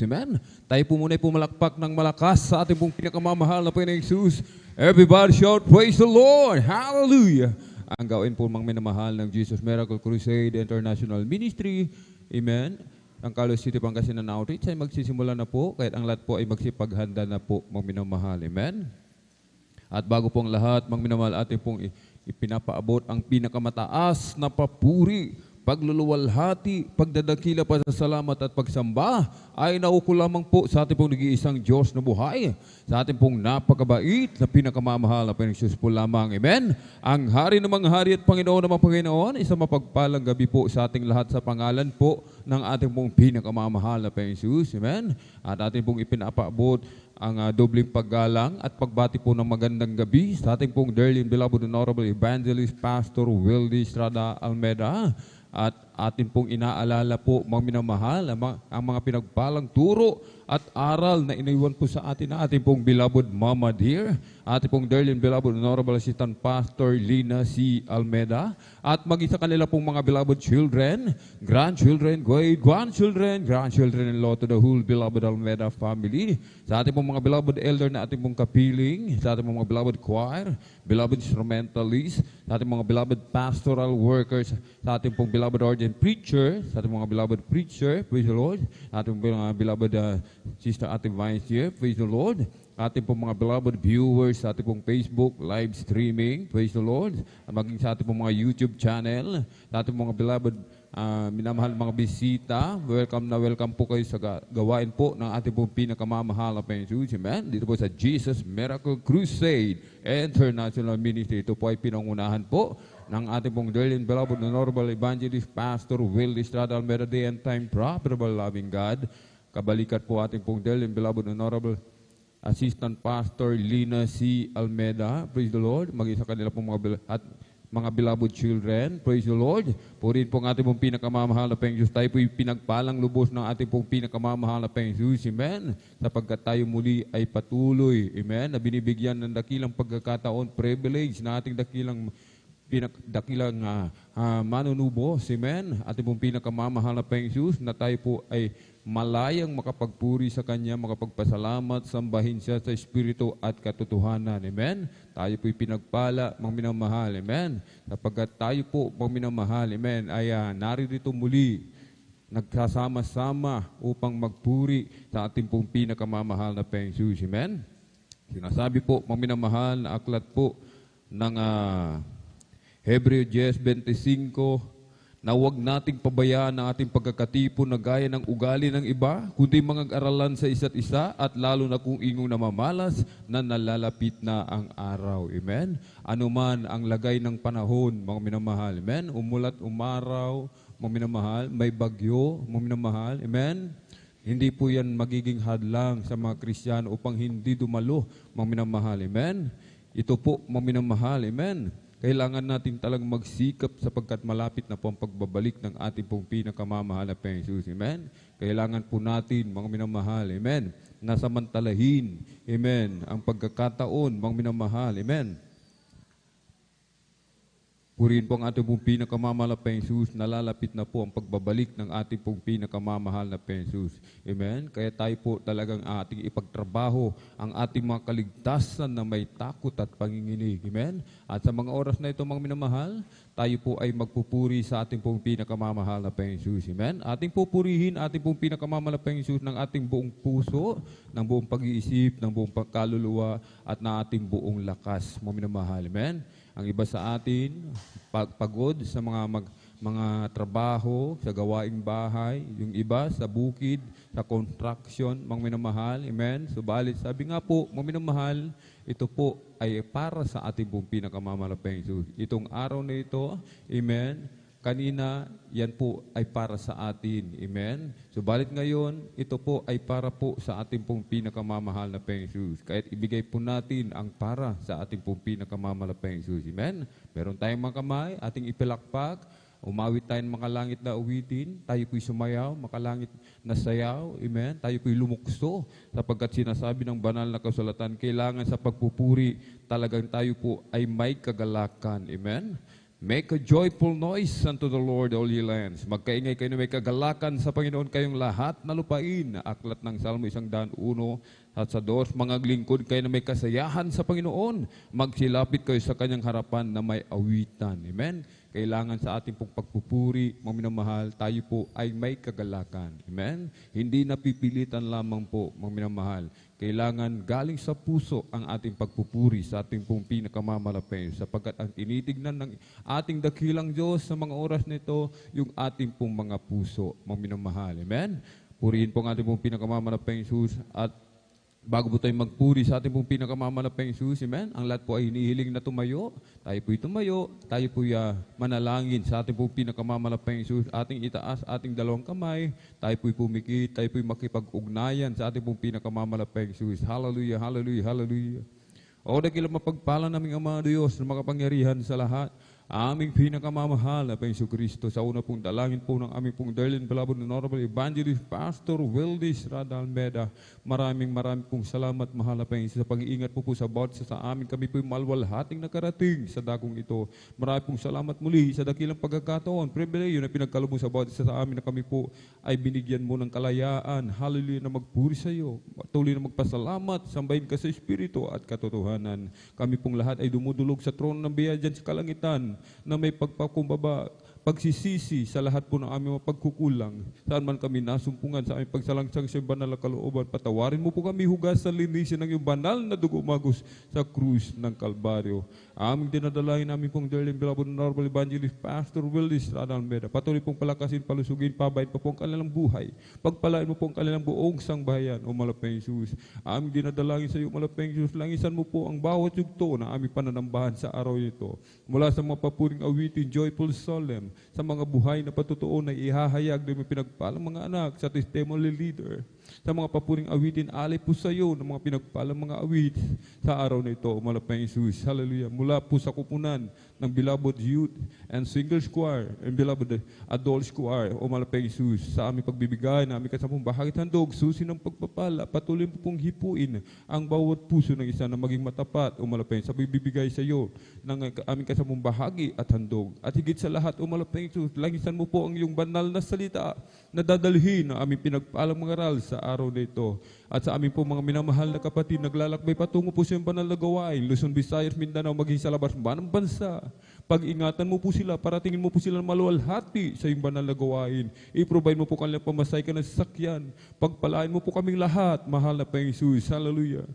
Amen? Tayo po muna pumalakpak ng malakas sa ating pong pinakamamahal na Panginoong Jesus. Everybody shout, praise the Lord! Hallelujah! Ang gawin po mga minamahal ng Jesus Miracle Crusade International Ministry. Amen? Ang Carlos City Pangasinan Outreach ay magsisimula na po, kahit ang lahat po ay magsipaghanda na po mga minamahal. Amen? At bago pong lahat, mga minamahal, ating pong ipinapaabot ang pinakamataas na papuri, pagluluwalhati, pagdadakila, pasasalamat at pagsamba ay nauko lamang po sa ating pong nag-iisang Diyos na buhay, sa ating pong napakabait na pinakamamahal na Panginoong Jesus po lamang. Amen? Ang Hari ng mga Hari at Panginoon ng mga Panginoon, isang mapagpalang gabi po sa ating lahat sa pangalan po ng ating pong pinakamamahal na Panginoong Jesus. Amen? At ating pong ipinapaabot ang dobling paggalang at pagbati po ng magandang gabi sa ating pong dearly and beloved Honorable Evangelist Pastor Wildy Estrada Almeda. At atin pong inaalala po, mga minamahal, ang mga pinagpalang turo at aral na iniwan po sa atin na ating pong beloved Mama Dear, ating pong dearly and beloved Honorable Assistant Pastor Lina C. Almeda, at maging sa kanila pong mga beloved children, grandchildren, grandchildren and law to the whole beloved Almeda family, sa ating pong mga beloved elder na ating pong kapiling, sa ating pong mga beloved choir, beloved instrumentalists, sa ating mga beloved pastoral workers, sa ating pong beloved ordained preacher, sa ating mga beloved preacher, praise the Lord, sa ating mga beloved Sister Ate Vines here, praise the Lord, ating pong mga beloved viewers sa ating pong Facebook live streaming, praise the Lord, at maging sa ating pong mga YouTube channel, sa ating mga beloved minamahal mga bisita, welcome po kayo sa gawain po ng ating pong pinakamamahal na Panginoong Jesus. Amen? Dito po sa Jesus Miracle Crusade International Ministry. Ito po ay pinangunahan po ng ating pong dearly and beloved Honorable Evangelist Pastor Wildy Estrada Almeda, day and time profitable loving God. Kabalikat po ating pong dearly and beloved Honorable Assistant Pastor Lina C. Almeda, praise the Lord, maging sa kanila pong mga beloved children, praise the Lord. Purihin po ang ating pong pinakamamahal na Panginoong Diyos. Tayo po pinagpalang lubos ng ating pong pinakamamahal na Panginoong Diyos. Amen. Sapagkat tayo muli ay patuloy, amen, na binibigyan ng dakilang pagkakataon, privilege na ating dakilang manunubos, amen, ating pong pinakamamahal na Panginoong Diyos, na tayo po ay malayang makapagpuri sa Kanya, makapagpasalamat, sambahin siya sa Espiritu at katotohanan. Amen? Tayo po'y pinagpala, mga minamahal. Amen? Sapagkat tayo po, mga minamahal, amen, ay naririto muli, nagsasama-sama upang magpuri sa ating pong pinakamamahal na Panginoong Jesus. Amen? Sinasabi po, mga minamahal, na aklat po ng Hebreo 10:25, na huwag nating pabayaan ang ating pagkakatipon na gaya ng ugali ng iba, kundi mga-aralan sa isa't isa, at lalo na kung ingong namamalas na nalalapit na ang araw. Amen? Ano man ang lagay ng panahon, mga minamahal. Amen? Umulat, umaraw, mga minamahal. May bagyo, mga minamahal. Amen? Hindi po yan magiging hadlang sa mga Kristiyano upang hindi dumalo, mga minamahal. Amen? Ito po, mga minamahal. Amen? Kailangan natin talagang magsikap sapagkat malapit na po ang pagbabalik ng ating pong pinakamamahal na Panginoon Jesus. Amen? Kailangan po natin, mga minamahal, amen, nasamantalahin, amen, ang pagkakataon, mga minamahal, amen. Purihin po ang ating pong pinakamamahal na Panginoon Jesus, nalalapit na po ang pagbabalik ng ating pong pinakamamahal na Panginoon Jesus. Amen? Kaya tayo po talagang ating ipagtrabaho ang ating mga kaligtasan na may takot at panginginig. Amen? At sa mga oras na ito, mga minamahal, tayo po ay magpupuri sa ating pong pinakamamahal na Panginoon Jesus. Amen? Ating pupurihin ating pong pinakamamahal na Panginoon Jesus ng ating buong puso, ng buong pag-iisip, ng buong kaluluwa, at ng ating buong lakas, mga minamahal. Amen? Ang iba sa atin, pagod sa mga trabaho, sa gawaing bahay, yung iba sa bukid, sa construction, mga minamahal, amen? Subalit, sabi nga po, mga minamahal, ito po ay para sa ating pong pinakamamahal na Panginoon. Itong araw na ito, amen, kanina, yan po ay para sa atin. Amen? Subalit ngayon, ito po ay para po sa ating pong pinakamamahal na Panginoon. Kahit ibigay po natin ang para sa ating pong pinakamamahal na Panginoon. Amen? Meron tayong mga kamay, ating ipilakpak, umawit tayo ng makalangit na uwitin, tayo po'y sumayaw, makalangit na sayaw, amen? Tayo po'y lumukso, sapagkat sinasabi ng banal na kasulatan, kailangan sa pagpupuri, talagang tayo po ay may kagalakan, amen? Make a joyful noise unto the Lord, all ye lands. Magkaingay kayo na may kagalakan sa Panginoon kayong lahat na lupain. Aklat ng Salmo 101 at sa 2, mga lingkod kayo na may kasayahan sa Panginoon. Magsilapit kayo sa kanyang harapan na may awitan. Amen? Kailangan sa ating pong pagpupuri, mga minamahal, tayo po ay may kagalakan. Amen? Hindi napipilitan lamang po, mga minamahal. Kailangan galing sa puso ang ating pagpupuri sa ating pong pinakamamalapay, sapagkat ang tinitignan ng ating dakilang Diyos sa mga oras nito, yung ating pong mga puso, mga minamahal. Amen? Purihin po ang ating pong pinakamamalapay Jesus. At bago po tayo magpuri sa ating pong pinakamamalapay Jesus, amen? Ang lahat po ay hinihiling na tumayo. Tayo po'y tumayo. Tayo po'y manalangin sa ating pong pinakamamalapay Jesus. Ating itaas, ating dalawang kamay. Tayo po'y pumikit. Tayo po'y makipag-ugnayan sa ating pong pinakamamalapay Jesus. Hallelujah, hallelujah, hallelujah. O dakilang mapagpala naming Ama Diyos na makapangyarihan sa lahat. Aming pinakamamahal na Panginoon Kristo, sa una pong dalangin po ng aming pong darling beloved Honorable Evangelist Pastor Wildis Rada Almeda. Maraming pong salamat, mahal na Panginoon, sa pag-iingat po sa bawat sa amin. Kami po malwalhating nakarating sa dagong ito. Maraming pong salamat muli sa dakilang pagkakataon, pribileyo na pinagkaloob mo sa bawat sa amin na kami po ay binigyan mo ng kalayaan. Hallelujah, na magpuri sa iyo. Tuloy na magpasalamat, sambahin ka sa Espiritu at katotohanan. Kami pong lahat ay dumudulog sa trono ng biyaya dyan sa kalangitan, na may pagpakumbaba, pagsisisi sa lahat po ng aming mga pagkukulang. Saan man kami nasumpungan sa aming pagsalangsang sa banal na kalooban, patawarin mo po kami, hugasan, linisin ng iyong banal na dugo umagos sa krus ng Kalbaryo. Aming dinadalahin namin pong dearly beloved Honorable Evangelist Pastor Wildis Rada Almeda. Patuloy pong palakasin, palusugin, pabayin pa po ang kanilang buhay. Pagpalain mo po ang kanilang buong sangbahayan, o malapeng Jesus. Aming dinadalahin sa iyo, malapeng Jesus. Langisan mo po ang bawat yugto na aming pananambahan sa araw nito. Mula sa mga papuring awitin, joyful solemn, sa mga buhay na patutuo na ihahayag ng mga pinagpalang mga anak sa testimony leader, sa mga papuring awitin, alay po sa iyo ng mga pinagpalang mga awit sa araw na ito, malapang Jesus. Hallelujah. Mula po sa kupunan ng beloved youth and singles choir and beloved adults choir, o malapang Jesus, sa aming pagbibigay na aming kasamang bahagit handog, susi ng pagpapala, patuloy po pong hipuin ang bawat puso ng isa na maging matapat, o malapang sa pagbibigay sa iyo ng aming kasamang bahagi at handog. At higit sa lahat, o malapang Jesus, langisan mo po ang iyong banal na salita na dadalhin ng aming pinagpalang mga aral sa araw na ito. At sa aming po mga minamahal na kapatid, naglalakbay patungo po sa iyong banal na gawain, Luzon, Visayas, Mindanao, maging sa labas ng bansa. Pag-ingatan mo po sila, paratingin mo po sila maluwalhati sa iyong banal na gawain. I-provide mo po kanilang pamasay ka ng sasakyan. Pagpalain mo po kaming lahat, mahal na Panginoon Jesus. Hallelujah.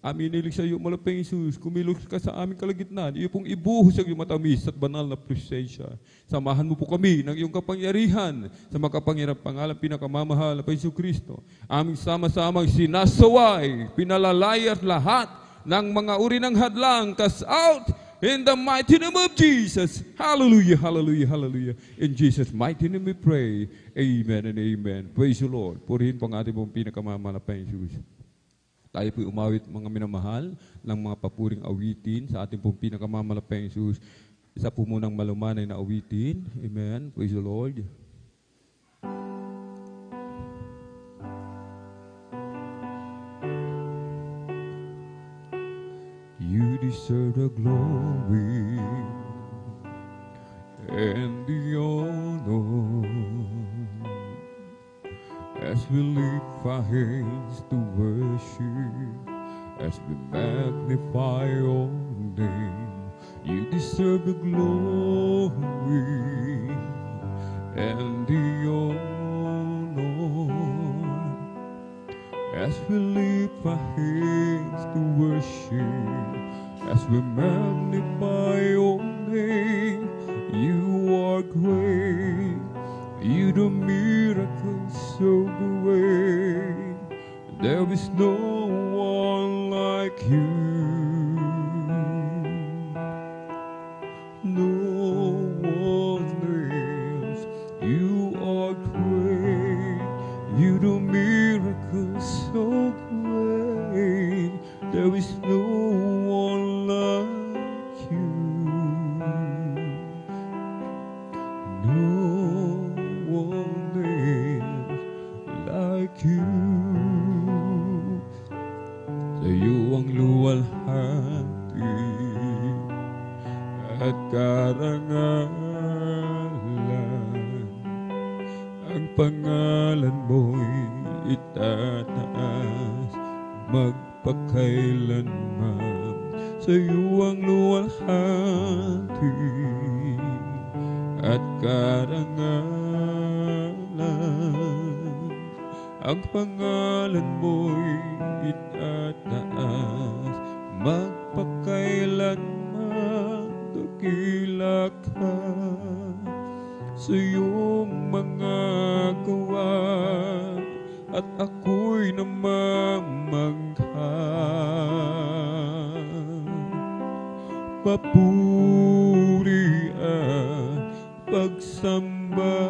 Amin nilig sa iyo, mahal na Panginoon Jesus. Kumilos ka sa aming kalagitnaan. Iyo pong ibuhos ang iyong matamis at banal na presensya. Samahan mo po kami ng iyong kapangyarihan sa makapangyarang pangalan pinakamamahal na Panginoon Kristo. Aming sama-samang sinasaway, pinalalayas lahat ng mga uri ng hadlang, cast out in the mighty name of Jesus. Hallelujah, hallelujah, hallelujah. In Jesus' mighty name we pray. Amen and amen. Praise the Lord. Purihin po ang ating pong pinakamamahal na Panginoon Jesus. Tayo po'y umawit, mga minamahal, ng mga papuring awitin sa ating pong pinakamamahal na Panginoon Jesus. Isa po munang malumanay na awitin. Amen. Praise the Lord. You deserve the glory and the honor as we lift our hands to worship, as we magnify your name. You deserve the glory and the honor as we lift our hands to worship, as we magnify your name. You are great, you do miracles so great. There is no one like you. No one else. You are great, you do miracles so great. There is no one like you. No one else like you. Sa iyo ang luwalhati at karangalan. Ang pangalan mo'y itataas magpakailanman. Sa'yo ang luwalhati at karangalan. Ang pangalan mo'y itataas magpakailanman. Dakila ka sa iyong mga gawa at ako'y namamangha. Papuri at pagsamba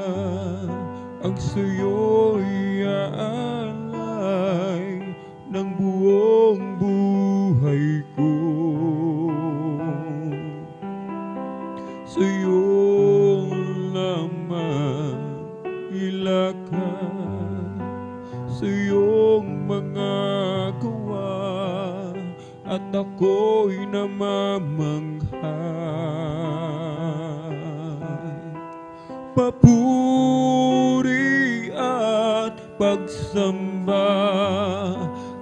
ang sa'yo'y alay ng buong buhay ko. Sa'yo lamang ilagay sa iyong mga gawa at ako'y namamangha. Papuri at pagsamba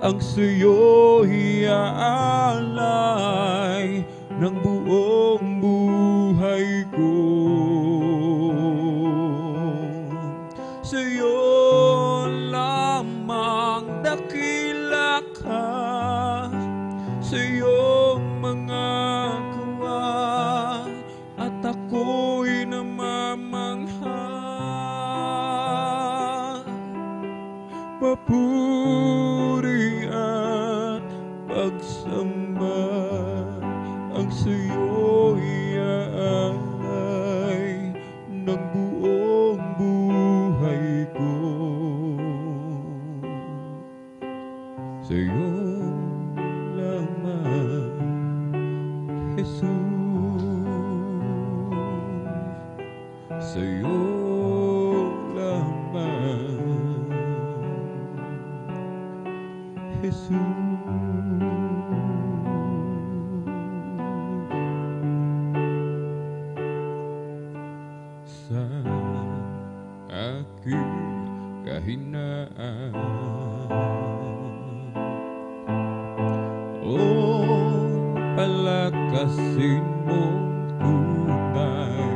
ang sa'yo'y aalay ng buong buhay ko. Sa'yo lamang dakila ka sa iyong mga gawa at ako'y namamangha. Papuri at pagsamba ang sa'yo'y aalay ng buong buhay ko. Sa'yo lamang, Jesus. Sa'yo lamang, Jesus. Sa aking kahinaan, palakasin mong tunay.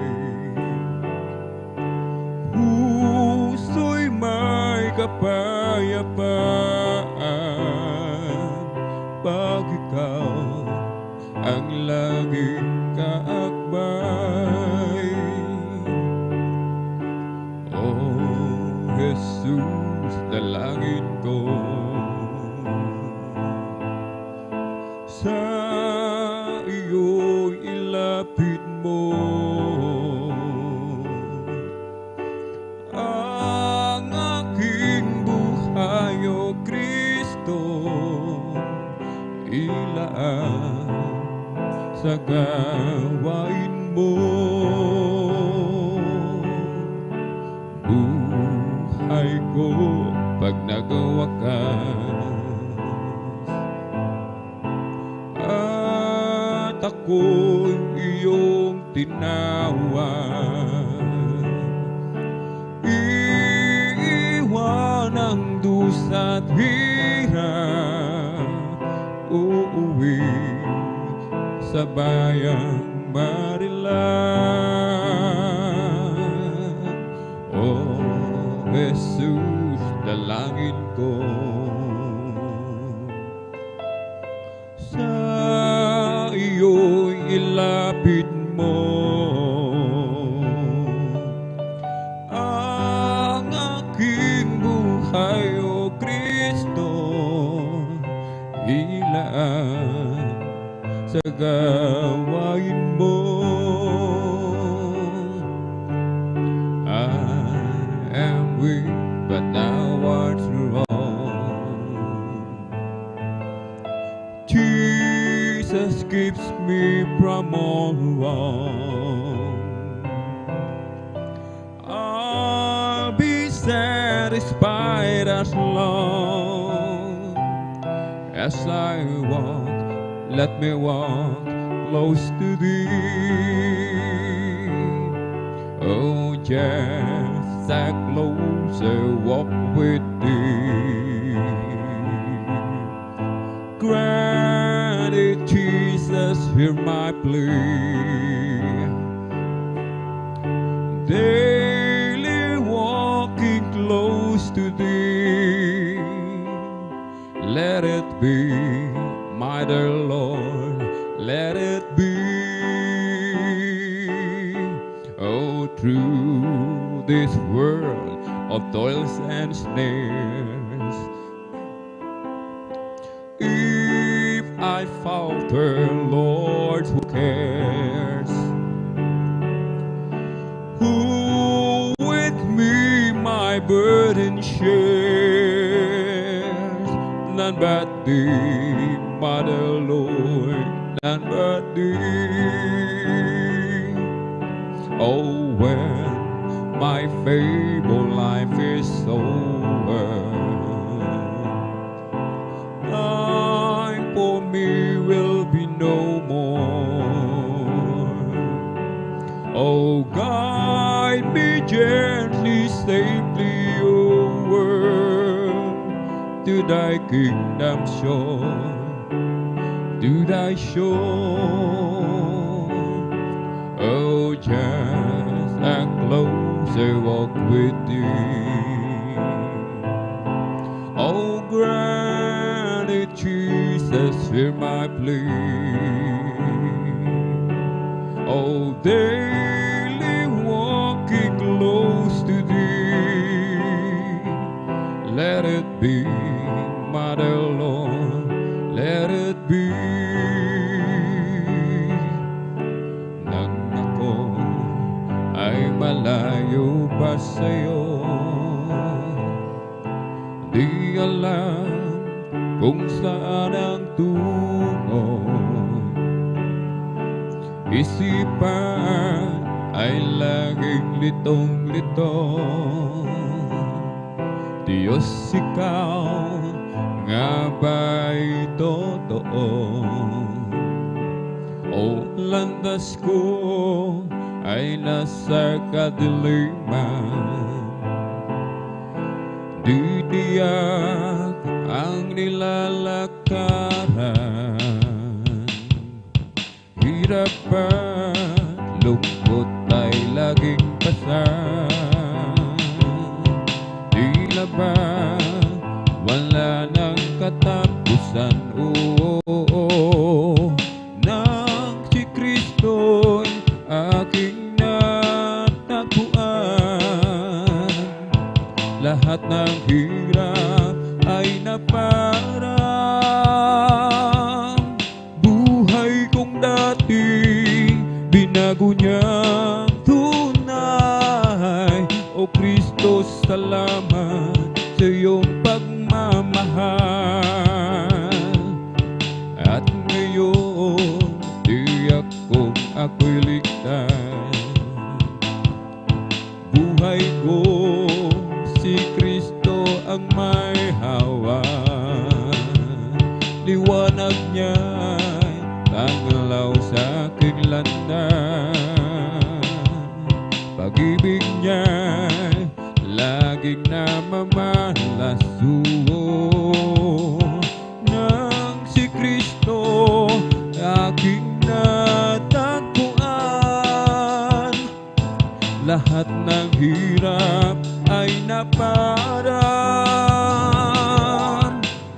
Puso'y may kapayapaan pag ikaw ang laging kaakbay. Oh, Jesus, dalangin ko sa iyo'y ilapit mo ang aking buhay, O Kristo. Ilaan sa gawain mo, buhay ko pag nagawa ka. Ako'y iyong tinawag, iiwan ang dusa't hirap, uuwi sa bayang Marilan. Oh, Jesus, dalangin ko sa iyo'y ilapit mo ang aking buhay, O Kristo. Ilaan sa gawain mo. I am weak, but thou art strong. Jesus keeps me from all wrong. I'll be satisfied as long as I walk. Let me walk close to Thee. Oh, just a closer walk with Thee. Grant it, Jesus, hear my plea. Daily walking close to Thee. Let it be, my dear Lord, let it be. Oh, through this world of toils and snares, if I falter, Lord, who cares? Who with me my burden shares? None but Thee, my dear Lord, none but Thee. Oh, when my feeble life is over, time for me will be no more. Oh, guide me gently, safely over to Thy kingdom shore, to Thy shore. Oh, just a closer walk with Thee. Oh, grant it, Jesus, hear my plea. Oh, daily walking close to Thee. Let it be, my dear Lord, let it be. Ay malayo pa sa'yo, di alam kung saan ang tungo. Isipan ay laging litong-lito. Diyos, Ikaw nga ba'y totoo? O landas ko ay nasa kadiliman, di tiyak ang nilalakaran. Hirap at lungkot ay laging pasan. Tila ba wala nang katapusan? Oo, nang si Kristo'y aking natagpuan, lahat ng hirap ay naparang. Buhay kong dati binago niyang tunay. O Kristo, salamat sa iyong pagmamahal. At ngayon tiyak kong ako'y ligtas. Buhay ko si Kristo ang may hawak. Liwanag niya'y tanglaw sa aking landas. Pag-ibig niya'y laging namamalaso. Nang si Kristo aking natagpuan, lahat ng hirap ay naparang.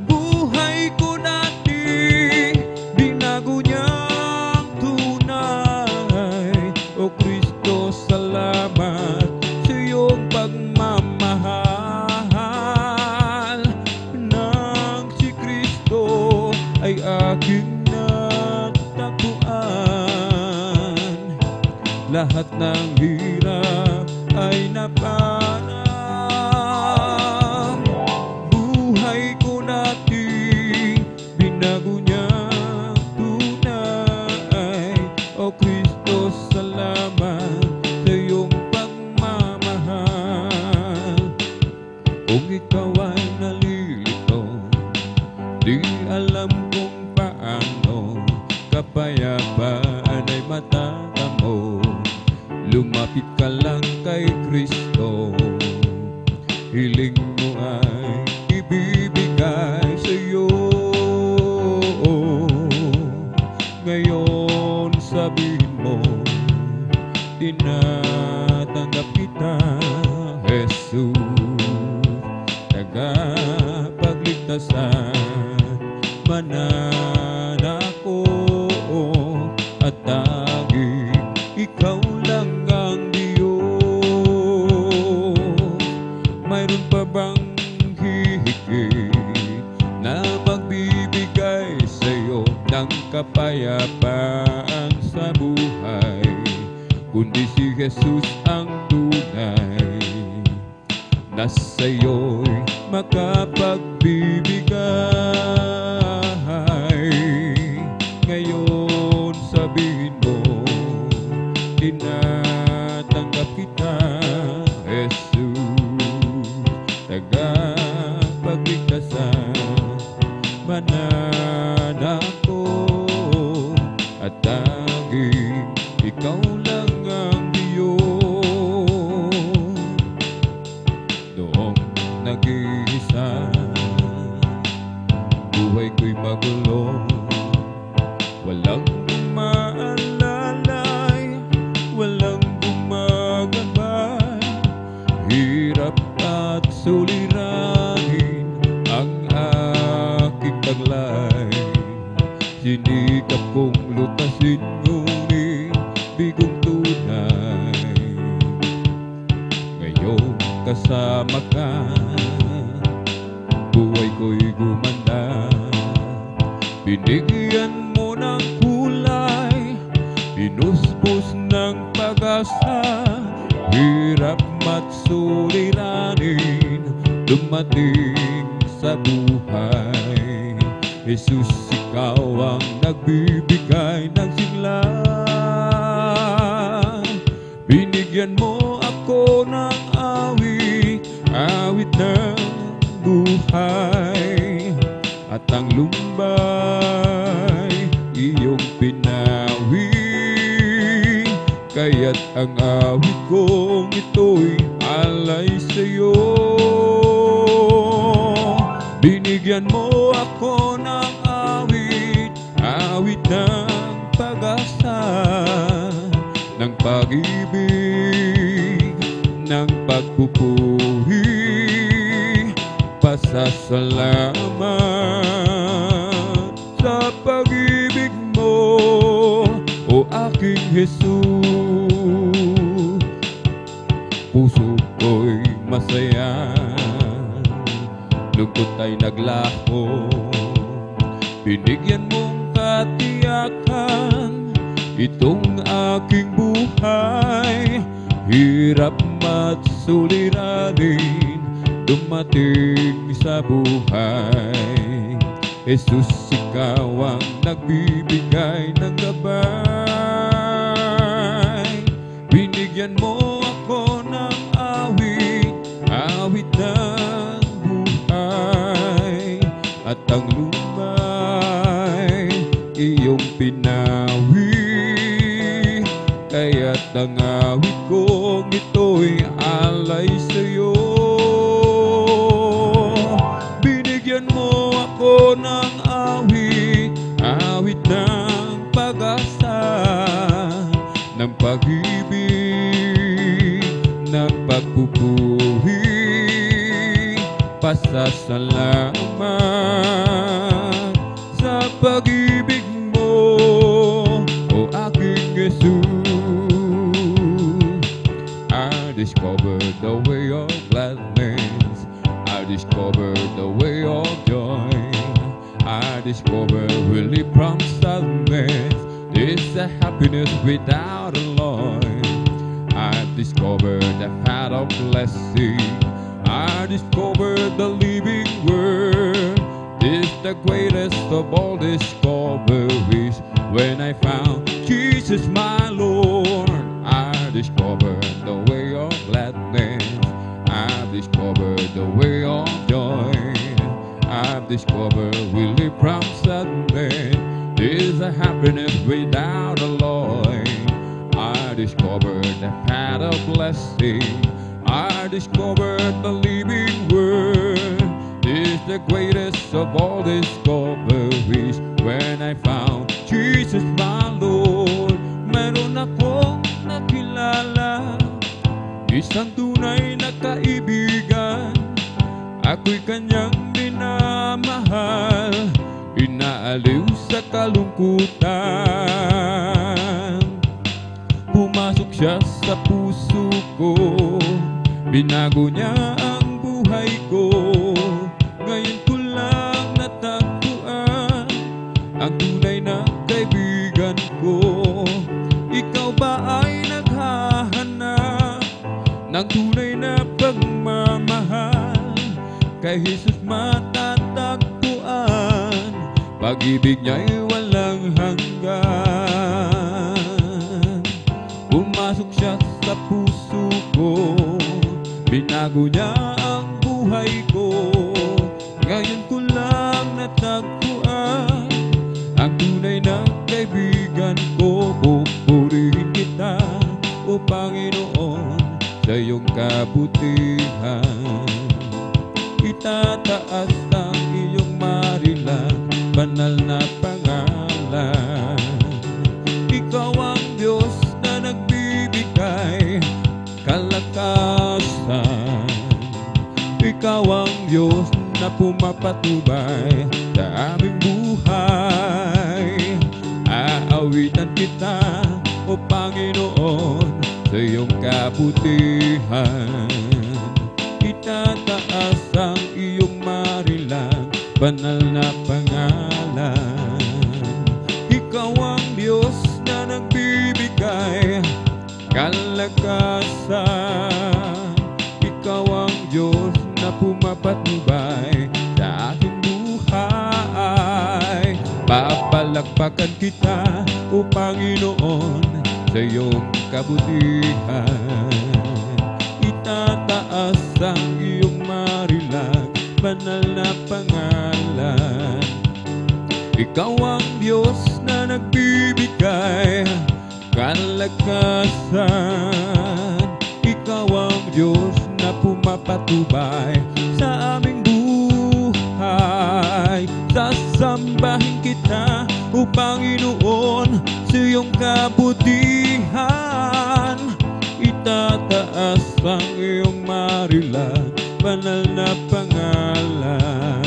Buhay ko dati binago niyang tunay. O Kristo, salamat sa iyong pagmamahal. Nang si Kristo ay aking natagpuan, lahat ng hirap ay naparang. Buhay ko dati binago niyang tunay. O Kristo, salamat sa iyong pagmamahal. Kung ikaw ay nalilito, di alam kung paano kapayapaan mata mo, lumapit ka lang kay Kristo. Hiling mo ay ibibigay sa'yo. Ngayon sabihin mo, tinatanggap kita, Jesus, tagapagligtasan, mananako at tanging ikaw lang ang Diyos. Mayroon pa bang hihigit na magbibigay sa'yo ng kapayapaan sa buhay, kundi si Jesus ang tunay na sa'yo'y makapagbibigay. Ngayon sabihin mo, tinatanggap kita, Jesus, tagapagligtasan, mananako at tanging ikaw lang ang Diyos. Noong nag-iisa, buhay ko'y magulo, walang umaalalay, walang gumagabay, hirap at suliranin ang aking taglay. Sinikap kong lutasin, ngunit bigong tunay. Ngayon kasama ka, buhay ko'y gumanda. Binigyan mo ng kulay, inuspos ng pag-asa, hirap at suliranin dumating sa buhay. Jesus, ikaw ang nagbibigay ng sigla. Binigyan mo ako ng awit, awit ng buhay, at ang lumbay iyong pinawi. Kaya't ang awit kong ito'y alay sa'yo. Binigyan mo ako ng awit, awit ng pag-asa, ng pag-ibig, ng pagpupuri, pasasalamat sa pag-ibig mo, o aking Jesus. Puso ko'y masaya, lungkot ay naglaho. Binigyan mong katiyakan itong aking buhay, hirap at suliranin dumating sa buhay. Jesus, ikaw ang nagbibigay ng gabay. Binigyan mo ako ng awit, awit ng buhay, at ang lumay iyong pinawi. Kaya't ang awit kong ito'y alay sa'yo. Binigyan mo ako ng awit, awit ng pag-asa, ng pag-ibig, ng pagpupuri, pasasalamat sa pag-ibig mo, o aking Jesus. I discovered the way of gladness, I discovered the way of joy, I discovered really from sadness, it's a happiness without a alloy. I've discovered the path of blessing, I discovered the living word. It's the greatest of all discoveries. When I found Jesus my Lord, I discovered the way of gladness, I've discovered the way of joy, I've discovered we live from sadness. There's a happiness without alloy. blessing. I discovered the living word. This is the greatest of all discoveries. When I found Jesus my Lord, meron akong nakilala, isang tunay na kaibigan. Ako'y kanyang minamahal, inaaliw sa kalungkutan. Pumasok siya sa puso ko, binago niya ang buhay ko. Ngayon ko lang natagpuan ang tunay na kaibigan ko. Ikaw ba ay naghahanap ng tunay na pagmamahal? Kay Jesus matatagpuan, pag-ibig niya'y walang hanggan. Pumasok siya sa puso ko, binago niya ang buhay ko. Ngayon ko lang natagpuan ang tunay na kaibigan ko. Pupurihin kita, O Panginoon, sa iyong kabutihan. Itataas ang iyong marilang banal na pangalan. Ikaw ang Diyos na nagbibigay kalakasan. Ikaw ang Diyos na pumapatubay sa aming buhay. Aawitan kita, O Panginoon, sa iyong kabutihan. Itataas ang iyong marilang banal na pangalan. Ikaw ang Diyos na nagbibigay kalakasan. Ikaw ang Diyos na pumapatnubay sa aking buhay. Papalakpakan kita, O Panginoon, sa iyong kabutihan. Itataas ang iyong marilang banal na pangalan. Ikaw ang Diyos na nagbibigay kalakasan. Ikaw ang Diyos na pumapatubay sa aming buhay. Sasambahin kita, O Panginoon, sa iyong kabutihan. Itataas ang iyong marilang banal na pangalan.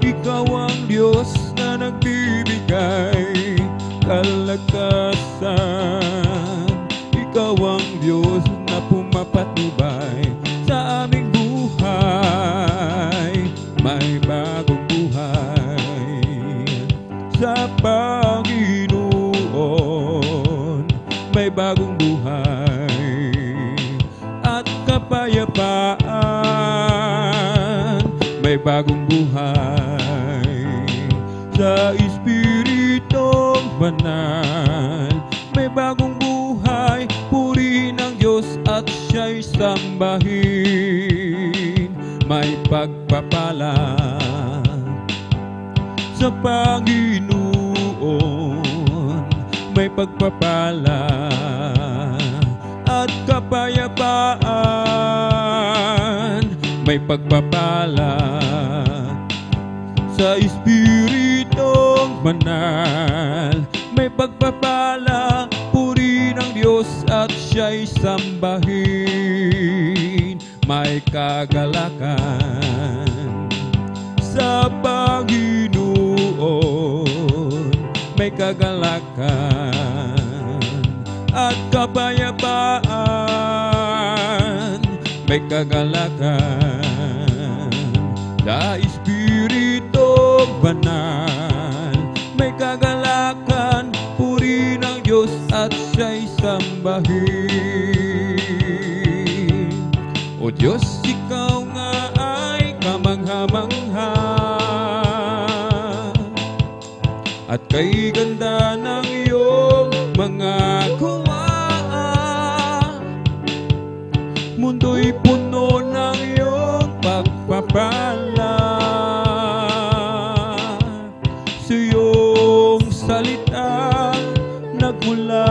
Ikaw ang Diyos na nagbibigay kalakasan. Ikaw ang Diyos na pumapatubay sa aming buhay. May bagong buhay sa Panginoon. May bagong buhay at kapayapaan. May bagong buhay sa Espiritong Banal. May bagong buhay, purihin ang Diyos at siya'y sambahin. May pagpapala sa Panginoon. May pagpapala at kapayapaan. May pagpapala sa Espiritong Banal. May pagpapala, purihin ang Diyos at siya'y sambahin. May kagalakan sa Panginoon. May kagalakan at kapayapaan. May kagalakan sa Espiritong Banal. May kagalakan, purihin ang Diyos at siya'y sambahin. O Diyos, ikaw nga ay kamangha-mangha at kay ganda ng iyong mga gawa. Mundo'y puno ng iyong pagpapala. Sa iyong salita nagmula.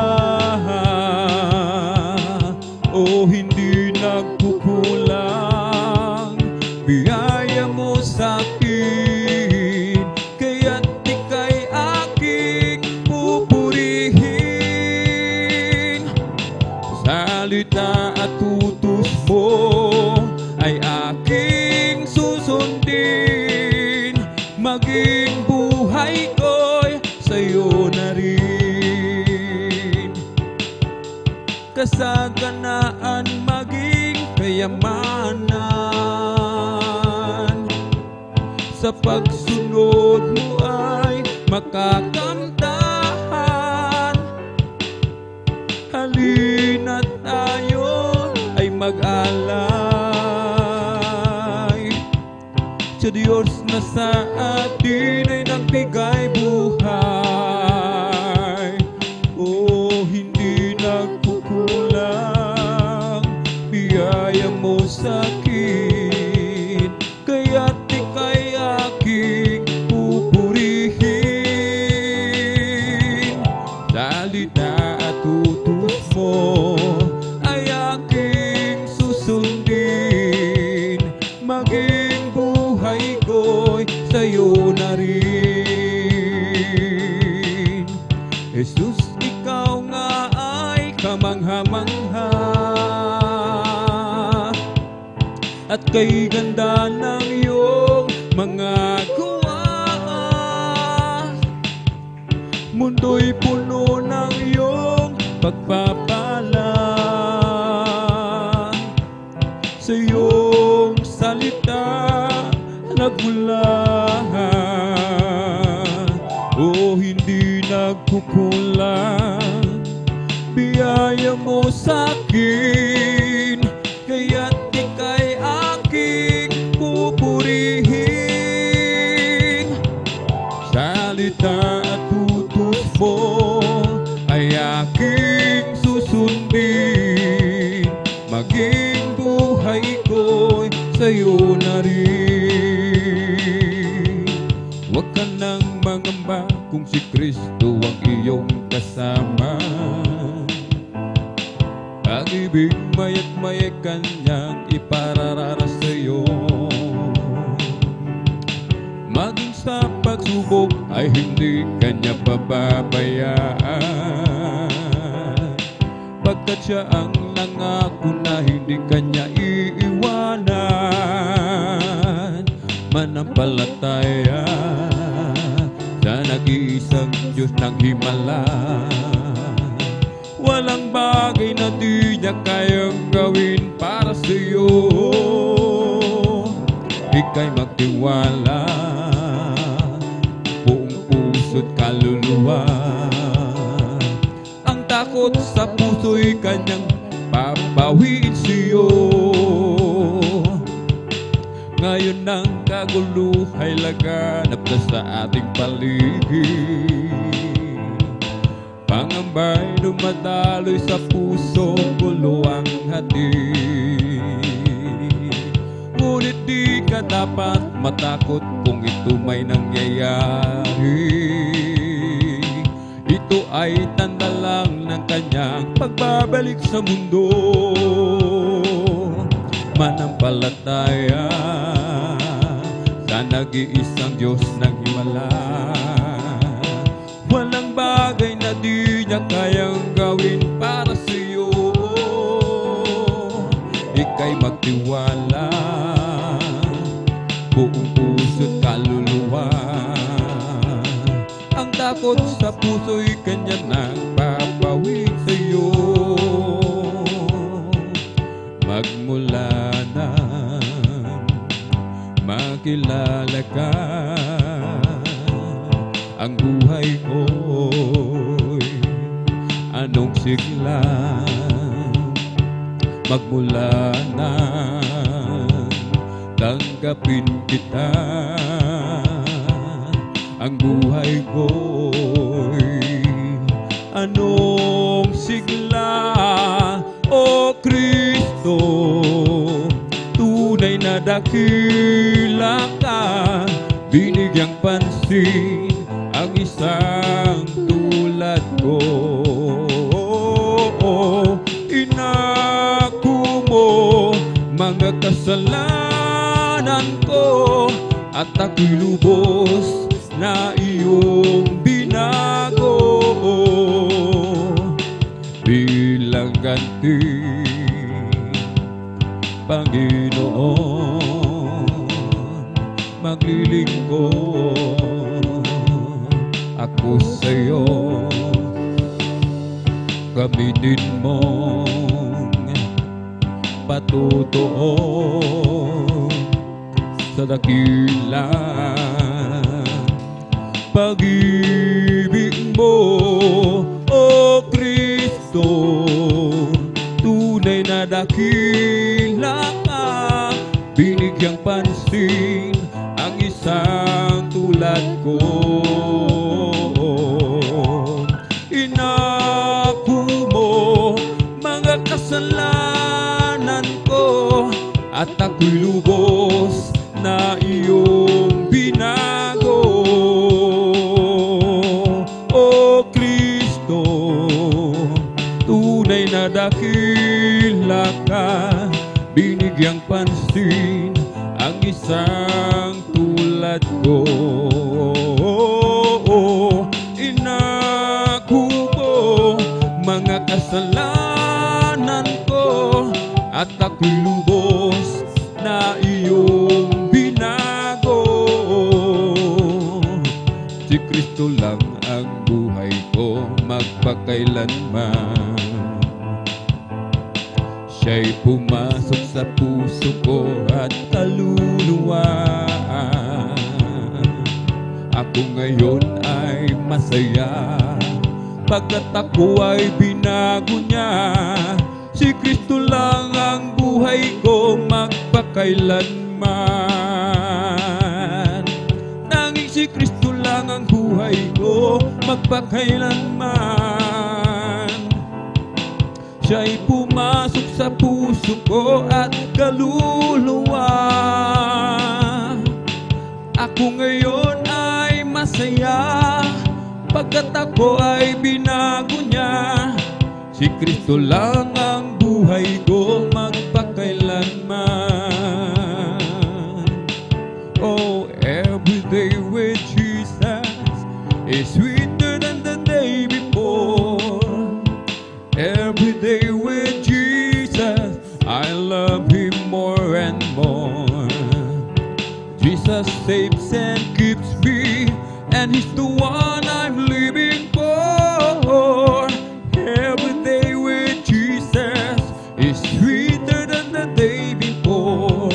O hindi nagkukulang biyaya mo sa'kin, kaya't ika'y aking pupurihin. Salita at utos mo ay aking susundin, maging buhay ko'y sa'yo na rin. Kasaganaan maging kayamanan, sa pagsunod mo ay makakamtahan. Halina tayo ay mag-alay sa Diyos na sa atin ay nagbigay buhay. O hindi nagkukulang biyaya mo sa'kin, kaya't ika'y aking pupurihin. Salita at utos mo ay aking susundin, maging buhay ko'y sa'yo na rin. Jesus, ikaw nga ay kamangha-mangha, at kay ganda ng iyong mga gawa, mundo'y puno ng iyong pagpapala. Sa iyong salita nagmula, o hindi nagkukulang biyaya mo sa'kin, kaya't ika'y aking pupurihin. Salita at utos mo ay aking susundin, maging buhay ko'y sa'yo na rin. Huwag ka nang mangamba kung si Kristo ang iyong kasama. Pag-ibig maya't may kanyang ipararara sa'yo. Maging sa pagsubok ay hindi kanya pababayaan, pagkat siya ang nangako na hindi kanya iiwanan. Manampalataya sa nag-iisang Diyos ng himala, walang bagay na di niya kayang gawin para sa'yo. Ika'y magtiwala, buong puso't kaluluwa. Ang takot sa puso'y kanyang papawiin sa'yo. Ngayon ang kagulo ay laganap na sa ating paligid. Pangamba'y dumadaloy sa puso, gulo ang hatid. Ngunit di ka dapat matakot kung ito may nangyayari. Ito ay tanda lang ng kanyang pagbabalik sa mundo. Manampalataya sa nag-iisang Diyos ng himala, walang bagay na di niya kayang gawin para sa'yo. Ika'y magtiwala, buong puso't kaluluwa. Ang takot sa puso'y kanya nang papawid sa'yo. Magmula na makilala ka, ang buhay ko'y anong sigla. Magmula na tanggapin kita, ang buhay ko'y anong sigla. O Kristo, tunay na dakila ka, binigyang pansin ang isang tulad ko. Inakay mga kasalanan ko at ako'y lubos na iyong binago bilang ganti, Panginoon. Maglilingkod ako sa'yo, gamitin mong patutuon sa dakilang pag-ibig mo, O Kristo. Tunay na dakila ka, binigyang pansin ang isang tulad ko. Inako mo mga kasalanan ko at ako'y lubos na iyong binago, O Kristo. Tunay na dakila ka, binigyang pansin ang isang tulad ko. Inako mo mga kasalanan ko at ako'y lubos na iyong binago. Si Kristo lang ang buhay ko magpakailanman. Siya'y pumasok sa puso ko at kaluluwa. Ako ngayon ay masaya pagkat ako ay binago niya. Si Kristo lang ang buhay ko magpakailanman. Nanging si Kristo lang ang buhay ko magpakailanman. Siya'y pumasok sa puso ko at kaluluwa. Ako ngayon ay masaya pagkat ako ay binago niya. Si Kristo lang ang buhay ko magpakailanman. Oh, every day with Jesus is sweeter than the day before. Every day with Jesus, I love Him more and more. Jesus saves and keeps me, and He's the one I'm living for. Every day with Jesus is sweeter than the day before.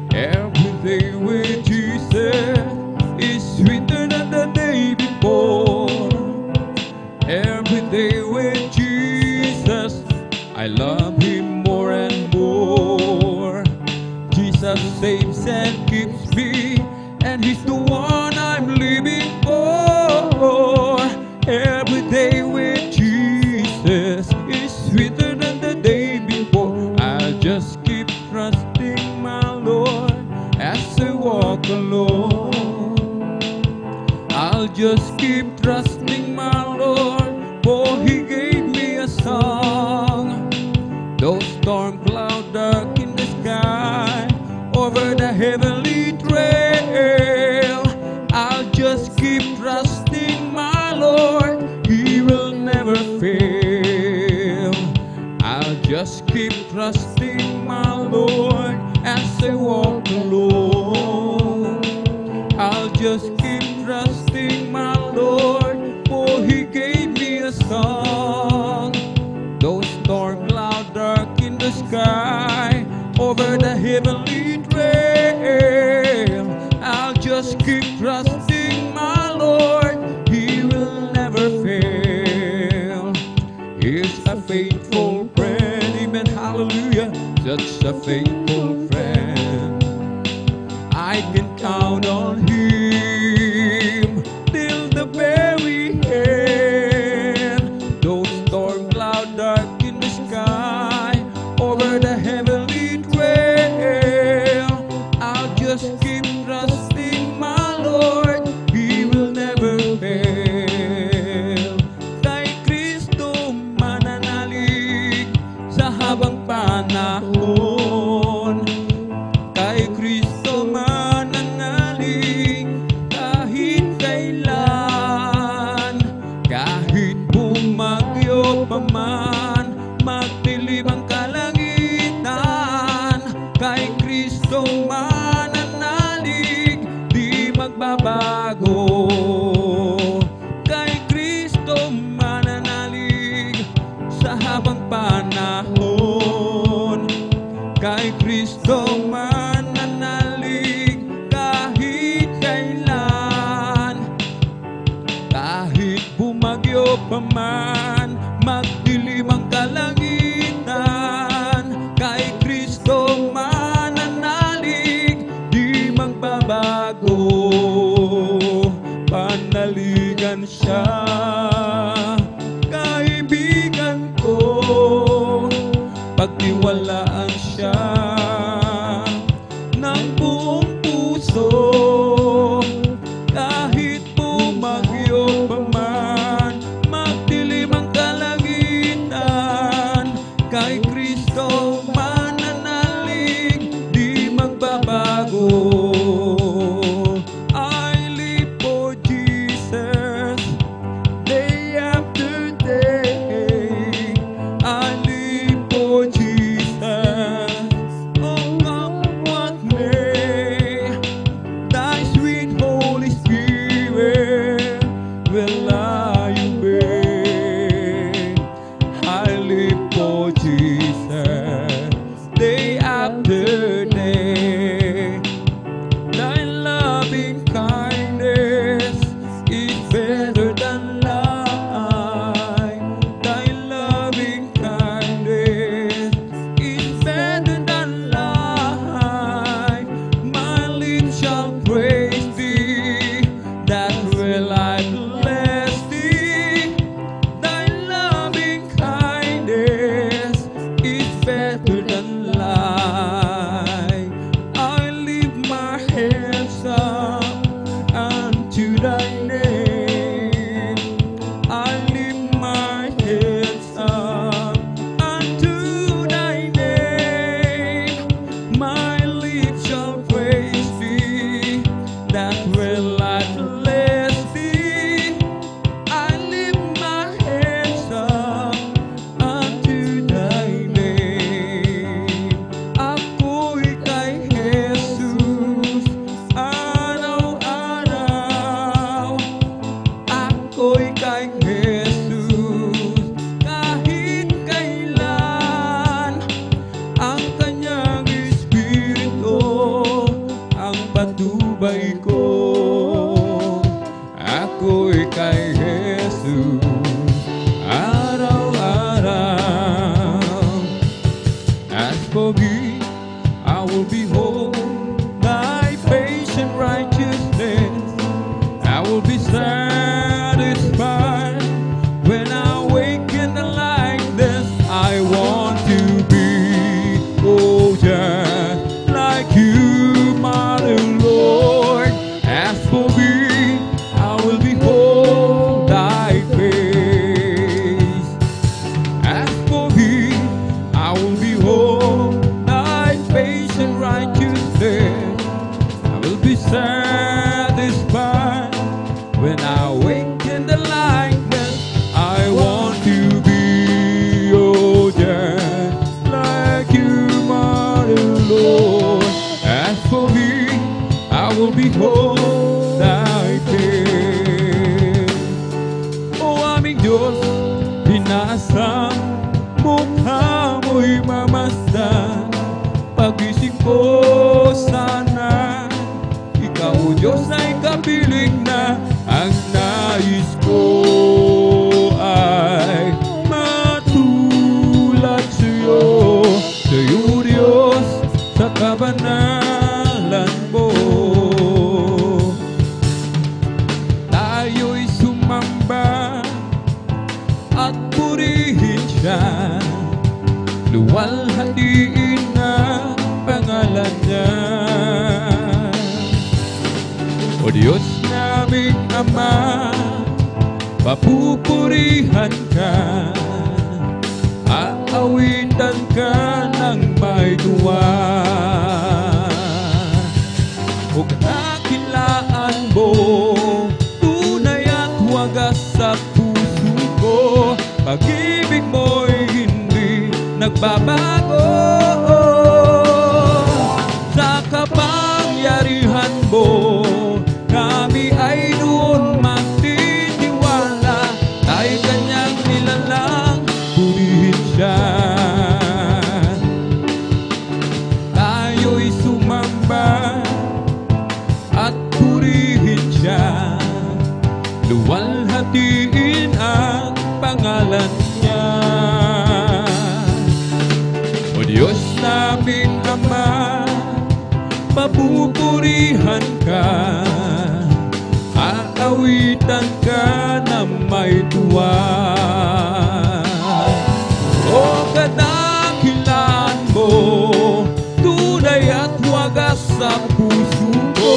Every day with Jesus is sweeter than the day before. Every day with Jesus, I love Him more and more. Jesus saves and keeps me, and He's the one I'm living for. Every day with Jesus is sweeter than the day before. I'll just keep trusting my Lord as I walk alone. I'll just keep trusting my Lord, for He gave me a song. Those storm clouds dark in the sky over the heavenly trail. I'll just keep trusting my Lord, He will never fail. I'll just keep trusting my Lord as I walk alone. I'll just keep trusting my Lord, for He gave me a song. Those storm clouds dark in the sky over the heavenly trail. I'll just keep trusting my Lord, He will never fail. He's a faithful friend, amen, hallelujah, such a faithful friend. I can count on Him till the very end. Those storm clouds dark in the sky over the heavenly trail. I'll just keep trusting my Lord, He will never fail. Kay Kristo mananalig sa habang panahon. Kristo mananalig sa habang panahon. Kay Kristo mananalig kahit kailan. Kahit bumagyo pa man, magdilim ang kalangitan, kay Kristo mananalig, di magbabago. Panaligan siya, kaibigan ko, pagtiwalaan siya ng buong puso. Kahit bumagyo pa man, magdilim ang kalangitan, kay Kristo mananalig, di magbabago. I live for Jesus day after day. I live for Jesus. Oh, come what may, Thy sweet Holy Spirit will I obey. I live for Jesus day after day. Thy loving kindness is better than life. Thy loving kindness is better than life. My lips shall praise thee, that will I bless thee. Thy loving kindness is better than life. I lift my hands up unto thy name. I lift my hands up unto thy name. My lips shall praise thee, that will I bless thee. I lift my hands up unto thy name. Ako'y kay Jesus araw-araw. Ako'y kay Jesus kahit kailan. Ang kanyang Espiritu ang patubay ko. Ako'y kay Jesus araw-araw. As for me, I will behold thy patient righteousness. I will be satisfied when I wake in the likeness. I want to be, oh, just like you, my Lord. As for me, I will behold thy face. As for me, I will behold thy patient righteousness. I will be satisfied when I wake in the likeness. I want to be, oh, just like you, my Lord. As for me, I will behold thy face. O aming Diyos, pinasang mukha mo'y mamasdan. Pagising ko sana, ikaw o Diyos ay kapiling na. Ang nais ko ay matulad sa'yo, sa'yo Diyos, sa kabanalan mo. Tayo'y sumamba at purihin siya, luwalhatiin ang pangalan niya. O Diyos naming Ama, papupurihan ka, aawitan ka ng may tuwa. O kadakilaan mo, tunay at wagas sa puso ko. Pag-ibig mo'y hindi nagbabago. Sa kapangyarihan mo, kami ay doon magtitiwala. Tayo papupurihan ka, aawitan ka na may tuwa. O kadakilan mo, tunay at wagas sa puso ko,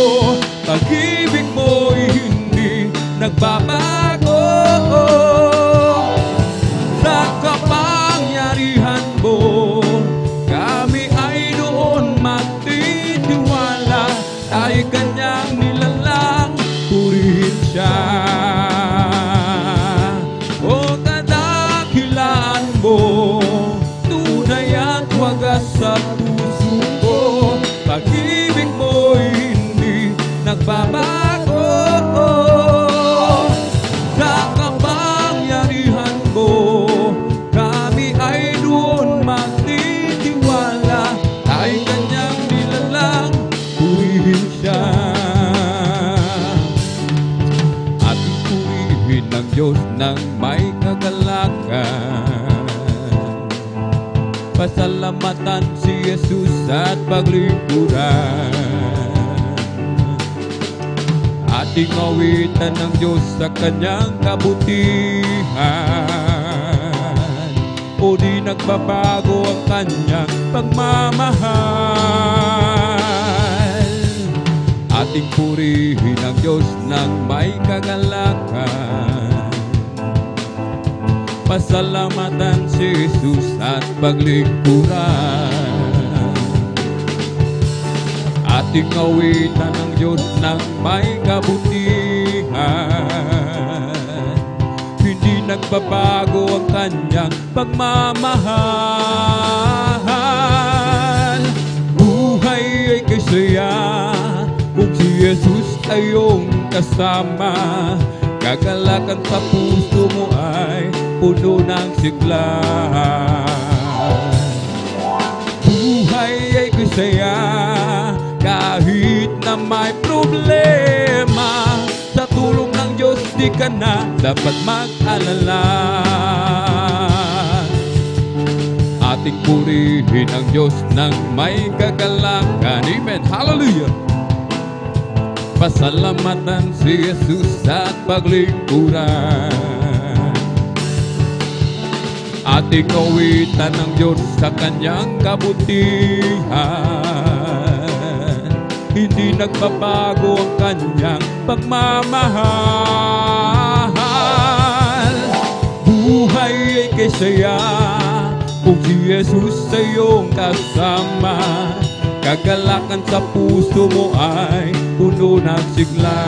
pag-ibig mo'y hindi nagbabago. Sa kapangyarihan mo, kami ay doon magtitiwala, ay kanyang nilalang, purihin siya. O kadakilan mo, tunay at wagas sa puso ko, pag-ibig mo'y hindi nagbabago. Sa kapangyarihan mo, kami ay doon magtitiwala, ay kanyang nilalang, purihin siya. Ating purihin ng Diyos ng may kagalakan, pasalamatan si Jesus at paglingkuran. Ating awitan ng Diyos sa kanyang kabutihan, o di nagbabago ang kanyang pagmamahal. Ating purihin ang Diyos ng may kagalakan, pasalamatan si Jesus at paglingkuran. Ating awitan ng Diyos ng may kabutihan, hindi nagbabago ang kanyang pagmamahal. Buhay ay kasaya kung si Jesus ay iyong kasama, kagalakan sa puso mo ay puno ng sigla. Buhay ay kasaya kahit na may problema, sa tulong ng Diyos di ka na dapat mag-alala. Ating purihin ang Diyos ng may kagalakan. Amen. Hallelujah. Pasalamatan si Jesus at paglingkuran. Ating awitan ng Diyos sa kanyang kabutihan, hindi nagbabago ang kanyang pagmamahal. Buhay ay kasaya kung si Jesus ay iyong kasama, kagalakan sa puso mo ay puno ng sigla.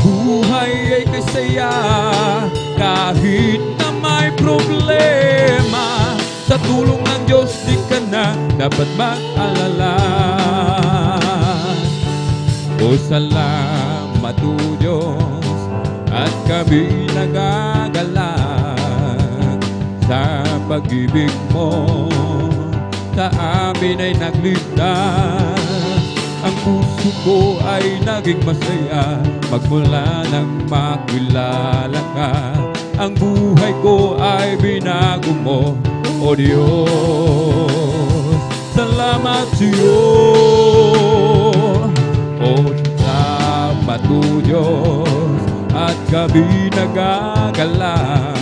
Buhay ay kasaya kahit na may problema, sa tulong ng Diyos di ka na dapat mag-alala. O salamat o Diyos, at kami nagagalak sa pag-ibig mo, sa amin ay nagligtas. Ang puso ko ay naging masaya magmula nang makilala ka. Ang buhay ko ay binago mo, O Diyos. Salamat sa iyo, O salamat o Diyos, at kami nagagalak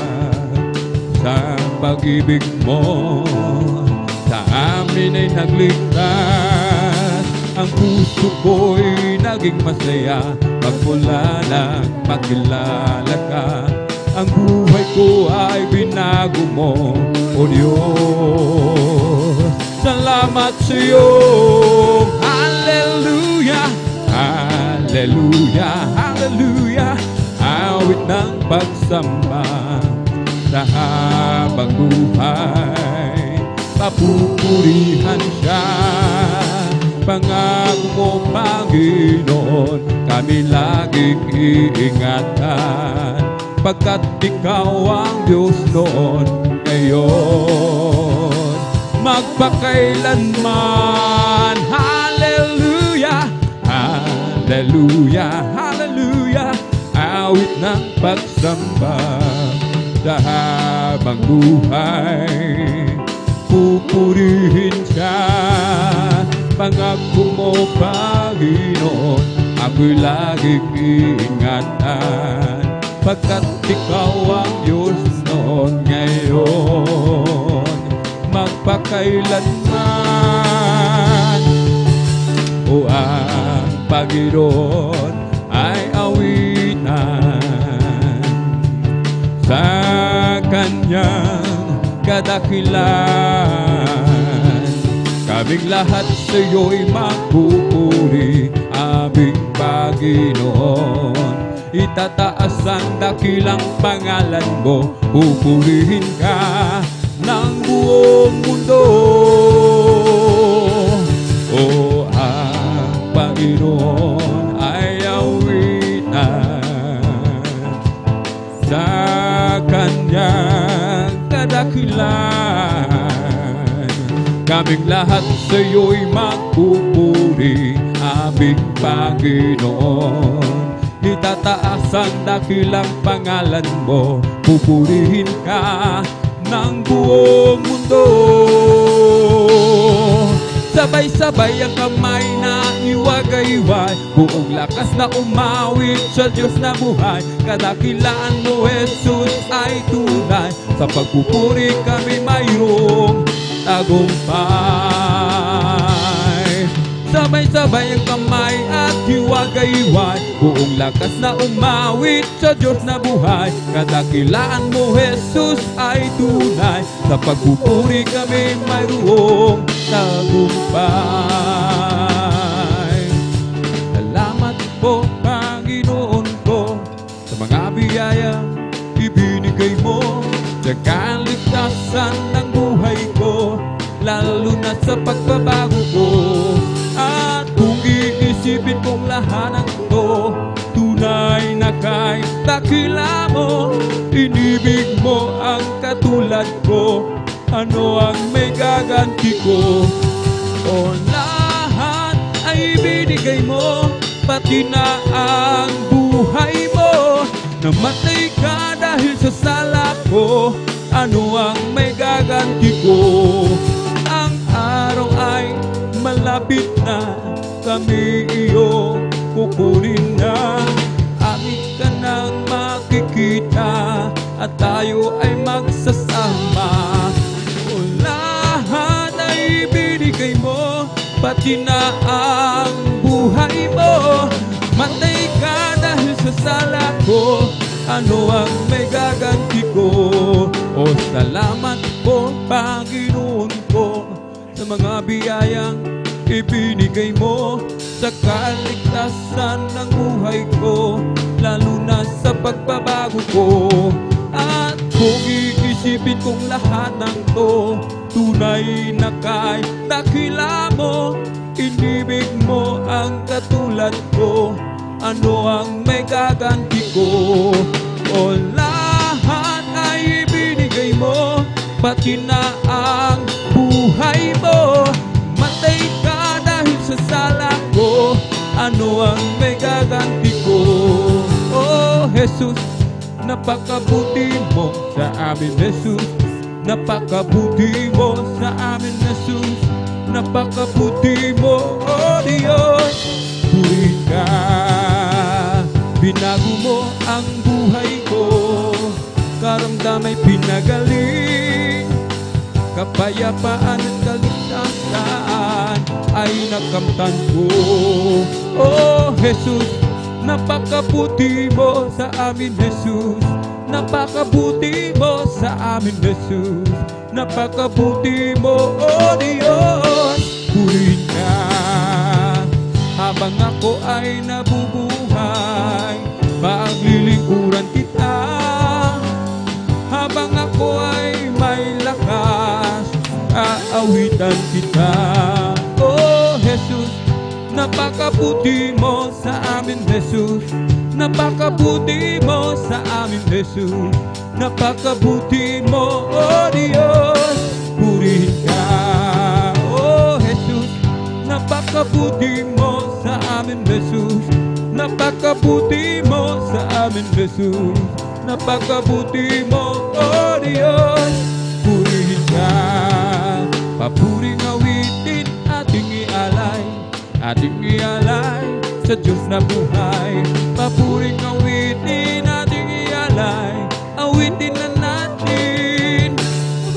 sa pag-ibig mo, sa amin ay nagligtas. Ang puso ko'y naging masaya magmula nang makilala ka. Ang buhay ko ay binago mo, O Diyos. Salamat sa iyo. Hallelujah, hallelujah, hallelujah. Awit ng pagsamba sa habang buhay, papupurihan siya. Pangako mo, Panginoon, kami laging iingatan, pagkat ikaw ang Diyos noon, ngayon, magpakailanman. Hallelujah, hallelujah, hallelujah. Awit ng pagsamba sa habang buhay, pupurihin ka. Pangako mo, Panginoon, ako'y laging iingatan, pagkat ikaw ang Diyos noon, ngayon, magpakailanman. O ang Panginoon ay awitan sa kanyang kadakilan. Kaming lahat sa iyo'y magpupuri, aming Panginoon. Itataas ang dakilang pangalan mo, pupurihin ka ng buong mundo. O ang Panginoon ay awitan sa kanyang kadakilan. Kaming lahat sa iyo'y magpupuri, aming Panginoon. Itataas ang dakilang pangalan mo, pupurihin ka ng buong mundo. Sabay-sabay ang kamay na iwagayway, buong lakas na umawit sa Diyos na buhay. Kadakilaan mo, Jesus, ay tunay, sa pagpupuri kami mayroong tagumpay. Sabay-sabay ang kamay at hiwagayway, buong lakas na umawit sa Diyos na buhay. Kadakilaan mo, Jesus, ay tunay, sa pagpupuri kami mayroong tagumpay. Salamat po, Panginoon ko, sa mga biyayang ibinigay mo, sa kaligtasan ng buhay ko, lalo na sa pagbabago ko. At kung iisipin kong lahat ng to, tunay na kay dakila mo, inibig mo ang katulad ko, ano ang may gaganti ko? O lahat ay binigay mo, pati na ang buhay mo. Namatay ka dahil sa sala ko, ano ang may gaganti ko? Ang araw ay malapit na, kami iyong kukunin na. Amin ka nang makikita, at tayo ay magsasama. O lahat ay binigay mo, pati na ang buhay mo. Matay ka dahil sa sala ko, ano ang may gaganti ko? O salamat po, Panginoon ko, sa mga biyayang ibinigay mo, sa kaligtasan ng buhay ko, lalo na sa pagbabago ko. At kung iisipin kong lahat ng to, tunay na kay dakila mo, inibig mo ang katulad ko, ano ang may gaganti ko? O lahat ay ibinigay mo, pati na ang buhay mo. Matay ka dahil sa sala ko, ano ang may gaganti ko? Oh Jesus, napakabuti mo sa amin, Jesus. Napakabuti mo sa amin, Jesus. Napakabuti mo, oh Diyos. Puri ka, binago mo ang buhay ko, karamdamay pinagaling, kapayapaan at kaligtasan ay nakamtan ko. Oh Jesus, napakabuti mo sa amin, Jesus. Napakabuti mo sa amin, Jesus. Napakabuti mo, oh Diyos. Purihin ka habang ako ay nabubuhay, paglilingkuran kita. Habang ako ay may lakas, aawitan kita. Oh Jesus, napakabuti mo sa amin, Jesus. Napakabuti mo sa amin, Jesus. Napakabuti mo, oh Diyos. Purihin ka, oh Jesus. Napakabuti mo sa amin, Jesus. Napakabuti mo sa amin, Jesus. Napakabuti mo, oh Diyos. Purihin ka Papuring awitin ating ialay, ating ialay sa Diyos na buhay. Papuring awitin ating ialay, awitin na natin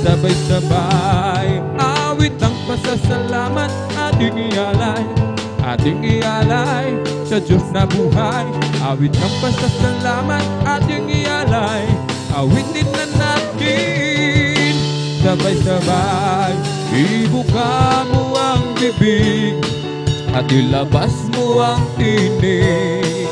sabay-sabay. Awit ng pasasalamat ating ialay, ating ialay sa Diyos na buhay. Awit ng pasasalamat ating ialay, awitin na natin sabay-sabay. Ibuka mo ang bibig at ilabas mo ang tinig,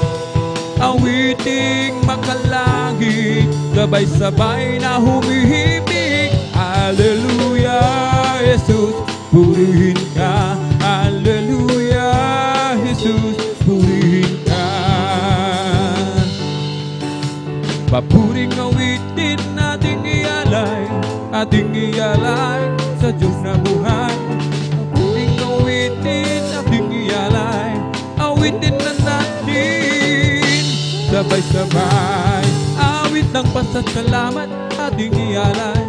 awiting makalangit, sabay-sabay na humihimig. Hallelujah, Jesus, purihin ka. Hallelujah, Jesus, purihin ka. Papuring awitin ating ialay, ating ialay sa Diyos na buhay. Papuring awitin ating ialay, awitin na natin sabay-sabay. Awit ng pasasalamat ating ialay,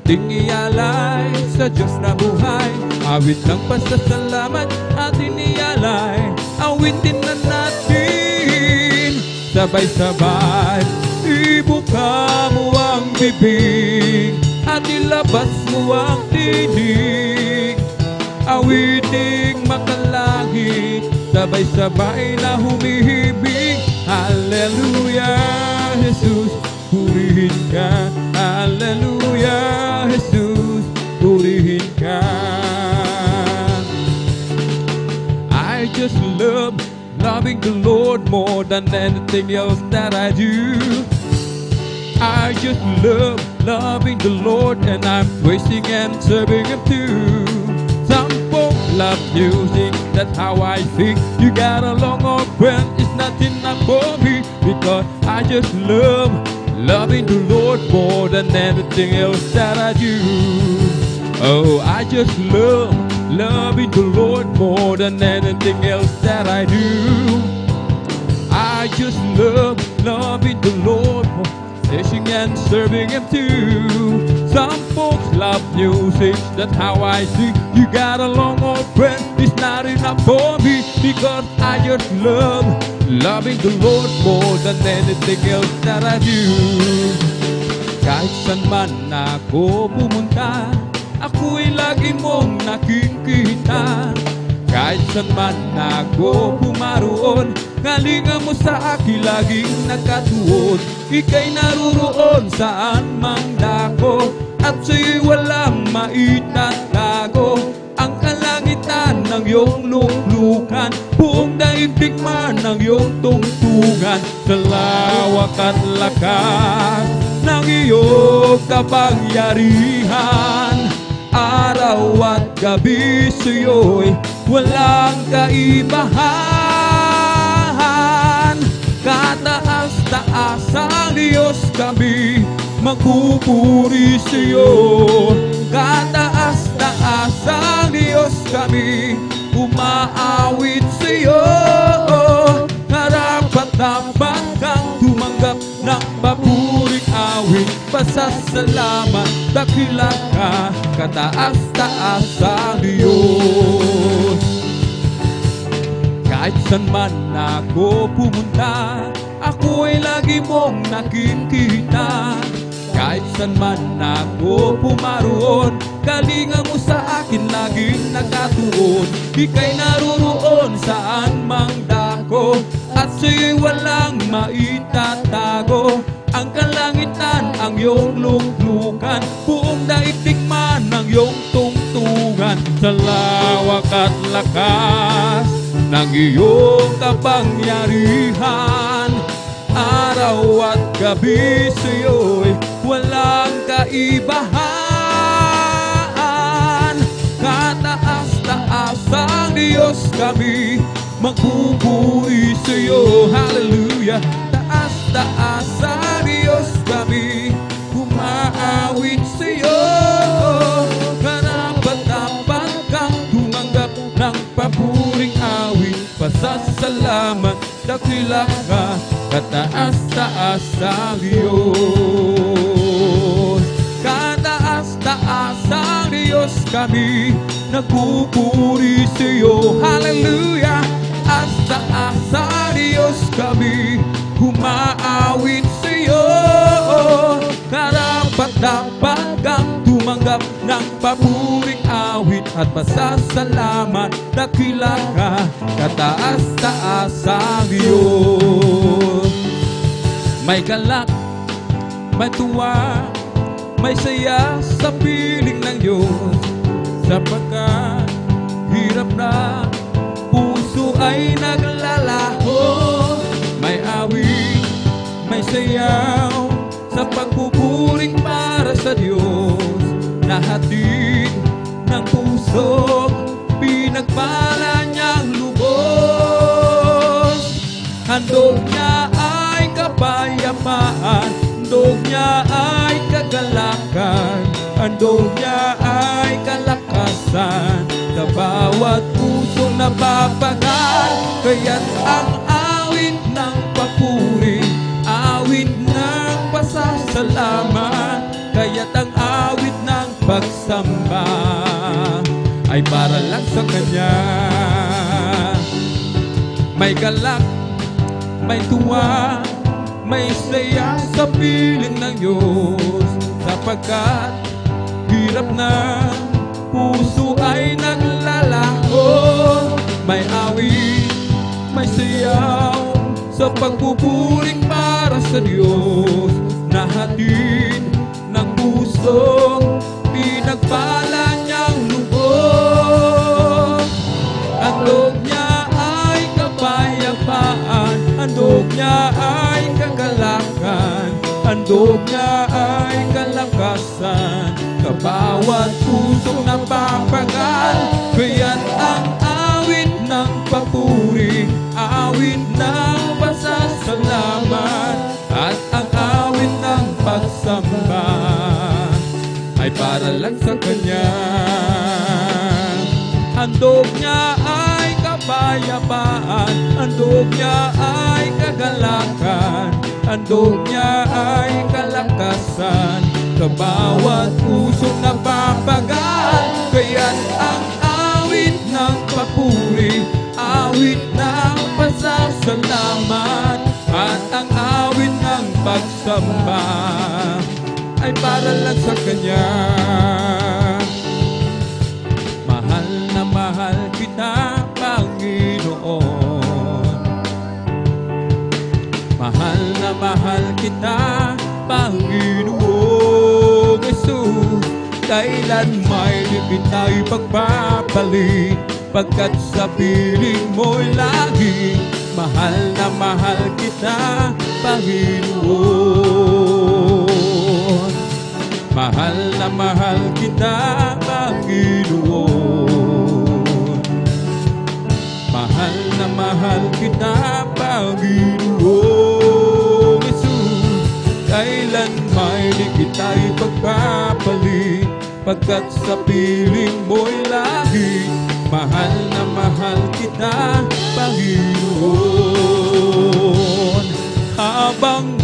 ating ialay sa Diyos na buhay. Awit ng pasasalamat ating ialay, awitin na natin sabay-sabay. Ibuka mo ang bibig at ilabas mo ang tinig, awiting makalangit, sabay-sabay na humihibig. Hallelujah, Jesus, purihin ka. Hallelujah, Jesus, purihin ka. I just love loving the Lord more than anything else that I do. I just love loving the Lord, and I'm praising and serving Him too. Some folks love music, that's how I think. You got a long old friend, it's not enough for me, because I just love loving the Lord more than anything else that I do. Oh, I just love loving the Lord more than anything else that I do. I just love loving the Lord more, praising and serving Him too. Some folks love music, that's how I sing. You got a long old friend, it's not enough for me, because I just love loving the Lord more than anything else that I do. Kahit saan man ako pumunta, ako'y lagi mong nakikita. Kahit saan man ako pumaroon, kalinga mo sa akin laging nakatuon. Ika'y naruroon saan mang dako, at sa'yo'y walang maitatago. Ang kalangitan ng iyong luklukan, buong daigdig man ng iyong tungtungan. Sa lawak at lakas ng iyong kapangyarihan, araw at gabi sa'yo'y walang kaibahan. Kataas-taasang Diyos kami, magpupuri sa'yo. Kataas-taasang Diyos kami, umaawit sa'yo. Karapat-dapat kang tumanggap ng papuring awit, pasasalamat, dakila ka, kataas-taasang Diyos. Kahit saan man ako pumunta, ako ay lagi mong nakikita. Kahit saan man ako pumaroon, kalinga mo sa akin laging nakatuon. Ika'y naruroon saan mang dako, at sa'yo'y walang maitatago. Ang kalangitan ang iyong luklukan, buong daigdig man ang iyong tungtungan. Sa lawak at lakas ng iyong kapangyarihan, araw at gabi sa'yo'y walang kaibahan. Kataas-taasang Diyos kami, magpupuri sa'yo. Hallelujah. Taas-taasang Diyos kami, umaawit sa'yo. Karapat-dapat kang tumanggap ng papuring awit, pasasalamat, dakila ka, kataas-taasang Diyos. Kataas-taasang Diyos kami nagpupuri sa'yo. Hallelujah! At sa asa Diyos kami humaawit sa'yo. Karapat-dapat kang tumanggap ng papuring awit at pasasalamat. Dakila ka, kataas-taasang Diyos. May galak, may tuwa, may saya sa piling ng Diyos, sapagkat hirap na puso ay naglalaho. May awit, may sayaw sa pagpupuring para sa Diyos. Nahatid ng puso, pinagpala niyang lubos. Handog niya ay kapayapaan, handog niya ay kagalakan, handog niya ay kalakasan sa bawat pusong napapagal. Kaya't ang awit ng papuri, awit ng pasasalamat, kaya't ang awit ng pagsamba ay para lang sa Kanya. May galak, may tuwa, may saya sa piling ng Diyos, sapagkat hirap na puso ay naglalaho. May awit, may sayaw sa pagpupuring para sa Diyos. Nahatid ng puso, pinagpala niyang lubos. Handog niya ay kapayapaan, handog niya ay kagalakan, handog niya ay kalakasan sa bawat pusong napapagal. Kaya't ang awit ng papuri, awit ng pasasalamat, at ang awit ng pagsamba ay para lang sa Kanya. Handog niya ay kapayapaan, handog niya ay kagalakan, handog niya ay kalakasan sa bawat pusong napapagal. Kaya't ang awit ng papuri, awit ng pasasalamat, at ang awit ng pagsamba ay para lang sa Kanya. Mahal na mahal kita, Panginoon. Mahal na mahal kita, Panginoon Jesus. Kailan may di kita'y pagpapalik, pagkat sa piling mo'y lagi. Mahal na mahal kita, Panginoon. Mahal na mahal kita, Panginoon. Mahal na mahal kita, Panginoon Jesus. Kailan may di kita'y pagpapalit, pagkat sa piling mo'y lagi. Mahal na mahal kita, Panginoon. Habang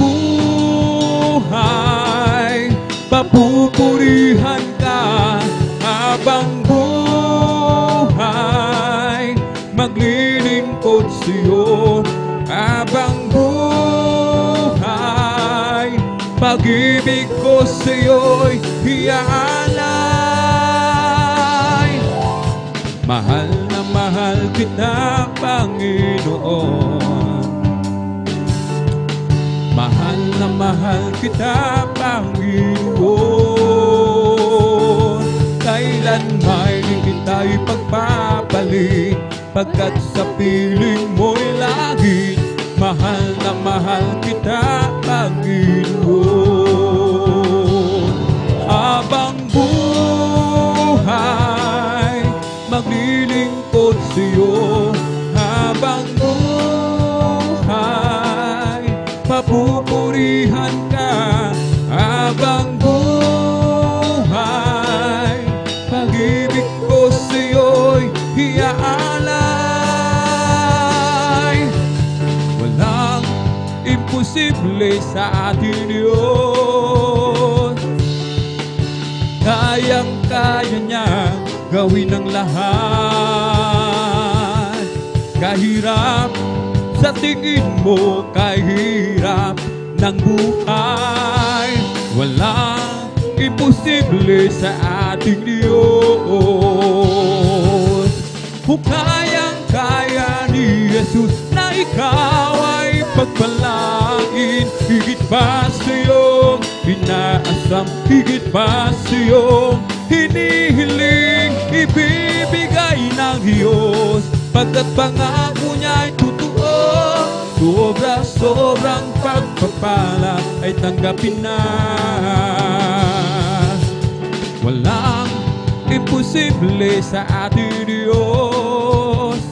buhay, papupurihan ka. Habang buhay, maglilingkod sa'yo. Habang buhay, pag-ibig ko sa'yo'y iaalay. Mahal na mahal kita, Panginoon. Mahal na mahal kita, Panginoon. Kailan may di kita'y pagpapalit, pagkat sa piling mo'y lagi. Mahal na mahal kita, Panginoon. Habang buhay, maglilingkod sa'yo. Habang buhay, papupurihan ka. Habang buhay, pag-ibig ko sa'yo'y iaalay. Walang imposible sa atin yun, kayang-kaya niya. gawin ang lahat. Kahirap sa tingin mo, kahirap ng buhay, walang imposible sa ating Diyos. Kung kayang-kaya ni Jesus na ikaw ay pagpalain, higit pa sa iyong inaasam, higit pa sa iyong hinihiling, ibibigay ng Diyos, pagkat pangako niya ay totoo. Sobra-sobrang pagpapala ay tanggapin na. Walang imposible sa ating Diyos.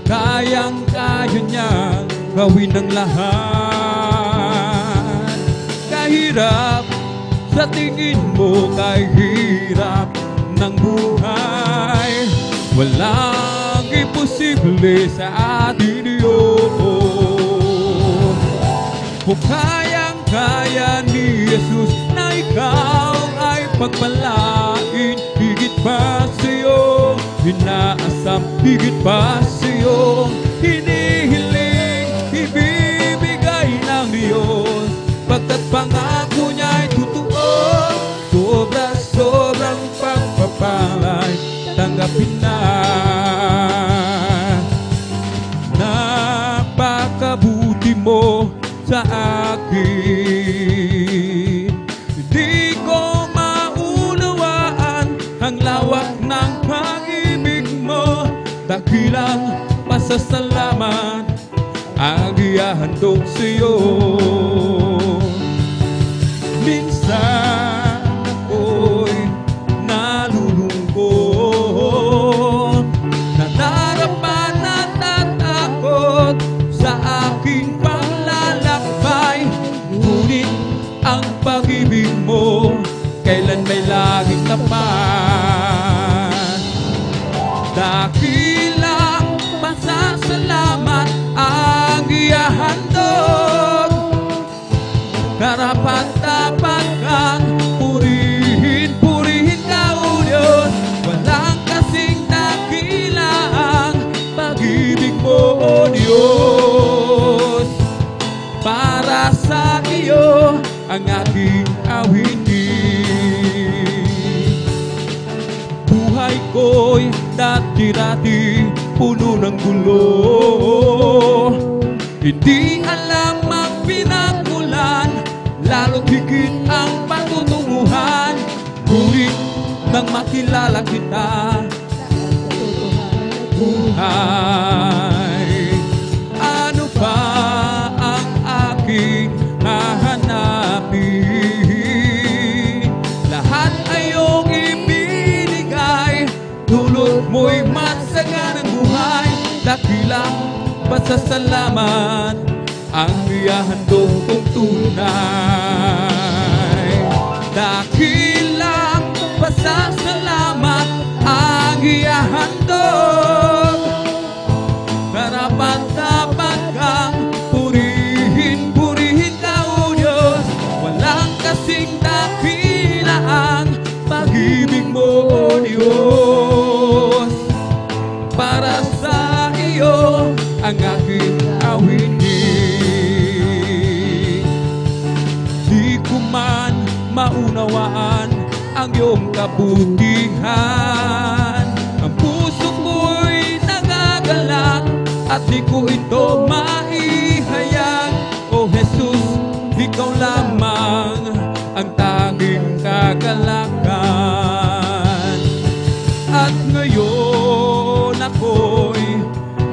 Kayang-kaya niya gawin ang lahat. Kahirap sa tingin mo, kahirap ng buhay, walang imposible sa ating Diyos. Kung kayang-kaya ni Jesus na ikaw ay pagpalain, higit pa sa iyong inaasam, higit pa sa iyong hinihiling, ibibigay ng Diyos, pagkat pangako niya ay totoo. Sobra-sobrang pagpapalay, tanggapin na. Napakabuti mo sa akin, di ko maunawaan ang lawak ng pag-ibig mo. Dakilang pasasalamat ang ihahandog sa iyo. Minsan ako'y nalulungkot, nadarama na natakot sa aking paglalakbay, ngunit ang pag-ibig mo kailan may laging tapat. Dakilang pasasalamat ang ihahandog, karapat-dapat kang purihin, purihin ka, O Diyos. Walang kasing dakila ang pag-ibig mo, O Diyos. Para sa iyo ang aking awitin. Buhay ko'y dati-dati puno ng gulo, hindi alam ang pinagmulan, lalo't higit ang patutunguhan. Ngunit nang makilala kita, buhay, ano pa ang aking hahanapin? Lahat ay iyong ibinigay, dulot mo'y masaganang buhay. Dakilang pasasalamat ang ihahandog kong tunay. Dakilang pasasalamat ang ihahandog, karapat-dapat kang purihin, purihin ka, O Diyos. Walang kasing dakila ang pag-ibig mo, O Diyos. Para sa iyo ang aking awitin. Di ko man maunawaan ang iyong kabutihan, ang puso ko'y nagagalak at di ko ito maihayag. O Jesus, ikaw lamang ang tanging kagalakan. At ngayon ako'y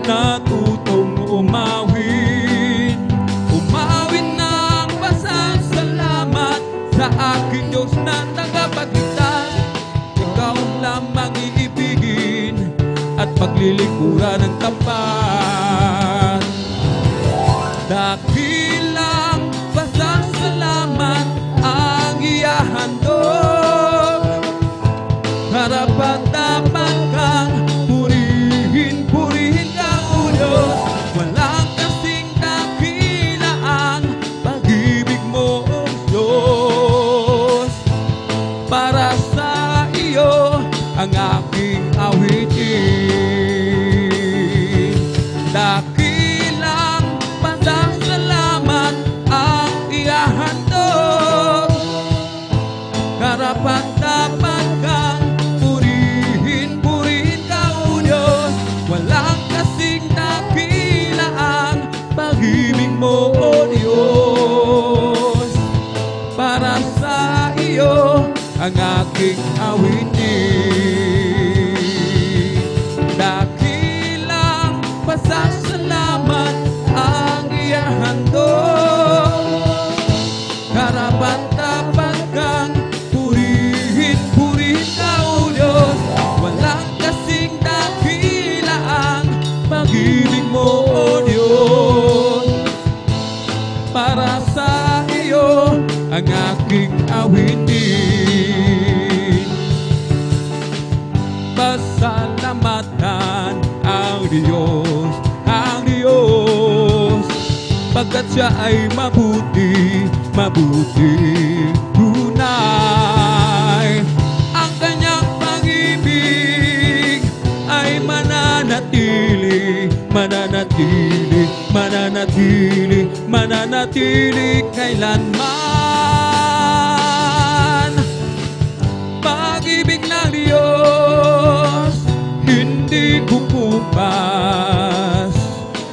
natutong umawit, umawit ng pasasalamat sa aking Diyos na tagapagligtas. Ikaw lamang iibigin at paglilingkuran ng tapat. Dakilang pasasalamat ang ihahandog, karapat-dapat kang purihin, purihin ka, O Diyos. Walang kasing dakila ang pag-ibig mo, O Diyos. Para sa iyo iyo ang aking awitin. Pasalamatan ang Diyos, pagkat siya ay mabuti, mabuti, tunay. Ang kanyang pag-ibig ay mananatili, mananatili, mananatili, mananatili kailanman. Pag-ibig ng Diyos hindi kukupas,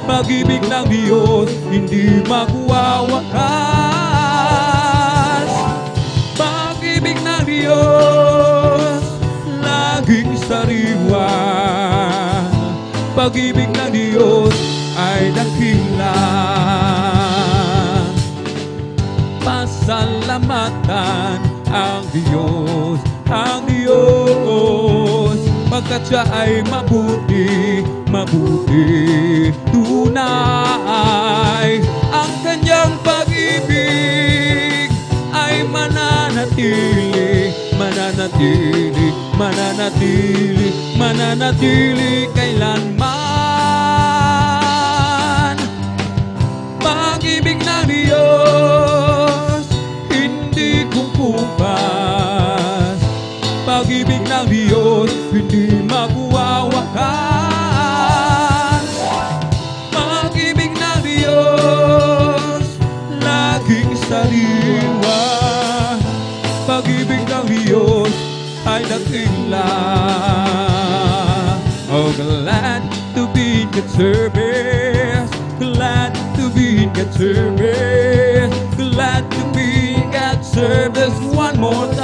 pag-ibig ng Diyos hindi magwawakas. Pag-ibig ng Diyos laging sariwa, pag-ibig ng Diyos ay dakila. Pasalamatan ang Diyos, pagkat siya ay mabuti, mabuti, tunay. Ang kanyang pag-ibig ay mananatili, mananatili, mananatili, mananatili kailanman. Pag-ibig ng Diyos hindi kukupas, pag-ibig ng Diyos hindi magwawakas. Pag-ibig ng Diyos laging sariwa, pag-ibig ng Diyos ay dakila. Oh, glad to be in God's service, glad to be in God's service, glad to be in God's service one more time.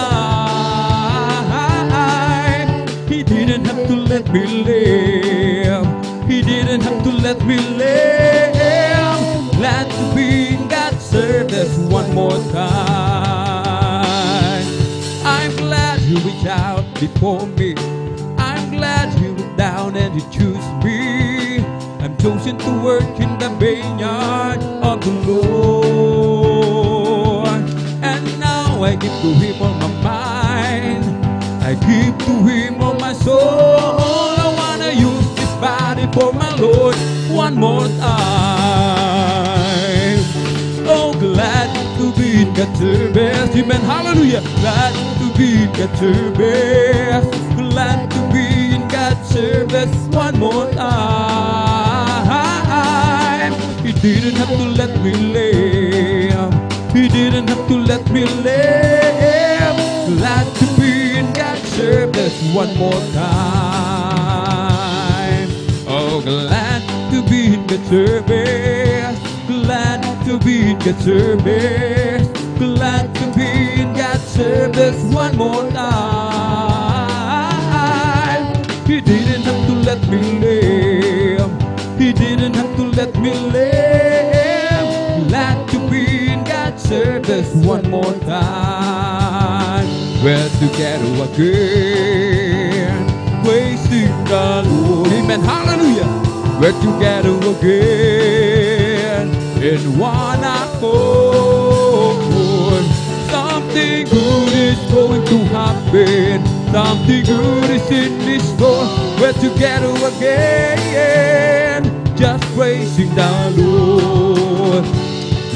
He didn't have to let me live, He didn't have to let me live. Glad to be in God's service one more time. I'm glad you reached out before me, I'm glad you were down and you choose me. I'm chosen to work in the vineyard of the Lord, and now I give to Him all my mind, I give to Him all my soul. I wanna use this body for my Lord one more time. Oh, glad to be in God's service, amen, hallelujah. Glad to be in God's service, glad to be in God's service one more time. He didn't have to let me live, He didn't have to let me live. Glad to be in God's service one more time. Oh, glad to be in God's service, glad to be in God's service, glad to be in God's service one more time. He didn't have to let me live, He didn't have to let me live. Glad to be in God's service one more time. We're together again, praising the Lord, amen, hallelujah. We're together again in one accord. Something good is going to happen, something good is in this store. We're together again, just praising the Lord.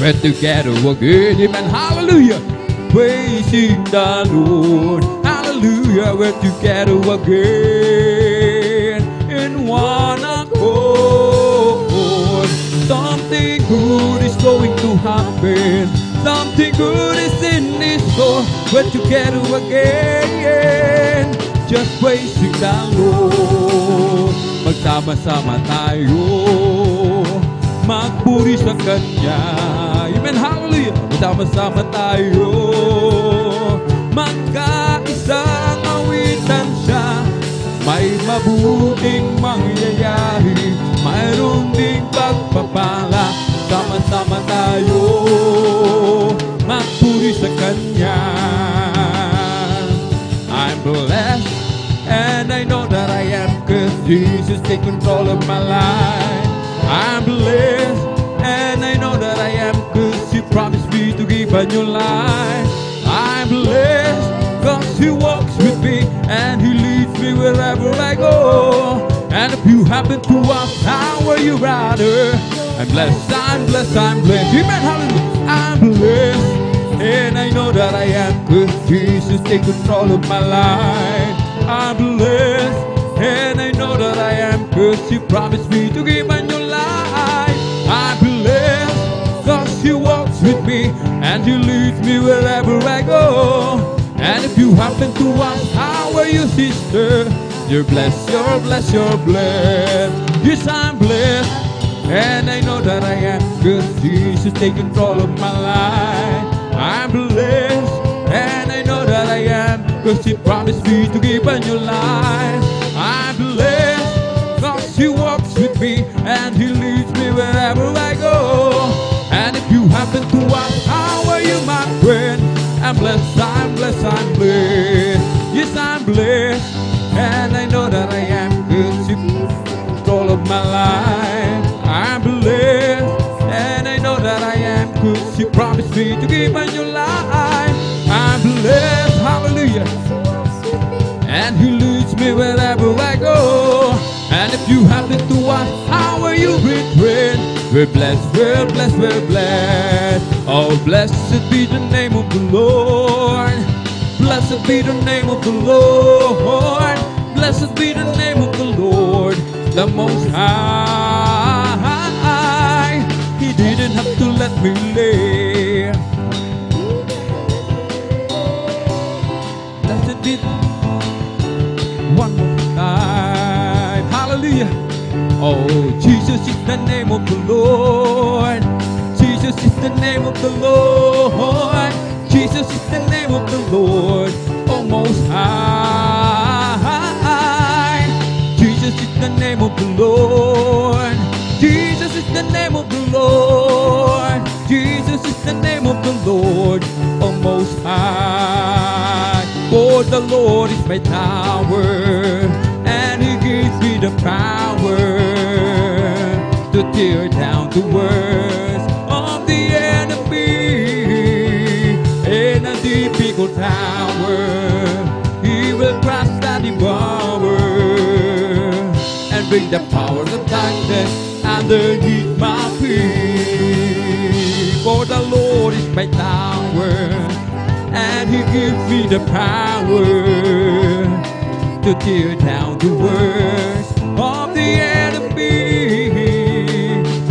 We're together again, amen, hallelujah. Praising the Lord, hallelujah. We're together again in one accord. Something good is going to happen, something good is in this store. We're together again, just praising the Lord. Magsama-sama tayo, magpuri sa Kanya, amen, hallelujah. Magsama-sama tayo, magkaisang awitan siya. May mabuting mangyayari, mayroon ding pagpapala. Sama-sama tayo, magpuri sa Kanya. I'm blessed and I know that I am, 'cause Jesus take control of my life. I'm blessed and I know that I am, 'cause He promised me to give a new life. I'm blessed because He walks with me and He leads me wherever I go. And if you happen to ask how are you, brother, I'm blessed, I'm blessed, I'm blessed. Amen, hallelujah. I'm blessed, and I know that I am good. Jesus take control of my life. I'm blessed, and I know that I am good. He promised me to give a new life. I'm blessed, cause He walks with me and He leads me wherever I go. And if you happen to ask how are you, sister, you're blessed, you're blessed, you're blessed. Yes, I'm blessed, and I know that I am good. Jesus take control of my life. I'm blessed, and I know that I am, cause He promised me to give a new life. I'm blessed, cause He walks with me and He leads me wherever I go. And if you happen to ask how are you, my friend, I'm blessed, I'm blessed, I'm blessed. Yes, I'm blessed, and I know that I am good. She control of my life. I'm blessed, and I know that I am good. She promised me to give a new life. I'm blessed, hallelujah, and He leads me wherever I go. And if you happen to ask how are you, brethren, we're blessed, we're blessed, we're blessed. Oh, blessed be the name of the Lord. Blessed be the name of the Lord. Blessed be the name of the Lord, the Most High. He didn't have to let me live. Blessed be one more time. Hallelujah. Oh, Jesus is the name of the Lord. Jesus is the name of the Lord. Jesus is the name of the Lord, oh Most High. Jesus is the name of the Lord. Jesus is the name of the Lord. Jesus is the name of the Lord, oh Most High. For the Lord is my tower, and He gives me the power to tear down the works of the enemy. In a difficult hour, He will crush that devourer and bring the power of darkness underneath my feet. For the Lord is my tower, and He gives me the power to tear down the works of the enemy.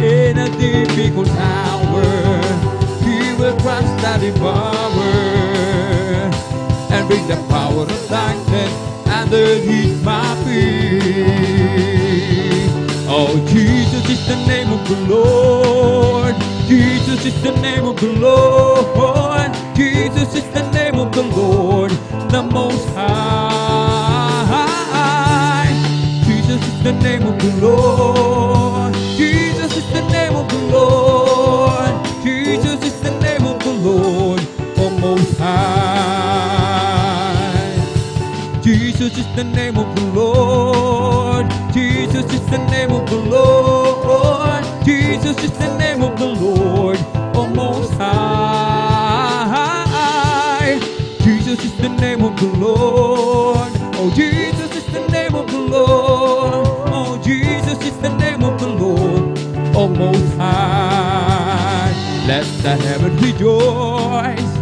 In a difficult hour, He will crush that devourer and bring the power of darkness underneath my feet. Oh, Jesus is the name of the Lord. Jesus is the name of the Lord. Jesus is the name of the Lord, the Most High. Jesus is the name of the Lord. Jesus is the name of the Lord. Jesus is the name of the Lord, oh Most High. Jesus is the name of the Lord. Jesus is the name of the Lord. Jesus is the name of the Lord, oh Most High. Jesus is the name of the Lord. Oh, Jesus is the name of the Lord. Oh, Jesus is the name of the Lord, oh Most High. Let the heaven rejoice.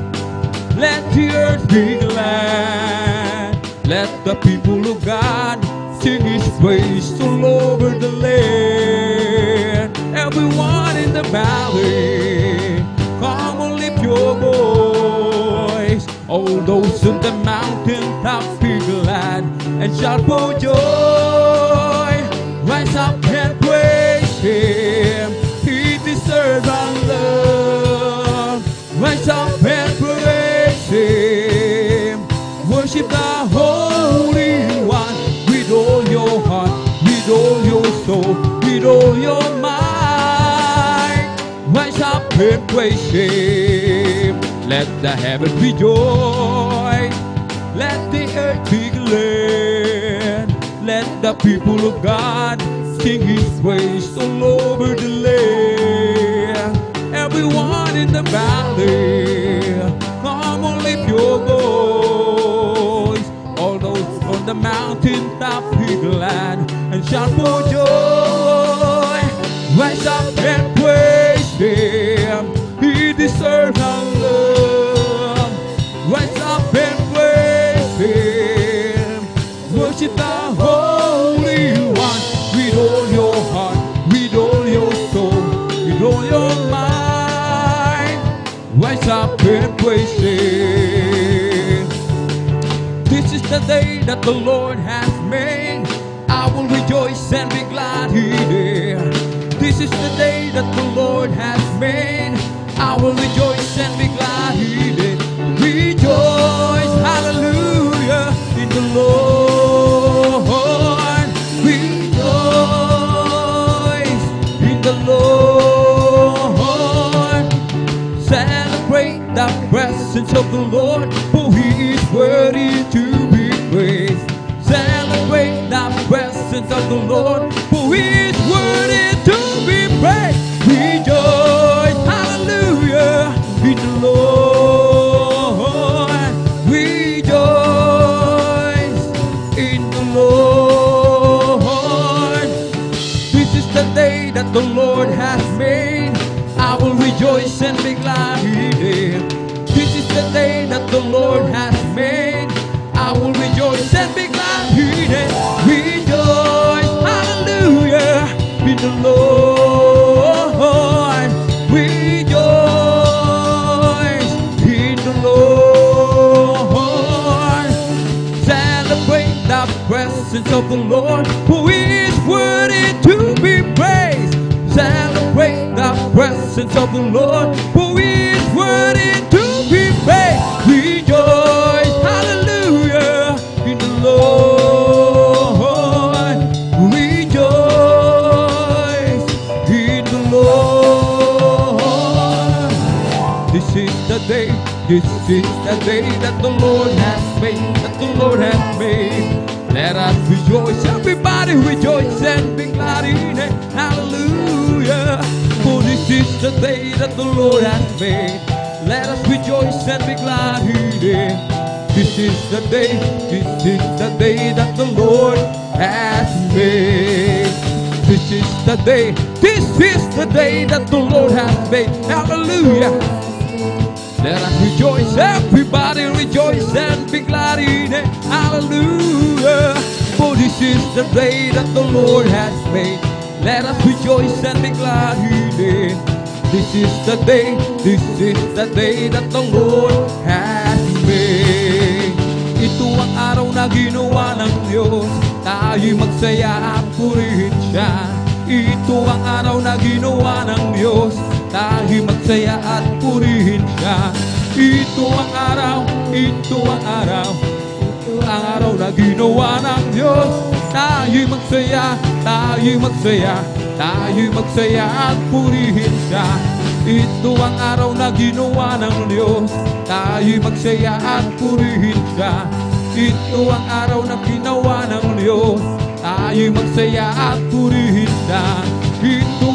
Let the earth be glad. Let the people of God sing His praise all over the land. Everyone in the valley, come and lift your voice. All those in the mountain top, be glad and shout for joy. Rise up and praise Him. He deserves our love. Rise up and praise Him. Worship the Holy One with all your heart, with all your soul, with all your might. Rise up and praise Him. Let the heaven rejoice. Let the earth be glad. Let the people of God sing His praise all over the land. everyone in the valley, come on, lift your voice. All those on the mountain top, be glad and shout for joy. Rise up and praise Him, He deserves our love. Rise up and praise Him, worship the Holy One with all your heart, with all your soul, with all your mind. Rise up and praise Him. This is the day that the Lord has made. I will rejoice and be glad in it. This is the day that the Lord has made. I will rejoice and be glad in it. Rejoice, hallelujah, in the Lord. Rejoice in the Lord. Celebrate the presence of the Lord, for He is worthy to be praised. Celebrate the presence of the Lord, for He is worthy to be praised. Rejoice, hallelujah, in the Lord. Rejoice in the Lord. This is the day that the Lord has made. I will rejoice and be glad in it. This is the day that the Lord has made. I will rejoice and be glad in it. Rejoice, hallelujah, in the Lord. Rejoice in the Lord. Celebrate the presence of the Lord, who is worthy to be praised. Celebrate the presence of the Lord, who is worthy to be praised. Rejoice, hallelujah, in the Lord. Rejoice in the Lord. This is the day that the Lord has made, that the Lord has made. Let us rejoice, everybody rejoice and be glad in it. Hallelujah. For this is the day that the Lord has made. Let us rejoice and be glad in it. This is the day that the Lord has made. This is the day that the Lord has made. Hallelujah. Let us rejoice, everybody rejoice and be glad in it. Hallelujah. For this is the day that the Lord has made. Let us rejoice and be glad in it. This is the day that the Lord has made. Ito ang araw na ginawa ng Diyos, tayo'y magsaya at purihin siya. Ito ang araw na ginawa ng Diyos, tayo'y magsaya at purihin siya. Ito ang araw na ginawa ng Diyos, tayo'y magsaya at purihin siya. Ito ang araw na ginawa ng Diyos, tayo'y magsaya at purihin siya. Ito ang araw na ginawa ng Diyos, tayo'y magsaya at purihin siya. Ito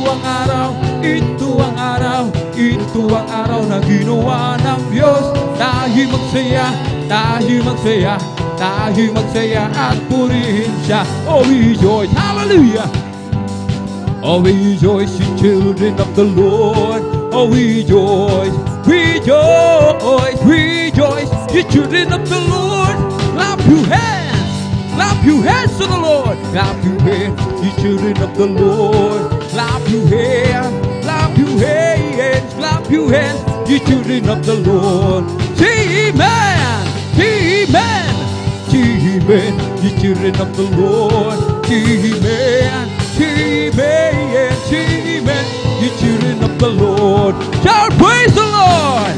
ang araw na ginawa ng Diyos, tayo'y magsaya at purihin siya. Oh, rejoice, hallelujah. Oh, rejoice, you children of the Lord. Oh, rejoice, rejoice, rejoice, you children of the Lord. Clap your hands to the Lord. Clap your hands, you children of the Lord. Clap your hands, clap your hands, clap your hands, you children of the Lord. Say amen, say amen, say amen, you children of the Lord. Say amen, say amen, say amen, you children of the Lord. Shout praise the Lord,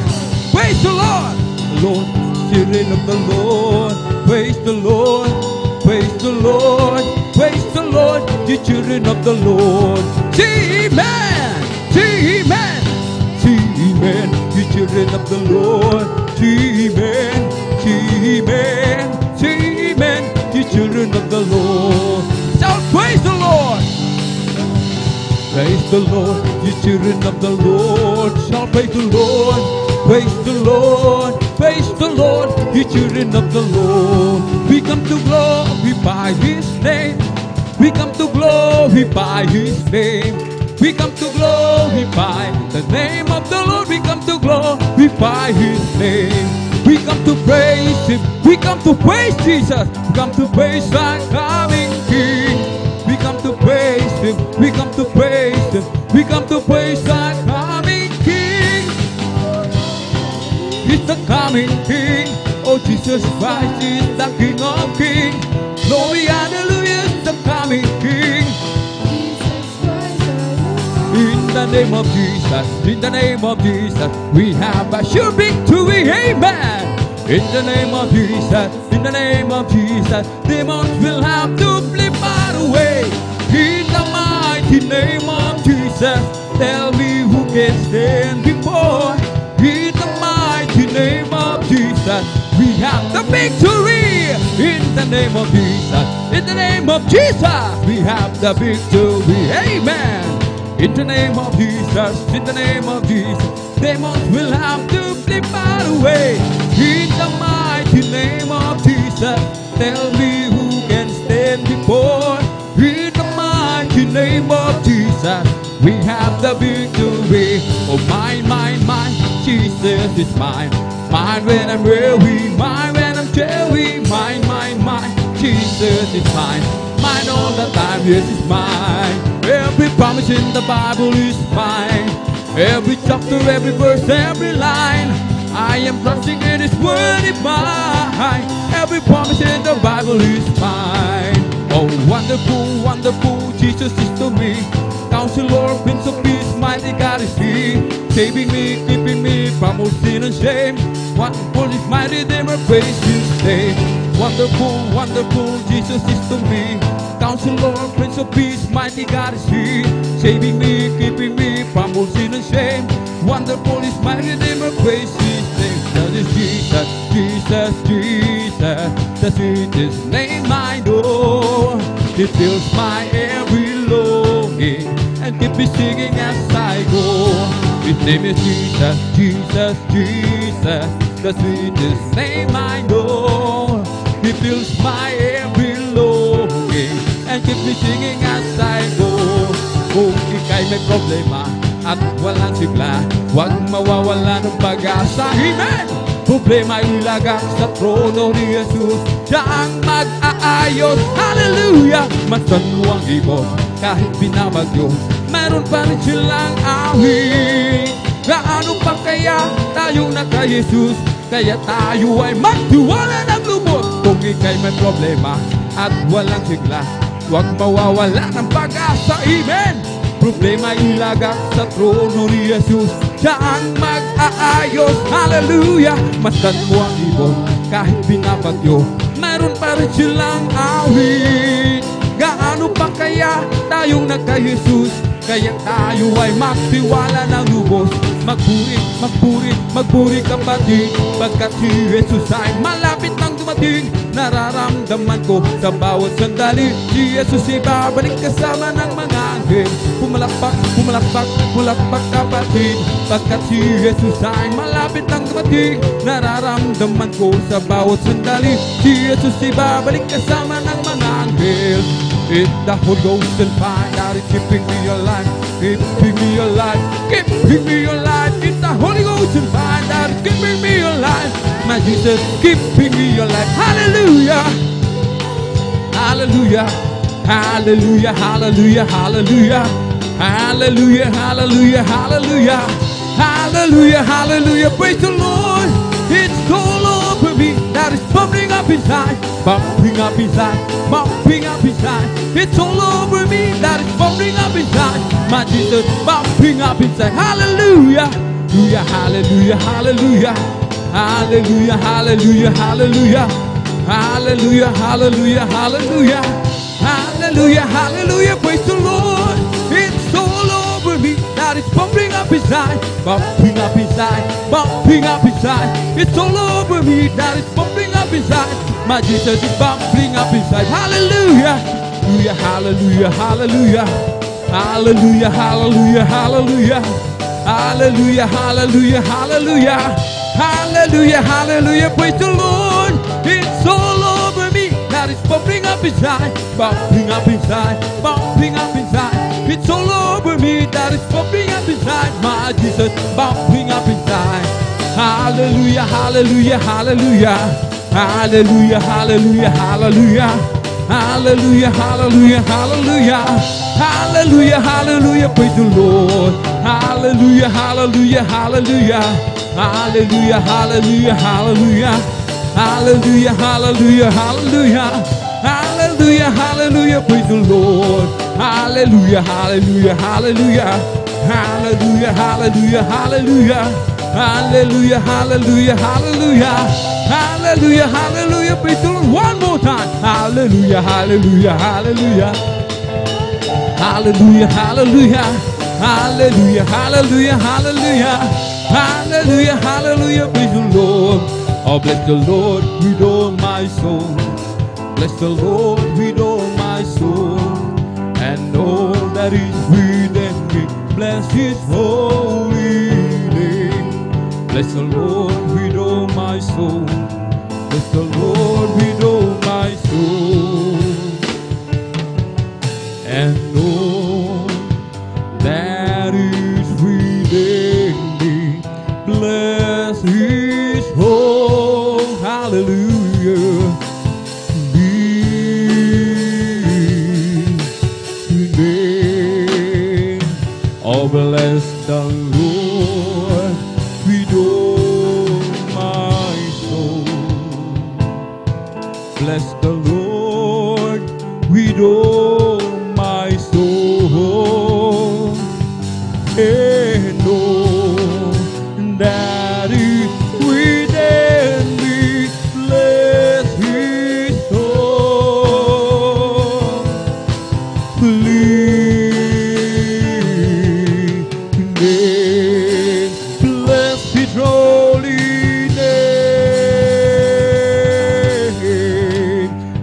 praise the Lord, Lord, children of the Lord. Praise the Lord, praise the Lord, praise the Lord, you children of the Lord. Say amen, say amen, say amen, you children of the Lord. Say amen, say amen, say amen, you children of the Lord. Shout praise the Lord. Praise the Lord, you children of the Lord shall praise the Lord. Praise the Lord, praise the Lord, you children of the Lord. We come to glorify His name. We come to glorify His name. We come to glorify the name of the Lord. We come to glorify His name. We come to praise Him. We come to praise Jesus. We come to praise our coming King. We come to praise Him. We come to praise Him. We come to praise our coming King. He's the coming King. Oh, Jesus Christ is the King of Kings. Glory, hallelujah, is the coming King. In the name of Jesus, in the name of Jesus, we have a sure victory, amen. In the name of Jesus, in the name of Jesus, demons will have to flee far away. In the mighty name of Jesus, tell me who can stand before. In the mighty name of Jesus, we have the victory. In the name of Jesus, in the name of Jesus, we have the victory, amen. In the name of Jesus, in the name of Jesus, demons will have to flee far away. In the mighty name of Jesus, tell me who can stand before. In the mighty name of Jesus, we have the victory. Oh, mine, mine, mine, Jesus is mine. Mine when I'm weary, mine when I'm cheery. Mine, mine, mine, Jesus is mine. Mine all the time, yes, it's mine. Every promise in the Bible is mine. Every chapter, every verse, every line, I am trusting in His word is mine. Every promise in the Bible is mine. Oh, wonderful, wonderful, Jesus is to me. Counselor, Prince of Peace, mighty God is He. Saving me, keeping me from all sin and shame. Wonderful is my Redeemer, praise His name. Wonderful, wonderful, Jesus is to me. Counselor, Prince of Peace, mighty God is He. Saving me, keeping me from all sin and shame. Wonderful is my Redeemer, praise His name. That is Jesus, Jesus, Jesus. The sweetest name I know. It fills my every longing and keep me singing as I go. His name is Jesus, Jesus, Jesus. The sweetest name I know. He fills my every longing and keep me singing as I go. Kung ika'y may problema at walang sigla, huwag mawawala ng pag-asa. Amen! Problema ilagak sa trono ni Jesus, siya ang mag-aayos. Hallelujah! Masan mo ang ibon kahit binabagyo, meron pa rin silang awit. Gaano pa kaya tayo na kay Jesus, kaya tayo ay magtiwala ng lubos. Kung ika'y may problema at walang sigla, huwag mawawala ng pag-asa. Amen! Problema ilagak sa trono ni Jesus, siya ang mag-aayos. Hallelujah! Masdan mo ang ibon kahit binabagyo, meron pa rin silang awit. Gaano pa kaya tayong nagka-Jesus, kaya tayo ay magtiwala ng lubos. Magpuri, magpuri, magpuri kapatid, pagkat si Jesus ay malapit nang dumating. Nararamdaman ko sa bawat sandali, si Jesus ay babalik kasama ng mga anghel. Pumalakpak, pumalakpak, pumalakpak kapatid, pagkat si Jesus ay malapit nang dumating. Nararamdaman ko sa bawat sandali, si Jesus ay babalik kasama ng mga anghel. It's the Holy Ghost and fire that is keeping me alive, keeping me alive, keeping me alive. It's the Holy Ghost and fire that is keeping me alive. My Jesus, keeping me alive. Hallelujah, hallelujah, hallelujah, hallelujah, hallelujah, hallelujah, hallelujah, hallelujah, hallelujah, hallelujah. Praise the Lord. It's all over me that is bubbling up inside, bubbling up inside, bubbling up inside. It's all over me that is bubbling up inside. My Jesus, bubbling up inside. Hallelujah, hallelujah, hallelujah, hallelujah, hallelujah, hallelujah, hallelujah, hallelujah, hallelujah, hallelujah, hallelujah. Praise the Lord. It's all over me that is bubbling up inside, bubbling up inside, bubbling up inside. It's all over me that is bubbling up inside. My Jesus is bubbling up inside. Hallelujah, hallelujah, hallelujah, Hallelujah, hallelujah, hallelujah. Hallelujah, hallelujah, hallelujah. Hallelujah, hallelujah, praise the Lord. It's all over me. That is bumping up inside, bumping up inside, bumping up inside. It's all over me. That is bumping up inside, my Jesus, bumping up inside. Hallelujah, hallelujah, hallelujah. Hallelujah, hallelujah, hallelujah. Hallelujah, hallelujah, hallelujah. Hallelujah, hallelujah, praise the Lord. Hallelujah, hallelujah, hallelujah. Hallelujah, hallelujah, hallelujah. Hallelujah, hallelujah, hallelujah. Hallelujah, hallelujah, praise the Lord. Hallelujah, hallelujah, hallelujah. Hallelujah, hallelujah, hallelujah. Hallelujah, hallelujah, hallelujah. Hallelujah, hallelujah, praise the Lord. One more time. Hallelujah, hallelujah, hallelujah. Hallelujah, hallelujah. Hallelujah, hallelujah, hallelujah. Hallelujah, hallelujah, praise the Lord. Oh, bless the Lord with all my soul. Bless the Lord with all my soul. And all that is within me, bless His holy name. Bless the Lord with all my soul. Bless the Lord with all my soul. And all that is within me, bless His whole, hallelujah, name. Oh, bless the Lord with all my soul. Bless the Lord with all my soul. And all that is within me, bless His soul. Bless His holy name.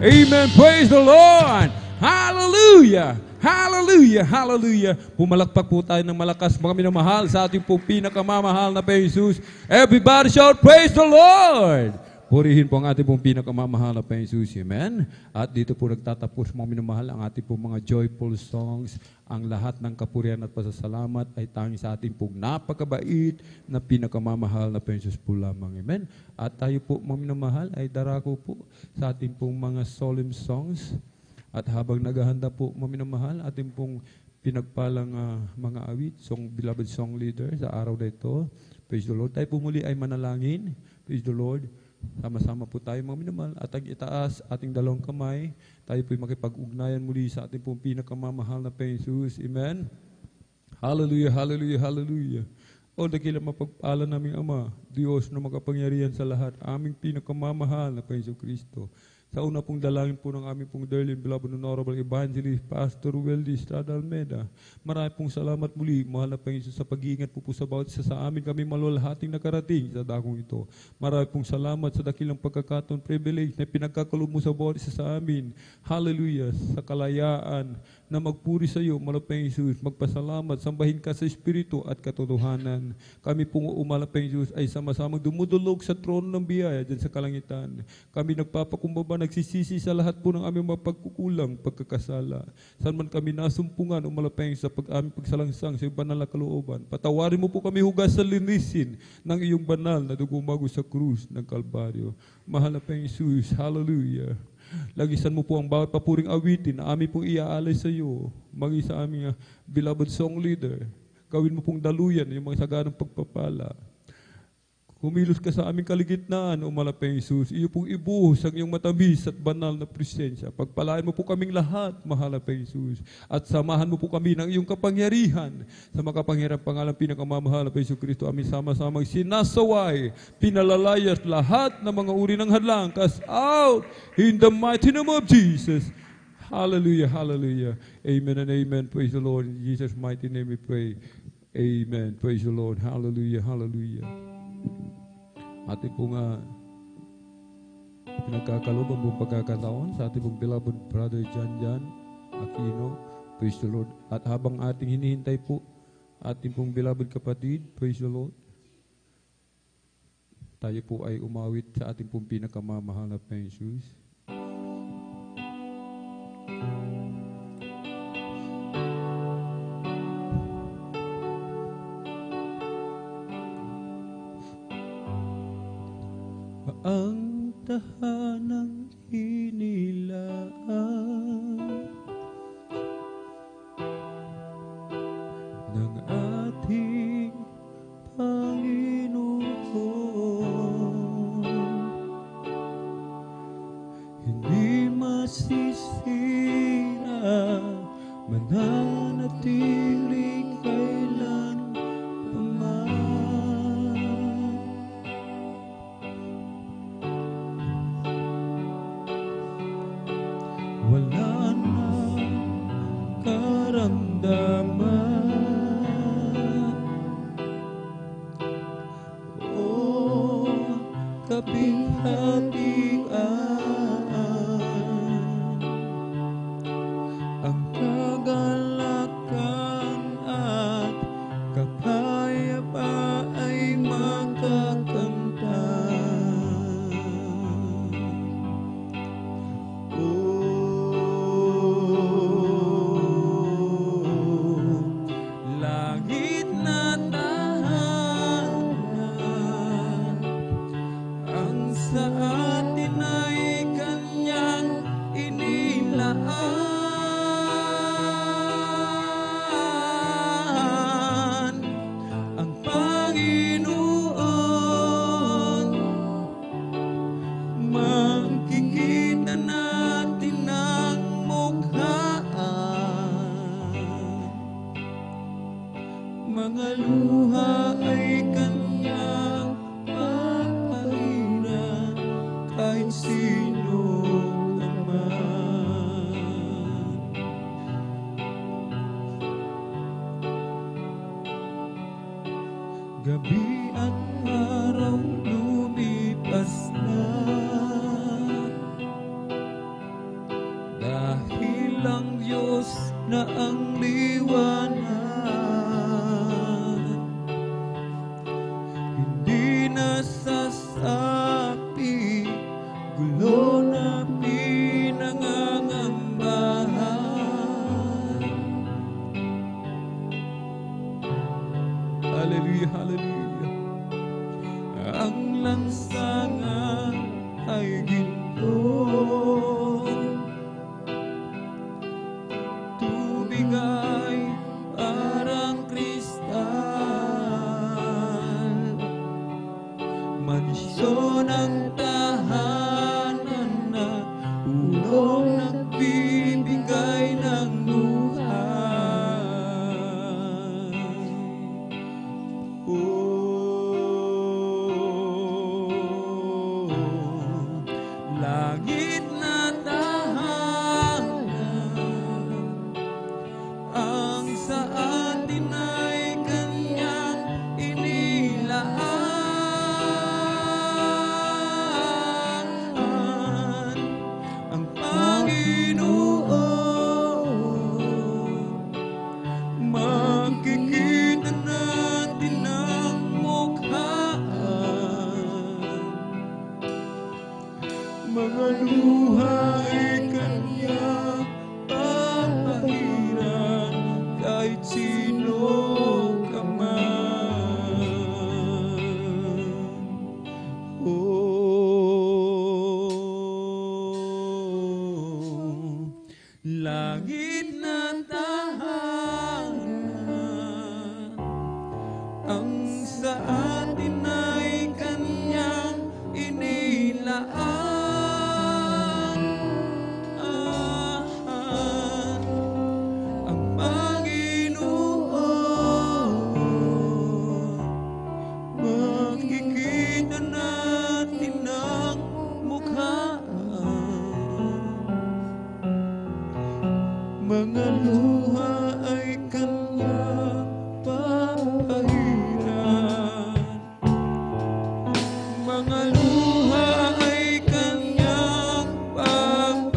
Amen. Praise the Lord. Hallelujah. Hallelujah, hallelujah. Pumalakpak po tayo ng malakas mga minamahal sa ating pong pinakamamahal na Jesus. Everybody shout, praise the Lord! Purihin po ang ating pong pinakamamahal na Jesus. Amen? At dito po nagtatapos mga minamahal ang ating pong mga joyful songs. Ang lahat ng kapurihan at pasasalamat ay tanging sa ating pong napakabait na pinakamamahal na Jesus po lamang. Amen? At tayo po mga minamahal ay darako po sa ating pong mga solemn songs. At habang naghahanda po, maminamahal, ating pong pinagpalang mga awit, beloved song leader sa araw na ito. Praise the Lord. Tayo po muli ay manalangin. Praise the Lord. Sama-sama po tayo mga minamahal. At ang itaas ating dalawang kamay. Tayo po makipag-ugnayan muli sa ating pong pinakamamahal na Jesus. Amen. Hallelujah, hallelujah, hallelujah. O dakilang mapagpala naming Ama, Diyos na makapangyarihan sa lahat, aming pinakamamahal na Panginoon Kristo. Sa una pong dalangin po ng aming pong dearly beloved honorable evangelist, Pastor Weldy Estrada Almeida. Marami pong salamat muli, mahal na Panginoon, sa pag-iingat po sa bawat isa sa amin kami malwalhating nakarating sa dakong ito. Marami pong salamat sa dakilang pagkakataon, privilege na pinagkakalob mo sa bawat isa sa amin. Hallelujah, sa kalayaan na magpuri sa iyo, mahal na Panginoon, magpasalamat, sambahin ka sa Espiritu at katotohanan. Kami pong umala Panginoon ay sama-samang dumudulog sa trono ng biyaya dyan sa kalangitan. Kami nagpapakumbaba, nagsisisi sa lahat po ng aming mapagkukulang, pagkakasala. Saan man kami nasumpungan, umalapeng sa aming pagsalangsang sa iyong banal na kalooban. Patawarin mo po kami hugas sa linisin ng iyong banal na dugumago sa krus ng Kalbaryo. Mahal na Jesus, hallelujah. Lagisan mo po ang bawat papuring awitin na aming pong iaalay sa iyo, maging sa aming beloved song leader. Gawin mo pong daluyan yung mga saganang pagpapala. Kumilos ka sa aming kaligitnaan, o malapeng Jesus. Iyo pong ibuhos ang iyong matamis at banal na presensya. Pagpalain mo po kaming lahat, mahal na Jesus. At samahan mo po kami ng iyong kapangyarihan sa makapangyarang pangalan pinakamamahal na Jesus Kristo. Aming sama-samang sinasaway, pinalalayas lahat ng mga uri ng hadlang. Cast out in the mighty name of Jesus. Hallelujah, hallelujah. Amen and amen. Praise the Lord. In Jesus' mighty name we pray. Amen. Praise the Lord. Hallelujah, hallelujah. Ating pong pinagkakalob ang buong pagkakataon sa ating pong beloved brother Jan Aquino. Praise the Lord. At habang ating hinihintay po, ating pong beloved kapatid, praise the Lord, tayo po ay umawit sa ating pong pinakamamahal na Panginoon Jesus. Ang tahanang hinilaan ng ating Panginoon, hindi masisira, mananatiling kailan paman. Wala na karamdaman o kapighatian, ang kagalakan at kapayapaan ay makakamtan. Langit na tahanan, ang sa atin ay kanyang inilaan. Ang Panginoon, makikita natin ang mukhaan. Mga luha ay kanyang papahiran, kahit sino ka man. Gabi at araw lumipas na, dahil ang Diyos na ang liwanag, hindi nasasapi, gulo na pinangangambahan. Hallelujah, hallelujah. Ang lansangan ay ginto, tubig ay parang kristal, mansyon ang tahanan na ulong nagbibigay ng buhay. Langit na tahanan, ang sa atin ay kanyang inilaan. Ang Panginoon, makikita natin ang mukhaan. Mga luha ay kanyang papahiran, kahit sino ka man. Langit na tahanan, ang sa atin ay kanyang inilaan. Ang Panginoon, makikita natin ang mukhaan. Mga luha ay kanyang papahiran, mga luha ay kanyang papahiran.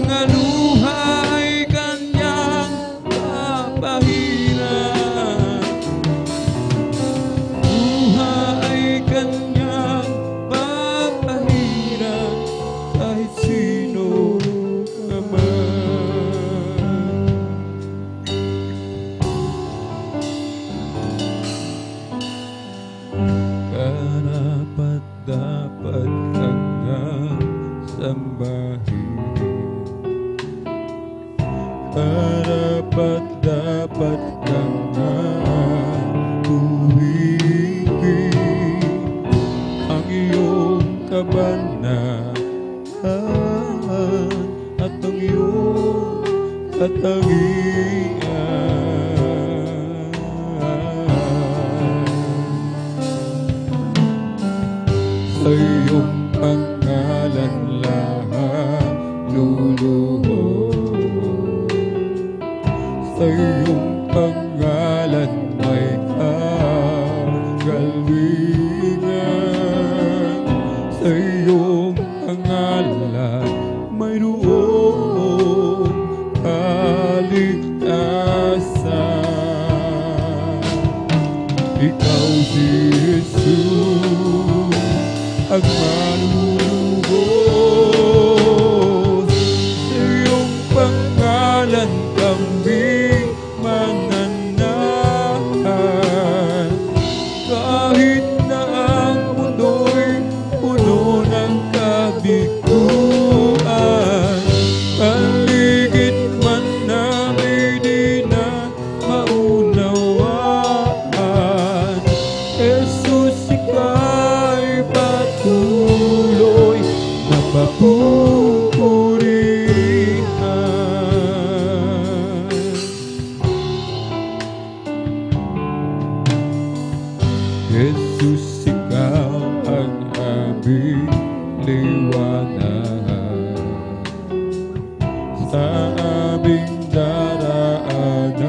mga luha ay kanyang papahiran. Luha ay kanyang papahiran kahit sino naman. Karapat-dapat kang sambahin. Karapat-dapat kang tuwigin ang iyong kabanahan at ang iyong katangian. Sa iyong pangalan lahat luluhod. Sa iyong pangalan may kagalingan. Sa iyong pangalan mayroong kaligtasan. Ikaw si Jesus ang manunubos. Sa iyong pangalan kami mananahan. Kahit na ang mundo'y puno ng kabiguan, paligid man namin di na maunawaan. Jesus, ika'y patuloy na papupurihan. Jesus, ikaw ang aming liwanag sa aming daraanan.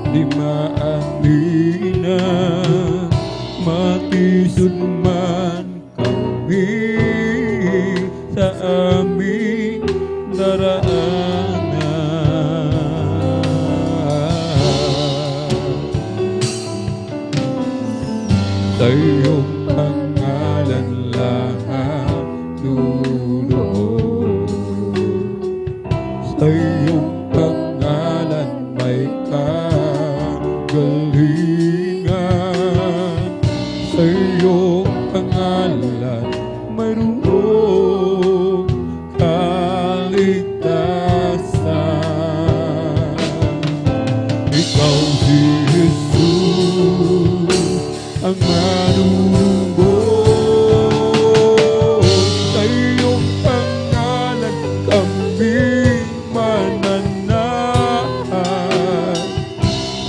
Di maalinan, matisod man kami sa aming daraanan. Sa iyong pangalan lahat luluhod. Sa iyong pangalan may kagalingan. Sa iyong pangalan mayroong kaligtasan. Ikaw si Jesus ang manunubos. Sa iyong pangalan kami mananahan.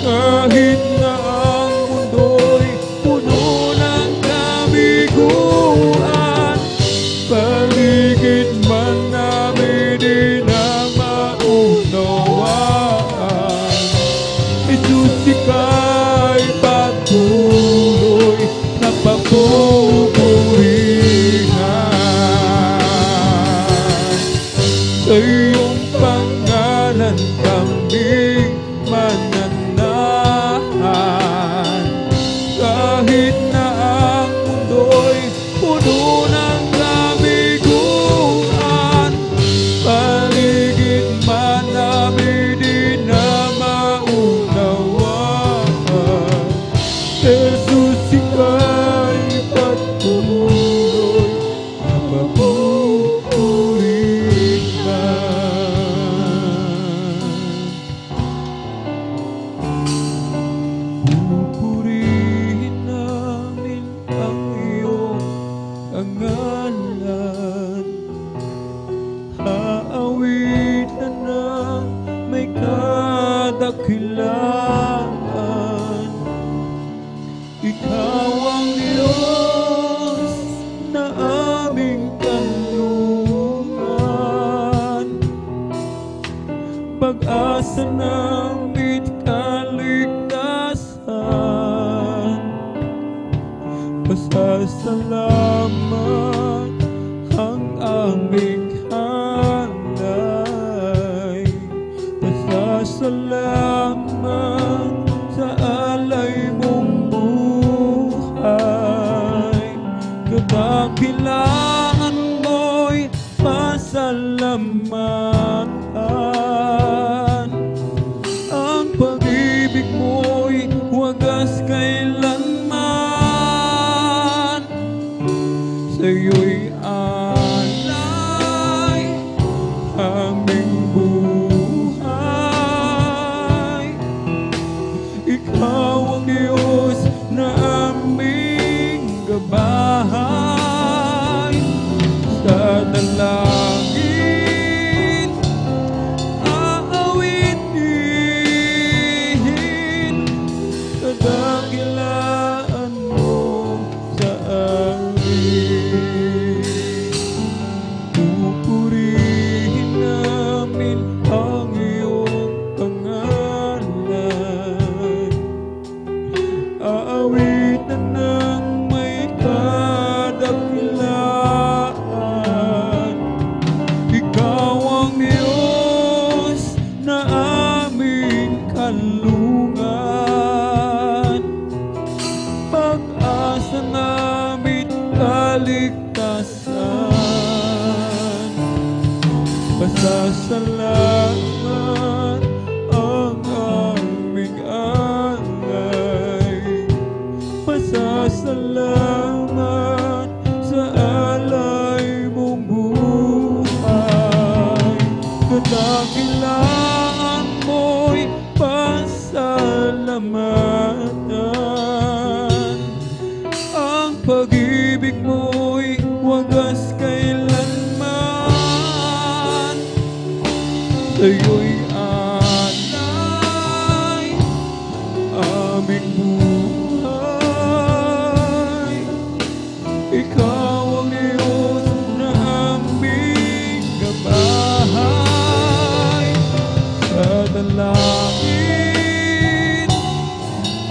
Kahit na ang mundo'y puno ng kabiguan, paligid man namin di na maunawaan. Jesus, ika'y patuloy na papupurihan. Sa iyong pangalan kami mananahan. Kahit na ang mundo'y puno ng kabiguan, paligid man namin di na maunawaan. Jesus, ika'y patuloy na papupurihan. Pupurihin namin ang iyong pangalan. Haawitan ng may kadakilaan. Ikaw ang Diyos na aming kanlungan, pag-asa namit kaligtasan. Pasasalamat ang aming hanap. pasalamatan. Ang pag-ibig mo'y wagas kailanman. Sa'yo'y alay aming buhay. Ikaw ang Diyos na aming gabay. Sa dalangin aawitin, kadakilaan mo sa amin. Pupurihin namin ang iyong pangalan. Aawitan ng may kadakilaan. Ikaw ang Diyos na aming kanlungan. Pag-asa namin kaligtasan. Pasasalamat ang aming alay. Pasasalamat sa alay mong buhay. Kadakilaan mo'y pasalamatan. Ang pag-ibig mo'y wagas kailanman. Sa'yo'y alay aming buhay. Ikaw ang Diyos na aming gabay. Sa dalangin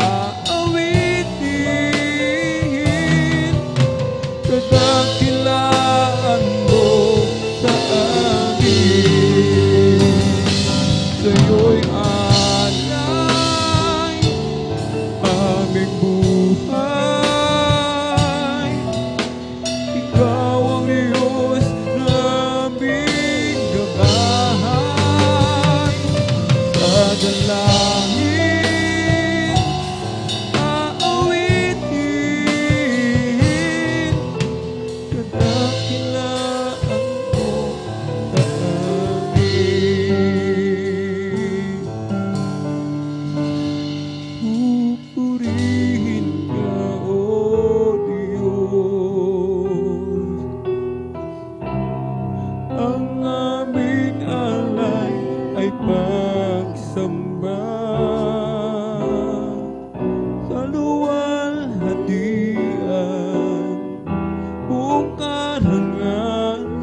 aawitin, kadakilaan mo sa amin. Sa'yo'y alay aming buhay. Ikaw ang Diyos na aming gabay. Sa dalangin aawitin, kadakilaan mo sa amin. Pupurihin ka, O Diyos. Ang aming alay ay pagsamba. Sa luwalhatian, buong karangalan,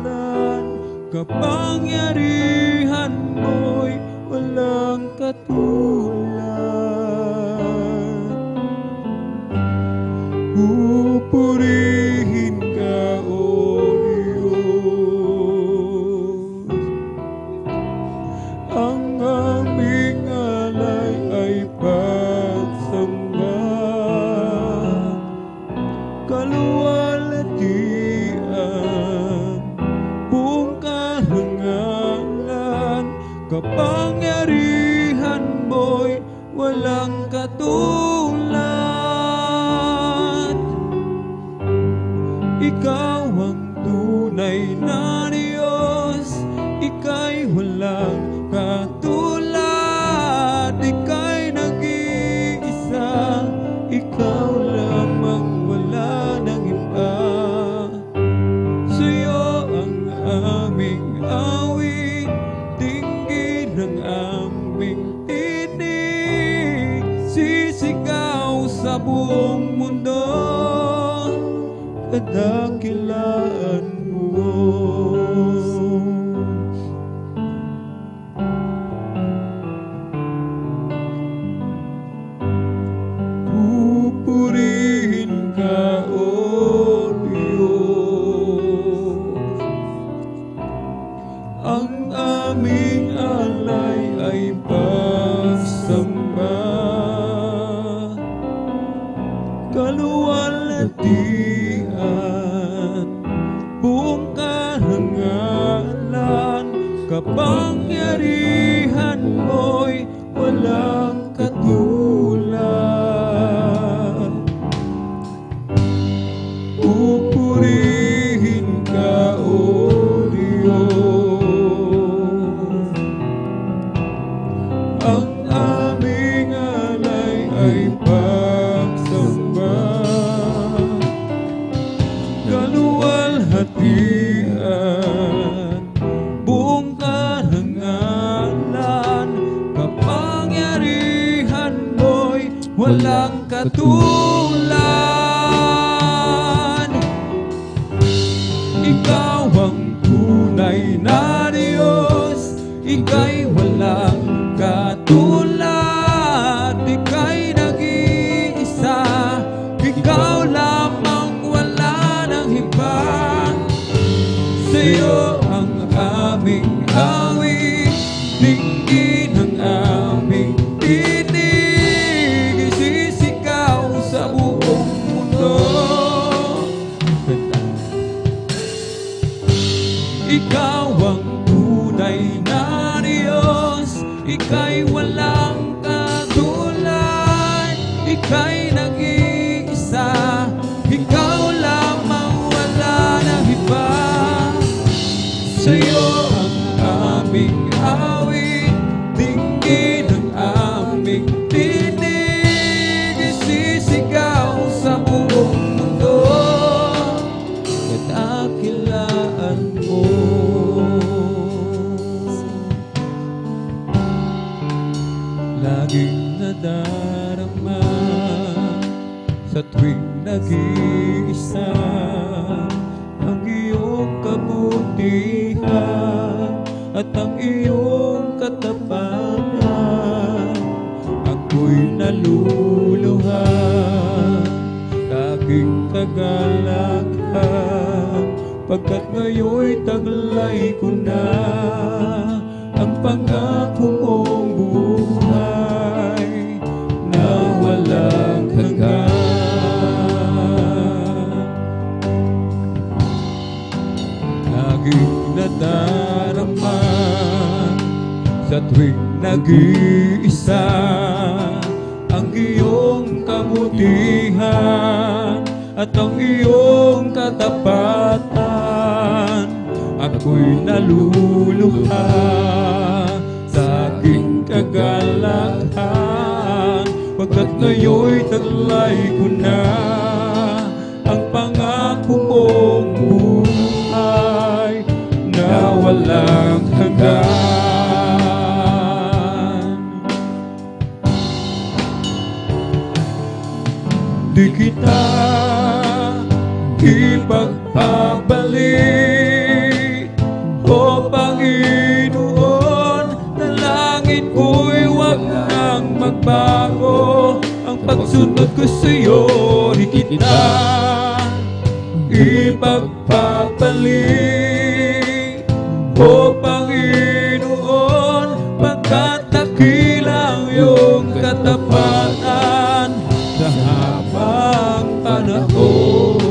kapangyarihan mo'y walang katulad. Pupurihin ka, O Diyos. Ang aming alay ay pagsamba. Kaluwalhatian, buong karangalan, kapangyarihan mo'y walang katulad. Ikaw ang tunay na Diyos, ika'y walang katulad. Ika'y nag-iisa, ikaw lamang, wala nang iba. Sa'yo ang aming awit, dinggin ang aming tinig, sisigaw sa buong mundo, kadakilaan mo. Pupurihin ka, O Diyos. Ang aming alay ay pagsamba. Kaluwalhatian, buong karangalan, kapangyarihan mo'y walang katulad. Pupurihin ka, O Diyos. Ang aming alay ay pagsamba, kaluwalhatian, buong karangalan, kapangyarihan mo'y walang katulad. Ikaw ang tunay na Diyos, ika'y walang katulad, ika'y nag-iisa, ikaw lamang, wala nang iba. Sa'yo ang aming awit, dinggin ang aming tinig, isisigaw sa buong mundo. Ikaw ang tunay na Diyos, ika'y walang katulad, ika'y nag-iisa, ikaw lamang, wala nang iba. Sa'yo ang aming awit, dinggin ang aming tinig, isisigaw sa buong mundo, kadakilaan mo. Laging nadarama sa tuwing nag-iisa ang iyong kabutihan at ang iyong katapatan. Ako'y naluluha, aking kagalakan, pagkat ngayon'y taglay ko na ang pangako mong buhay na walang hanggan. Laging nadarama sa tuwing nag-iisa ang iyong kabutihan at ang iyong katapatan. Ako'y naluluha sa aking kagalakan, pagkat ngayon'y taglay ko na ang pangako mong buhay na walang hanggan. Di kita ipagpabalik, O Panginoon, dalangin ko'y wag nang magbago. Ang pagsunod ko sa'yo, di kita ipagpabalik, O Panginoon, pagkat dakilang iyong katapatan sa habang panahon.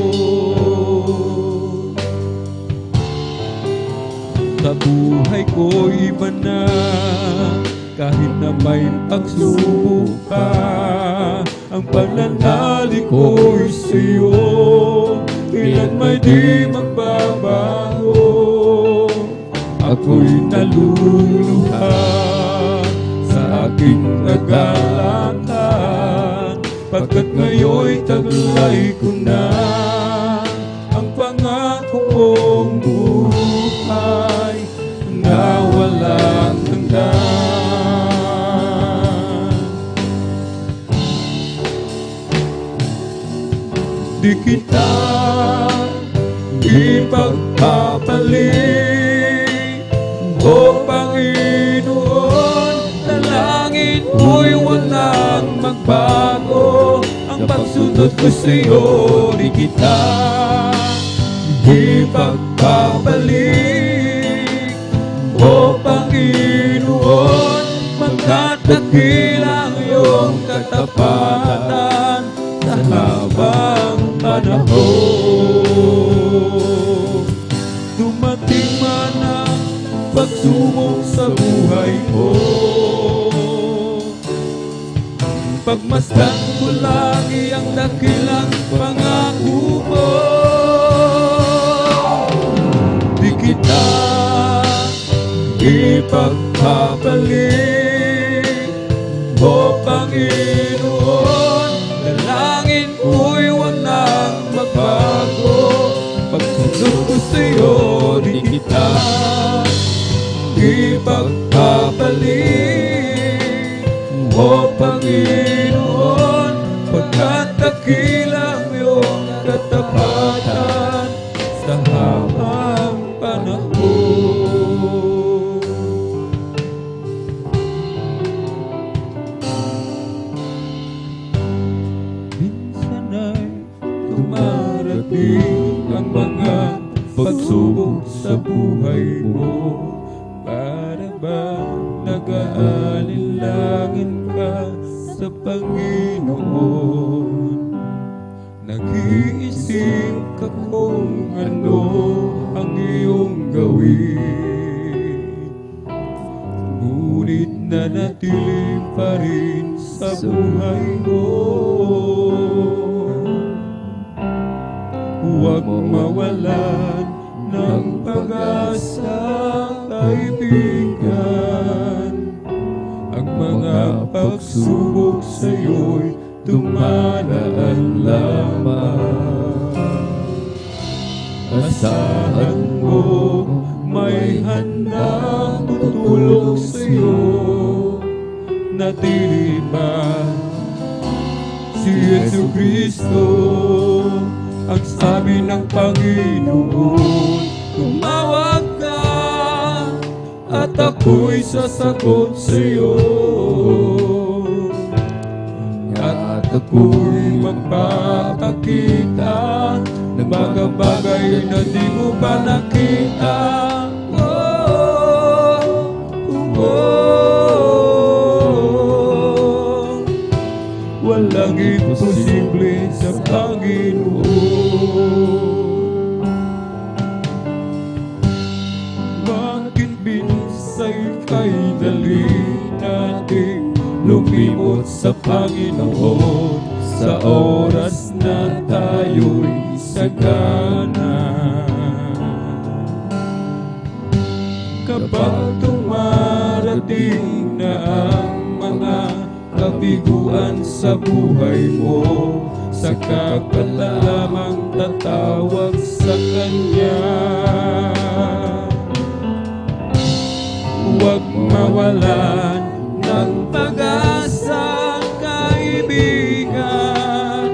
Sa buhay ko iba na, kahit na may pagsubok ka, ang pananali ko'y sa'yo, ilan may di magbabago. Ako'y naluluha sa aking kagalakan, pagkat ngayon'y taglay ko na ang pangako mong buhay na walang hanggan. Di kita ipagpapalik, O Panginoon, dalangin ko'y walang magbago. Ang pagsunod ko sa'yo, di kita ipagpapalik, O Panginoon, pagkat dakilang iyong katapatan sa habang panahon. Dumating man ang pagsubok sa buhay mo. Pagmasdan ko lagi ang dakilang pangako mo. Di kita ipagpapalit, O Panginoon. Dalangin ko'y huwag nang magbago. Pagsunod ko sa'yo, di kita ipagpapalit, O Panginoon, pagkat dakilang iyong katapatan sa habang panahon. Minsan ay dumarating ang mga pagsubok sa buhay mo. Para ba nag-aalinlangan ka sa Panginoon? Nag-iisip ka kung ano ang iyong gawin, ngunit nanatili pa rin sa buhay mo. Huwag mawalan ng pag-asa, kaibigan. Ang mga pagsubok sa'yo'y dumadaan lamang. Asahan mo, may handang tutulong sa'yo. Natili pa si Jesucristo. Ang sabi ng Panginoon, tumawag ka at ako'y sasagot sa'yo. At ako'y magpapakita ng mga bagay na di mo pa nakita. Walang imposible sa Panginoon. Bakit binisay kay dali natin lumimot sa Panginoon sa oras na tayo'y sagana? Kapag tumarating na ang mga kabiguan sa buhay mo, saka ka lamang tatawag sa Kanya. Huwag mawalan ng pag-asa, kaibigan.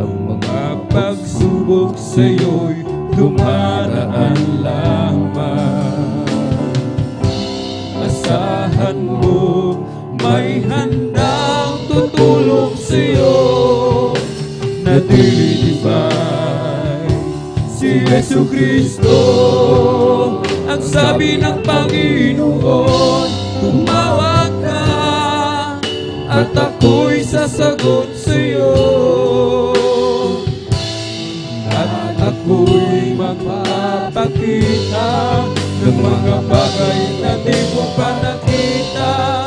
Ang mga pagsubok sa'yo'y dumaraan lamang. Asahan mo, may handang tutulong sa'yo. Natilitibay si Jesucristo. Ang sabi ng Panginoon, tumawag ka at ako'y sasagot sa'yo. At ako'y magpapakita ng mga bagay na di mo pa nakita.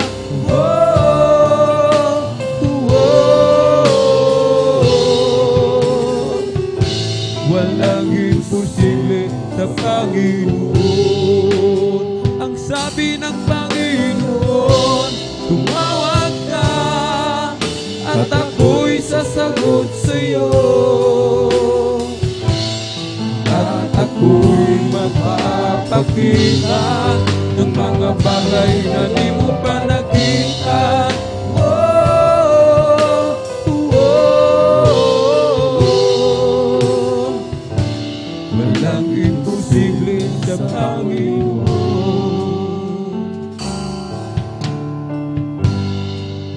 Walang imposible sa Panginoon. Ang sabi ng Panginoon, tumawag ka at ako'y sasagot sa'yo. At ako'y magpapakita ng mga bagay na di mo pa nakita. Walang imposible sa Panginoon.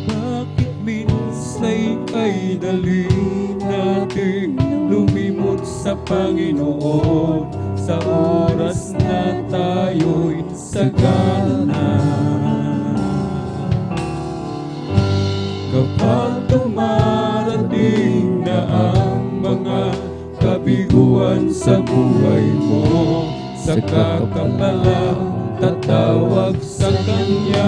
Bakit minsay ay dali natin lumimot sa Panginoon sa oras na tayo'y sagana? Kapag dumarating na ang mga kabiguan sa buhay mo, saka ka pala tatawag sa Kanya.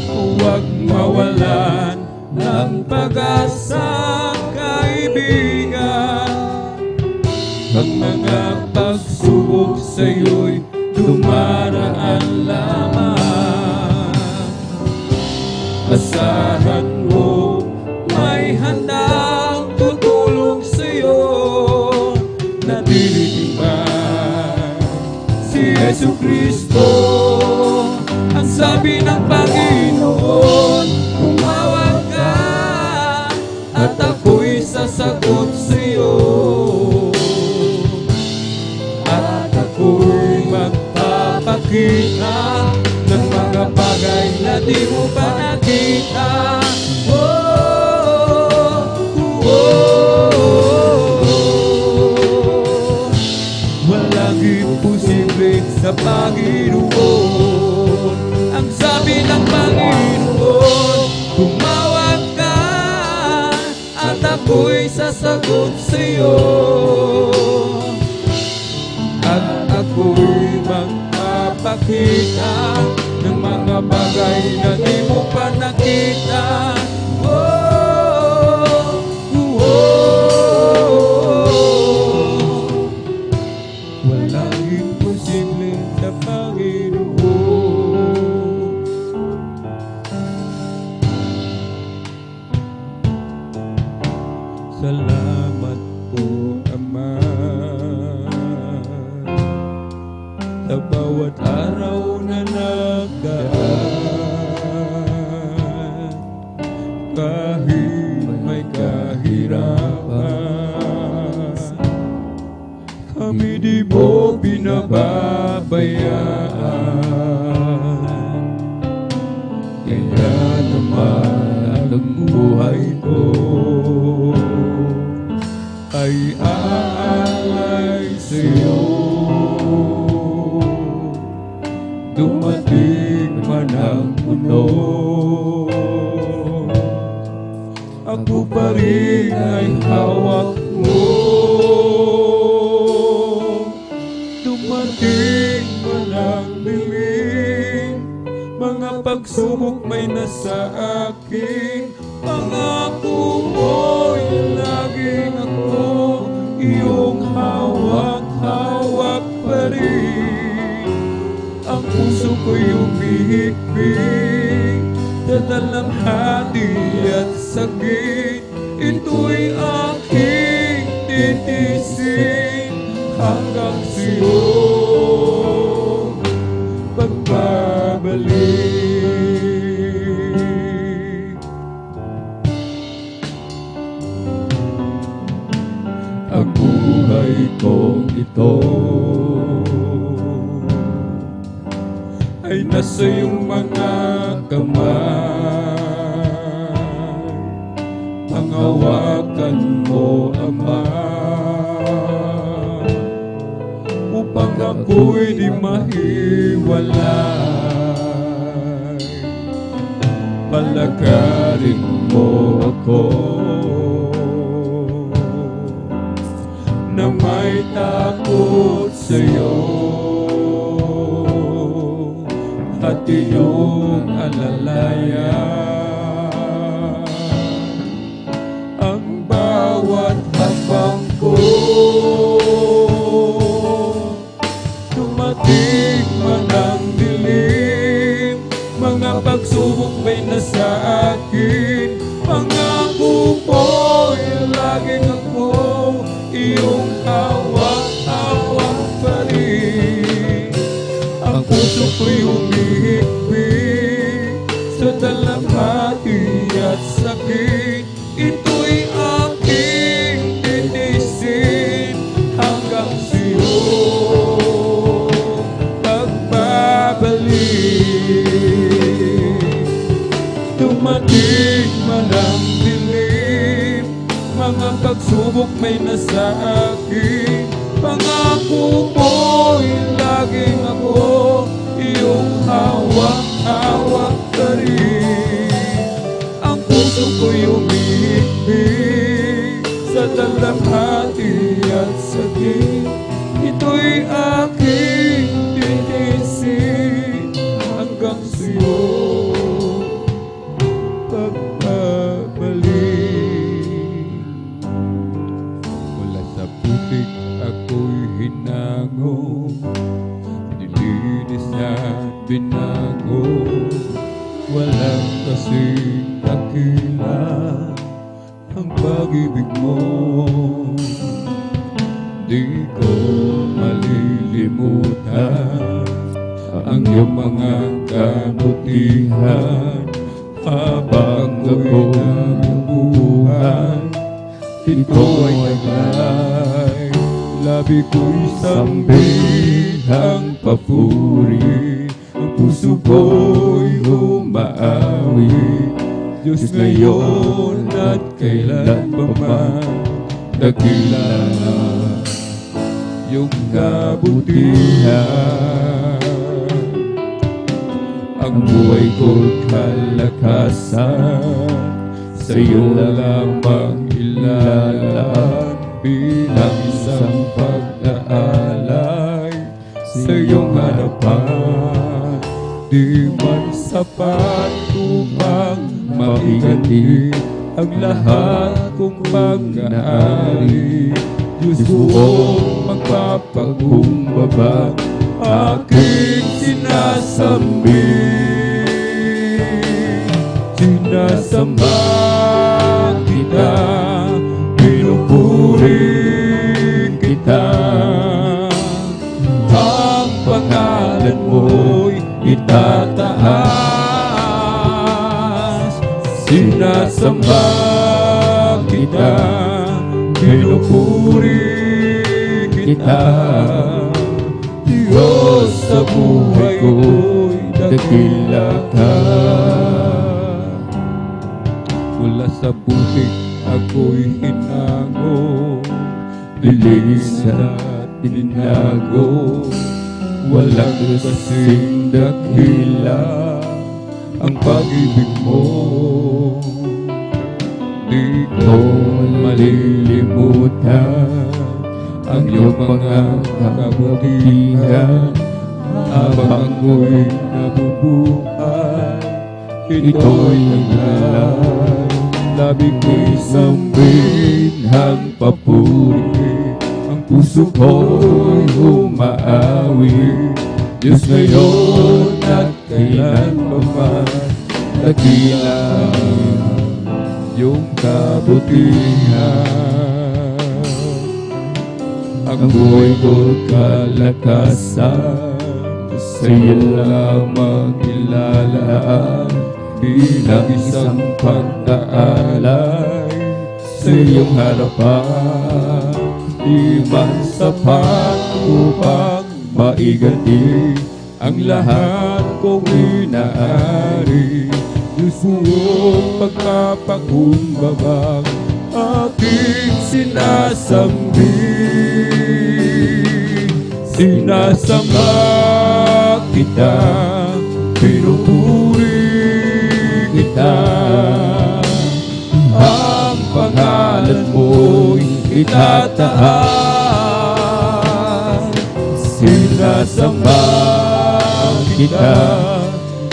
Huwag mawalan ng pag-asa, kaibigan. Ang mga pagsubok sa'yo'y dumaraan lamang. Asahan mo, may handang tutulong sa'yo na tinitingnan si Jesucristo. Ang sabi ng Panginoon, tumawag ka at ako'y sasagot sa'yo. At ako'y magpapakita ng mga bagay na di mo pa nakita. Walang imposible sa Panginoon. Ang sabi ng Panginoon, tumawag ka at ako'y sasagot sa'yo. At ako'y magpapakita ng mga bagay na di mo pa nakita. Walang imposible sa Panginoon. Salamat po, Ama, sa bawat araw na nagdaan. Kahit may kahirapan, kami di mo pinababayaan. Kaya naman ang buhay ko ay aalay sa'yo. Dumating man ang mundo, ako pa rin ay hawak mo. Dumating man ang dilim, mga pagsubok may nasa akin. Pangako mo'y laging ako iyong hawak-hawak pa rin. Ang puso ko'y umihigpit sa dalamhati at sakit. Ito'y aking titisin hanggang sa'yo pagbabalik. Ang buhay kong ito ay nasa iyong mga kamay. Panghawakan mo, Ama, upang ako'y di mahiwalay. Palakarin mo ako na may takot sa'yo at iyong alalayan. Ang bawat hakbang ko, dumating man ang dilim, mga pagsubok may nasa akin. Pangako mo'y laging ako iyong hawak-hawak pa rin. Ang puso ko'y umihigpit sa dalamhati at sakit. Ito'y aking titisin hanggang sa'yo pagbabalik. Dumating man ang dilim, mga pagsubok may nasa akin. Pangako mo'y laging ako iyong hawak-hawak pa rin. Ang puso ko'y umihigpit sa dalamhati at sakit. Ito'y Nilinis at binago, walang kasing dakila ang pag-ibig mo. Di ko malilimutan ang iyong mga kabutihan habang ako'y nabubuhay. Ito ay naglay, labi ko'y sambihang papuri, ang puso ko'y umaawi. Diyos ngayon at kailan pa man, dakila yung kabutihan. Ang buhay ko'y kalakasan, sa iyo lamang ilalaan, bilang isang pag-aalay sa iyong harapan. Di man sapat upang maiganti ang lahat kong pag-aari. Diyos buong magpapakumbaba, aking sinasambit. Sinasamba kita, pinupuri kita. Ang pangalan mo'y itataas. Sinasamba kita, pinupuri kita. Diyos sa buhay ko'y dakila ka. Mula sa putik ako'y hinango, lilis at tinago. Walang kasing dakila ang pag-ibig mo. Di ko malilimutan ang iyong mga kabutihan habang ako'y nabubuhay. Ito'y naglalay, labi ko'y sambihang papuri, ang puso ko'y umaawi. Diyos ngayon at kailan pa man, dakila yung kabutihan. Ang buhay ko'y kalakasan, sa iyo lamang ilalaan, bilang isang pag-aalay sa iyong harapan. Di man sapat upang maiganti ang lahat kong inaari. Diyos buong pagpapakumbabang, aking sinasambit. Sinasamba kita, pinupuri kita. Ang pangalan mo'y itataas. Sinasamba kita,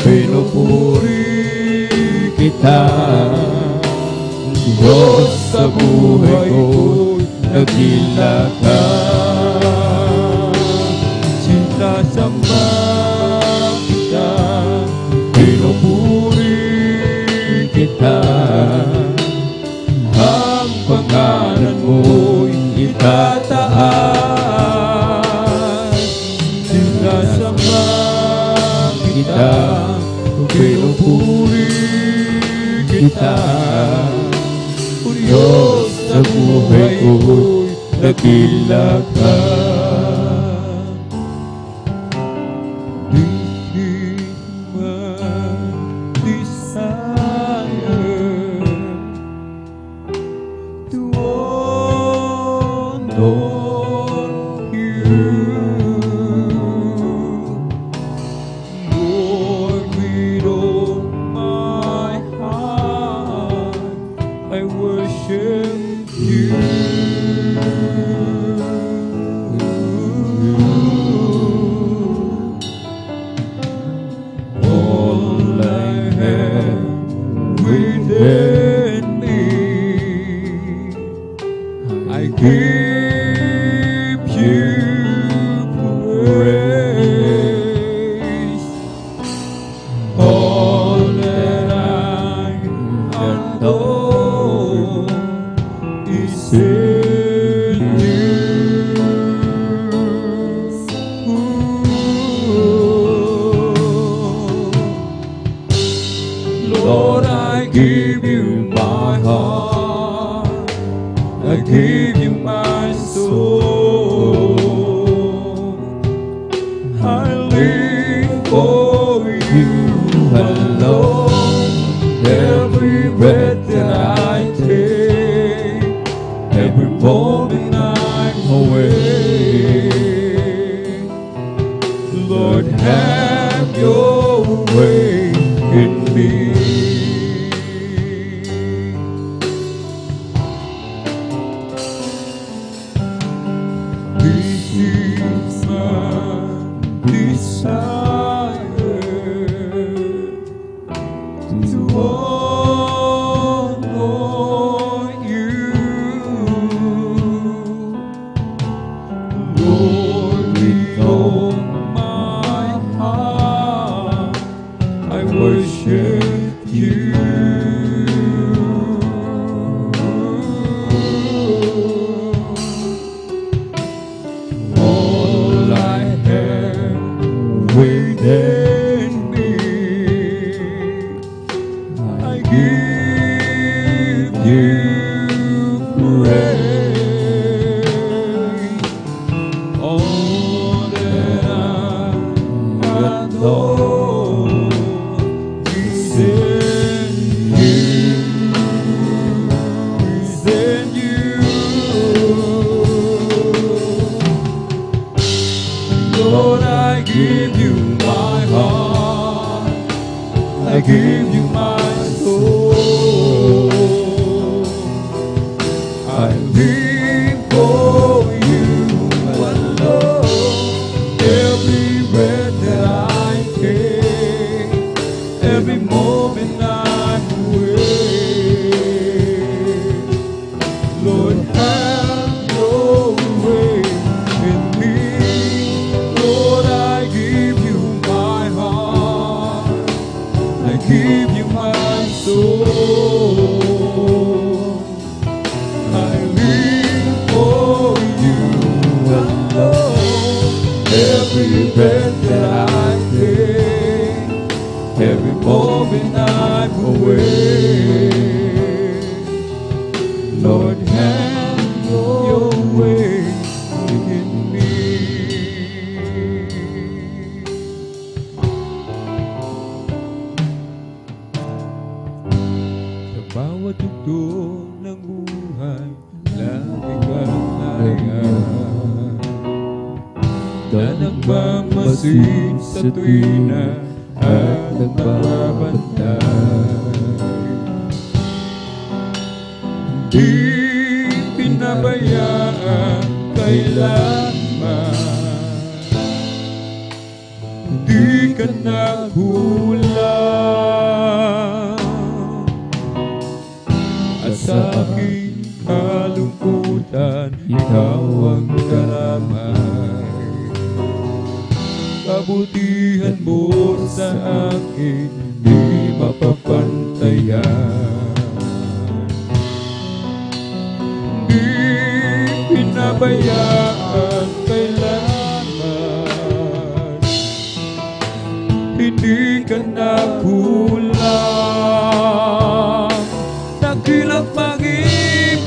pinupuri kita. Diyos sa buhay ko'y dakila ka. Sinasamba kita, pinupuri kita. Ang pangalan mo'y itataas. Sinasamba kita, pinupuri kita. Diyos sa buhay ko'y dakila ka. give you my heart, I give you my soul. I live for you alone. Every breath that I take, every moment I'm away. Lord, have your way in me. This is my desire, to honor you, Lord, with all my heart I worship you. All I have within me, I give you praise. All that I know is in you, is in you. Lord, I give you my heart, I give you my soul. I live for you alone. Every breath that I take, every moment I'm away. Lord, have your way in me. Lord, I give you my heart, I give you my soul. I live for you alone. Every breath that I take, every moment I'm away. Lord, have your way in me. Sa bawat yugto ng buhay, lagi kang nariyan, na nagmamasid sa tuwina at nagbabantay. Di pinabayaan kailanman, di ka naghulang, at sa aking kalungkutan ikaw ang karamay. Kabutihan mo sa akin di mapapantayan. Di pinabayaan kailanman, hindi ka nagkulang. Dakilang pag-ibig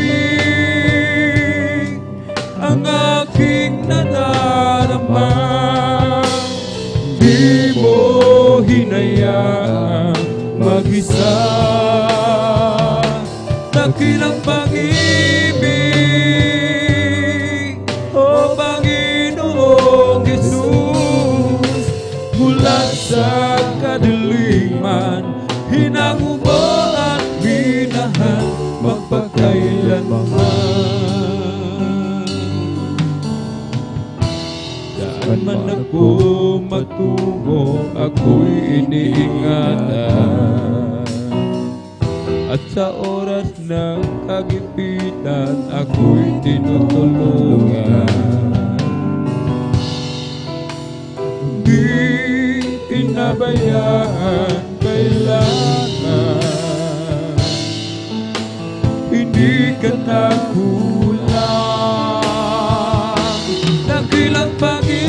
ang aking nadarama. Di mo hinayaang mag-isa. Dakilang pag-ibig, O Panginoong Jesus, mula sa kadiliman, hinango mo at minahal magpakailanman. Saan man ako matungo, ako'y iniingatan, at sa oras ng kagipitan, ako'y tinutulungan. Di pinabayaan kailangan, hindi ka nagkulang. Dakilang pag-ibig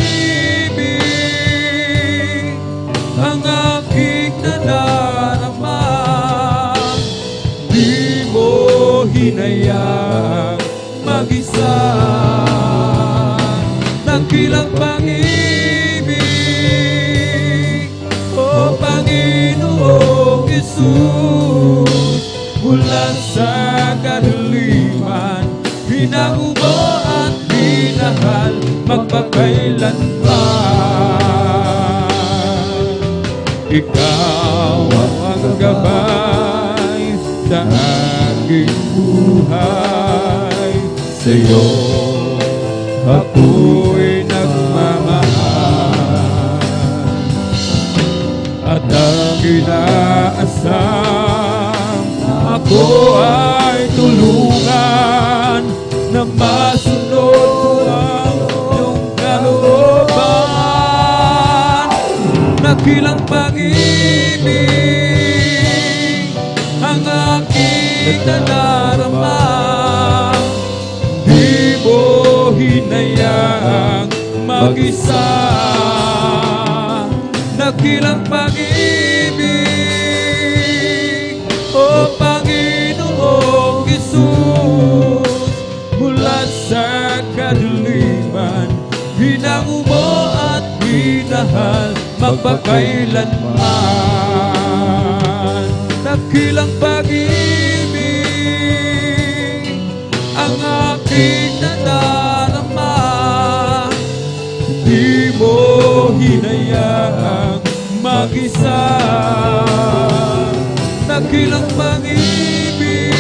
ang aking nadarama. Jesus, mula sa kadiliman, pinangubo at minahal magpakailanman. Ikaw ang gabay sa aking buhay, Sa'yo ako'y nagmamahal. At ang inaasam, ako ay tulungan na masunod ang iyong kalooban. Nakilang pag-ibig ang aking nadarama, di mo hinayaang mag-isa. Nakilang pag-ibig, o Panginoong Jesus, mula sa kadiliman, pinangubo at minahal magpakailanman. Nakilang pag-ibig ang aking nadarama, di mo hinayaang mag-isa. Nakilang pag-ibig,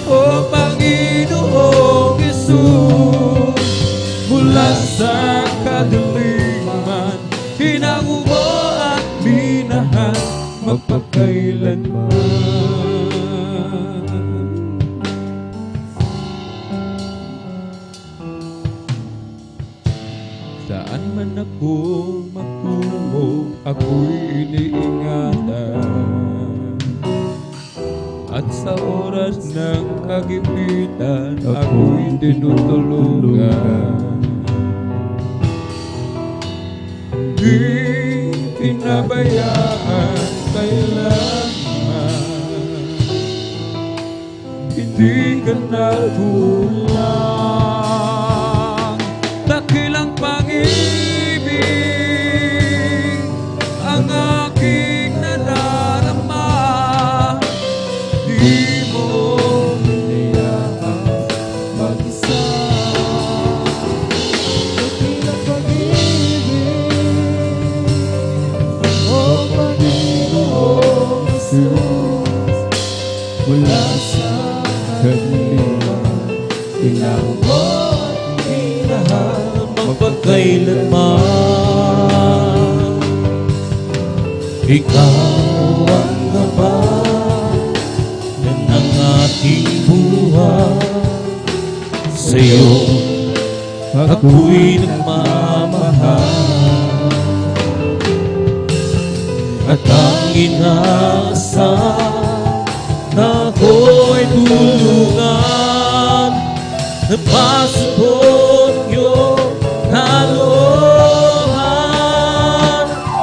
o Panginoong Jesus, mula sa kadiliman, pinangubo at minahal magpakailanman. Saan man ako magtungo, ako'y iniingatan. At sa oras ng kagipitan, ako'y tinutulungan. Di pinabayaan kailanman, hindi ka nakulang. Dakilang pag-ibig ang aking nadarama, di mo hinayaan mag-isa. Dakilang pag-ibig, o Panginoong Jesus, mula sa kadiliman, pinangubo at minahal magpakailanman. Ikaw ang gabay ng ating buhay, sa'yo ako'y nagmamahal. At ang inaasam na ako'y tulungan na pasupot iyong kalooban.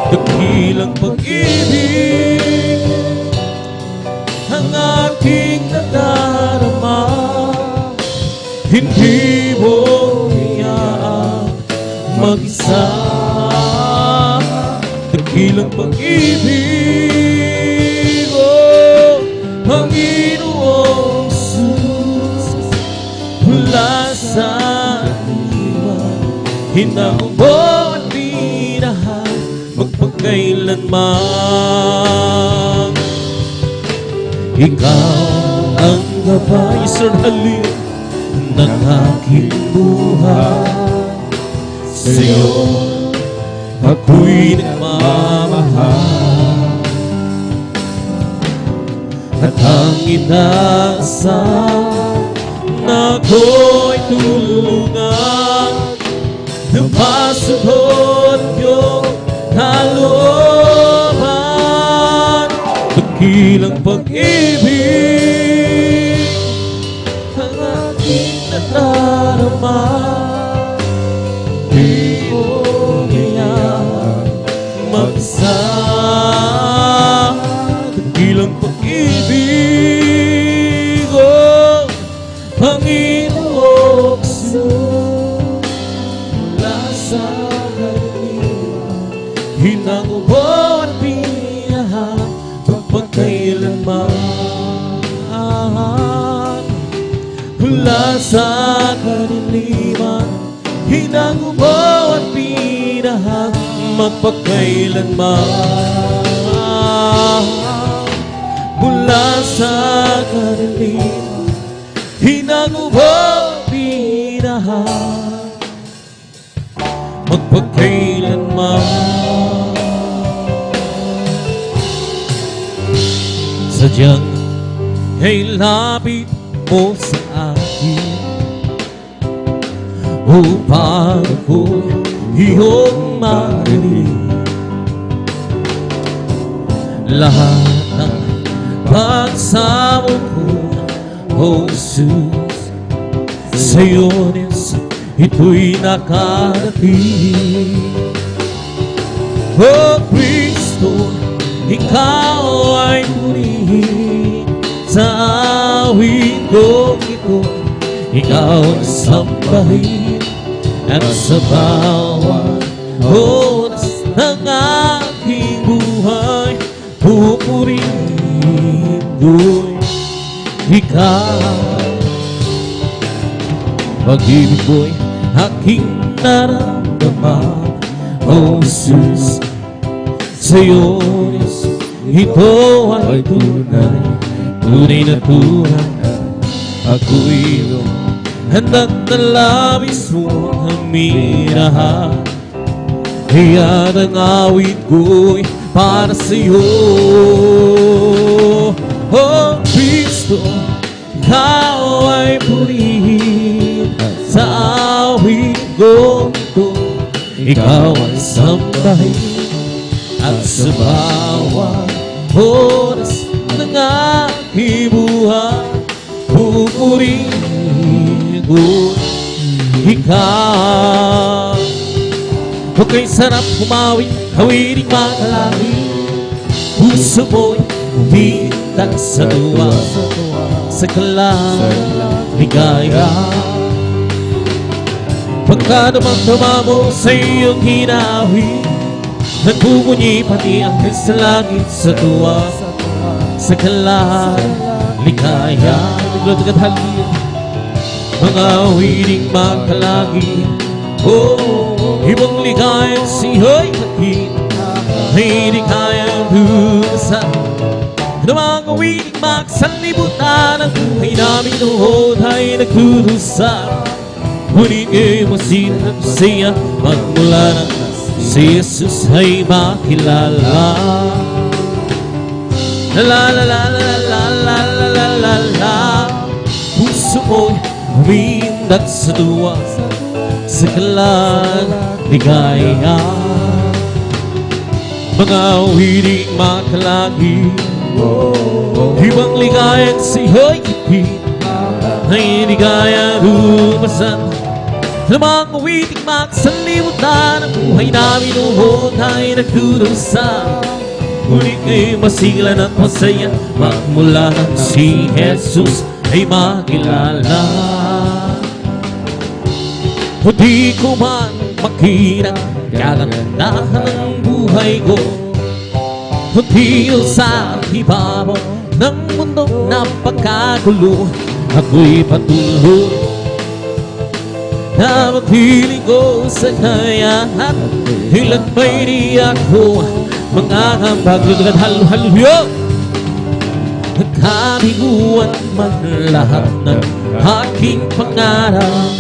Dakilang pag-ibig ang aking nadarama, hindi mo hiyaan mag-isa. Dakilang pag-ibig, oh Panginoong Jesus, mula sa diwa, hinangubo at minahal magpakailanman. Ikaw ang gabay sa halin ng aking buhay, sa'yo ako'y nagmamahal. At ang inaasam na ako'y tulungan na masabot iyong kalooban. Dakilang pag-ibig ang aking nadarama, di mo hiyaan mag-isa. Dakilang pag-ibig, oh Panginoong Jesus, mula sa kadiliman, hinangubo at pinahal man mula sa kadiliman, hinango mo at pinahag magpakailanman. Mula sa kadiliman, hinango mo at pinahag magpakailanman. Sadyang ay lapit mo sa akin upang ako iyong marinig. Lahat ng pagsamo ko, O Jesus, sa Iyo'nis ito'y nakarating. O Kristo, Ikaw ay purihin sa awit kong ito. Ikaw ang sambahin at sa bawat oras ng aking buhay, pupurihin ko'y Ikaw. Pag-ibig ko'y aking naramdaman, O Jesus, sa Iyo'nis ito ay tunay, tunay na tunay. Ako'y handa't na labis mong haminahan, kaya't ang awit ko'y para sa iyo. O Kristo, Ikaw ay purihin sa awit kong ito. Ikaw ay sambahin at sa bawat oras ng aking buhay, pupurihin ko Ikaw. Okay, sarap humawin, hawiring makalangin. Puso mo'y umiitak sa tuwa, sa ligaya. Pagka dumang-duma mo sa iyong hinawi, nagbubunyi pati ang sa langit sa tuwa, sa ligaya. Naglatagad halin, mga wiring makalangin. Oh, ibang ligaya siya'y hakit, ay di kayang lumasan. Ano mga wiring magsanlibutan, ang buhay namin noon ay nagdudusa. Ngunit ngayon mo siya magmula na si Jesus ay makilala. La la la la la la la la la la. Puso mo'y humindak sa tuwa, sa ligaya. Mga wiring makalagi, ibang ligayang siya'y higit, ay ligaya lumasan. Lamang awiting magsanlibutan, ang buhay namin noon ay nagdudusa. Ngunit ngayong masiglan at masaya, magmula nang si Jesus ay makilala. O di ko man makita kagandahan ng buhay ko, o di sa ibabaw ng mundong napakagulo, ako'y patuloy na magpiling ko sa kayahan. Ilan ba'y di ako mangangambag, lugad halo-halo, nagkabiguan man lahat ng aking pangarap.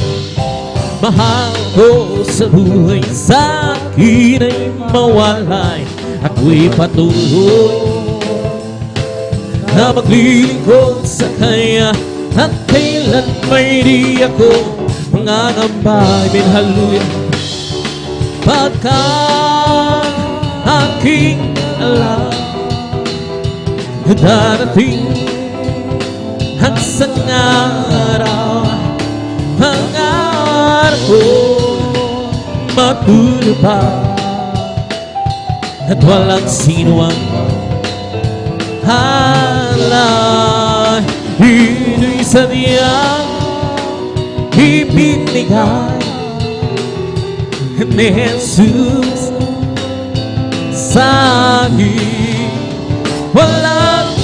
Mahal ko sa buhay, sa akin ay mawalay, ako'y patuloy na maglilingkod sa kanya, at kailan may di ako mangangambay. Amen, hallelujah. Pagkat aking alam, darating ang isang araw, pangarap ko matutupad, at walang sino ang halay. Ito'y sadyang ibinigay ni Jesus sa akin. Walang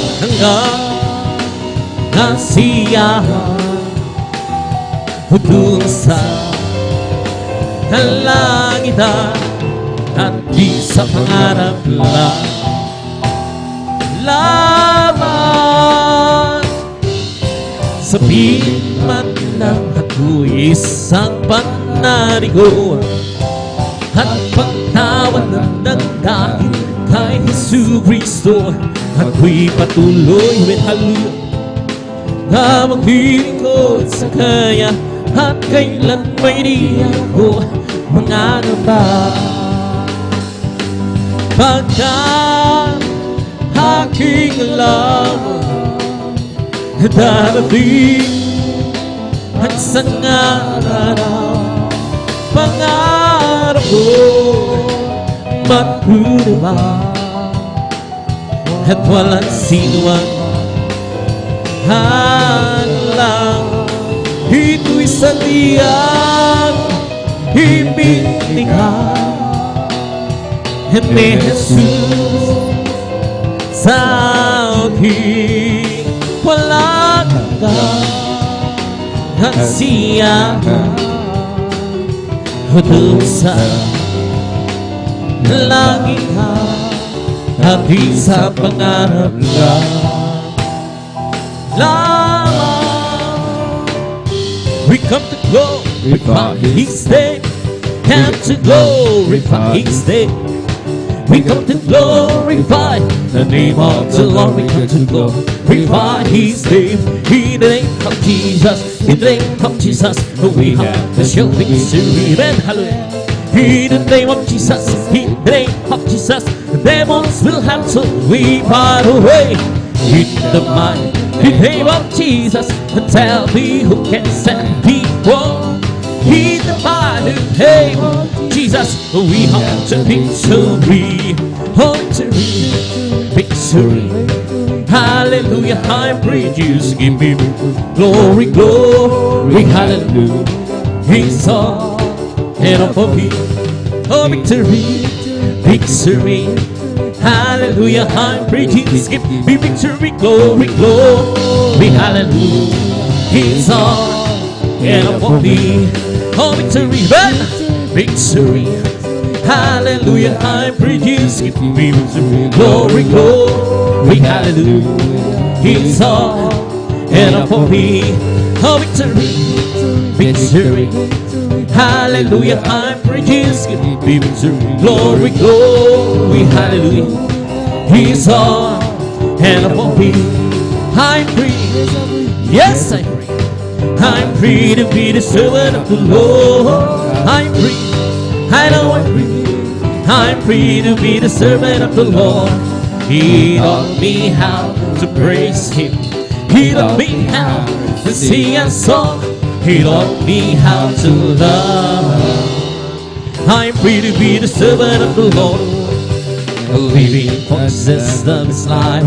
kasiyahan dun sa kalangitan at di sa pangarap lang laman. Sabihin man lang ako'y isang panarigo at pagtawan ng dahil kay Jesu Cristo, ako'y patuloy with hallelujah na maglilingkod sa Kanya at kailan may di ako mangangamba. Pagkat aking alam darating ang isang araw, pangarap ko matutupad at walang sino ang hadlang. Ito'y sandiyan ibinikha ni Jesus sa ating walang kasiyahan doon sa langit at di sa pangarap lamang. We come to glorify His name, come to glorify His name. We come to glorify the name of the Lord. We come to glorify His name. In the name of Jesus, in the name of Jesus, we have the show victory. Hallelujah. In the name of Jesus, in the name of Jesus, the demons will have to weep away. In the mighty name of Jesus, and tell me who can stand before. In the mighty name of Jesus, we have the victory. Oh, victory, victory. Hallelujah, I praise you. Give me glory, glory, hallelujah. He's all and all for me. Oh, victory, victory. Hallelujah, I praise you. Give me victory, glory, glory, hallelujah. He's all and all for me. Oh, victory, victory. Hallelujah, I praise you. Give me victory, glory, glory, hallelujah. He's all and all for me. Oh, victory, victory. Hallelujah, I praise you. Give me victory, glory, glory, hallelujah. He's all and all for me. I'm free, yes, I'm free. I'm free to be the servant of the Lord. I'm free, I know I'm free. I'm free to be the servant of the Lord. He taught me how to praise Him. He taught me how to sing a song. He taught me how to love. I'm free to be the servant of the Lord, living for the system is life,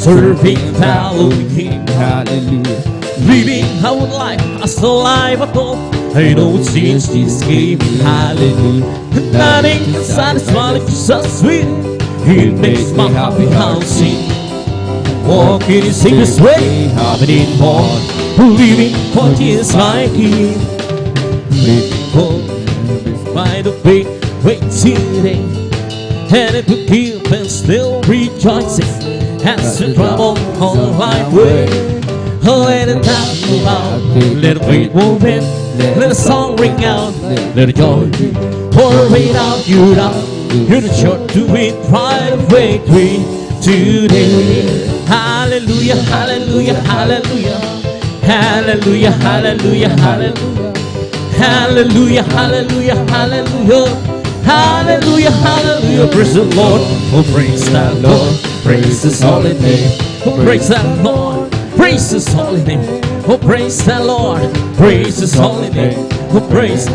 serving, following Him. Hallelujah. Living our life as a life at all. I know it's Jesus gave me. Hallelujah. Nothing can satisfy like Jesus sweet. He makes my happy heart sing. Walking in His way, having more. Living for His like Him. Living for by the faith, wait today. And it will keep and still rejoicing as the trouble on my way. Oh, let it out loud, let the faith move in, let the song ring out, let the joy pour it out, you out. You're the short to it, pride of victory today. Hallelujah, hallelujah, hallelujah. Hallelujah, hallelujah, hallelujah. Hallelujah, hallelujah, hallelujah. Hallelujah, hallelujah. Praise the Lord. Oh, praise that Lord. Praise His holy name. Oh, praise that Lord. Praise His holy name. Oh, praise that Lord. Praise His holy name. Oh, praise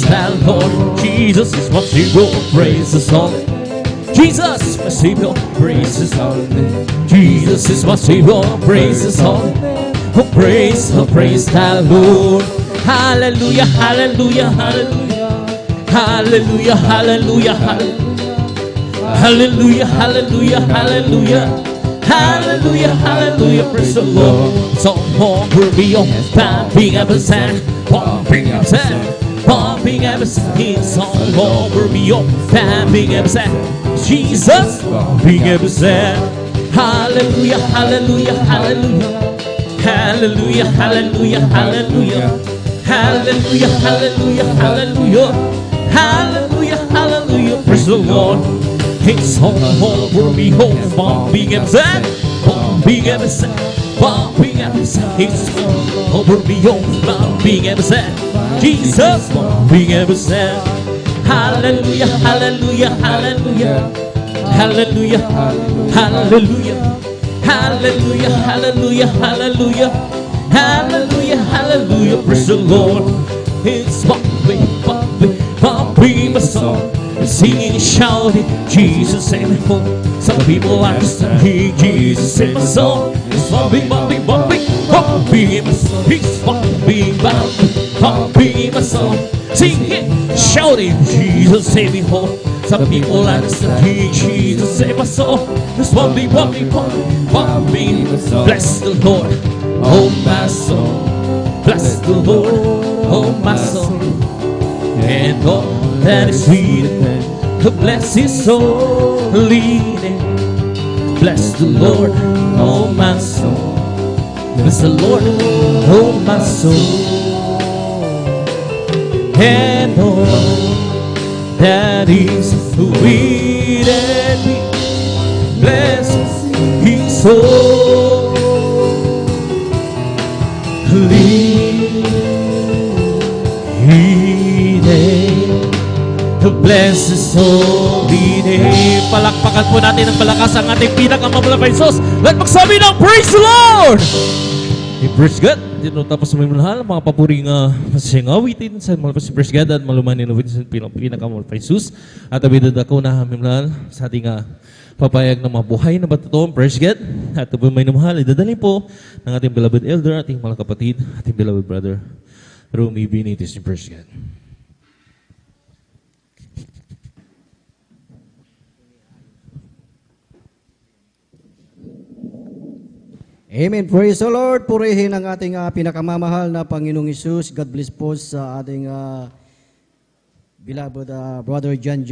that Lord. Jesus is my Savior. Praise His holy name. Jesus is my Savior. Praise His holy name. Jesus is my Savior. Praise His holy name. Oh, praise that Lord. Hallelujah, hallelujah, hallelujah. Hallelujah, hallelujah, hallelujah. Hallelujah, hallelujah, hallelujah. Hallelujah, hallelujah, praise the Lord. So over beyond, pumping ever sand, pumping ever sand, pumping ever sand. It's all over beyond, pumping ever sand. Jesus, pumping ever sand. Hallelujah, hallelujah, hallelujah. Hallelujah, hallelujah, hallelujah. Hallelujah, hallelujah, hallelujah. Hallelujah, hallelujah, praise the Lord. It's all over me, home, bumping and sad, bumping and sad, bumping and sad. It's all over me, home, bumping and sad. Jesus, bumping and sad. Hallelujah, hallelujah, hallelujah. Hallelujah, hallelujah. Hallelujah, hallelujah, hallelujah. Hallelujah, hallelujah, praise the Lord. It's bumping, bumping, bumping my soul. Singing, shouting, Jesus save me home. Some people are singing, Jesus save my soul. It's bumping, bumping, bumping, bumping in my soul. It's bumping, bumping, bumping in my soul. Singing, shouting, Jesus save me home. Some people are singing, Jesus save my soul. It's bumping, bumping, bumping, bumping. Bless the Lord, oh my soul. Bless the Lord, oh my soul. And all that is within, bless His holy name. Bless the Lord, oh my soul. Bless the Lord, oh my soul. And all that is within me, bless His holy name. Bless His holy name. Palakpakan po natin ng malakas ang ating pinakamamalaking Diyos. Let magsabi ng praise the Lord! Hey, praise God! Dito tapos may mahal, mga papuring masasayang awitin sa malapas si praise God at malumanin na sa pinakamamalaking Diyos. At abidad ako na may mahal sa ating papayag na mabuhay na batotoong praise God. At ito may mahal, idadali po ng ating beloved elder, ating mga kapatid, ating beloved brother, Romy Benitez ni praise God. Amen. Praise the Lord. Purihin ang ating pinakamamahal na Panginoong Hesus. God bless po sa ating beloved Brother Jan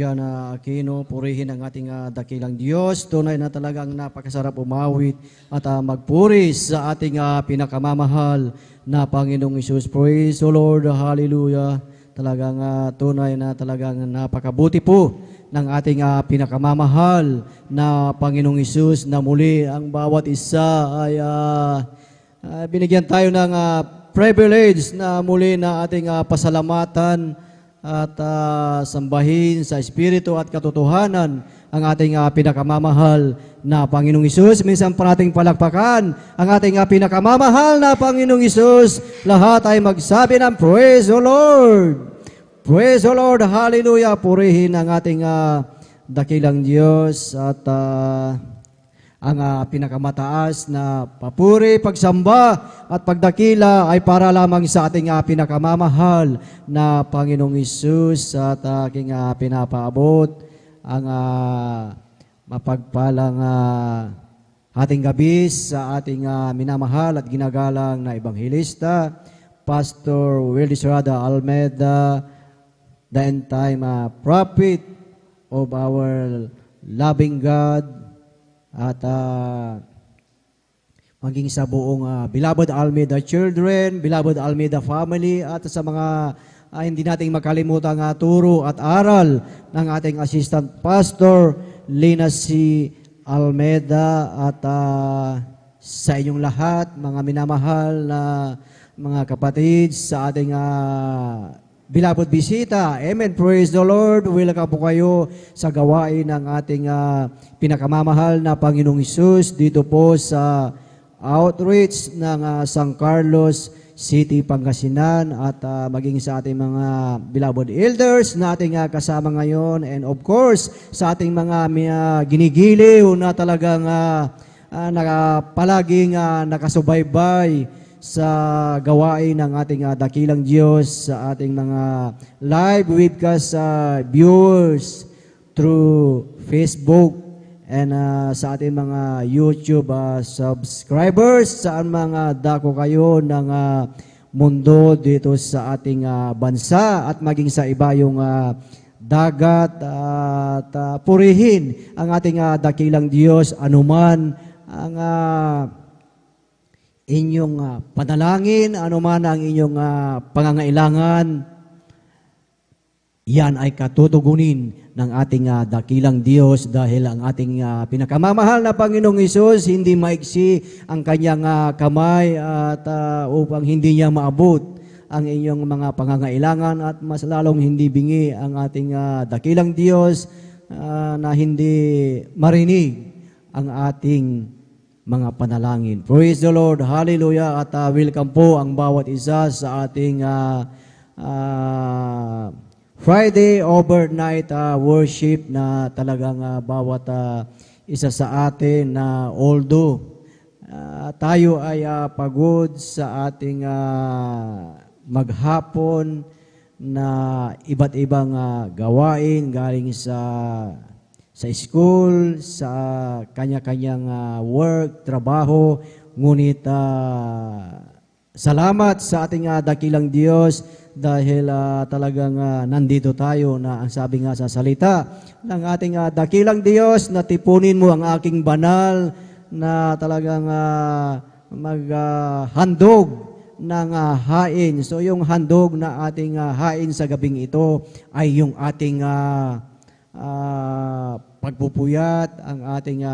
Aquino. Purihin ang ating dakilang Diyos. Tunay na talagang napakasarap umawit at magpuri sa ating pinakamamahal na Panginoong Hesus. Praise the Lord. Hallelujah. Talagang tunay na talagang napakabuti po ng ating pinakamamahal na Panginoong Hesus na muli ang bawat isa ay binigyan tayo ng privilege na muli na ating pasalamatan at sambahin sa Espiritu at katotohanan ang ating pinakamamahal na Panginoong Hesus. Minsan pa nating palakpakan ang ating pinakamamahal na Panginoong Hesus. Lahat ay magsabi ng praise the Lord. Praise the Lord, hallelujah. Purihin ang ating dakilang Diyos at ang pinakamataas na papuri, pagsamba at pagdakila ay para lamang sa ating pinakamamahal na Panginoong Hesus at aking pinapaabot ang mapagpalang ating gabi sa ating minamahal at ginagalang na Ebanghelista, Pastor Willie Serrada Almeida, the end time prophet of our loving God at maging sa buong beloved Almeida children, beloved Almeida family at sa mga hindi nating makalimutan turo at aral ng ating assistant pastor Lina C. Almeida at sa inyong lahat mga minamahal na mga kapatid sa ating beloved bisita. Amen. Praise the Lord. Welcome po kayo sa gawain ng ating pinakamamahal na Panginoong Hesus dito po sa outreach ng San Carlos City, Pangasinan at maging sa ating mga beloved elders na ating kasama ngayon and of course sa ating mga ginigiliw na talagang palaging nakasubaybay sa gawain ng ating dakilang Diyos, sa ating mga live webcast viewers through Facebook and sa ating mga YouTube subscribers, saan mga dako kayo ng mundo dito sa ating bansa at maging sa iba yung dagat at purihin ang ating dakilang Diyos anuman ang inyong panalangin, anuman ang inyong pangangailangan, yan ay katutugunin ng ating dakilang Diyos dahil ang ating pinakamamahal na Panginoong Hesus hindi maiksi ang kanyang kamay at upang hindi niya maabot ang inyong mga pangangailangan at mas lalong hindi bingi ang ating dakilang Diyos na hindi marinig ang ating mga panalangin. Praise the Lord. Hallelujah. At welcome po ang bawat isa sa ating Friday overnight worship na talagang bawat isa sa atin na although tayo ay pagod sa ating maghapon na iba't ibang gawain galing sa school, sa kanya-kanyang work, trabaho, ngunit salamat sa ating dakilang Diyos dahil talagang nandito tayo na ang sabi nga sa salita ng ating dakilang Diyos na tipunin mo ang aking banal na talagang maghandog ng hain. So yung handog na ating hain sa gabing ito ay yung ating pagpupuyat, ang ating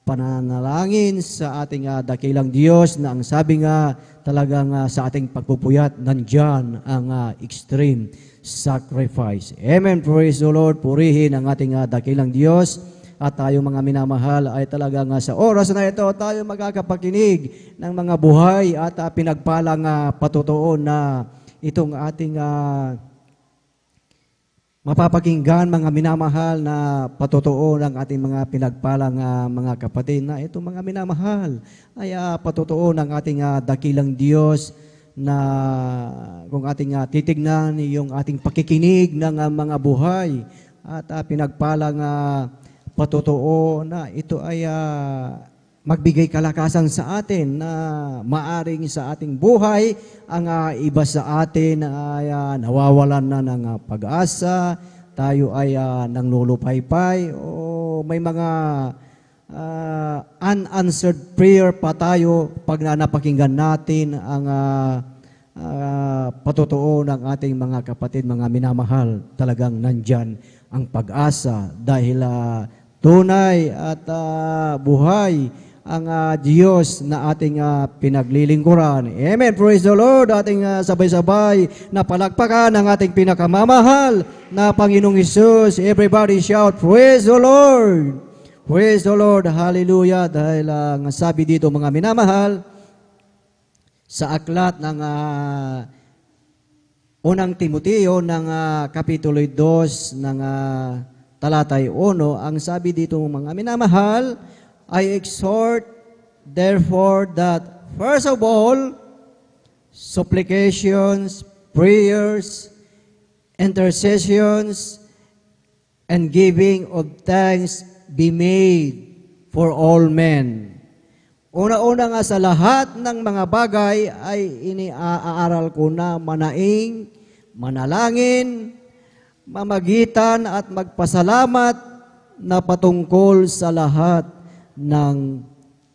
pananalangin sa ating dakilang Diyos na ang sabi nga talagang sa ating pagpupuyat nandyan ang extreme sacrifice. Amen. Praise the Lord. Purihin ang ating dakilang Diyos. At tayo mga minamahal ay talagang sa oras na ito tayo magkakapakinig ng mga buhay at pinagpalang patutuon na itong ating mapapakinggan mga minamahal na patutuo ng ating mga pinagpalang mga kapatid na itong mga minamahal ay patutuo ng ating dakilang Diyos na kung ating titignan yung ating pakikinig ng mga buhay at pinagpalang patutuo na ito ay magbigay kalakasan sa atin na maaring sa ating buhay ang iba sa atin ay nawawalan na ng pag-asa, tayo ay nanglulupaypay o may mga unanswered prayer pa tayo pag napakinggan natin ang patutuo ng ating mga kapatid, mga minamahal. Talagang nandyan ang pag-asa dahil tunay at buhay ang Diyos na ating pinaglilingkuran. Amen. Praise the Lord. Ating sabay-sabay na palakpakan ang ating pinakamamahal na Panginoong Hesus. Everybody shout, praise the Lord. Praise the Lord. Hallelujah. Dahil ang sabi dito mga minamahal, sa aklat ng unang Timoteo ng Kapitulo 2 ng talatay 1, ang sabi dito mga minamahal, I exhort therefore that first of all, supplications, prayers, intercessions, and giving of thanks be made for all men. Una-una nga sa lahat ng mga bagay ay iniaaral ko na manaing, manalangin, mamagitan at magpasalamat na patungkol sa lahat ng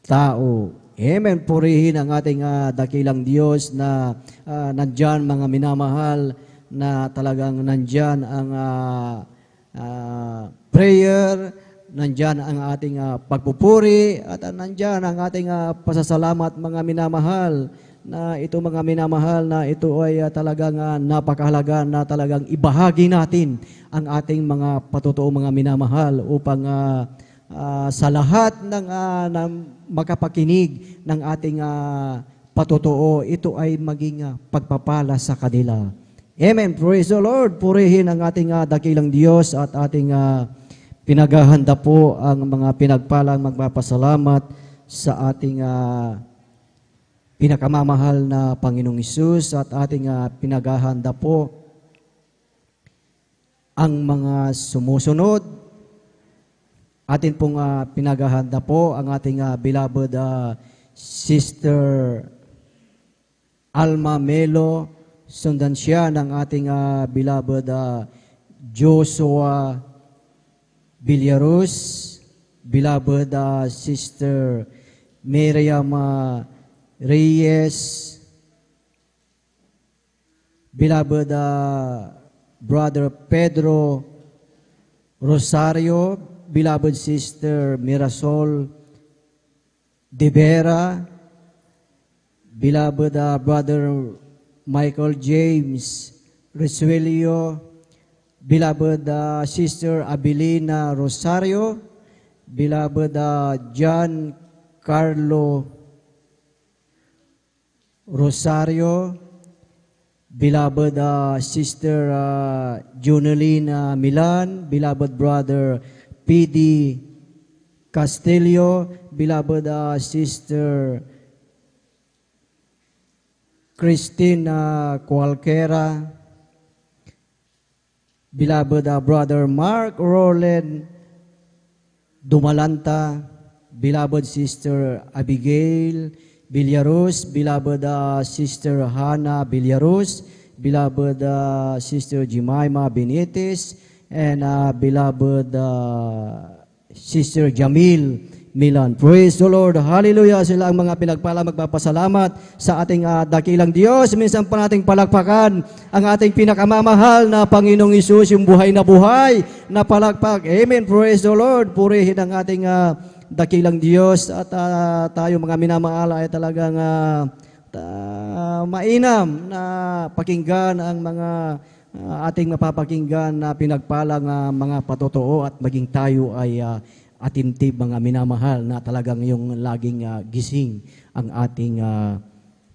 tao. Amen. Purihin ang ating dakilang Diyos na nandyan mga minamahal na talagang nandyan ang prayer, nandyan ang ating pagpupuri at nandyan ang ating pasasalamat mga minamahal na ito mga minamahal na ito ay talagang napakahalaga na talagang ibahagi natin ang ating mga patutuo mga minamahal upang sa lahat ng makapakinig ng ating patutuo, ito ay maging pagpapala sa kanila. Amen. Praise the Lord. Purihin ang ating dakilang Diyos at ating pinaghahanda po ang mga pinagpalang magpapasalamat sa ating pinakamamahal na Panginoong Hesus at ating pinaghahanda po ang mga sumusunod Atin pong pinaghahanda po ang ating beloved Sister Alma Melo. Sundan siya ng ating beloved Joshua Villarus, beloved Sister Miriam Reyes, beloved Brother Pedro Rosario, beloved Sister Mirasol De Vera, beloved Brother Michael James Resuelio, beloved Sister Abilina Rosario, beloved John Carlo Rosario, beloved Sister Junelina Milan, beloved Brother P.D. Castillo, beloved Sister Christina Cualquera, beloved Brother Mark Roland Dumalanta, beloved Sister Abigail Villarus, beloved Sister Hannah Villarus, beloved Sister Jemima Benitez, and beloved Sister Jamil Milan. Praise the Lord. Hallelujah. Sila ang mga pinagpala magpapasalamat sa ating dakilang Diyos. Minsan pa nating palakpakan ang ating pinakamamahal na Panginoong Hesus, yung buhay na palakpak. Amen. Praise the Lord. Purihin ang ating dakilang Diyos at tayo mga minamahal ay talagang mainam na pakinggan ang mga ating mapapakinggan na pinagpalang mga patotoo at maging tayo ay atimtib mga minamahal na talagang yung laging gising ang ating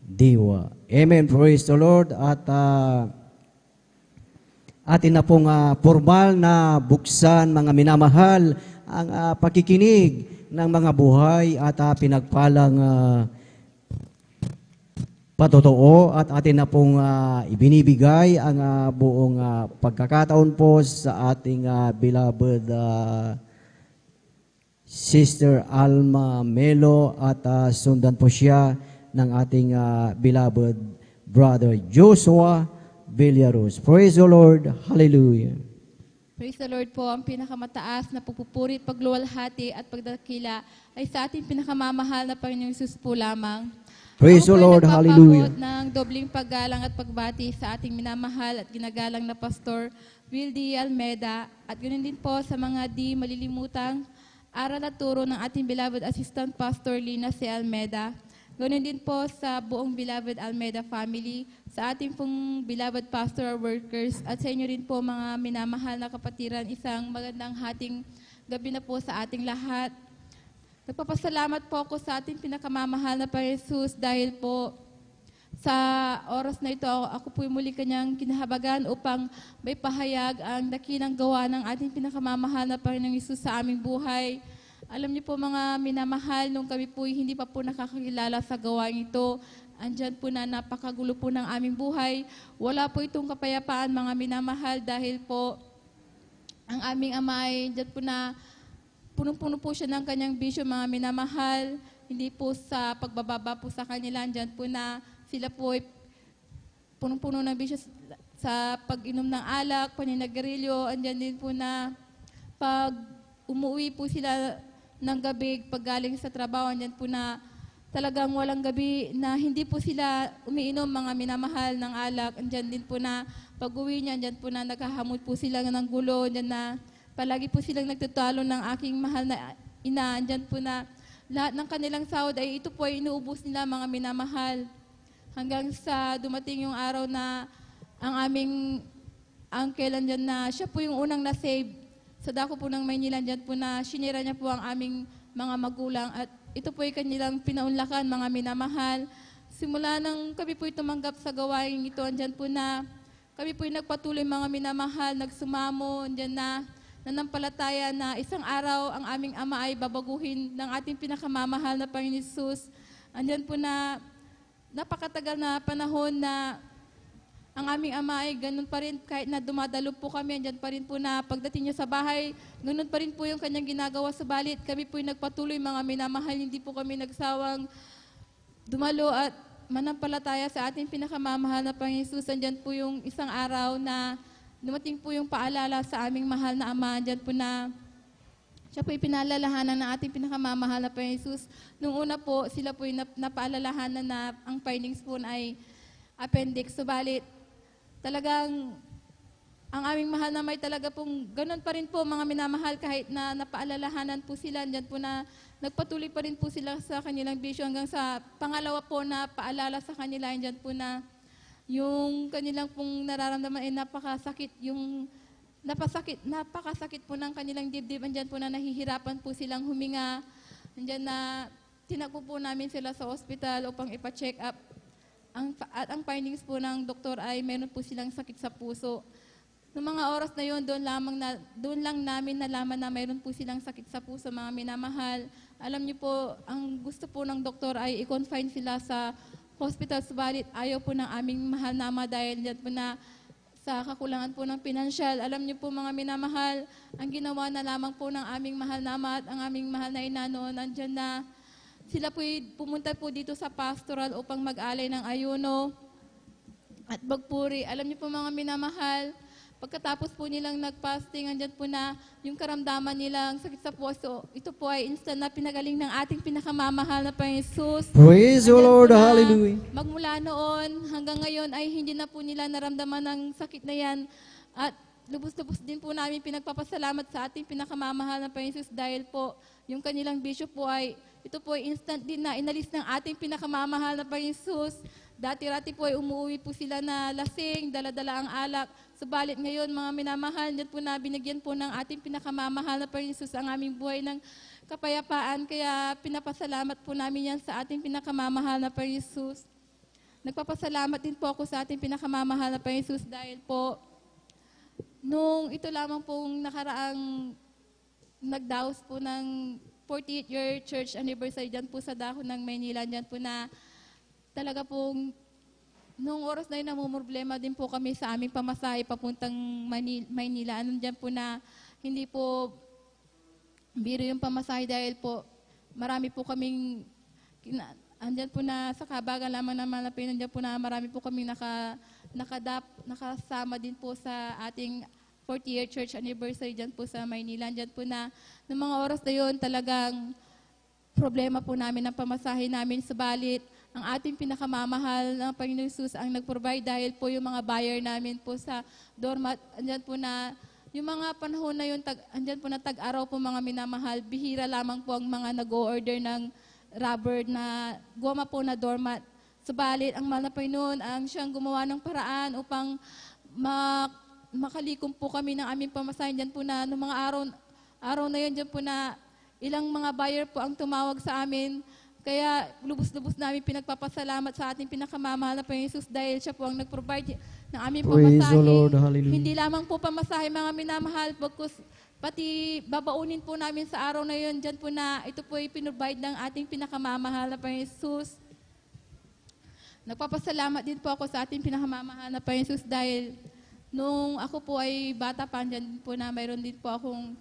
diwa. Amen. Praise the Lord. At atin na pong formal na buksan mga minamahal ang pakikinig ng mga buhay at pinagpalang patotoo at atin na pong ibinibigay ang buong pagkakataon po sa ating beloved Sister Alma Melo at sundan po siya ng ating beloved Brother Joshua Villarus. Praise the Lord. Hallelujah. Praise the Lord po. Ang pinakamataas na pagpupuri, pagluwalhati at pagdakila ay sa ating pinakamamahal na Panginoong Hesus po lamang. Praise the Lord. Ako po ay Hallelujah. nagpapabot ng dobling paggalang at pagbati sa ating minamahal at ginagalang na Pastor Will D. Almeda at ganoon din po sa mga di malilimutang aral at turo ng ating beloved Assistant Pastor Lina C. Almeda. Ganoon din po sa buong beloved Almeda family, sa ating pong beloved pastoral workers at sa inyo rin po mga minamahal na kapatiran, isang magandang hating gabi na po sa ating lahat. Nagpapasalamat po ako sa ating pinakamamahal na Panginoon Hesus dahil po sa oras na ito ako po muli kanyang kinahabagan upang may pahayag ang dakilang gawa ng ating pinakamamahal na Panginoong Hesus sa aming buhay. Alam niyo po mga minamahal, nung kami po hindi pa po nakakakilala sa gawain ito, andyan po na napakagulo po ng aming buhay. Wala po itong kapayapaan mga minamahal dahil po ang aming ama ay andyan po na punong-puno po siya ng kanyang bisyo mga minamahal. Hindi po sa pagbababa po sa kanila, andyan po na sila po ay punong-puno ng bisyo sa pag-inom ng alak, paninagarilyo, andyan din po na pag umuwi po sila ng gabi, pag galing sa trabaho, andyan po na talagang walang gabi na hindi po sila umiinom mga minamahal ng alak. Andyan din po na pag-uwi niya, andyan po na naghahamot po sila ng gulo, andyan na palagi po silang nagtatalo ng aking mahal na ina. Andyan po na lahat ng kanilang sahod ay ito po ay inuubos nila mga minamahal. Hanggang sa dumating yung araw na ang aming uncle andyan na siya po yung unang na-save. Sa dako po ng Maynila, andyan po na sinira niya po ang aming mga magulang at ito po ay kanilang pinaunlakan mga minamahal. Simula nang kami po tumanggap sa gawain ito, andyan po na kami po ay nagpatuloy mga minamahal, nagsumamo, andyan na nanampalataya na isang araw ang aming ama ay babaguhin ng ating pinakamamahal na Panginoon Hesus. Andyan po na napakatagal na panahon na ang aming ama ay ganun pa rin, kahit na dumadalo po kami, andyan pa rin po na pagdating niya sa bahay, ganun pa rin po yung kanyang ginagawa. Subalit kami po yung nagpatuloy, mga minamahal, hindi po kami nagsawang dumalo at manampalataya sa ating pinakamamahal na Panginoon Jesus. Andyan po yung isang araw na dumating po yung paalala sa aming mahal na ama. Andyan po na siya po ipinalalahanan ng ating pinakamamahal na Panginoon Jesus. Nung una po, sila po yung napaalalahanan na ang findings po ay appendix. Subalit, talagang ang aming mahal na may talaga pong ganun pa rin po, mga minamahal, kahit na napaalalahanan po sila, andyan po na nagpatuloy pa rin po sila sa kanilang bisyo hanggang sa pangalawa po na paalala sa kanila, andyan po na yung kanilang pong nararamdaman ay napakasakit po ng kanilang dibdib, andyan po na nahihirapan po silang huminga, andyan na tinakbo po namin sila sa ospital upang ipa-check up. At ang findings po ng doktor ay meron po silang sakit sa puso. Noong mga oras na yun, doon lang namin nalaman na meron po silang sakit sa puso, mga minamahal. Alam niyo po, ang gusto po ng doktor ay i-confine sila sa hospital, subalit ayaw po ng aming mahal na ama dahil dyan po na sa kakulangan po ng pinansyal. Alam niyo po, mga minamahal, ang ginawa na lamang po ng aming mahal na ama at ang aming mahal na ina noon, andyan na sila po pumunta po dito sa pastoral upang mag-alay ng ayuno at magpuri. Alam niyo po, mga minamahal, pagkatapos po nilang nag-fasting, andyan po na yung karamdaman nilang sakit sa puso. Ito po ay instant na pinagaling ng ating pinakamamahal na Panginoon Jesus. Praise the Andyan Lord, po na hallelujah. magmula noon hanggang ngayon ay hindi na po nila naramdaman ng sakit na yan. At lubos-lubos din po namin pinagpapasalamat sa ating pinakamamahal na Panginoon Jesus dahil po yung kanilang bisyo po ay ito po ay instant din na inalis ng ating pinakamamahal na Panginoon Jesus. Dati-rati po ay umuwi po sila na lasing, dala-dala ang alak. Subalit ngayon, mga minamahal, dyan po na binigyan po ng ating pinakamamahal na Panginoon Jesus ang aming buhay ng kapayapaan. Kaya pinapasalamat po namin yan sa ating pinakamamahal na Panginoon Jesus. Nagpapasalamat din po ako sa ating pinakamamahal na Panginoon Jesus dahil po nung ito lamang pong nakaraang nagdaos po ng 48-year church anniversary dyan po sa dahon ng Maynila, dyan po na talaga pong nung oras na yun namumroblema din po kami sa aming pamasahe papuntang Maynila. Dyan po na hindi po biro yung pamasahe dahil po marami po kaming andyan po na sa kabagan lamang naman na pinandyan po na marami po kaming nakasama din po sa ating 40-year church anniversary dyan po sa Maynila. Dyan po na, noong mga oras na yun, talagang problema po namin ang pamasahe namin. Subalit, ang ating pinakamamahal na Panginoon Jesus ang nag-provide dahil po yung mga buyer namin po sa doormat. Andyan po na, yung mga panahon na yun, andyan po na tag-araw po mga minamahal, bihira lamang po ang mga nag-o-order ng rubber na goma po na doormat. Subalit, ang mahal na Panginoon, ang siyang gumawa ng paraan upang makalikom po kami ng aming pamasahin. Diyan po na, noong mga araw na yun, diyan po na ilang mga buyer po ang tumawag sa amin. Kaya lubos-lubos namin pinagpapasalamat sa ating pinakamamahal na Panginoon Jesus dahil siya po ang nag-provide ng aming Praise pamasahe. the Lord, hallelujah. Hindi lamang po pamasahe, mga minamahal, pati babaunin po namin sa araw na yun. Diyan po na ito po ay pinrovide ng ating pinakamamahal na Panginoon Jesus. Nagpapasalamat din po ako sa ating pinakamamahal na Panginoon Jesus dahil nung ako po ay bata pa, dyan po na mayroon din po akong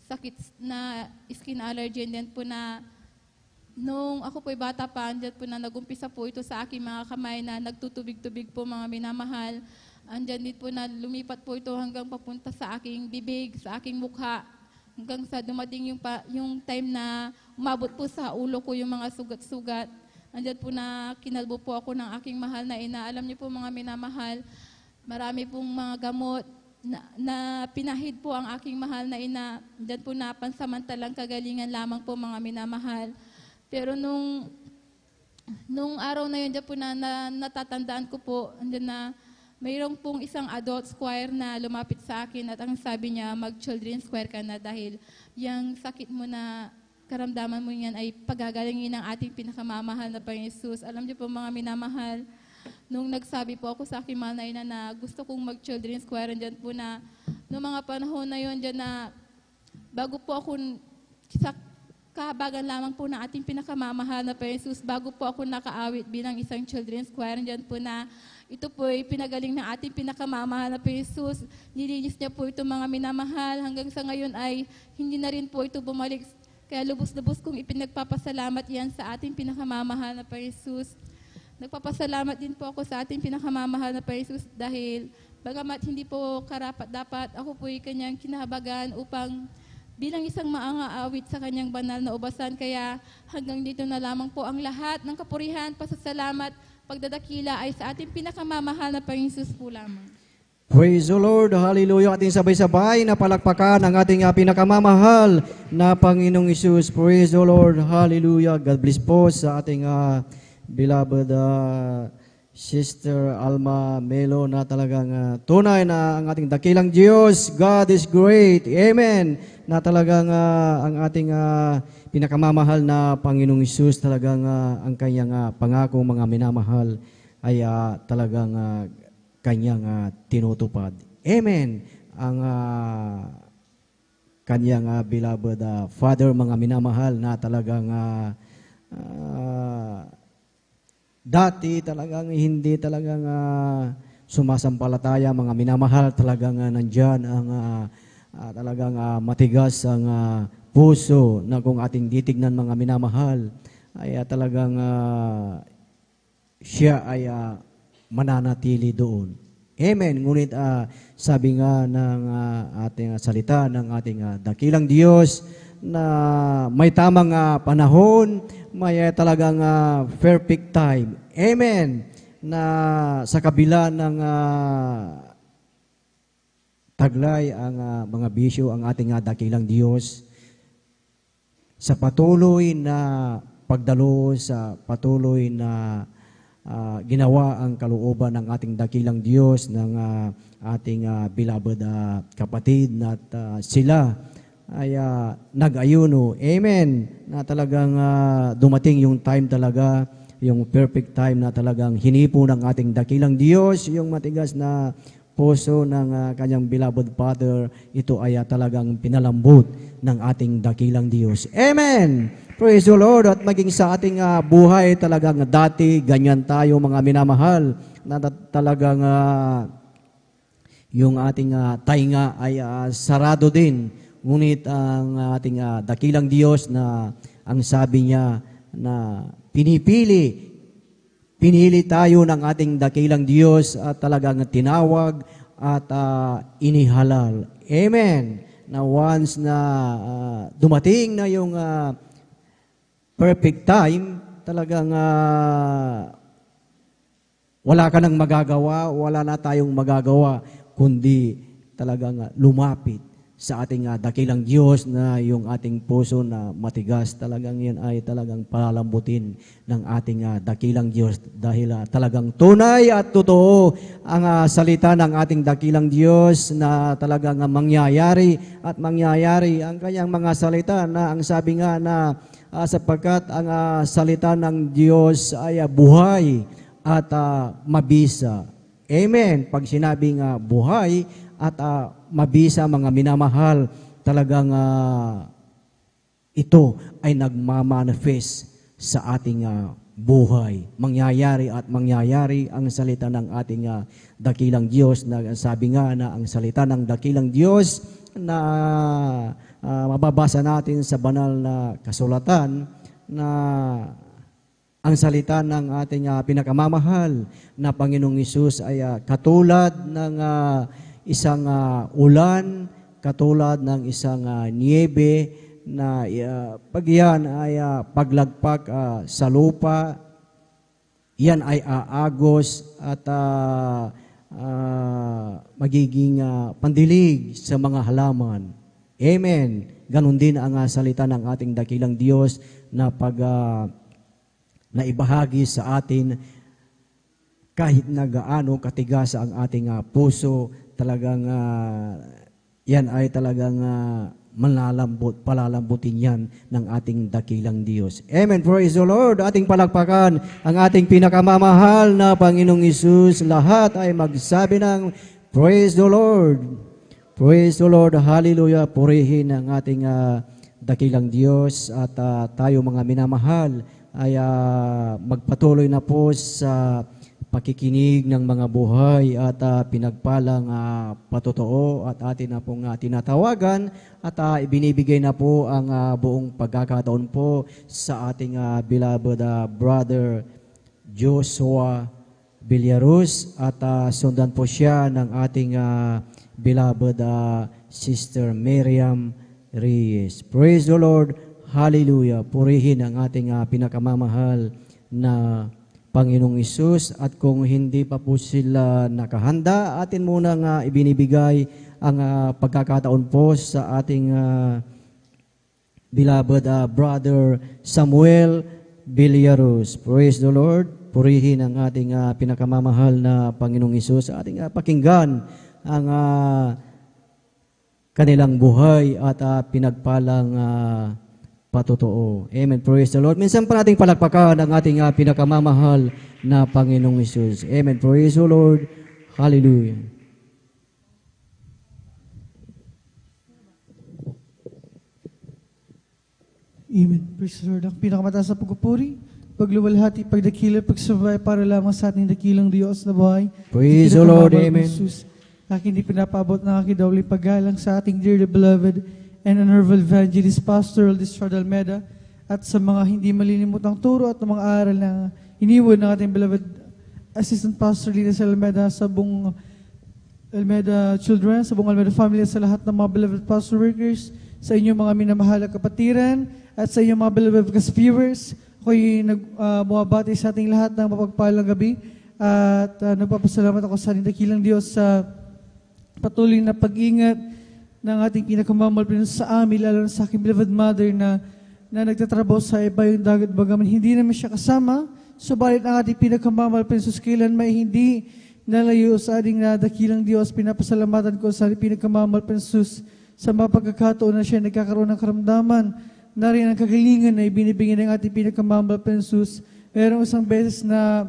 sakit na skin allergy. Dyan po na nung ako po ay bata pa, dyan po na nagumpisa po ito sa aking mga kamay na nagtutubig-tubig po, mga minamahal. Andyan din po na lumipat po ito hanggang papunta sa aking bibig, sa aking mukha. Hanggang sa dumating yung time na umabot po sa ulo ko yung mga sugat-sugat. Andyan po na kinalbo po ako ng aking mahal na ina. Alam niyo po, mga minamahal, marami pong mga gamot na pinahid po ang aking mahal na ina. Diyan po na pansamantalang kagalingan lamang po, mga minamahal. Pero nung araw na yun, diyan po na natatandaan ko po, andyan na mayroong pong isang adult squire na lumapit sa akin at ang sabi niya, mag-children's squire ka na dahil yung sakit mo na karamdaman mo yan ay pagagalingin ng ating pinakamamahal na Panginoon Jesus. Alam niyo po, mga minamahal, nung nagsabi po ako sa aking mahal na ina na gusto kong mag-children's choir, dyan po na, noong mga panahon na yun, dyan na, bago po ako kahabagan lamang po ng ating pinakamamahal na Panginoong Jesus bago po ako nakaawit bilang isang children's choir. Diyan po na ito po ay pinagaling ng ating pinakamamahal na Panginoong Jesus. Nilinis niya po itong mga minamahal. Hanggang sa ngayon ay hindi na rin po ito bumalik. Kaya lubos-lubos kong ipinagpapasalamat yan sa ating pinakamamahal na Panginoong Jesus. Nagpapasalamat din po ako sa ating pinakamamahal na Panginoong Jesus dahil bagamat hindi po karapat-dapat, ako po ay kanyang kinahabagan upang bilang isang maangaawit sa kanyang banal na ubasan. Kaya hanggang dito na lamang po ang lahat ng kapurihan, pasasalamat, pagdadakila ay sa ating pinakamamahal na Panginoong Jesus po lamang. Praise the Lord, hallelujah. Ating sabay-sabay na palakpakan ang ating pinakamamahal na Panginoong Isus. Praise the Lord, hallelujah. God bless po sa ating beloved Sister Alma Melo na talagang tunay na ang ating dakilang Diyos. God is great. Amen. Na talagang ang ating pinakamamahal na Panginoong Isus, talagang ang kanyang pangako mga minamahal ay talagang kanyang tinutupad. Amen. Ang kanyang beloved Father, mga minamahal na talagang dati talagang hindi talagang sumasampalataya, mga minamahal, talagang nandyan ang talagang matigas ang puso na kung ating titignan, mga minamahal, ay talagang siya ay mananatili doon. Amen. Ngunit sabi nga ng ating salita ng ating dakilang Diyos na may tamang panahon, may talagang perfect time. Amen. Na sa kabila ng taglay ang mga bisyo, ang ating dakilang Diyos, sa patuloy na pagdalo, sa patuloy na ginawa ang kalooban ng ating dakilang Diyos, ng ating beloved kapatid, na sila ay nag-ayuno. Amen. Na talagang dumating yung time talaga, yung perfect time na talagang hinipo ng ating dakilang Diyos, yung matigas na puso ng kanyang beloved Father, ito ay talagang pinalambot ng ating dakilang Diyos. Amen. Praise the Lord. At maging sa ating buhay talagang dati, ganyan tayo mga minamahal, na talagang yung ating tainga ay sarado din. Ngunit ang ating dakilang Diyos na ang sabi niya na pinili tayo ng ating dakilang Diyos at talagang tinawag at inihalal. Amen. Na once na dumating na yung perfect time, talagang wala ka nang magagawa, wala na tayong magagawa, kundi talagang lumapit sa ating dakilang Diyos na yung ating puso na matigas, talagang yan ay talagang palalambutin ng ating dakilang Diyos dahil talagang tunay at totoo ang salita ng ating dakilang Diyos na talagang mangyayari at mangyayari ang kanyang mga salita na ang sabi nga na sapagkat ang salita ng Diyos ay buhay at mabisa. Amen. Pag sinabing buhay at mabisa, mga minamahal, talagang ito ay nagmamanifest sa ating buhay. Mangyayari at mangyayari ang salita ng ating dakilang Diyos na sabi nga na ang salita ng dakilang Diyos na mababasa natin sa banal na kasulatan na ang salita ng ating pinakamamahal na Panginoong Hesus ay katulad ng isang ulan, katulad ng isang niebe na pag yan ay paglagpak sa lupa, yan ay aagos at magiging pandilig sa mga halaman. Amen. Ganon din ang salita ng ating dakilang Diyos na pag naibahagi sa atin, kahit na gaano katigas ang ating puso, talagang yan ay talagang palalambutin yan ng ating dakilang Diyos. Amen. Praise the Lord. Ating palakpakan ang ating pinakamamahal na Panginoong Hesus. Lahat ay magsabi ng Praise the Lord. Praise the Lord. Hallelujah. Purihin ang ating dakilang Diyos at tayo mga minamahal ay magpatuloy na po sa pakikinig ng mga buhay at pinagpalang patotoo at atin na pong tinatawagan at ibinibigay na po ang buong pagkakataon po sa ating beloved brother Joshua Villaruz at sundan po siya ng ating beloved Sister Miriam Reyes. Praise the Lord. Hallelujah. Purihin ang ating pinakamamahal na Panginoong Isus. At kung hindi pa po sila nakahanda, atin munang ibinibigay ang pagkakataon po sa ating beloved brother Samuel Villaruz. Praise the Lord. Purihin ang ating pinakamamahal na Panginoong Isus. Ating pakinggan ang kanilang buhay at pinagpalang patotoo. Amen. Praise the Lord. Minsan pa nating palakpakan ang ating pinakamamahal na Panginoong Isus. Amen. Praise the Lord. Hallelujah. Amen. Praise the Lord. Ang pinakamataas na pagpupuri, pagluwalhati, pagdakila, pagsabay para lamang sa ating dakilang Diyos na buhay. Praise the Lord. Amen. Jesus, aking hindi pinapabot ng aking dawli paggalang sa ating dearly beloved and honorable evangelist Pastor Aldistral Almeda at sa mga hindi malilimutang turo at mga aral na iniwan ng ating beloved Assistant Pastor Linas Almeda sa buong Almeda children, sa buong Almeda family, sa lahat ng mga beloved pastor workers, sa inyong mga minamahal na kapatiran, at sa inyong mga beloved viewers. Ako'y bumabati sa ating lahat ng mapagpalang gabi at nagpapasalamat ako sa ating dakilang Diyos sa patuloy na pag-ingat ng ating pinakamamahal sa amin, lalo na sa aking beloved mother na nagtatrabaho sa iba yung dagat, bagaman hindi naman siya kasama. Subalit ang ating pinakamamahal sa kailan may hindi nalayo sa ating dakilang Diyos. Pinapasalamatan ko sa ating pinakamamahal sa mga pagkakataon na siya nagkakaroon ng karamdaman na rin ang kagalingan na ibinibigay ng ating pinakamamahal Merong isang beses na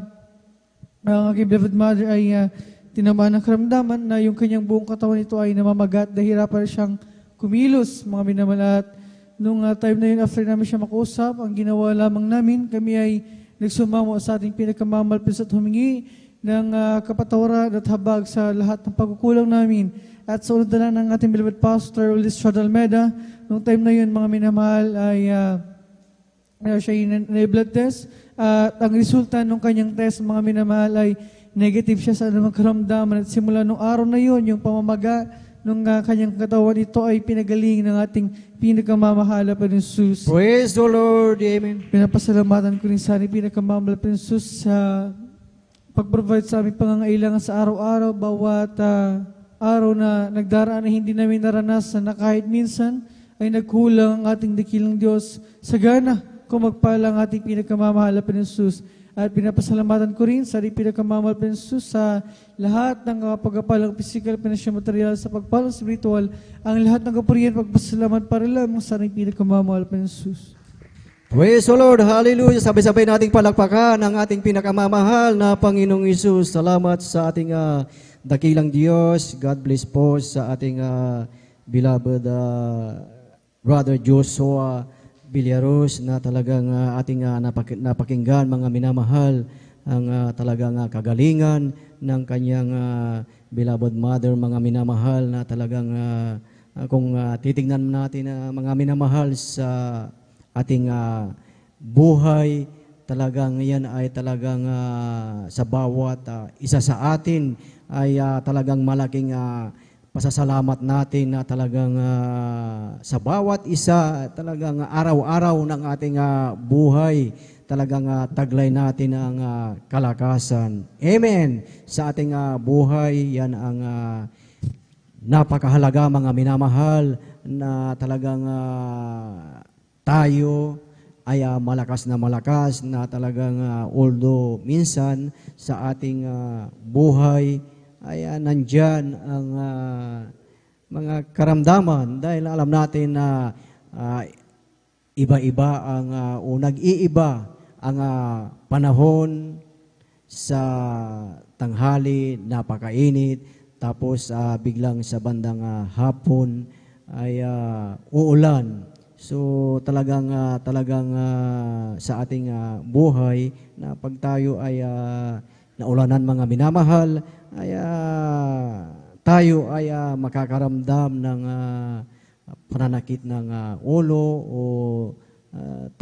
ang aking beloved mother ay tinamaan ng karamdaman na yung kanyang buong katawan ito ay namamagat, nahirapan siyang kumilos, mga minamalat. Nung time na yun, after namin siya makausap, ang ginawa lamang namin, kami ay nagsumamo sa ating pinakamamahal at humingi ng kapatawaran at habag sa lahat ng pagkukulang namin. At sa unod na ng ating beloved Pastor Aldistral Almeda, nung time na yun, mga minamahal, ay siya yung blood test. At ang resulta ng kanyang test, mga minamahal, ay negative siya sa anumang karamdaman. At simula nung araw na yun, yung pamamaga nung kanyang katawan, ito ay pinagaling ng ating pinakamamahala pa rin Jesus. Praise the Lord. Amen. Pinapasalamatan ko rin sa ating pinakamamahala pa rin Jesus sa pag-provide sa aming pangangailangan sa araw-araw, bawat araw na nagdaraan na hindi namin naranasan na kahit minsan ay nagkulang ang ating dakilang Diyos. Sagana kung magpala ang ating pinakamamahala pa rin Jesus. At pinapasalamatan ko rin sa ating pinakamamahal pa rin Jesus sa lahat ng pagpapalang physical, financial, material, sa pagpalang spiritual, ang lahat ng kapurihan, pagpasalamat para lamang sa ating pinakamamahal pa rin Jesus. Praise the Lord. Hallelujah. Sabay-sabay nating palakpakan ang ating pinakamamahal na Panginoong Isus. Salamat sa ating dakilang Diyos. God bless po sa ating beloved Brother Joshua Villaruz na talagang ating napakinggan, mga minamahal, ang talagang kagalingan ng kanyang beloved mother, mga minamahal na talagang kung titingnan natin mga minamahal sa ating buhay, talagang yan ay talagang sa bawat isa sa atin ay talagang malaking pasasalamat natin na talagang sa bawat isa, talagang araw-araw ng ating buhay, talagang taglay natin ang kalakasan. Amen. Sa ating buhay, yan ang napakahalaga, mga minamahal, na talagang tayo ay malakas na talagang although minsan sa ating buhay ay nandyan ang mga karamdaman dahil alam natin na iba-iba ang o nag-iiba ang panahon sa tanghali, napakainit, tapos biglang sa bandang hapon ay uulan. So talagang sa ating buhay na pag tayo ay naulanan mga minamahal ay tayo ay makakaramdam ng pananakit ng ulo o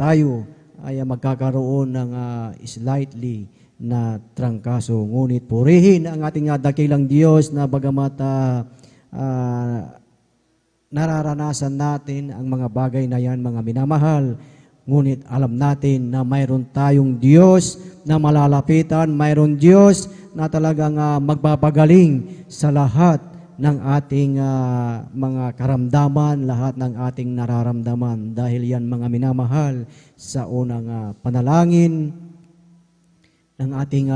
tayo ay magkakaroon ng slightly na trangkaso. Ngunit purihin ang ating dakilang Diyos na bagamat nararanasan natin ang mga bagay na yan, mga minamahal. Ngunit alam natin na mayroon tayong Diyos na malalapitan, mayroon Diyos na talagang magpapagaling sa lahat ng ating mga karamdaman, lahat ng ating nararamdaman. Dahil yan mga minamahal sa unang panalangin ng ating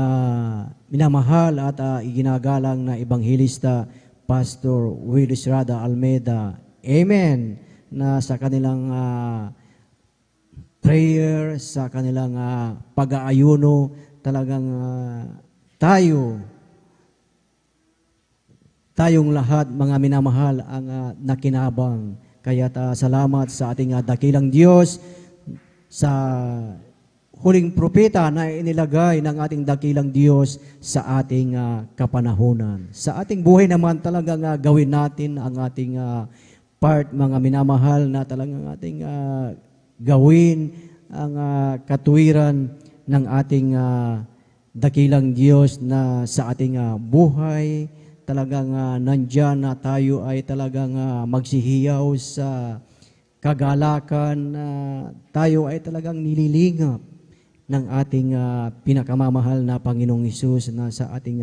minamahal at iginagalang na Ebanghelista Pastor Willie Estrada Almeida. Amen. Na sa kanilang prayer, sa kanilang pag-aayuno, talagang tayong lahat mga minamahal ang nakinabang. Kaya salamat sa ating dakilang Diyos sa huling propeta na inilagay ng ating dakilang Diyos sa ating kapanahunan. Sa ating buhay naman talagang gawin natin ang ating part, mga minamahal, na talagang ating gawin ang katuwiran ng ating dakilang Diyos na sa ating buhay. Talagang nandyan na tayo ay talagang magsihiyaw sa kagalakan na tayo ay talagang nililingap ng ating pinakamamahal na Panginoong Hesus na sa ating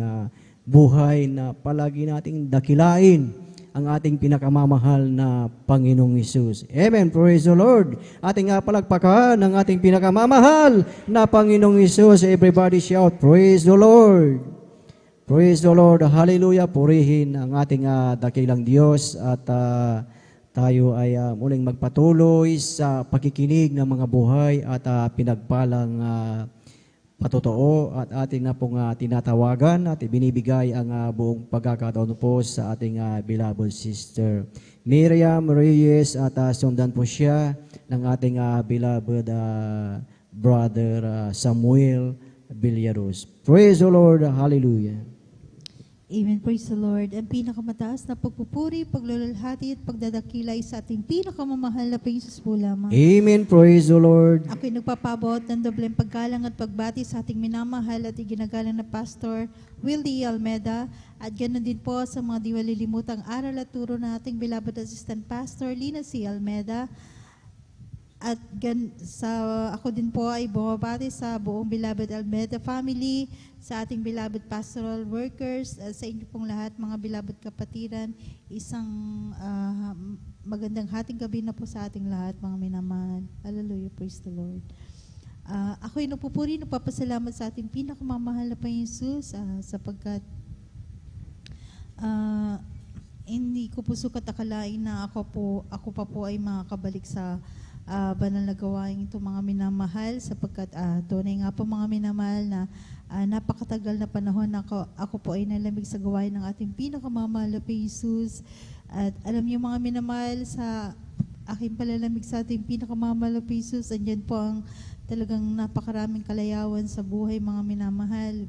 buhay na palagi nating dakilain ang ating pinakamamahal na Panginoong Hesus. Amen. Praise the Lord. Ating palagpakan ng ating pinakamamahal na Panginoong Hesus. Everybody shout, praise the Lord. Praise the Lord. Hallelujah. Purihin ang ating dakilang Diyos at tayo ay muling magpatuloy sa pakikinig ng mga buhay at pinagpalang patotoo at ating na pong tinatawagan at ibinibigay ang buong pagkakataon po sa ating beloved sister Miriam Reyes at sundan po siya ng ating beloved brother Samuel Villaros. Praise the Lord. Hallelujah. Amen. Praise the Lord. Ang pinakamataas na pagpupuri, paglulalhati at pagdadakilay sa ating pinakamamahal na Panginoon po lamang. Amen. Praise the Lord. Ako'y nagpapabot ng dobleng paggalang at pagbati sa ating minamahal at iginagalang na Pastor Willie Almeida at ganoon din po sa mga di malilimutang aral at turo na ating beloved assistant Pastor Lina C. Almeida. At ako din po ay bumabati sa buong beloved Almeida family, sa ating beloved pastoral workers, sa inyo pong lahat mga beloved kapatiran. Isang magandang hating gabi na po sa ating lahat mga minamahal. Hallelujah, praise the Lord. Ako'y nagpupuri, nagpapasalamat sa ating pinakamamahal na Panginoon Jesus sapagkat hindi ko po sukat akalain na ako pa po ay makakabalik sa banal na gawain ito mga minamahal sapagkat tunay nga po mga minamahal na napakatagal na panahon na ako po ay nalamig sa gawain ng ating pinakamamahal na Jesus. At alam niyo mga minamahal, sa aking palalamig sa ating pinakamamahal na Jesus, andyan po ang talagang napakaraming kalayawan sa buhay mga minamahal.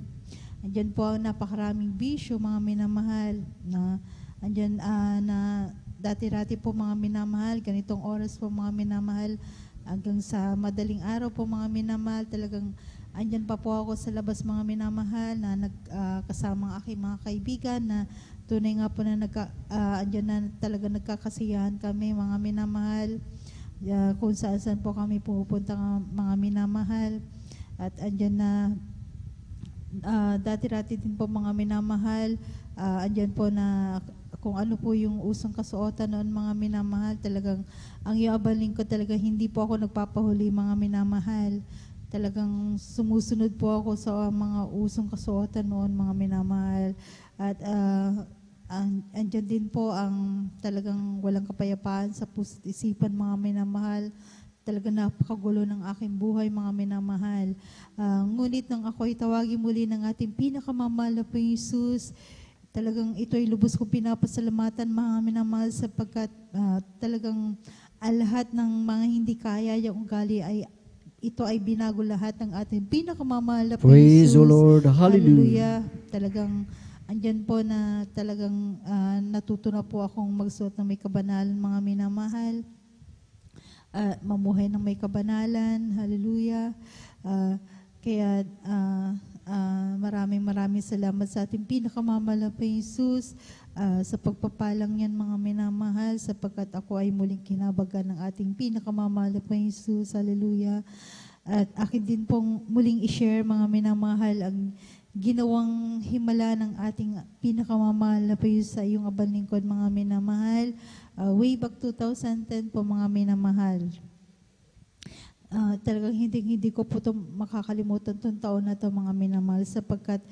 Andyan po ang napakaraming bisyo mga minamahal na andyan na dati-rati po mga minamahal, ganitong oras po mga minamahal, hanggang sa madaling araw po mga minamahal, talagang andyan pa po ako sa labas mga minamahal na kasama ang aking mga kaibigan na tunay nga po na andyan na talaga nagkakasiyahan kami mga minamahal, kung saan po kami pupunta mga minamahal. At andyan na dati-rati din po mga minamahal, andyan po na kung ano po yung usong kasuotan noon mga minamahal, talagang ang iabaling ko talaga hindi po ako nagpapahuli mga minamahal. Talagang sumusunod po ako sa mga usong kasuotan noon mga minamahal. At andyan din po ang talagang walang kapayapaan sa puso't isipan mga minamahal. Talagang napakagulo ng aking buhay mga minamahal. Ngunit nang ako'y tawagin muli ng ating pinakamamahal na Panginoong Jesus, talagang ito'y lubos kong pinapasalamatan mga minamahal sapagkat talagang lahat ng mga hindi kaya yung ugali ay ito ay binago lahat ng ating pinakamamahal na Praise the Jesus. Lord. Hallelujah. Talagang andyan po na talagang natuto na po akong magsuot ng may kabanalan, mga minamahal. Mamuhay ng may kabanalan. Hallelujah. Kaya maraming salamat sa ating pinakamamahal na Jesus sa pagpapalang yan, mga minamahal, sapagkat ako ay muling kinabagan ng ating pinakamamahal na Jesus. Hallelujah. At akin din pong muling i-share, mga minamahal, ang ginawang himala ng ating pinakamamahal na Jesus sa iyong abang lingkod, mga minamahal. Way back 2010 po, mga minamahal. Talagang hindi ko po makakalimutan itong taon na ito, mga minamahal, sapagkat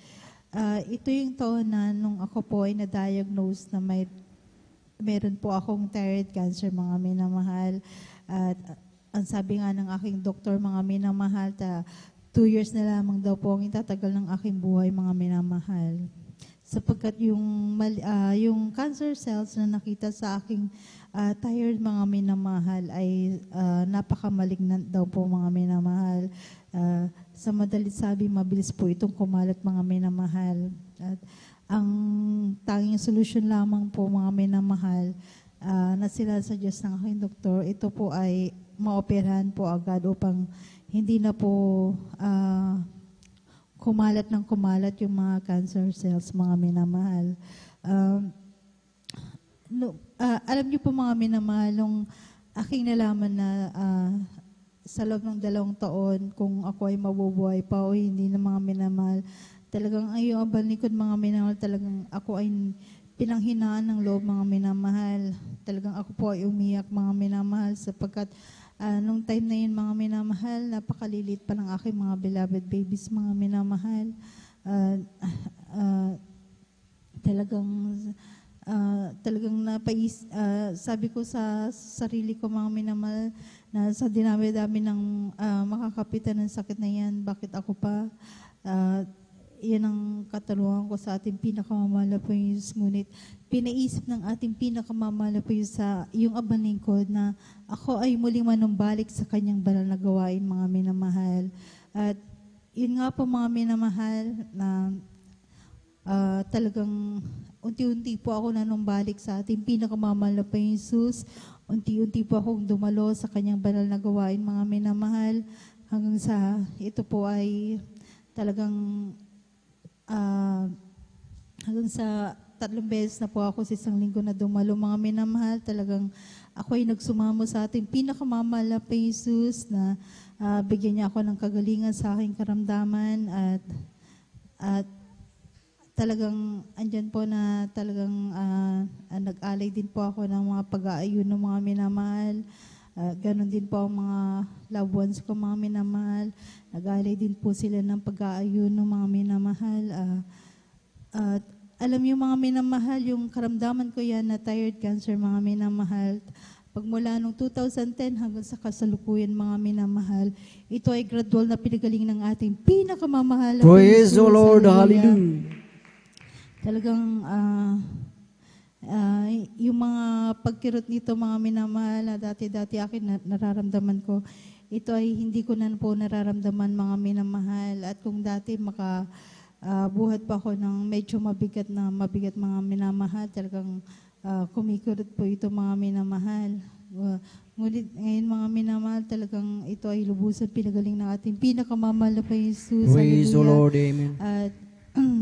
ito yung taon na nung ako po ay na-diagnose na meron po akong thyroid cancer, mga minamahal. At ang sabi nga ng aking doktor, mga minamahal, 2 years na lamang daw po ang itatagal ng aking buhay, mga minamahal. Sapagkat yung cancer cells na nakita sa aking thyroid, mga minamahal, ay napakamalignan daw po, mga minamahal. Sa madalit sabi, mabilis po itong kumalat, mga minamahal. At ang tanging solusyon lamang po, mga minamahal, na sila sa Diyos ng aking doktor, ito po ay maoperahan po agad upang hindi na po kumalat yung mga cancer cells, mga minamahal. Alam niyo po, mga minamahal, nung aking nalaman na sa loob ng 2 taon, kung ako ay mabubuhay pa o hindi, na mga minamahal, talagang ay yung abang lingkod, mga minamahal, talagang ako ay pinanghinaan ng loob, mga minamahal. Talagang ako po ay umiyak, mga minamahal, sapagkat nung time na yun, mga minamahal, napakalilit pa ng aking mga beloved babies, mga minamahal. Talagang sabi ko sa sarili ko, mga minamahal, na sa dinami-dami ng makakapitan ng sakit na yan, bakit ako pa? Yan ang katanungan ko sa ating pinakamamahal na Panginoon. Ngunit pinaisip ng ating pinakamamahal na Panginoon sa iyong abang lingkod na ako ay muling manumbalik sa kanyang banal na gawain, mga minamahal. At yun nga po, mga minamahal, na talagang unti-unti po ako nanumbalik sa ating pinakamamahal na Panginoon Jesus. Unti-unti po akong dumalo sa kanyang banal na gawain, mga minamahal, hanggang sa ito po ay talagang hanggang sa 3 beses na po ako sa isang linggo na dumalo, mga minamahal. Talagang ako ay nagsumamo sa ating pinakamamahal na Jesus na bigyan niya ako ng kagalingan sa aking karamdaman at talagang andyan po na talagang nag-alay din po ako ng mga pag-aayun ng mga minamahal. Ganon din po ang mga loved ones ko, mga minamahal. Nag-alay din po sila ng pag-aayun ng mga minamahal. At alam niyo, mga minamahal, yung karamdaman ko yan na thyroid cancer, mga minamahal, pagmula nung 2010 hanggang sa kasalukuyan, mga minamahal, ito ay gradual na pinagaling ng ating pinakamamahal. Praise the Lord. Hallelujah. Talagang yung mga pagkirot nito, mga minamahal, na dati akin nararamdaman ko, ito ay hindi ko na po nararamdaman, mga minamahal. At kung dati buhat pa ako ng medyo mabigat, mga minamahal, talagang kumikirot po ito, mga minamahal. Ngunit ngayon, mga minamahal, talagang ito ay lubusan pinagaling ng ating pinakamamahal na Jesus. Praise the Lord. Amen. At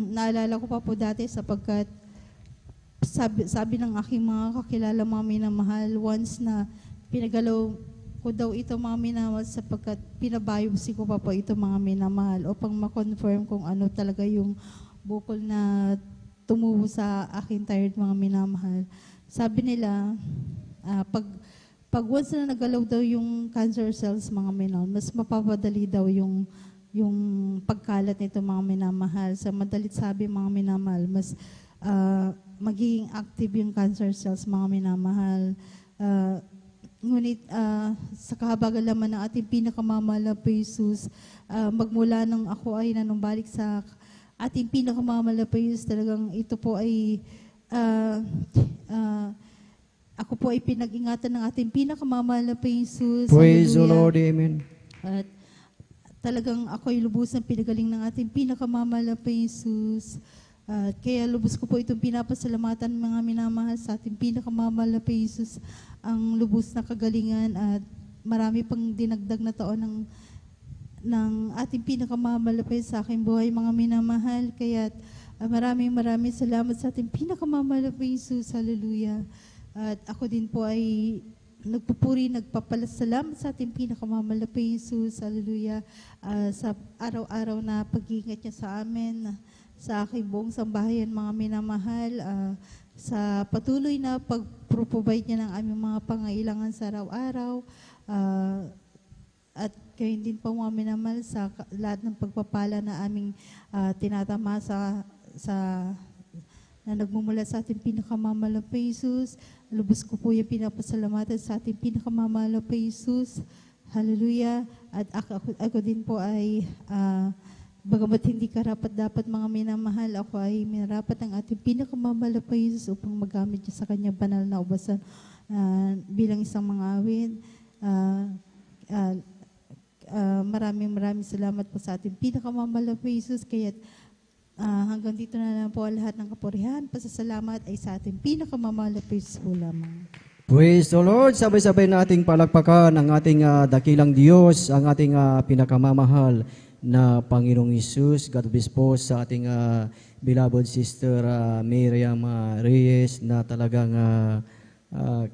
naalala ko pa po dati, sapagkat sabi ng aking mga kakilala, mga minamahal, once na pinagalaw ko daw ito, mga minamahal, sapagkat pinabiopsy ko pa po ito, mga minamahal, upang ma-confirm kung ano talaga yung bukol na tumubo sa aking thyroid, mga minamahal. Sabi nila, pag once na nagalaw daw yung cancer cells, mga minamahal, mas mapapadali daw yung pagkalat nito, mga minamahal. Sa madalit sabi, mga minamahal, mas magiging active yung cancer cells, mga minamahal. Ngunit sa kahabagan naman ng ating pinakamamahal na Jesus, magmula nang ako ay nanumbalik sa ating pinakamamahal na Jesus, talagang ito po ay ako po ay pinag-ingatan ng ating pinakamamahal na Panginoong Jesus. Praise the Hallelujah. Lord. Amen. At talagang ako ay lubos ng pinagaling ng ating pinakamamahal na Panginoong Jesus. At kaya lubos ko po itong pinapasalamatan mga minamahal sa ating pinakamamahal na Panginoong Jesus, ang lubos na kagalingan at marami pang dinagdag na taon ng ating pinakamamahal na Panginoon sa aking buhay mga minamahal. Kaya maraming salamat sa ating pinakamamahal na Panginoong Jesus. Hallelujah. At ako din po ay nagpupuri, nagpapasalamat sa ating pinakamamahal na Panginoong Jesus. Hallelujah. Sa araw-araw na pag-iingat niya sa amin, sa aking buong sambahayan mga minamahal, sa patuloy na pag-provide niya ng aming mga pangailangan sa araw-araw, at kayo din po mga minamahal sa lahat ng pagpapala na aming tinatama na nagmumula sa ating pinakamamahal na Jesus. Lubos ko po yung pinapasalamatan sa ating pinakamamahal na Jesus. Hallelujah. At ako din po ay, bagamat hindi karapat-dapat mga minamahal, ako ay minarapat ng ating pinakamamahal na Jesus upang magamit niya sa kanyang banal na ubasan bilang isang mga awit. Maraming salamat po sa ating pinakamamahal na Jesus. Kaya hanggang dito na lang po lahat ng kapurihan, pasasalamat ay sa ating pinakamamahal na Jesus po lamang. Praise the Lord. Sabay-sabay nating palakpakan ang ating dakilang Diyos, ang ating pinakamamahal na Panginoong Hesus. God bless po sa ating beloved sister Miriam Reyes na talagang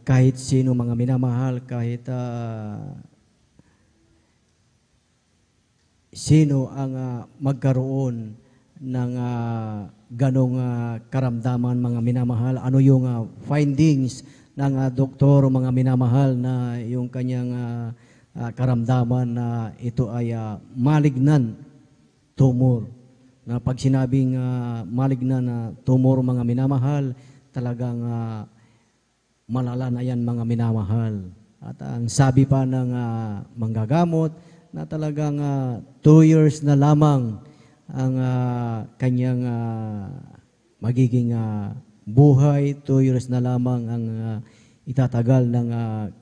kahit sino mga minamahal, kahit sino ang magkaroon ng ganong karamdaman mga minamahal, ano yung findings ng doktor mga minamahal na yung kanyang karamdaman na ito ay malignant tumor. Na pag sinabing malignant tumor mga minamahal, talagang malala na yan mga minamahal. At ang sabi pa ng manggagamot na talagang 2 years na lamang ang kanyang magiging buhay, 2 years na lamang ang itatagal ng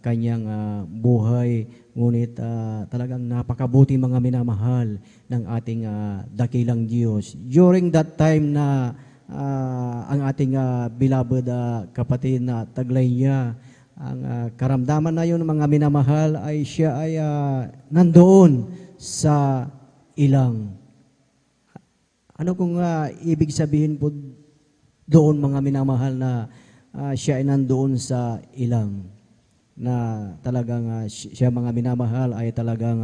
kanyang buhay. Ngunit talagang napakabuti mga minamahal ng ating dakilang Diyos. During that time na ang ating beloved kapatid na taglay niya, ang karamdaman na yun mga minamahal ay siya ay nandoon sa ilang. Ano kung ibig sabihin po doon mga minamahal na siya ay nandoon sa ilang, na talagang siya mga minamahal ay talagang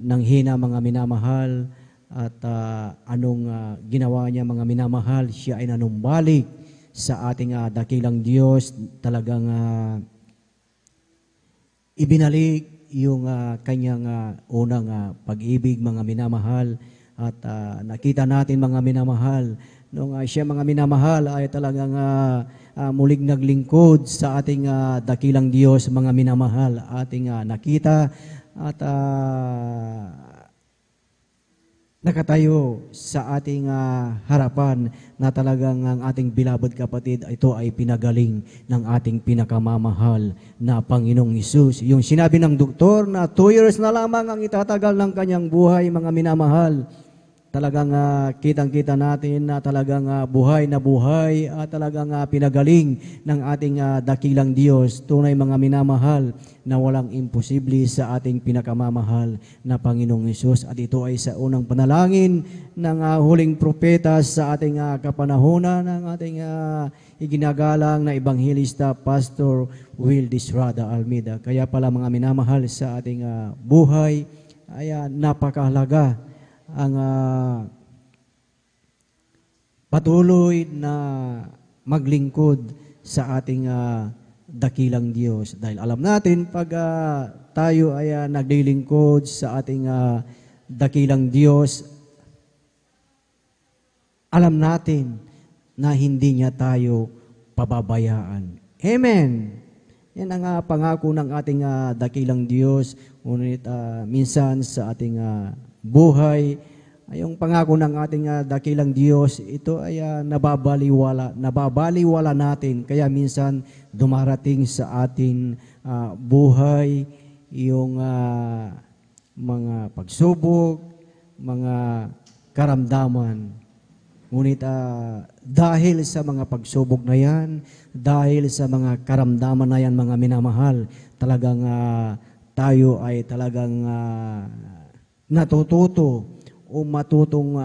nanghina mga minamahal, at anong ginawa niya mga minamahal, siya ay nanumbalik sa ating dakilang Diyos, talagang ibinalik yung kanyang unang pag-ibig mga minamahal. At nakita natin mga minamahal, nung siya mga minamahal ay talagang muling naglingkod sa ating dakilang Diyos mga minamahal. Ating nakita at nakatayo sa ating harapan na talagang ang ating beloved kapatid, ito ay pinagaling ng ating pinakamamahal na Panginoong Hesus. Yung sinabi ng doktor na 2 years na lamang ang itatagal ng kanyang buhay mga minamahal, talagang kitang-kita natin na talagang buhay na buhay at talagang pinagaling ng ating dakilang Diyos. Tunay mga minamahal na walang imposible sa ating pinakamamahal na Panginoong Hesus. At ito ay sa unang panalangin ng huling propeta sa ating kapanahunan ng ating iginagalang na Ebanghelista Pastor Will Disrada Almeida. Kaya pala mga minamahal sa ating buhay ay napakahalaga ang patuloy na maglingkod sa ating dakilang Diyos. Dahil alam natin, pag tayo ay naglilingkod sa ating dakilang Diyos, alam natin na hindi niya tayo pababayaan. Amen! Yan ang pangako ng ating dakilang Diyos. Ngunit minsan sa ating buhay yung pangako ng ating dakilang Diyos, ito ay nababaliwala natin. Kaya minsan dumarating sa atin buhay yung mga pagsubok, mga karamdaman. Ngunit dahil sa mga pagsubok na yan, dahil sa mga karamdaman na yan, mga minamahal, talagang tayo ay talagang natututo o matutong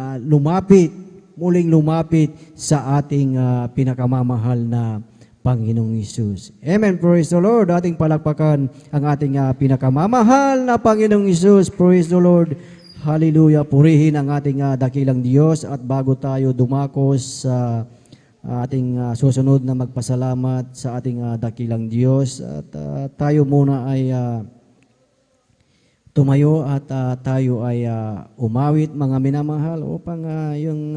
muling lumapit sa ating pinakamamahal na Panginoong Hesus. Amen. Praise the Lord. Ating palakpakan ang ating pinakamamahal na Panginoong Hesus. Praise the Lord. Hallelujah. Purihin ang ating dakilang Diyos. At bago tayo dumakos sa ating susunod na magpasalamat sa ating dakilang Diyos, at tayo muna ay tumayo at tayo ay umawit, mga minamahal, upang yung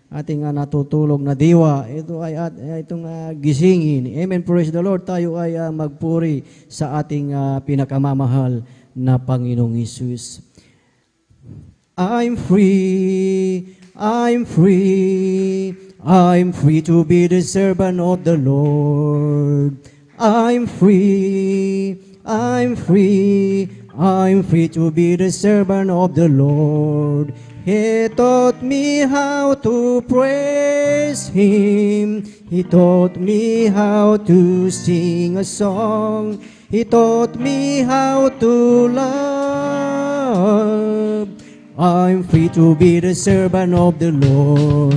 ating natutulog na diwa, ito ay itong gisingin. Amen. Praise the Lord. Tayo ay magpuri sa ating pinakamamahal na Panginoong Hesus. I'm free, I'm free, I'm free to be the servant of the Lord. I'm free, I'm free, I'm free to be the servant of the Lord. He taught me how to praise Him. He taught me how to sing a song. He taught me how to love. I'm free to be the servant of the Lord.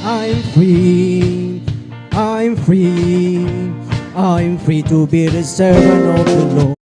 I'm free, I'm free, I'm free to be the servant of the Lord.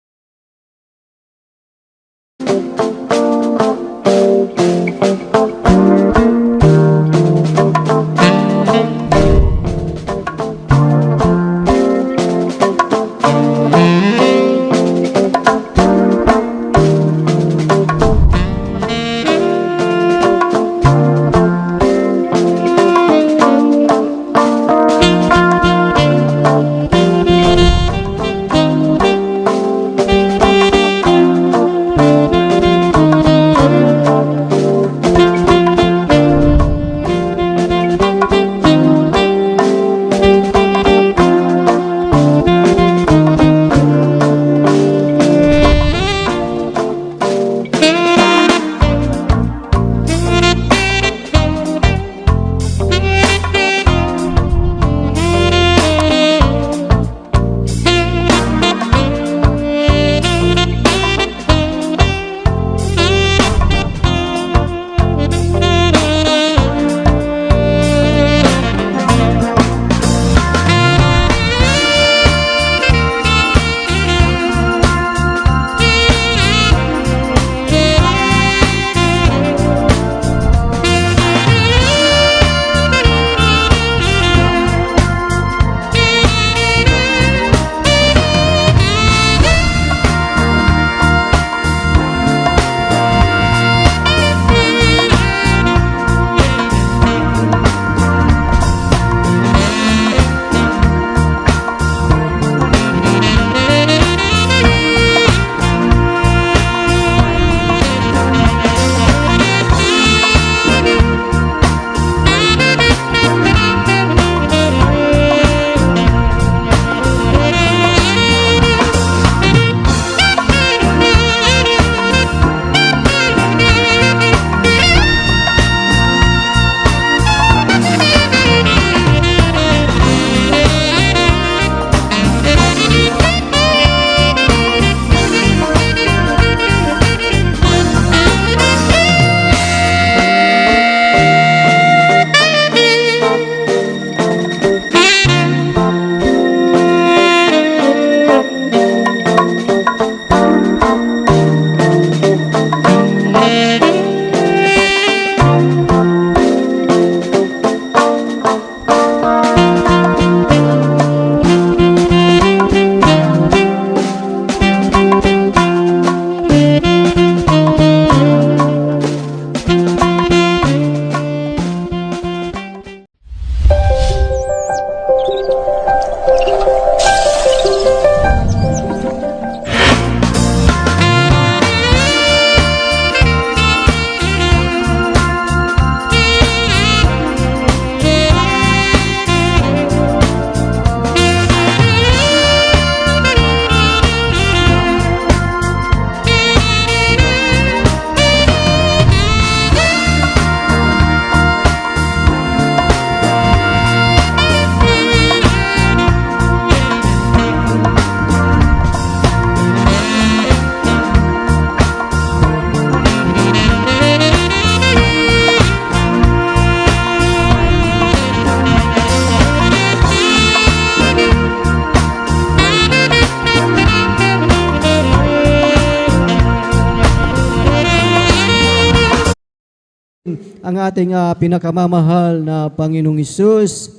ang ating pinakamamahal na Panginoong Hesus.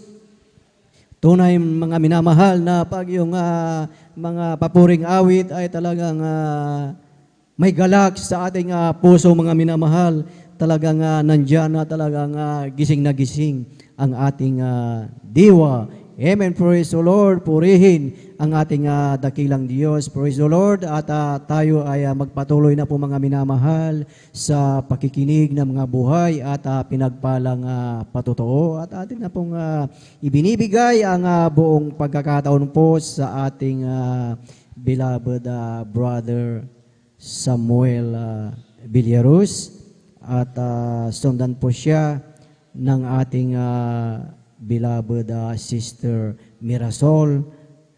Tunay mga minamahal na pag yung mga papuring awit ay talagang may galak sa ating puso mga minamahal. Talagang nandyan na talagang gising na gising ang ating diwa. Amen. Praise the Lord. Purihin ang ating dakilang Diyos. Praise the Lord. At tayo ay magpatuloy na po mga minamahal sa pakikinig ng mga buhay at pinagpalang patotoo. At atin na pong ibinibigay ang buong pagkakataon po sa ating beloved brother Samuel Villaruz. At sundan po siya ng ating beloved Sister Mirasol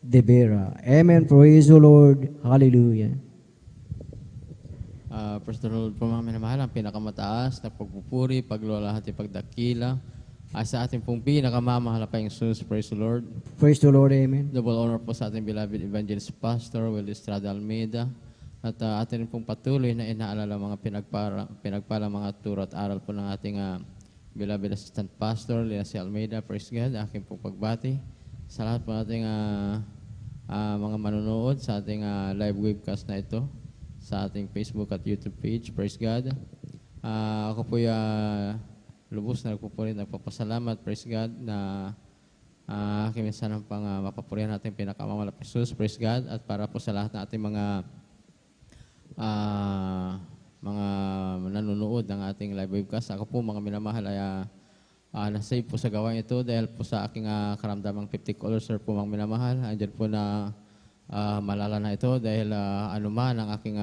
de Vera. Amen. Praise the Lord. Hallelujah. Praise the Lord po mga minamahal, ang pinakamataas na pagpupuri, paglalahat at pagdakila ay sa ating pong pinakamamahal na Panginoon. Praise the Lord. Praise the Lord. Amen. Double honor po sa ating beloved evangelist pastor, Will Estrada Almeida. At atin pong patuloy na inaalala mga pinagpala mga turo at aral po ng ating beloved assistant pastor, Lina C. Almeida. Praise God. Aking pong pagbati sa lahat po nating mga manunood sa ating live webcast na ito sa ating Facebook at YouTube page. Praise God. Ako po lubos na nagpapasalamat. Praise God na aking minsan ang mapapurihan natin pinakamamalapit Jesus. Praise God. At para po sa lahat ng ating mga nanonood ng ating live webcast. Ako po mga minamahal ay nasave po sa gawain ito dahil po sa aking karamdamang 50 ulcer po mga minamahal. Andyan po na malala na ito dahil anuman ang aking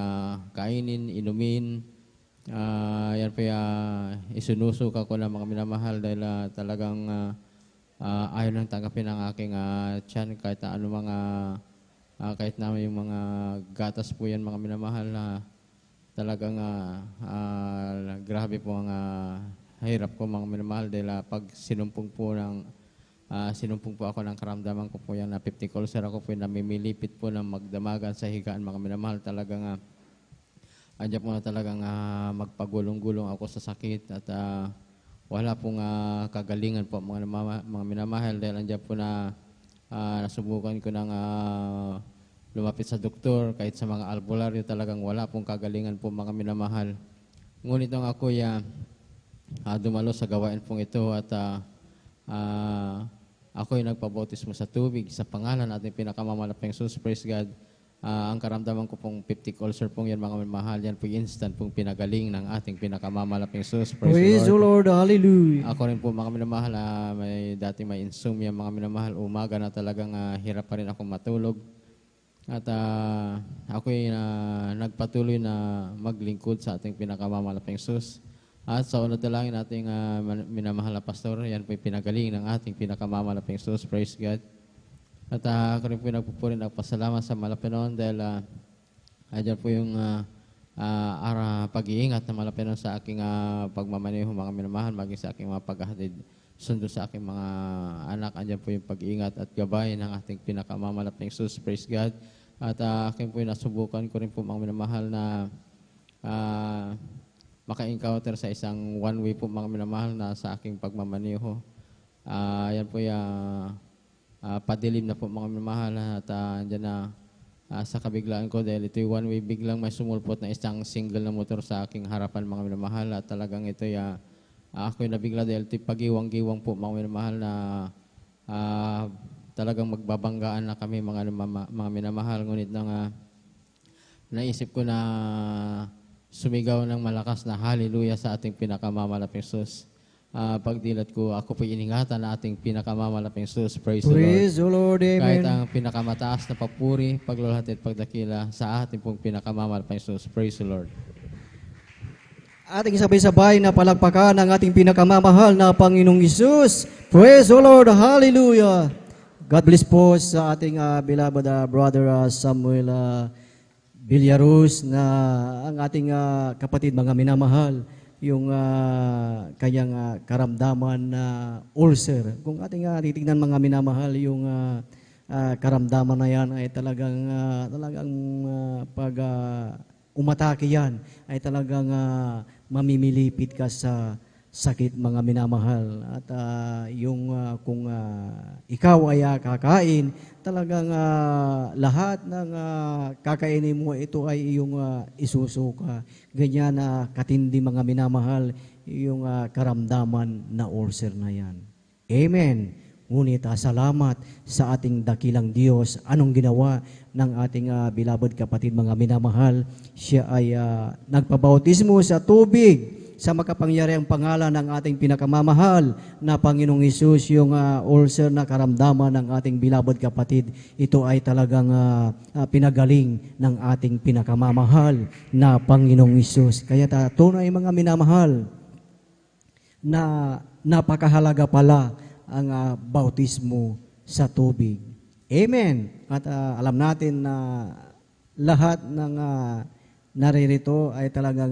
kainin, inumin, yan po isinusuka ko na mga minamahal dahil talagang ayaw nang tanggapin ang aking tiyan kahit na anumang kahit na yung mga gatas po yan mga minamahal na talagang grabe po ang hirap ko mga minamahal dahil pag sinumpong po ako ng karamdaman ko po yan na 50 ulcer ako po yung namimilipit po na magdamagan sa higaan mga minamahal talagang andyan po na talagang magpagulong-gulong ako sa sakit at wala pong kagalingan po mga minamahal dahil andyan po na nasubukan ko ng lumapit sa doktor, kahit sa mga albularyo talagang wala pong kagalingan po mga minamahal. Ngunit nung ako dumalo sa gawain pong ito at ako'y nagpabautismo sa tubig sa pangalan natin pinakamamalaping Jesus. Praise God. Ang karamdaman ko pong 50 ulcer pong yan mga minamahal, yan po instant pong pinagaling ng ating pinakamamalaping Jesus. Praise the Lord. Hallelujah. Ako rin po mga minamahal, dati may insomnia mga minamahal, umaga na talagang hirap pa rin akong matulog. At ako'y nagpatuloy na maglingkod sa ating pinakamamalaping Jesus. At sa unang dalangin nating minamahal na pastor, yan po'y pinagaling ng ating pinakamamalaping Jesus. Praise God. At ako rin po'y nagpupuri nagpasalamat sa Malapinon dahil andyan po yung pag-iingat na Malapinon sa aking pagmamaneho mga minamahal, maging sa aking mga paghahatid sundo sa aking mga anak. Andyan po yung pag-iingat at gabay ng ating pinakamamalaping Jesus. Praise God. At akin po yung nasubukan ko rin po mga minamahal na maka-encounter sa isang one-way po mga minamahal na sa aking pagmamaneho. Yan po yung padilim na po mga minamahal at andyan na sa kabiglaan ko dahil ito yung one-way biglang may sumulpot na isang single na motor sa aking harapan mga minamahal at talagang ito yung ako'y nabigla dahil pagiwang-giwang po mga minamahal na talagang magbabanggaan na kami mga minamahal. Ngunit naisip ko na sumigaw ng malakas na hallelujah sa ating pinakamamalaping Jesus. Pagdilat ko, ako po iningatan na ating pinakamamalaping Jesus. Praise the Lord. Praise the Lord. Kahit Amen. ang pinakamataas na papuri, paglulhati at pagdakila sa ating pong pinakamamalaping Jesus. Praise the Lord. Ating sabay-sabay na palakpakan ang ating pinakamamahal na Panginoong Hesus. Praise the Lord. Hallelujah. God bless po sa ating beloved brother Samuel Villaruz na ang ating kapatid mga minamahal, yung kanyang karamdaman na ulcer. Kung ating titignan mga minamahal, yung karamdaman na yan ay talagang pag umatake yan, ay talagang mamimilipit ka sa sakit mga minamahal. At kung ikaw ay kakain, talagang lahat ng kakainin mo ito ay iyong isusuka. Ganyan na katindi mga minamahal yung karamdaman na ulcer na yan. Amen. Ngunit salamat sa ating dakilang Diyos. Anong ginawa ng ating beloved kapatid mga minamahal? Siya ay nagpabautismo sa tubig sa makapangyarihang pangalan ng ating pinakamamahal na Panginoong Hesus. Yung ulcer na karamdaman ng ating beloved kapatid, ito ay talagang pinagaling ng ating pinakamamahal na Panginoong Hesus. Kaya tunay mga minamahal na napakahalaga pala ang bautismo sa tubig. Amen. At alam natin na lahat ng naririto ay talagang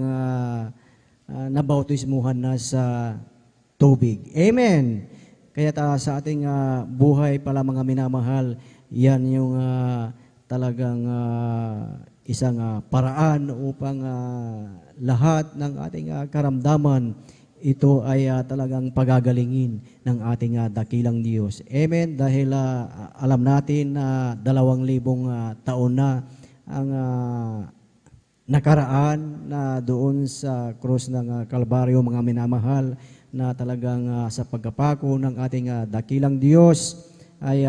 nabautismuhan na sa tubig. Amen. Kaya sa ating buhay pala mga minamahal, yan yung talagang isang paraan upang lahat ng ating karamdaman ito ay talagang pagagalingin ng ating dakilang Diyos. Amen. Dahil alam natin na 2,000 taon na ang nakaraan na doon sa krus ng Kalbaryo mga minamahal, na talagang sa pagkapako ng ating dakilang Diyos ay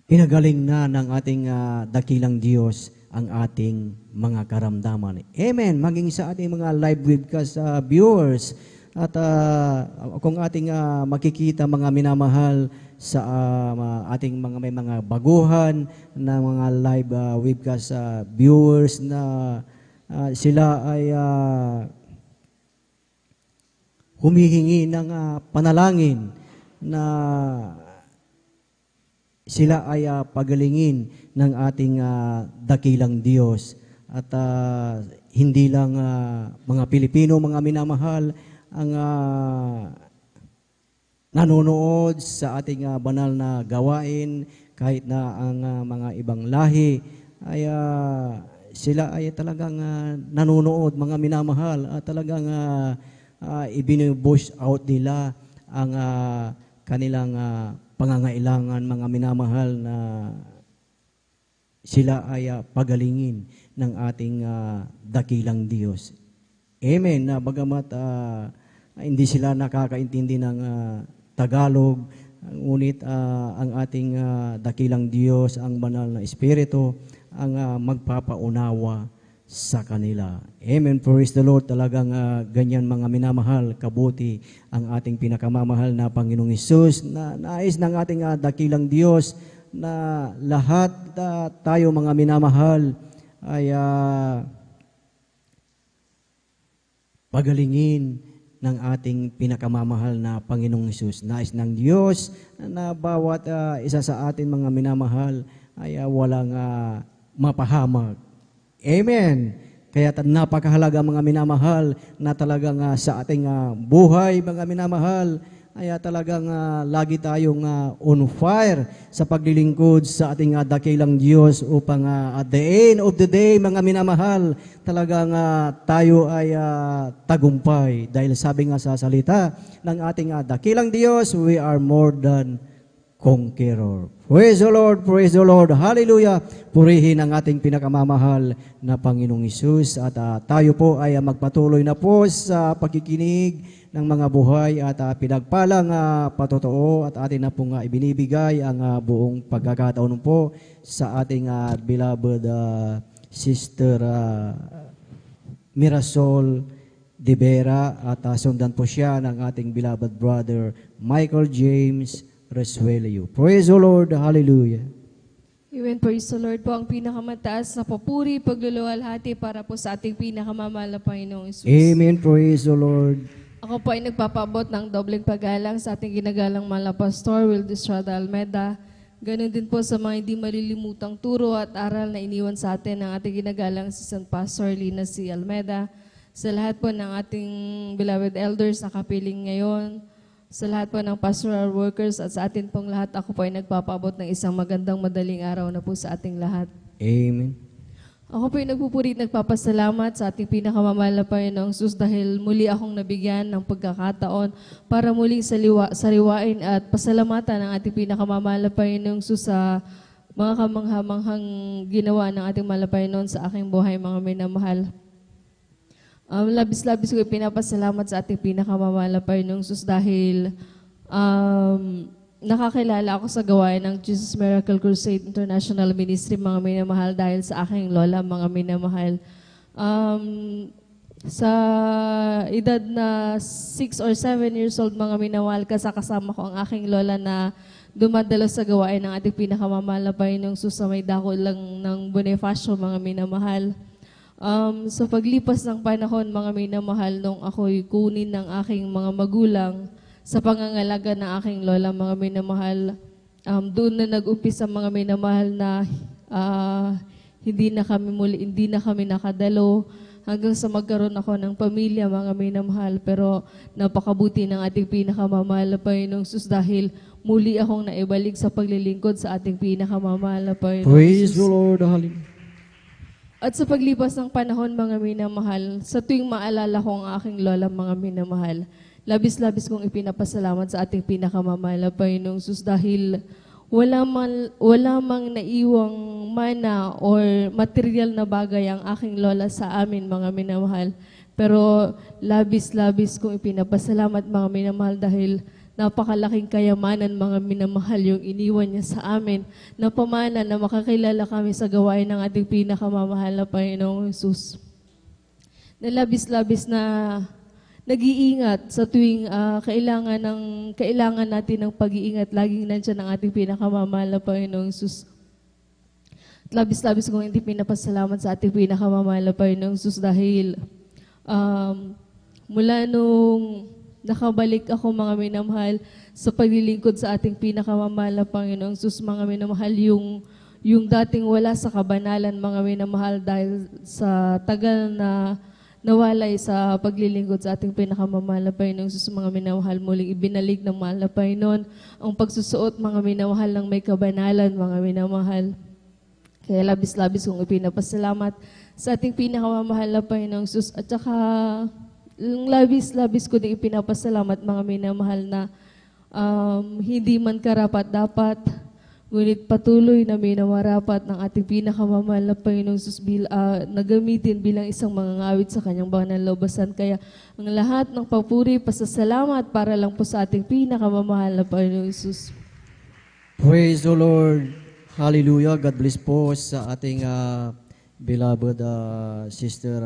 pinagaling na ng ating dakilang Diyos ang ating mga karamdaman. Amen. Maging sa ating mga live webcast viewers, at kung ating makikita mga minamahal sa ating may mga baguhan na mga live webcast viewers na sila ay humihingi ng panalangin na sila ay pagalingin ng ating dakilang Diyos. At hindi lang mga Pilipino, mga minamahal, ang nanonood sa ating banal na gawain, kahit na ang mga ibang lahi, ay sila ay talagang nanonood, mga minamahal, at talagang ibinu-push out nila ang kanilang pangangailangan mga minamahal, na sila ay pagalingin ng ating dakilang Diyos. Amen. Na bagamat hindi sila nakakaintindi ng Tagalog, ngunit ang ating dakilang Diyos, ang banal na Espiritu, ang magpapaunawa sa kanila. Amen. Praise the Lord. Talagang ganyan mga minamahal, kabuti ang ating pinakamamahal na Panginoong Hesus, na nais ng ating dakilang Diyos na lahat tayo mga minamahal ay pagalingin ng ating pinakamamahal na Panginoong Hesus. Nais ng Diyos na bawat isa sa atin mga minamahal ay walang mapahamak. Amen. Kaya napakahalaga mga minamahal na talagang sa ating buhay mga minamahal ay talagang lagi tayong on fire sa paglilingkod sa ating dakilang Diyos, upang at the end of the day mga minamahal, talagang tayo ay tagumpay. Dahil sabi nga sa salita ng ating dakilang Diyos, we are more than conqueror. Praise the Lord, praise the Lord, hallelujah. Purihin ang ating pinakamamahal na Panginoong Hesus, at tayo po ay magpatuloy na po sa pagkikinig ng mga buhay at pinagpalang patotoo, at atin na pong ibinibigay ang buong pagkakataon po sa ating beloved Sister Mirasol de Vera, at sundan po siya ng ating beloved brother Michael James Resuelio. Praise the Lord, hallelujah. Amen, praise the Lord po. Ang pinakamataas na papuri, pagluluwalhati para po sa ating pinakamamahal na Panginoong Hesus. Amen, praise the Lord. Ako po ay nagpapabot ng dobleng paggalang sa ating ginagalang mahal na Pastor Will Estrada Almeda. Ganon din po sa mga hindi malilimutang turo at aral na iniwan sa atin ng ating ginagalang Assistant Pastor Lina C. Almeda. Sa lahat po ng ating beloved elders na kapiling ngayon, sa lahat po ng pastoral workers, at sa atin pong lahat, ako po ay nagpapabot ng isang magandang madaling araw na po sa ating lahat. Amen. Ako po yung nagpupuri at nagpapasalamat sa ating pinakamamahal na Panginoong Sus dahil muli akong nabigyan ng pagkakataon para muling sariwain at pasalamatan ang ating pinakamamahal na Panginoong Sus sa mga kamanghamanghang ginawa ng ating mahal na Panginoon sa aking buhay, mga minamahal. Labis-labis ko pinapasalamat sa ating pinakamamahal na Panginoong Sus dahil nakakilala ako sa gawain ng Jesus Miracle Crusade International Ministry, mga minamahal, dahil sa aking lola, mga minamahal. Sa edad na 6 or 7 years old, mga minamahal, kasama ko ang aking lola na dumadalo sa gawain ng ating pinakamamahal na Panginoong Sus sa may dako lang ng Bonifacio, mga minamahal. Sa paglipas ng panahon, mga minamahal, nung ako'y kunin ng aking mga magulang sa pangangalaga ng aking lola, mga minamahal, doon na nag-umpisa, mga minamahal, na hindi na kami nakadalo hanggang sa magkaroon ako ng pamilya, mga minamahal. Pero napakabuti ng ating pinakamamahal na Panginoong Sus dahil muli akong naibalik sa paglilingkod sa ating pinakamamahal na Panginoong Praise Sus. the Lord. Hallelujah. At sa paglipas ng panahon, mga minamahal, sa tuwing maalala ko ang aking lola, mga minamahal, labis-labis kong ipinapasalamat sa ating pinakamamahal na Panginoong Sus dahil wala mang naiwang mana or material na bagay ang aking lola sa amin, mga minamahal. Pero labis-labis kong ipinapasalamat, mga minamahal, dahil napakalaking kayamanan, mga minamahal, yung iniwan niya sa amin na pamana na makakilala kami sa gawain ng ating pinakamamahal na Panginoong Jesus. Na labis-labis na nag-iingat sa tuwing kailangan natin ng pag-iingat. Laging nandiyan ang ating pinakamamahal na Panginoong Jesus. At labis-labis kong hindi pinapasalamat sa ating pinakamamahal na Panginoong Jesus dahil mula nung nakabalik ako, mga minamahal, sa paglilingkod sa ating pinakamamahal na Panginoong Jesus, mga minamahal, yung dating wala sa kabanalan, mga minamahal, dahil sa tagal na nawalay sa paglilingkod sa ating pinakamamahal na Panginoong Jesus, mga minamahal, muling ibinalik ng mahal na Panginoon ang pagsusuot, mga minamahal, ng may kabanalan, mga minamahal. Kaya labis-labis kong ipinapasalamat sa ating pinakamamahal na Panginoong Jesus. At saka labis-labis ko din ipinapasalamat, mga minamahal, na hindi man karapat-dapat, ngunit patuloy na minamarapat ng ating pinakamamahal na Panginoong Jesus na gamitin bilang isang mangangawit sa kanyang banal na loobasan. Kaya ang lahat ng papuri, pasasalamat para lang po sa ating pinakamamahal na Panginoong Jesus. Praise the Lord. Hallelujah. God bless po sa ating beloved sister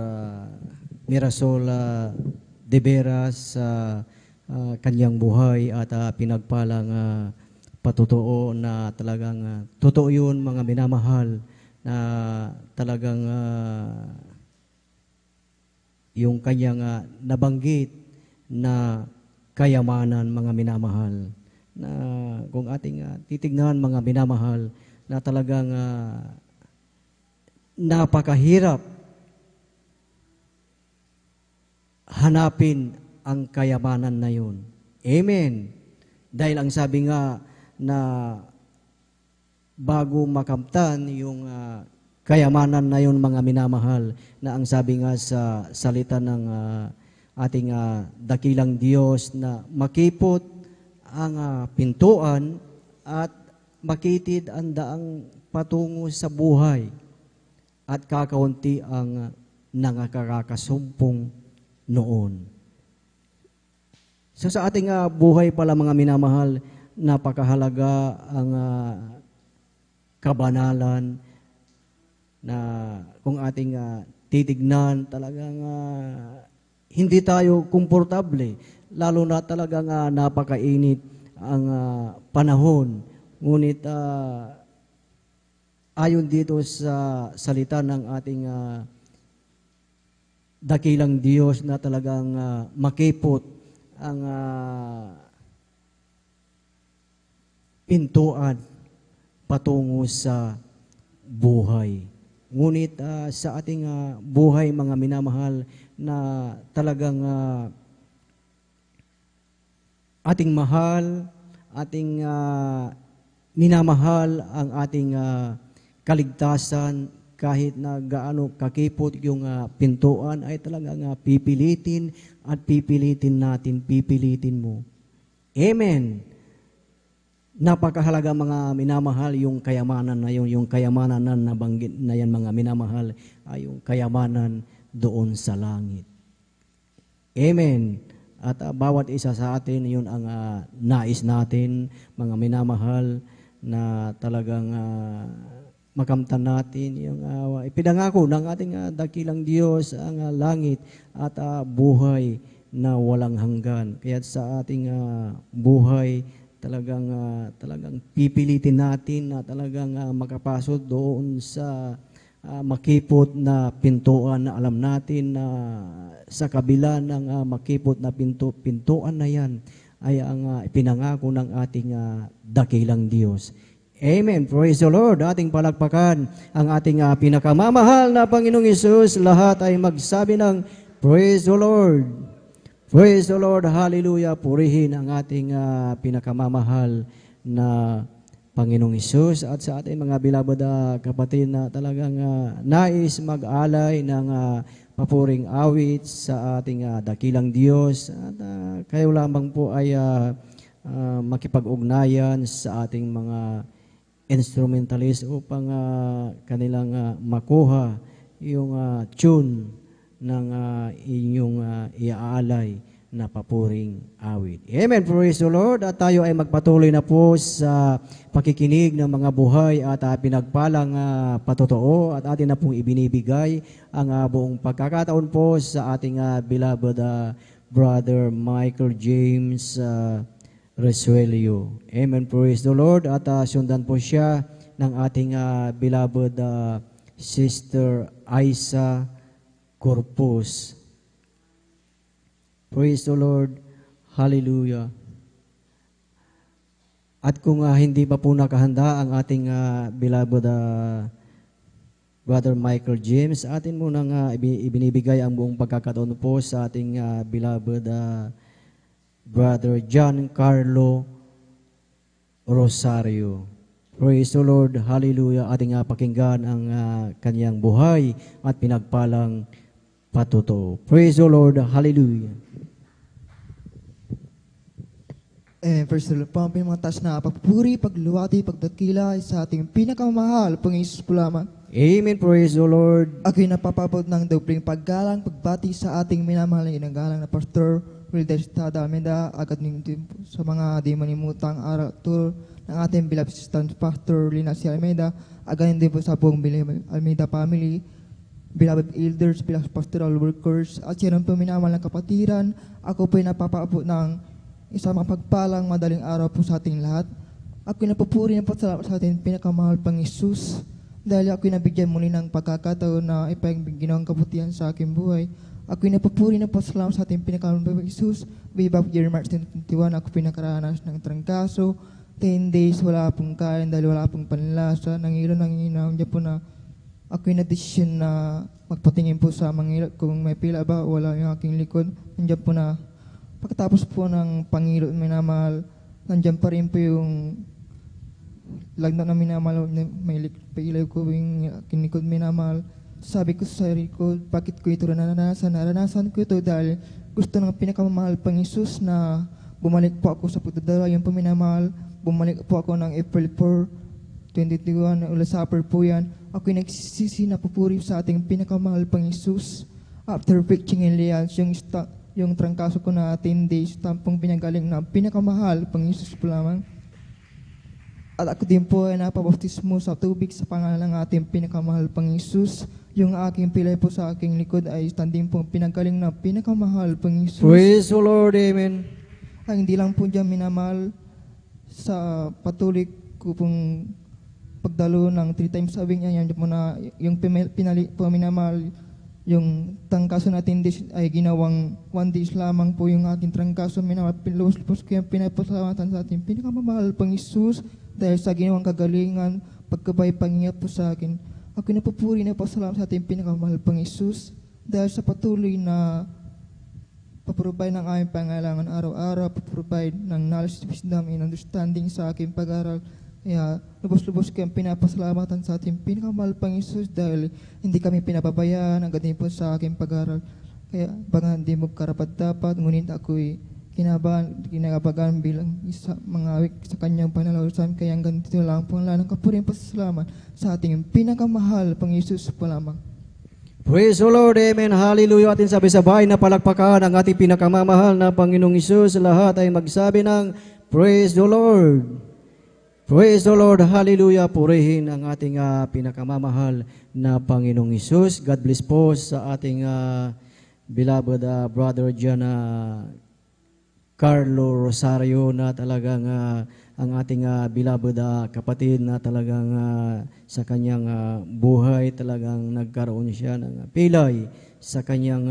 Mirasol De Veras sa kanyang buhay at pinagpalang patutuo na talagang totoo yun, mga minamahal, na talagang yung kanyang nabanggit na kayamanan, mga minamahal, na kung ating titignan, mga minamahal, na talagang napakahirap hanapin ang kayamanan na yun. Amen. Dahil ang sabi nga na bago makamtan yung kayamanan na yun, mga minamahal, na ang sabi nga sa salita ng ating dakilang Diyos na makipot ang pintuan at makitid ang daang patungo sa buhay at kakaunti ang nangakarakasumpong noon. So sa ating buhay pala, mga minamahal, napakahalaga ang kabanalan na kung ating titignan, talagang hindi tayo komportable, lalo na talagang napakainit ang panahon. Ngunit ayon dito sa salita ng ating dakilang Diyos na talagang makipot ang pintuan patungo sa buhay. Ngunit sa ating buhay, mga minamahal, na talagang ating mahal, ating minamahal ang ating kaligtasan, kahit na gaano kakipot yung pintuan ay talagang pipilitin at pipilitin natin, pipilitin mo. Amen. Napakahalaga mga minamahal yung kayamanan na yung kayamanan na nabanggit na yan mga minamahal ay yung kayamanan doon sa langit. Amen. At bawat isa sa atin yun ang nais natin mga minamahal na talagang makamtan natin yung ipinangako ng ating dakilang Diyos ang langit at buhay na walang hanggan. Kaya sa ating buhay talagang pipilitin natin na talagang makapasok doon sa makipot na pintuan na alam natin na sa kabila ng makipot na pintuan na yan ay ang ipinangako ng ating dakilang Diyos. Amen. Praise the Lord. Ating palakpakan ang ating pinakamamahal na Panginoong Hesus. Lahat ay magsabi ng Praise the Lord. Praise the Lord, hallelujah, purihin ang ating pinakamamahal na Panginoong Hesus at sa ating mga beloved kapatid na talagang nais mag-alay ng papuring awit sa ating dakilang Diyos. At kayo lamang po ay makipag-ugnayan sa ating mga instrumentalist upang kanilang makuha yung tune ng inyong iaalay na papuring awit. Amen. Praise the Lord. At tayo ay magpatuloy na po sa pakikinig ng mga buhay at pinagpalang patotoo at atin na pong ibinibigay ang buong pagkakataon po sa ating beloved Brother Michael James Resuelio. Amen. Praise the Lord. At sundan po siya ng ating beloved Sister Isa Corpus. Praise the Lord. Hallelujah. At kung hindi pa po nakahanda ang ating beloved Brother Michael James, atin munang ibinibigay ang buong pagkakataon po sa ating beloved Brother John Carlo Rosario. Praise the Lord. Hallelujah. Ating pakinggan ang kanyang buhay at pinagpalang patotoo. Praise the Lord. Hallelujah. First of all, pampin mga taas na pagpuri, pagluwati, pagdakila sa ating pinakamahal, Panginoon po lamang. Amen. Praise the Lord. Ako'y napapabot ng dobling paggalang, pagbati sa ating minamahal na inagalang na Pastor Wilder Estrada Almeida, agad sa mga di manimutang araw ng ating beloved assistant Pastor Lina C. Almeida, agad din po sa buong Almeida family, beloved elders, beloved pastoral workers, at siya po minamahal ng kapatiran. Ako po'y napapabot ng isang mapagpalang madaling araw po sa ating lahat. Ako'y napupuri na po sa ating pinakamahal pang Isus, dahil ako'y nabigyan muli ng pagkakataon na ipagginawang kabutihan sa aking buhay. Ako'y napupuri na po salamat sa ating pinakamahal pang Isus. Way back year March 2021, ako pinakaranas ng trangkaso. 10 days, wala pong kain dahil wala pong panlasa. Nangilo, nangininaw. Diyan po na ako'y na-decision na magpatingin po sa mangilot kung may pila ba o wala yung aking likod. Nandiyan po na pagkatapos po ng pangilot minamahal, nandiyan pa rin po yung lagnat na minamahal, may pailaw ko yung aking likod minamahal. Sabi ko sa sarili ko, bakit ko ito naranasan? Naranasan ko ito dahil gusto ng pinakamamahal pang Isus na bumalik po ako sa pagdadala. Yung paminamahal, bumalik po ako ng April 4, 2021, Ula Supper po yan. Ako'y nagsisisi na pupuri sa ating pinakamahal pang Isus. After preaching in Lians, yung trangkaso ko na 10 days, tampong pinagaling na pinakamahal pang Isus po lamang. At ako din po ay napabaptismo sa tubig sa pangalan ng ating pinakamahal pang Isus. Yung aking pilay po sa aking likod ay standing po pinagaling na pinakamahal pang Isus. Praise the Lord. Amen. Ay hindi lang po dyan minamahal sa patuloy ko pong pagdalo ng 3 times a week niya. Yan po na yung pinali po minamahal yung trangkaso natin ay ginawang 1 days lamang po yung aking trangkaso. Minamahal pinlus ko yung pinapasalamatan sa ating pinakamamahal pang Isus dahil sa ginawang kagalingan, pagkabay pangyayat po sa akin. Ako napupuri na pasalamat sa ating pinakamahal pang Isus dahil sa patuloy na paprovide ng aming pangailangan araw-araw, paprovide ng knowledge, wisdom, and understanding sa aking pag-aral. Kaya lubos-lubos kayong pinapasalamatan sa ating pinakamahal pang Isus dahil hindi kami pinapabayaan ang galing po sa aking pag-aaral. Kaya baka hindi mo karapat-dapat, ngunit ako'y kinabagan bilang isa mga awik sa kanyang panalawasan. Kaya ang ganito lang po ang lalang kapuring pasasalamat sa ating pinakamahal pang Isus po lamang. Praise the Lord, amen, hallelujah. Atin sabay-sabay na palakpakan ang ating pinakamamahal na Panginoong Isus. Lahat ay magsabi ng Praise the Lord. Praise the Lord, hallelujah. Purihin ang ating pinakamamahal na Panginoong Isus. God bless po sa ating beloved brother dyan Carlo Rosario na talagang ang ating beloved kapatid na talagang sa kanyang buhay talagang nagkaroon siya ng pilay sa kanyang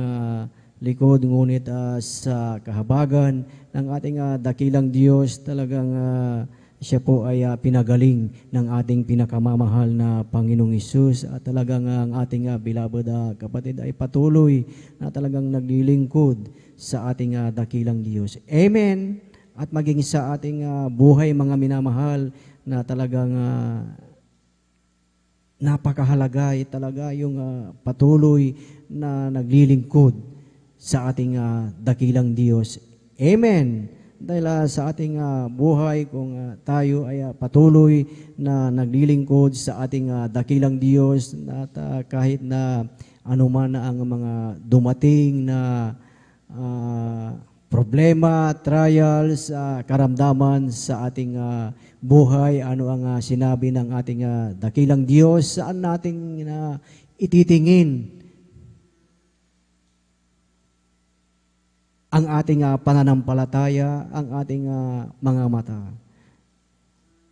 likod, ngunit sa kahabagan ng ating dakilang Diyos talagang siya po ay pinagaling ng ating pinakamamahal na Panginoong Isus at talagang ang ating beloved kapatid ay patuloy na talagang naglilingkod sa ating dakilang Diyos. Amen. At maging sa ating buhay mga minamahal na talagang napakahalaga ay talaga yung patuloy na naglilingkod sa ating dakilang Diyos. Amen. Dahil sa ating buhay kung tayo ay patuloy na naglilingkod sa ating dakilang Diyos at kahit na anuman na ang mga dumating na problema, trials, karamdaman sa ating buhay, ano ang sinabi ng ating dakilang Diyos, saan natin ititingin ang ating pananampalataya, ang ating mga mata,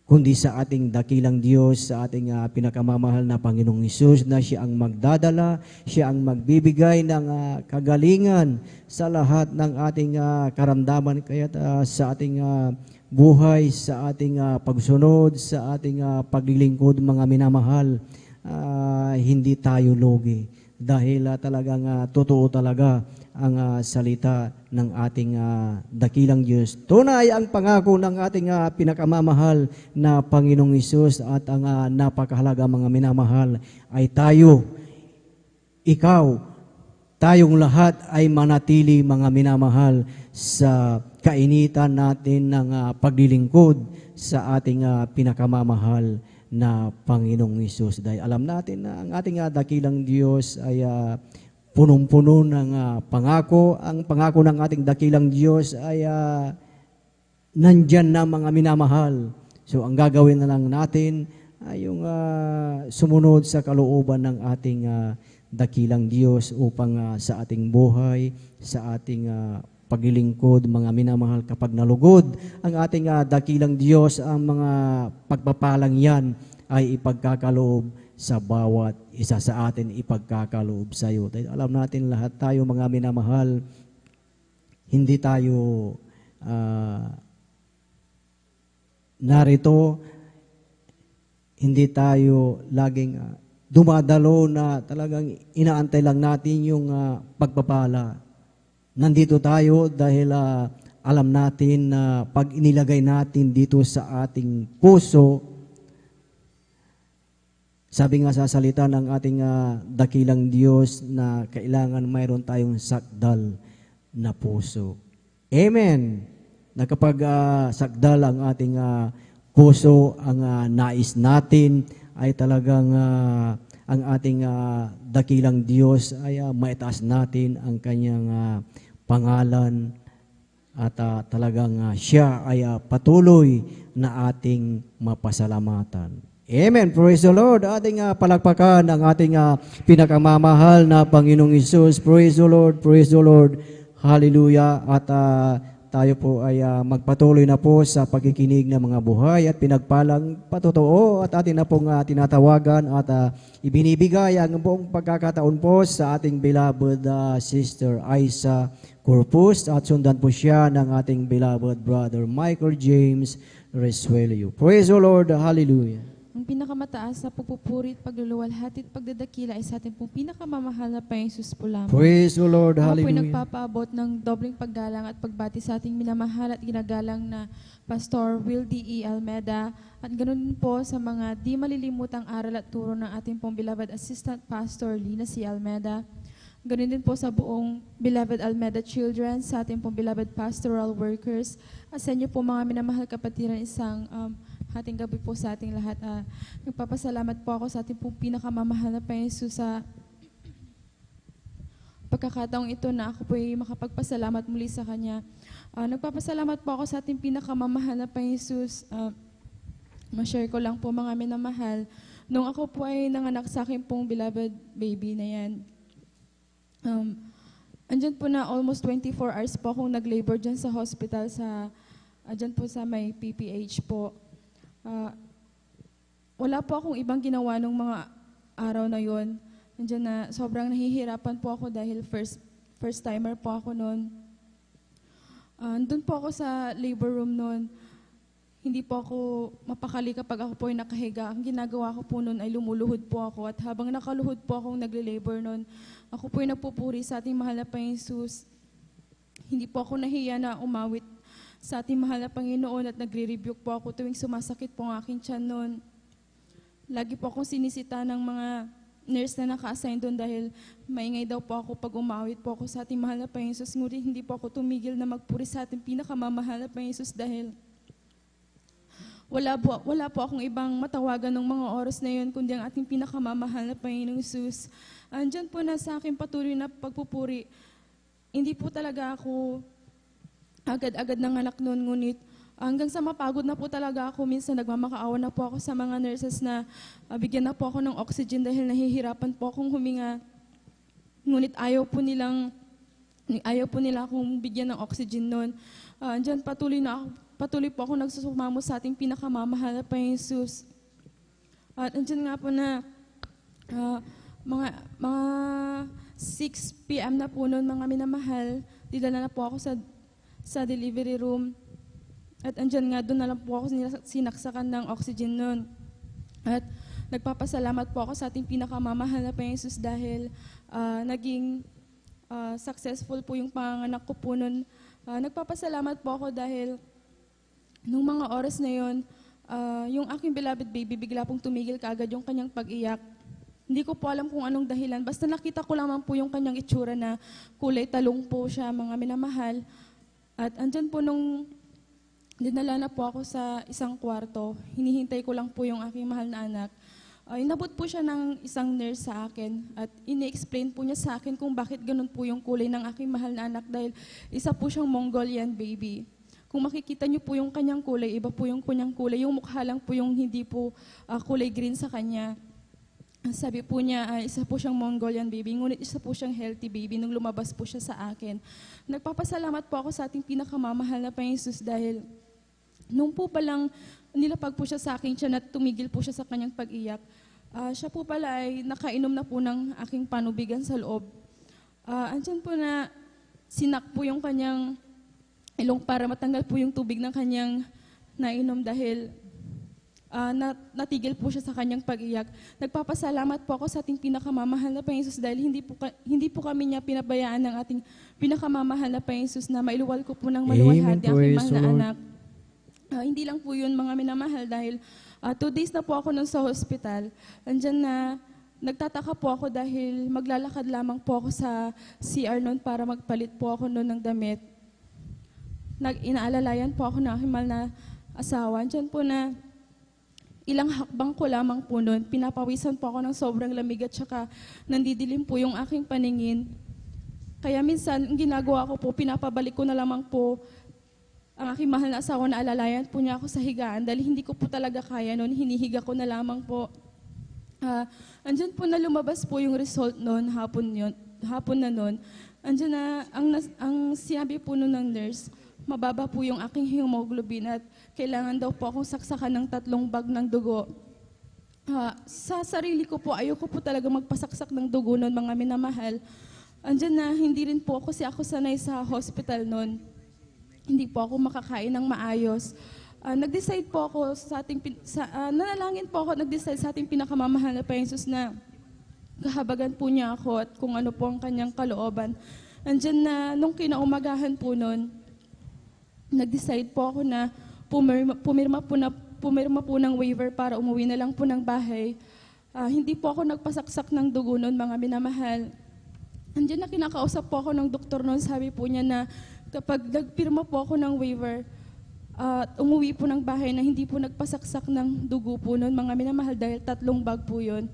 kundi sa ating dakilang Diyos, sa ating pinakamamahal na Panginoong Hesus na siya ang magdadala, siya ang magbibigay ng kagalingan sa lahat ng ating karamdaman. Kaya sa ating buhay, sa ating pagsunod, sa ating paglilingkod mga minamahal, hindi tayo lugi. Dahil talagang totoo talaga ang salita ng ating dakilang Diyos. Tunay ang pangako ng ating pinakamamahal na Panginoong Hesus at ang napakahalaga mga minamahal ay tayo, ikaw, tayong lahat ay manatili mga minamahal sa kainitan natin ng paglilingkod sa ating pinakamamahal na Panginoong Hesus. Dahil alam natin na ang ating dakilang Diyos ay punong-puno ng pangako. Ang pangako ng ating dakilang Diyos ay nandyan na mga minamahal. So ang gagawin na lang natin ay yung sumunod sa kalooban ng ating dakilang Diyos upang sa ating buhay, sa ating paglilingkod, mga minamahal, kapag nalugod ang ating dakilang Diyos, ang mga pagpapalang yan ay ipagkakaloob sa bawat isa sa atin, ipagkakaloob sa iyo. Alam natin lahat tayo mga minamahal, hindi tayo narito, hindi tayo laging dumadalo na talagang inaantay lang natin yung pagpapala. Nandito tayo dahil alam natin na pag inilagay natin dito sa ating puso, sabi nga sa salita ng ating dakilang Diyos na kailangan mayroon tayong sakdal na puso. Amen. Na kapag sakdal ang ating puso, ang nais natin ay talagang ang ating dakilang Diyos ay maitaas natin ang kanyang pangalan at talagang siya ay patuloy na ating mapasalamatan. Amen. Praise the Lord. Ating palakpakan ang ating pinakamamahal na Panginoong Hesus. Praise the Lord. Praise the Lord. Hallelujah. At tayo po ay magpatuloy na po sa pagkikinig ng mga buhay at pinagpalang patotoo at atin na pong tinatawagan at ibinibigay ang buong pagkakataon po sa ating beloved Sister Isa Corpus at sundan po siya ng ating beloved brother Michael James Resuelio. Praise the Lord. Hallelujah. Ang pinakamataas na pagpupuri at pagluluwalhati at pagdadakila ay sa ating pong pinakamamahal na Panginoong Jesus po lamang. Praise the Lord. Ako po'y Hallelujah. nagpapaabot ng dobleng paggalang at pagbati sa ating minamahal at ginagalang na Pastor Will D. E. Almeda at ganoon din po sa mga di malilimutang aral at turo ng ating pong beloved Assistant Pastor Lina C. Almeda. Ganoon din po sa buong beloved Almeda Children, sa ating pong beloved pastoral workers, at sa inyo po mga minamahal kapatiran, isang hating gabi po sa ating lahat. Nagpapasalamat po ako sa ating pong pinakamamahal na Panginoon Jesus sa pagkakataong ito na ako po ay makapagpasalamat muli sa Kanya. Nagpapasalamat po ako sa ating pinakamamahal na Panginoon Jesus. Ma-share ko lang po mga minamahal. Nung ako po ay nanganak sa akin pong beloved baby na yan, andyan po na almost 24 hours po akong nag-labor dyan sa hospital, dyan po sa may PPH po. Wala po akong ibang ginawa nung mga araw na yon. Nandiyan na sobrang nahihirapan po ako dahil first timer po ako noon. Doon po ako sa labor room noon. Hindi po ako mapakali kapag ako po ay nakahiga. Ang ginagawa ko po noon ay lumuluhod po ako, at habang nakaluhod po akong nagle-labor noon, ako po ay nagpupuri sa ating mahal na Panginoon Jesus. Hindi po ako nahiya na umawit sa ating mahal na Panginoon at nagre-rebuke po ako tuwing sumasakit po ang aking tiyan noon. Lagi po akong sinisita ng mga nurse na naka-assign doon dahil maingay daw po ako pag umawit po ako sa ating mahal na Panginoon Jesus. Ngunit hindi po ako tumigil na magpuri sa ating pinakamamahal na Panginoon Jesus dahil wala po akong ibang matawagan ng mga oras na yun kundi ang ating pinakamamahal na Panginoong Jesus. Andyan po na sa aking patuloy na pagpupuri. Hindi po talaga ako agad-agad ng anak noon, ngunit hanggang sa mapagod na po talaga ako, minsan nagmamakaawa na po ako sa mga nurses na bigyan na po ako ng oxygen dahil nahihirapan po akong huminga. Ngunit ayaw po nila akong bigyan ng oxygen noon. Andyan patuloy po ako nagsusumamo sa ating pinakamamahal na Panginoon Jesus. At andyan nga po na mga 6 p.m. na po noon, mga minamahal, dinala na po ako sa delivery room. At andyan nga, doon na lang po ako sinaksakan ng oxygen noon. At nagpapasalamat po ako sa ating pinakamamahal na Panginoon Jesus dahil naging successful po yung panganak ko po noon. Nagpapasalamat po ako dahil nung mga oras na yon, yung aking beloved baby bigla pong tumigil kaagad yung kanyang pag-iyak. Hindi ko po alam kung anong dahilan. Basta nakita ko lamang po yung kanyang itsura na kulay talong po siya, mga minamahal. At andyan po nung dinala na po ako sa isang kwarto, hinihintay ko lang po yung aking mahal na anak. Inabot po siya ng isang nurse sa akin at ini-explain po niya sa akin kung bakit ganun po yung kulay ng aking mahal na anak dahil isa po siyang Mongolian baby. Kung makikita niyo po yung kanyang kulay, iba po yung kanyang kulay. Yung mukha lang po yung hindi po kulay green sa kanya. Sabi po niya, isa po siyang Mongolian baby, ngunit isa po siyang healthy baby nung lumabas po siya sa akin. Nagpapasalamat po ako sa ating pinakamamahal na Panginoon Jesus dahil nung po palang nilapag po siya sa akin siya na tumigil po siya sa kanyang pag-iyak, siya po pala ay nakainom na po ng aking panubigan sa loob. Andyan po na sinak po yung kanyang ilong para matanggal po yung tubig ng kanyang nainom dahil natigil po siya sa kanyang pag-iyak. Nagpapasalamat po ako sa ating pinakamamahal na Panginoon Jesus dahil hindi po kami niya pinabayaan ng ating pinakamamahal na Panginoon Jesus na mailuwal ko po ng maluwalhati ang aking mahal na anak. Hindi lang po yun mga minamahal dahil 2 days na po ako nun sa hospital. Andyan na nagtataka po ako dahil maglalakad lamang po ako sa CR noon para magpalit po ako noon ng damit. Inaalalayan po ako ng aking mahal na asawa. Andyan po na ilang hakbang ko lamang po noon, pinapawisan po ako ng sobrang lamig at saka nandidilim po yung aking paningin. Kaya minsan, ang ginagawa ko po, pinapabalik ko na lamang po ang aking mahal na asawa na alalayan po niya ako sa higaan dahil hindi ko po talaga kaya noon, hinihiga ko na lamang po. Andyan po na lumabas po yung result noon, hapon na noon. Andyan na, ang sinabi po noon ng nurse, mababa po yung aking hemoglobin at kailangan daw po akong saksakan ng 3 bag ng dugo. Sa sarili ko po, ayoko po talaga magpasaksak ng dugo noon, mga minamahal. Andyan na, hindi rin po ako sanay sa hospital noon. Hindi po ako makakain ng maayos. nag-decide po ako nanalangin po ako, nag-decide sa ating pinakamamahal na Panginoon Jesus na kahabagan po niya ako at kung ano po ang kanyang kalooban. Andyan na, nung kinaumagahan po noon, nag-decide po ako na pumirma po ng waiver para umuwi na lang po ng bahay. Hindi po ako nagpasaksak ng dugo noon, mga minamahal. Andyan na kinakausap po ako ng doktor noon, sabi po niya na kapag nagpirma po ako ng waiver, at umuwi po ng bahay na hindi po nagpasaksak ng dugo po noon, mga minamahal, dahil 3 bag po yun.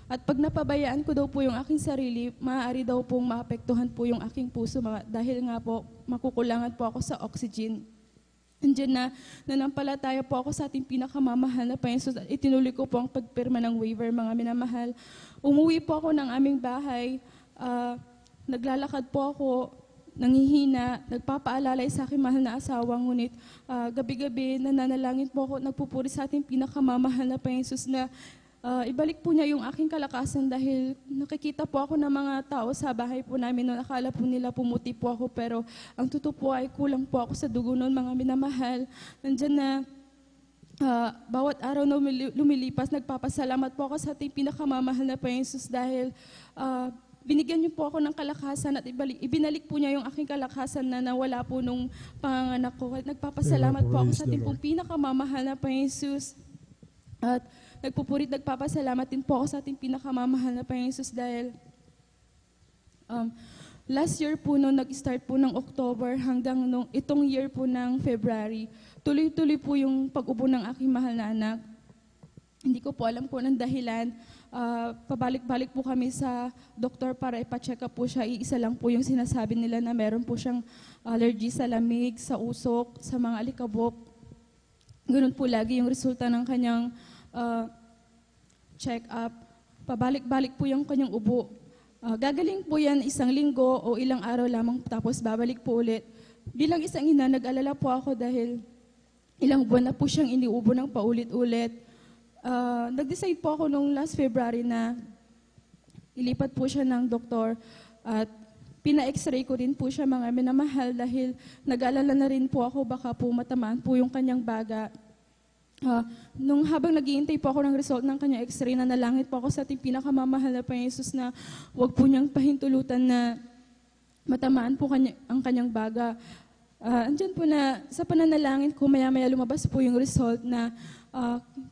At pag napabayaan ko daw po yung aking sarili, maaari daw pong maapektuhan po yung aking puso dahil nga po makukulangan po ako sa oxygen. Andiyan na nanampalataya po ako sa ating pinakamamahal na Panginoon at itinuloy ko po ang pagpirma ng waiver, mga minamahal. Umuwi po ako ng aming bahay, naglalakad po ako, nangihina, nagpapaalalay sa aking mahal na asawa, ngunit gabi-gabi nananalangin po ako, nagpupuri sa ating pinakamamahal na Panginoon na ibalik po niya yung aking kalakasan dahil nakikita po ako ng mga tao sa bahay po namin noon. Akala po nila pumuti po ako pero ang totoo po ay kulang po ako sa dugo noon, mga minamahal. Nandyan na bawat araw na lumilipas, nagpapasalamat po ako sa ating pinakamamahal na Panginoon dahil binigyan niyo po ako ng kalakasan at ibinalik po niya yung aking kalakasan na nawala po nung panganganak ko. Nagpapasalamat po ako sa ating pong pinakamamahal na Panginoon. At nagpapasalamat din po ako sa ating pinakamamahal na Panginoon dahil last year po nung nag-start po ng October hanggang itong year po ng February, tuloy-tuloy po yung pag-ubo ng aking mahal na anak. Hindi ko po alam po ng dahilan. Pabalik-balik po kami sa doktor para ipa-check up po siya. Iisa lang po yung sinasabi nila na meron po siyang allergy sa lamig, sa usok, sa mga alikabok. Ganun po lagi yung resulta ng kanyang check-up. Pabalik-balik po yung kanyang ubo. Gagaling po yan 1 linggo o ilang araw lamang tapos babalik po ulit. Bilang isang ina, nag-alala po ako dahil ilang buwan na po siyang iniubo ng paulit-ulit. Nag-decide po ako nung last February na ilipat po siya ng doktor at pina-x-ray ko rin po siya, mga minamahal, dahil nag-alala na rin po ako baka po matamaan po yung kanyang baga. Nung habang naghihintay po ako ng result ng kanyang x-ray, nanalangin po ako sa ating pinakamamahal na Panginoon na huwag po niyang pahintulutan na matamaan po ang kanyang baga. Andyan po na sa pananalangin ko, maya-maya lumabas po yung result na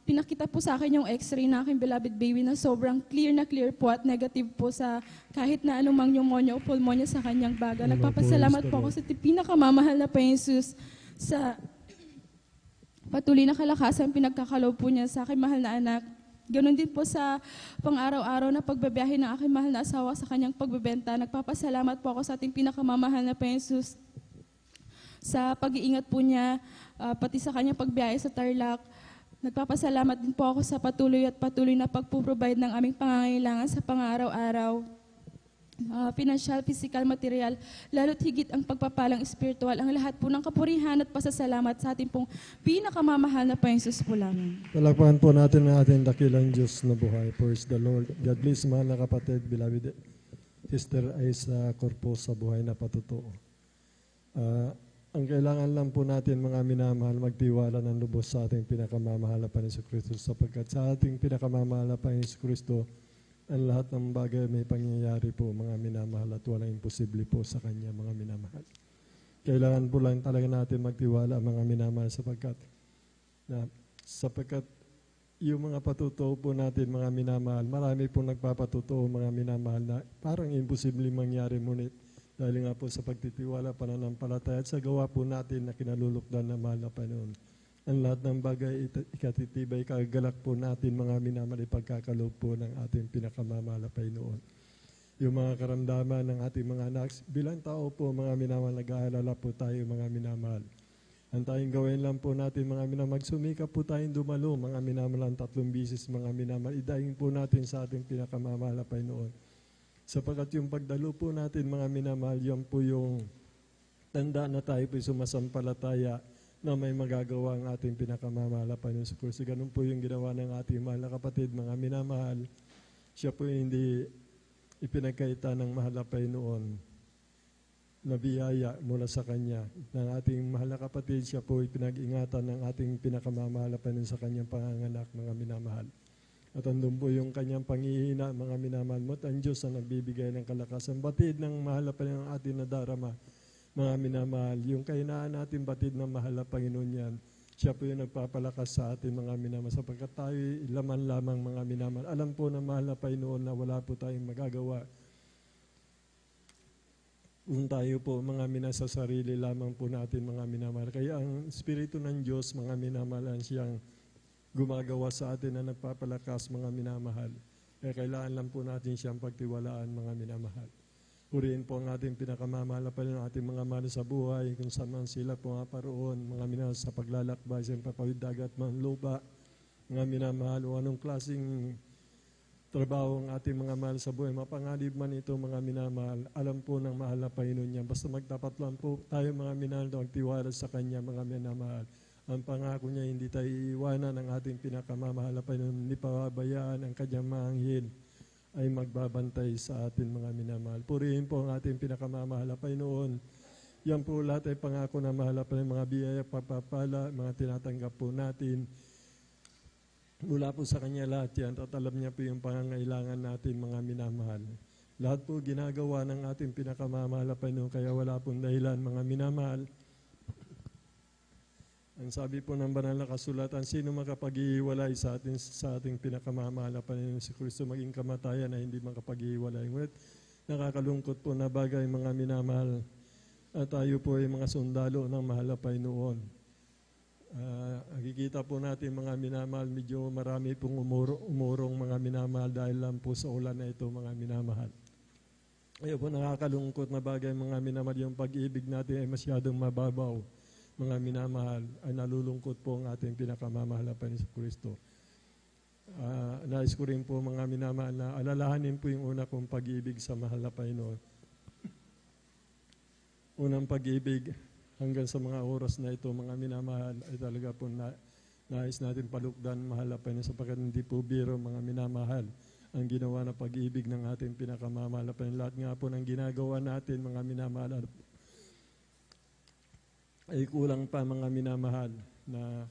pinakita po sa akin yung x-ray na aking beloved baby na sobrang clear po at negative po sa kahit na anumang pneumonia o pulmonya sa kanyang baga. Nagpapasalamat po ako sa pinakamamahal na Panginoon sa patuloy na kalakasan pinagkakaloob po niya sa aking mahal na anak. Ganon din po sa pang-araw-araw na pagbabiyahe ng aking mahal na asawa sa kanyang pagbebenta. Nagpapasalamat po ako sa ating pinakamamahal na Panginoon sa pag-iingat po niya, pati sa kanyang pagbiyahe sa Tarlac. Nagpapasalamat din po ako sa patuloy na pagpo-provide ng aming pangangailangan sa pang-araw-araw. Financial, physical, material, lalo't higit ang pagpapalang espiritual, ang lahat po ng kapurihan at pasasalamat sa ating pong pinakamamahal na Panginoon po lamang. Palakpakan po natin ang ating dakilang Diyos na buhay. Praise the Lord. God bless, mahal na kapatid, beloved Sister Aisa Corpus sa buhay na patutuo. Ang kailangan lang po natin, mga minamahal, magtiwala ng lubos sa ating pinakamamahal na Panginoon Kristo, sapagkat sa ating pinakamamahal na Panginoon Kristo, ang lahat ng bagay may pangyayari po, mga minamahal, at walang imposible po sa Kanya, mga minamahal. Kailangan po lang talaga natin magtiwala, mga minamahal, sapagkat yung mga patutuo po natin, mga minamahal, marami po nagpapatutuo, mga minamahal, na parang imposible mangyari, ngunit dahil nga po sa pagtitiwala, pananampalataya at sa gawa po natin na kinalulukdan na mahal na Panginoon. Ang lahat ng bagay ikatitibay, kagalak po natin, mga minamahal, ipagkakaloob po ng ating pinakamamahal na Panginoon. Yung mga karamdaman ng ating mga anak, bilang tao po, mga minamahal, nag-aalala po tayo, mga minamahal. Ang tayong gawin lang po natin, mga minamahal, magsumikap po tayong dumalo, mga minamahal, ang 3 bisis, mga minamahal, idaing po natin sa ating pinakamamahal na Panginoon. Sapagkat yung pagdalo po natin, mga minamahal, yan po yung tanda na tayo po sumasampalataya na may magagawa ang ating pinakamamahal na Panginoon sa Kristo. Ganun po yung ginawa ng ating mahal na kapatid, mga minamahal. Siya po hindi ipinagkaita ng mahal na Panginoon. na biyaya mula sa Kanya. Ng ating mahal na kapatid, siya po ay pinag-ingatan ng ating pinakamamahal na Panginoon sa Kanyang panganganak, mga minamahal. At andun po yung Kanyang pangihina, mga minamahal mo, at ang Diyos na nagbibigay ng kalakasan. Batid ng mahal na Panginoon ating nadarama, mga minamahal. Yung kahinaan natin batid ng mahal na Panginoon yan, siya po yung nagpapalakas sa ating mga minamahal. Sapagkat tayo laman lamang, mga minamahal. Alam po ng mahal na Panginoon na wala po tayong magagawa kung tayo po mga minasa sarili lamang po natin, mga minamahal. Kaya ang Espiritu ng Diyos, mga minamahal, siyang gumagawa sa atin na nagpapalakas, mga minamahal. Kaya kailangan lang po natin siyang pagtiwalaan, mga minamahal. Purihin po ang ating pinakamamahal pa rin, ating mga mahal sa buhay, kung saan man sila po paroon, mga minamahal, sa paglalakbay, sa papawid dagat, man lupa, mga minamahal, o anong klaseng trabaho ang ating mga mahal sa buhay. Mapanganib man ito, mga minamahal, alam po ng mahal na Panginoon niya. Basta magtapat lang po tayo, mga minamahal, na magtiwala sa Kanya, mga minamahal. Ang pangako niya, hindi tayo iiwanan ng ating pinakamamahal na Panginoon, hindi pababayaan ang Kanyang mga anghel ay magbabantay sa atin, mga minamahal. Purihin po ang ating pinakamamahal na Panginoon. Yan po lahat ay pangako na mahal na Panginoon, mga biyaya, pagpapala, mga tinatanggap po natin. Mula po sa Kanya lahat yan, at alam niya po yung pangangailangan natin, mga minamahal. Lahat po ginagawa ng ating pinakamamahal na Panginoon, kaya wala pong dahilan, mga minamahal. Ang sabi po ng banal na kasulatan, sino makapag-ihiwalay sa ating pinakamamahal na Panginoon si Kristo, maging kamatayan na hindi makapag-ihiwalay. Ngunit nakakalungkot po na bagay, mga minamahal, at tayo po ay mga sundalo ng mahal na Panginoon. Nakikita po natin, mga minamahal, medyo marami pong umurong, mga minamahal, dahil lang po sa ulan na ito, mga minamahal. Kaya po nakakalungkot na bagay, mga minamahal, yung pag-ibig natin ay masyadong mababaw, mga minamahal, ay nalulungkot po ang ating pinakamamahal na Panginoon sa Kristo. Nais ko rin po, mga minamahal, na alalahanin po yung una kong pag-ibig sa mahal na Panginoon. Unang pag-ibig, hanggang sa mga oras na ito, mga minamahal, ay talaga po nais natin palukdan, mahal na Panginoon, sapagkat hindi po biro, mga minamahal, ang ginawa na pag-ibig ng ating pinakamamahal na Panginoon. Lahat nga po ng ginagawa natin, mga minamahal, ay kulang pa, mga minamahal, na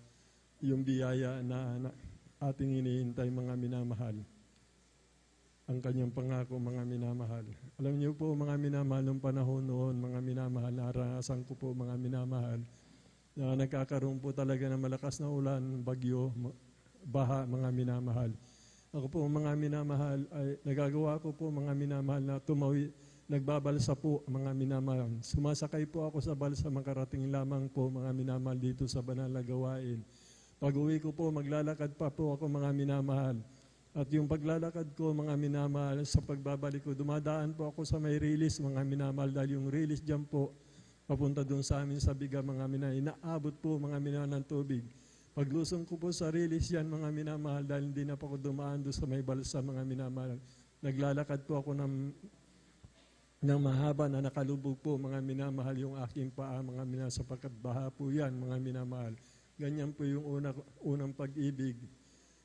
yung biyaya na ating hinihintay, mga minamahal, ang Kanyang pangako, mga minamahal. Alam niyo po, mga minamahal, nung panahon noon, mga minamahal, naranasan ko po, mga minamahal, na nagkakaroon po talaga ng malakas na ulan, bagyo, baha, mga minamahal. Ako po, mga minamahal, ay nagagawa ko po, mga minamahal, na nagbabalsa po, mga minamahal. Sumasakay po ako sa balsa, makarating lamang po, mga minamahal, dito sa banal na gawain. Pag-uwi ko po, maglalakad pa po ako, mga minamahal. At yung paglalakad ko, mga minamahal, sa pagbabalik ko, dumadaan po ako sa may release, mga minamahal, dahil yung release dyan po, papunta doon sa amin sa biga, mga minamahal, inaabot po, mga minamahal, ng tubig. Paglusong ko po sa release yan, mga minamahal, dahil hindi na po ako dumaan doon sa may balsa, mga minamahal. Naglalakad po ako ng mahaba na nakalubog po, mga minamahal, yung aking paa, mga minamahal, sapagkat baha po yan, mga minamahal. Ganyan po yung unang pag-ibig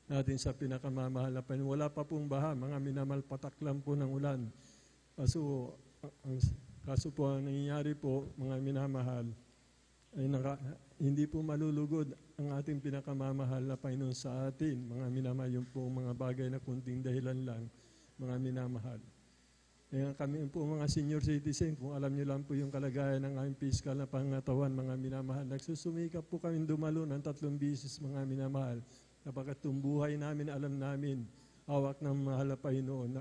natin sa pinakamamahal na Panginoon. Wala pa pong baha, mga minamahal, patak lang po ng ulan. Kaso po ang nangyayari po, mga minamahal, ay hindi po malulugod ang ating pinakamamahal na Panginoon sa atin, mga minamahal, yung po mga bagay na kunting dahilan lang, mga minamahal. Kaya kami po mga senior citizen, kung alam niyo lang po yung kalagayan ng aming piskal na pangatawan, mga minamahal, nagsusumikap po kami dumalo ng 3 bisis, mga minamahal. Kapag itong buhay namin, alam namin, hawak ng mahal na Panginoon,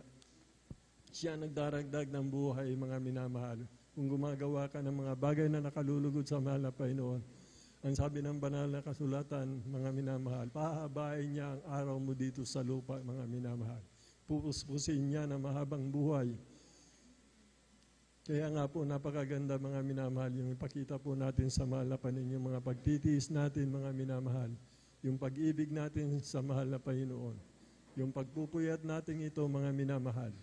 siya nagdaragdag ng buhay, mga minamahal. Kung gumagawa ka ng mga bagay na nakalulugod sa mahal na Panginoon, ang sabi ng banal na kasulatan, mga minamahal, pahabain niya ang araw mo dito sa lupa, mga minamahal. Pupuspusin niya na mahabang buhay. Kaya nga po, napakaganda, mga minamahal, yung ipakita po natin sa mahal na Panginoon, yung mga pagtitiis natin, mga minamahal, yung pag-ibig natin sa mahal na Panginoon, yung pagpupuyat natin ito, mga minamahal.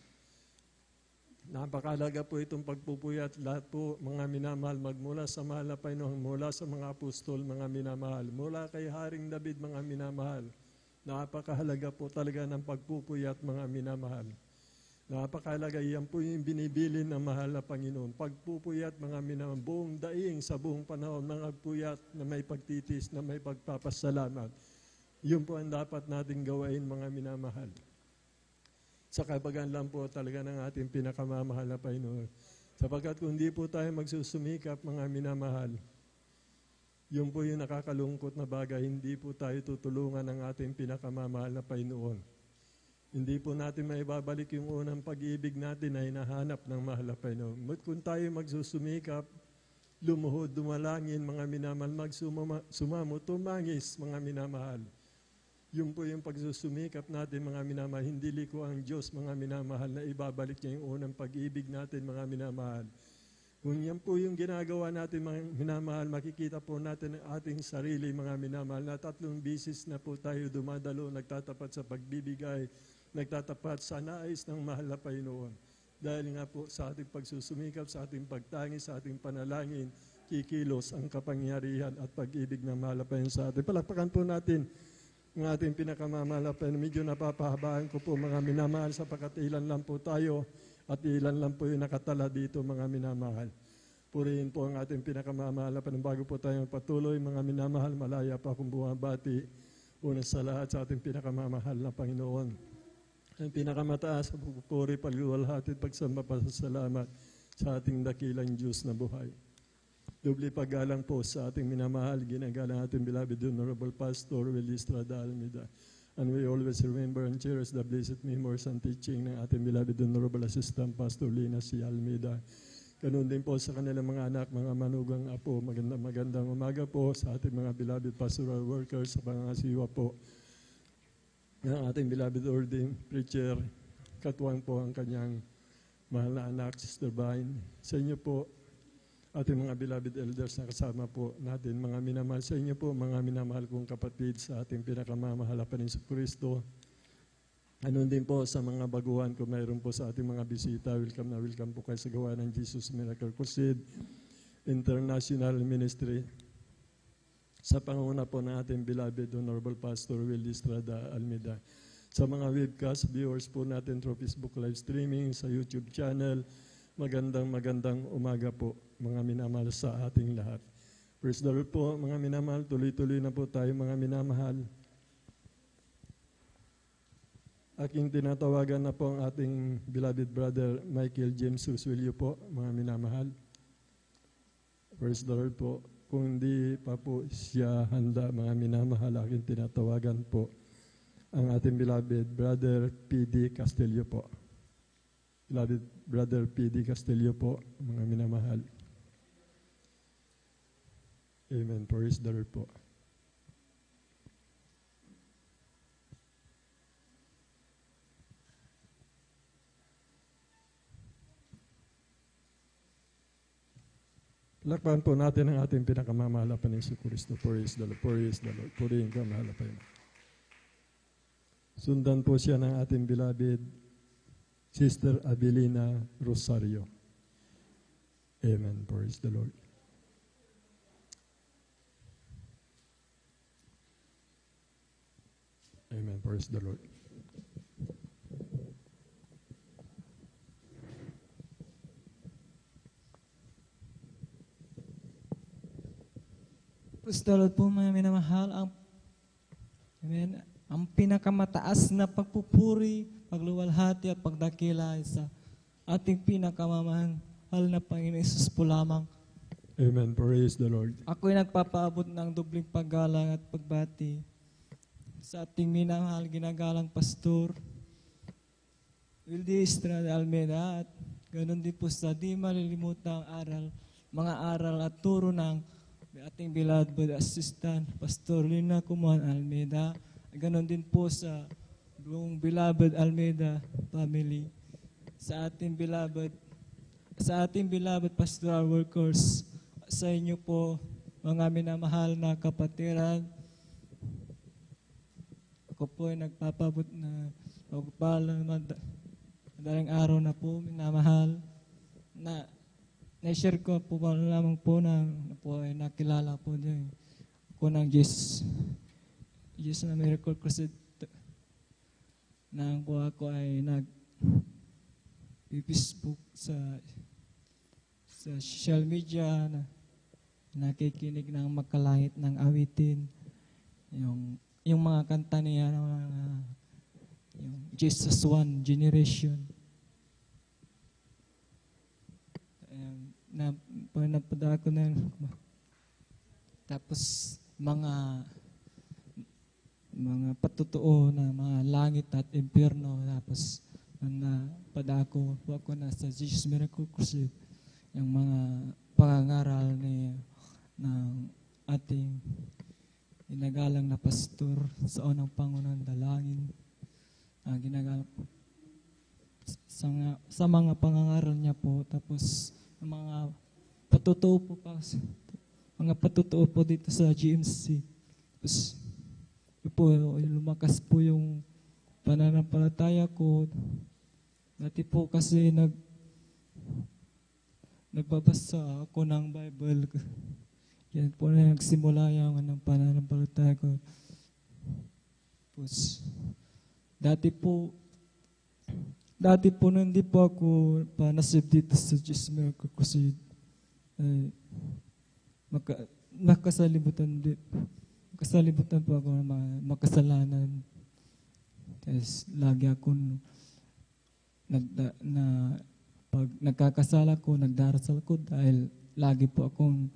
Napakalaga po itong pagpupuyat, lahat po, mga minamahal, magmula sa mahal na Panginoon, mula sa mga apostol, mga minamahal, mula kay Haring David, mga minamahal. Napakahalaga po talaga ng pagpupuyat, mga minamahal. Napakalaga, yan po yung binibilin ng mahal na Panginoon. Pagpupuyat mga minamahal, buong daing sa buong panahon, mga puyat na may pagtitis, na may pagpapasalamat. Yun po ang dapat nating gawain mga minamahal. Sa kapagan lang po talaga ng ating pinakamamahal na Panginoon. Sapagkat kung di po tayo magsusumikap mga minamahal, yun po yung nakakalungkot na bagay, hindi po tayo tutulungan ng ating pinakamamahal na Panginoon. Hindi po natin maibabalik yung unang pag-ibig natin na hinahanap ng mahal na Panginoon. Kung tayo magsusumikap, lumuhod, dumalangin, mga minamahal, magsumamo, tumangis, mga minamahal. Yun po yung pagsusumikap natin, mga minamahal. Hindi liko ang Diyos, mga minamahal, na ibabalik niya yung unang pag-ibig natin, mga minamahal. Kung yan po yung ginagawa natin, mga minamahal, makikita po natin ang ating sarili, mga minamahal, na 3 bisis na po tayo dumadalo, nagtatapat sa pagbibigay, nagtatapat sa nais ng mahal na Panginoon. Dahil nga po sa ating pagsusumikap, sa ating pagtangi, sa ating panalangin, kikilos ang kapangyarihan at pag-ibig ng mahal na Panginoon sa atin. Palakpakan po natin ang ating pinakamamahal na Panginoon. Medyo napapahabaan ko po mga minamahal sapagkat ilan lang po tayo at ilan lang po yung nakatala dito mga minamahal. Purihin po ang ating pinakamamahal na Panginoon. Bago po tayo patuloy mga minamahal, malaya pa akong bumabati. Una sa lahat sa ating pinakamamahal na Panginoon. Ang pinakamataas sa pagpupuri, pagluwalhati at pagsamba pasasalamat sa ating dakilang Diyos na buhay. Doble paggalang po sa ating minamahal, ginagalang ating beloved Honorable Pastor Willie Estrada Almeida. And we always remember and cherish the blessed memories and teaching ng ating beloved Honorable Assistant Pastor Lina C. Almeida. Ganun din po sa kanilang mga anak, mga manugang apo. Magandang umaga po sa ating mga beloved pastoral workers sa pangasiwa po ng ating beloved ordained preacher, katuwang po ang kanyang mahal na anak, Sister Vine. Sa inyo po, ating mga beloved elders na kasama po natin, mga minamahal. Sa inyo po, mga minamahal kong kapatid sa ating pinakamamahal na Panginoon Kristo. Anon din po sa mga baguhan kung mayroon po sa ating mga bisita. Welcome na welcome po kayo sa gawa ng Jesus Miracle Crusade International Ministry. Sa panguna po ng ating beloved Honorable Pastor Willie Estrada Almeida. Sa mga webcast viewers po natin through Facebook live streaming, sa YouTube channel, magandang umaga po mga minamahal sa ating lahat. Praise the Lord po mga minamahal, tuloy-tuloy na po tayo mga minamahal. Aking tinatawagan na po ang ating beloved brother Michael James Suswilyo po mga minamahal. Praise the Lord po. Kung hindi pa po siya handa, mga minamahal, aking tinatawagan po ang ating beloved Brother P.D. Castillo po. Beloved Brother P.D. Castillo po, mga minamahal. Amen. Praise the Lord po. Lakpan po natin ang ating pinakamamahal na Panginoon Kristo. Praise the Lord. Praise the Lord. Purihin ka, mahal na Panginoon. Sundan po siya ng ating beloved Sister Abilina Rosario. Amen. Praise the Lord. Amen. Praise the Lord. Praise the Lord po mga minamahal. Ang pinakamataas na pagpupuri, pagluwalhati at pagdakila sa ating pinakamamahal na Panginoon Jesus po lamang. Amen. Praise the Lord. Ako'y nagpapaabot ng dubling paggalang at pagbati sa ating minamahal ginagalang Pastor Willie Estrada Almeida at ganoon din po sa di malilimutang aral, mga aral at turo ng ating beloved assistant, Pastor Lina Kumuan Almeida. Ganon din po sa buong beloved Almeida family. Sa ating beloved pastoral workers, sa inyo po, mga minamahal na kapatiran, ako po ay nagpapabot na pagpalang madaling araw na po, minamahal, na na-share ko po lamang po na po ay nakilala po din ko ng Jesus na Miracle Crusade na ako ay Facebook, sa social media na nakikinig ng makalangit ng awitin. Yung mga kanta niya, yung Jesus One Generation. Napada ko na. Tapos mga patutuo na mga langit at impyerno. Tapos napada ko na sa Jesus Miracle Crusade. Yung mga pangangaral ng ating ginagalang na pastor sa unang pangunang dalangin. Ginagalang sa mga pangangaral niya po. Tapos mga patutuo po dito sa GMC. Tapos lumakas po yung pananampalataya ko. Dati po kasi nagbabasa ako ng Bible. Yan po na nagsimula yung pananampalataya ko. Tapos dati po nung hindi po ako nasib dito sa Jesus Miracle kasi makasalibutan po ako ng mga makasalanan. Tapos lagi ako pag nagkakasala ko, nagdarasal ko dahil lagi po akong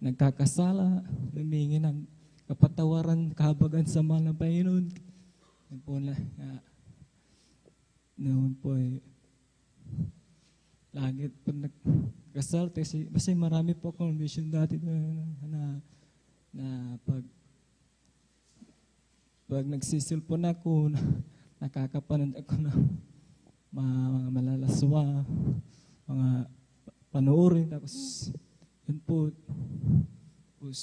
nagkakasala, lumingi ng kapatawaran, kahabagan sa mahal ng Panginoon. Noon po lagi po nagkasal kasi marami po akong vision dati na pag nagsisilpon ako, nakakapanood ako ng mga malalaswa, mga panoorin, tapos yun po. Tapos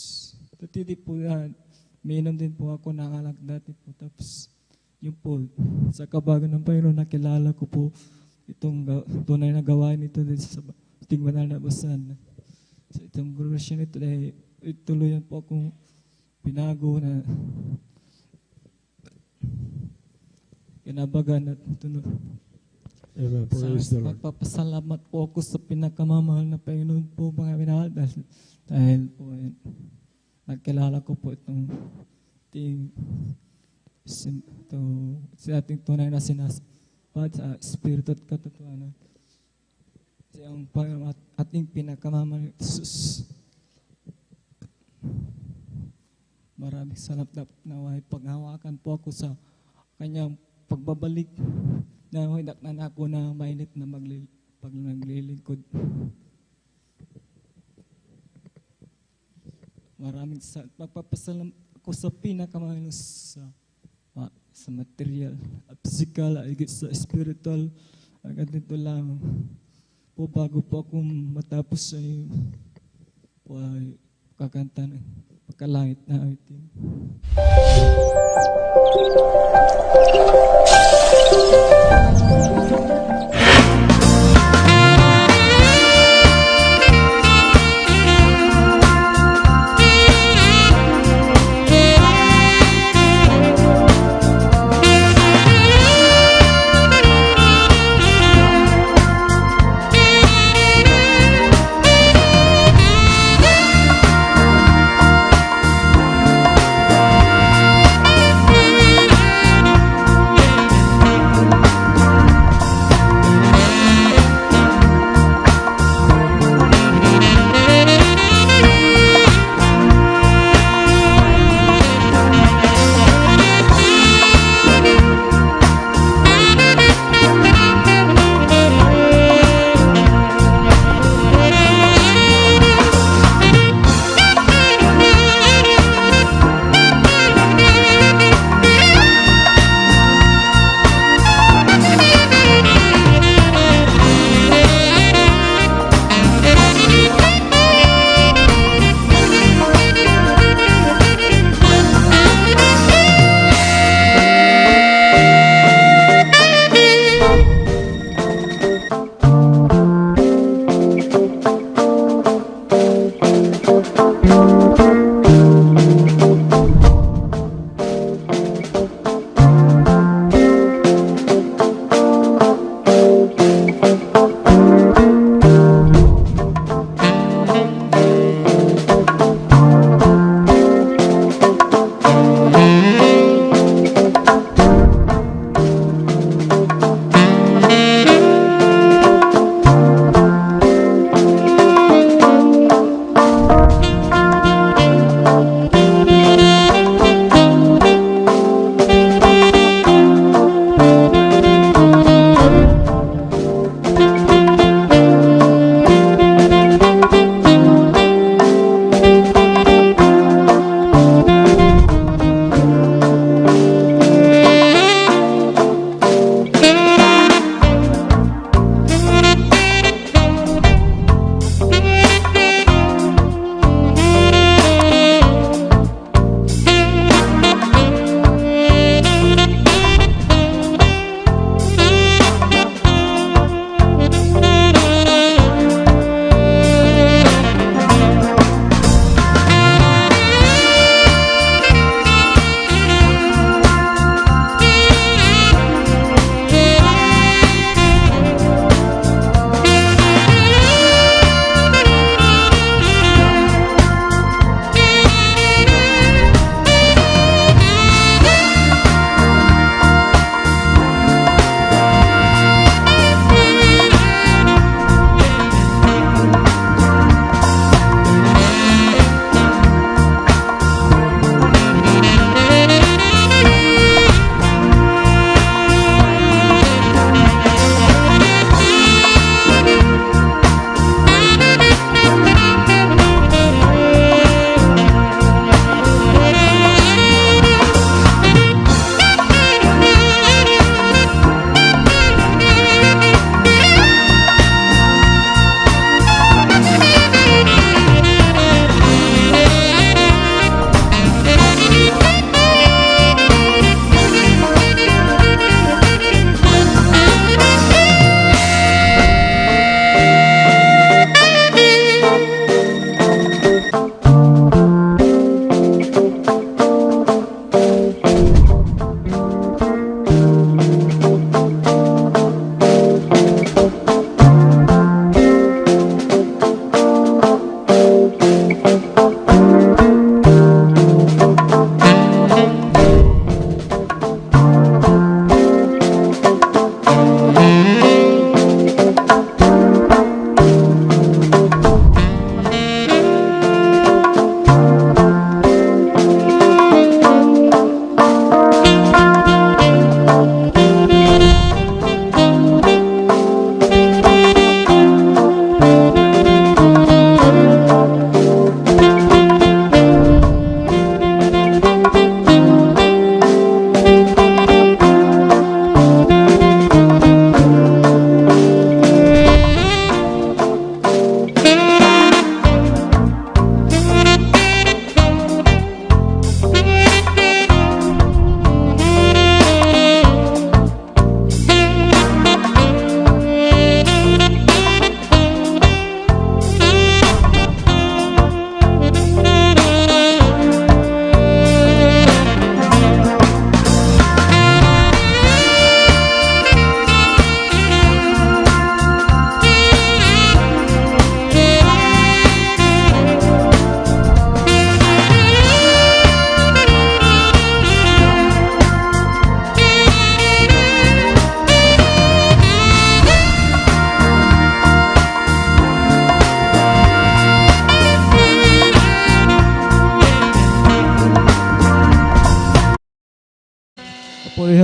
dati po minom din po ako ng alak dati po. Tapos yun po, sa kabagan ng Panginoon, nakilala ko po itong tunay na gawain ito sa ating banal na basan. Sa itong graduation ito, ituloyan po akong pinago na kinabagan at tunod. Amen. Praise the Lord. Magpapasalamat po ako sa pinakamamahal na Panginoon po, mga minahal, dahil po nakilala ko po itong sa ating tunay na sinasapat sa Espiritu at katotohanan. Sa ang ating pinakamamahal Jesus. Maraming salamat na paghawakan po ako sa kanyang pagbabalik na hinaknan ako na mainit na pag naglilingkod. Maraming pagpapasalamat ako sa pinakamahal sa material at physical, higit sa spiritual. Agad nito lang po bago po akong matapos ay kakanta ng pagkalangit na awitin.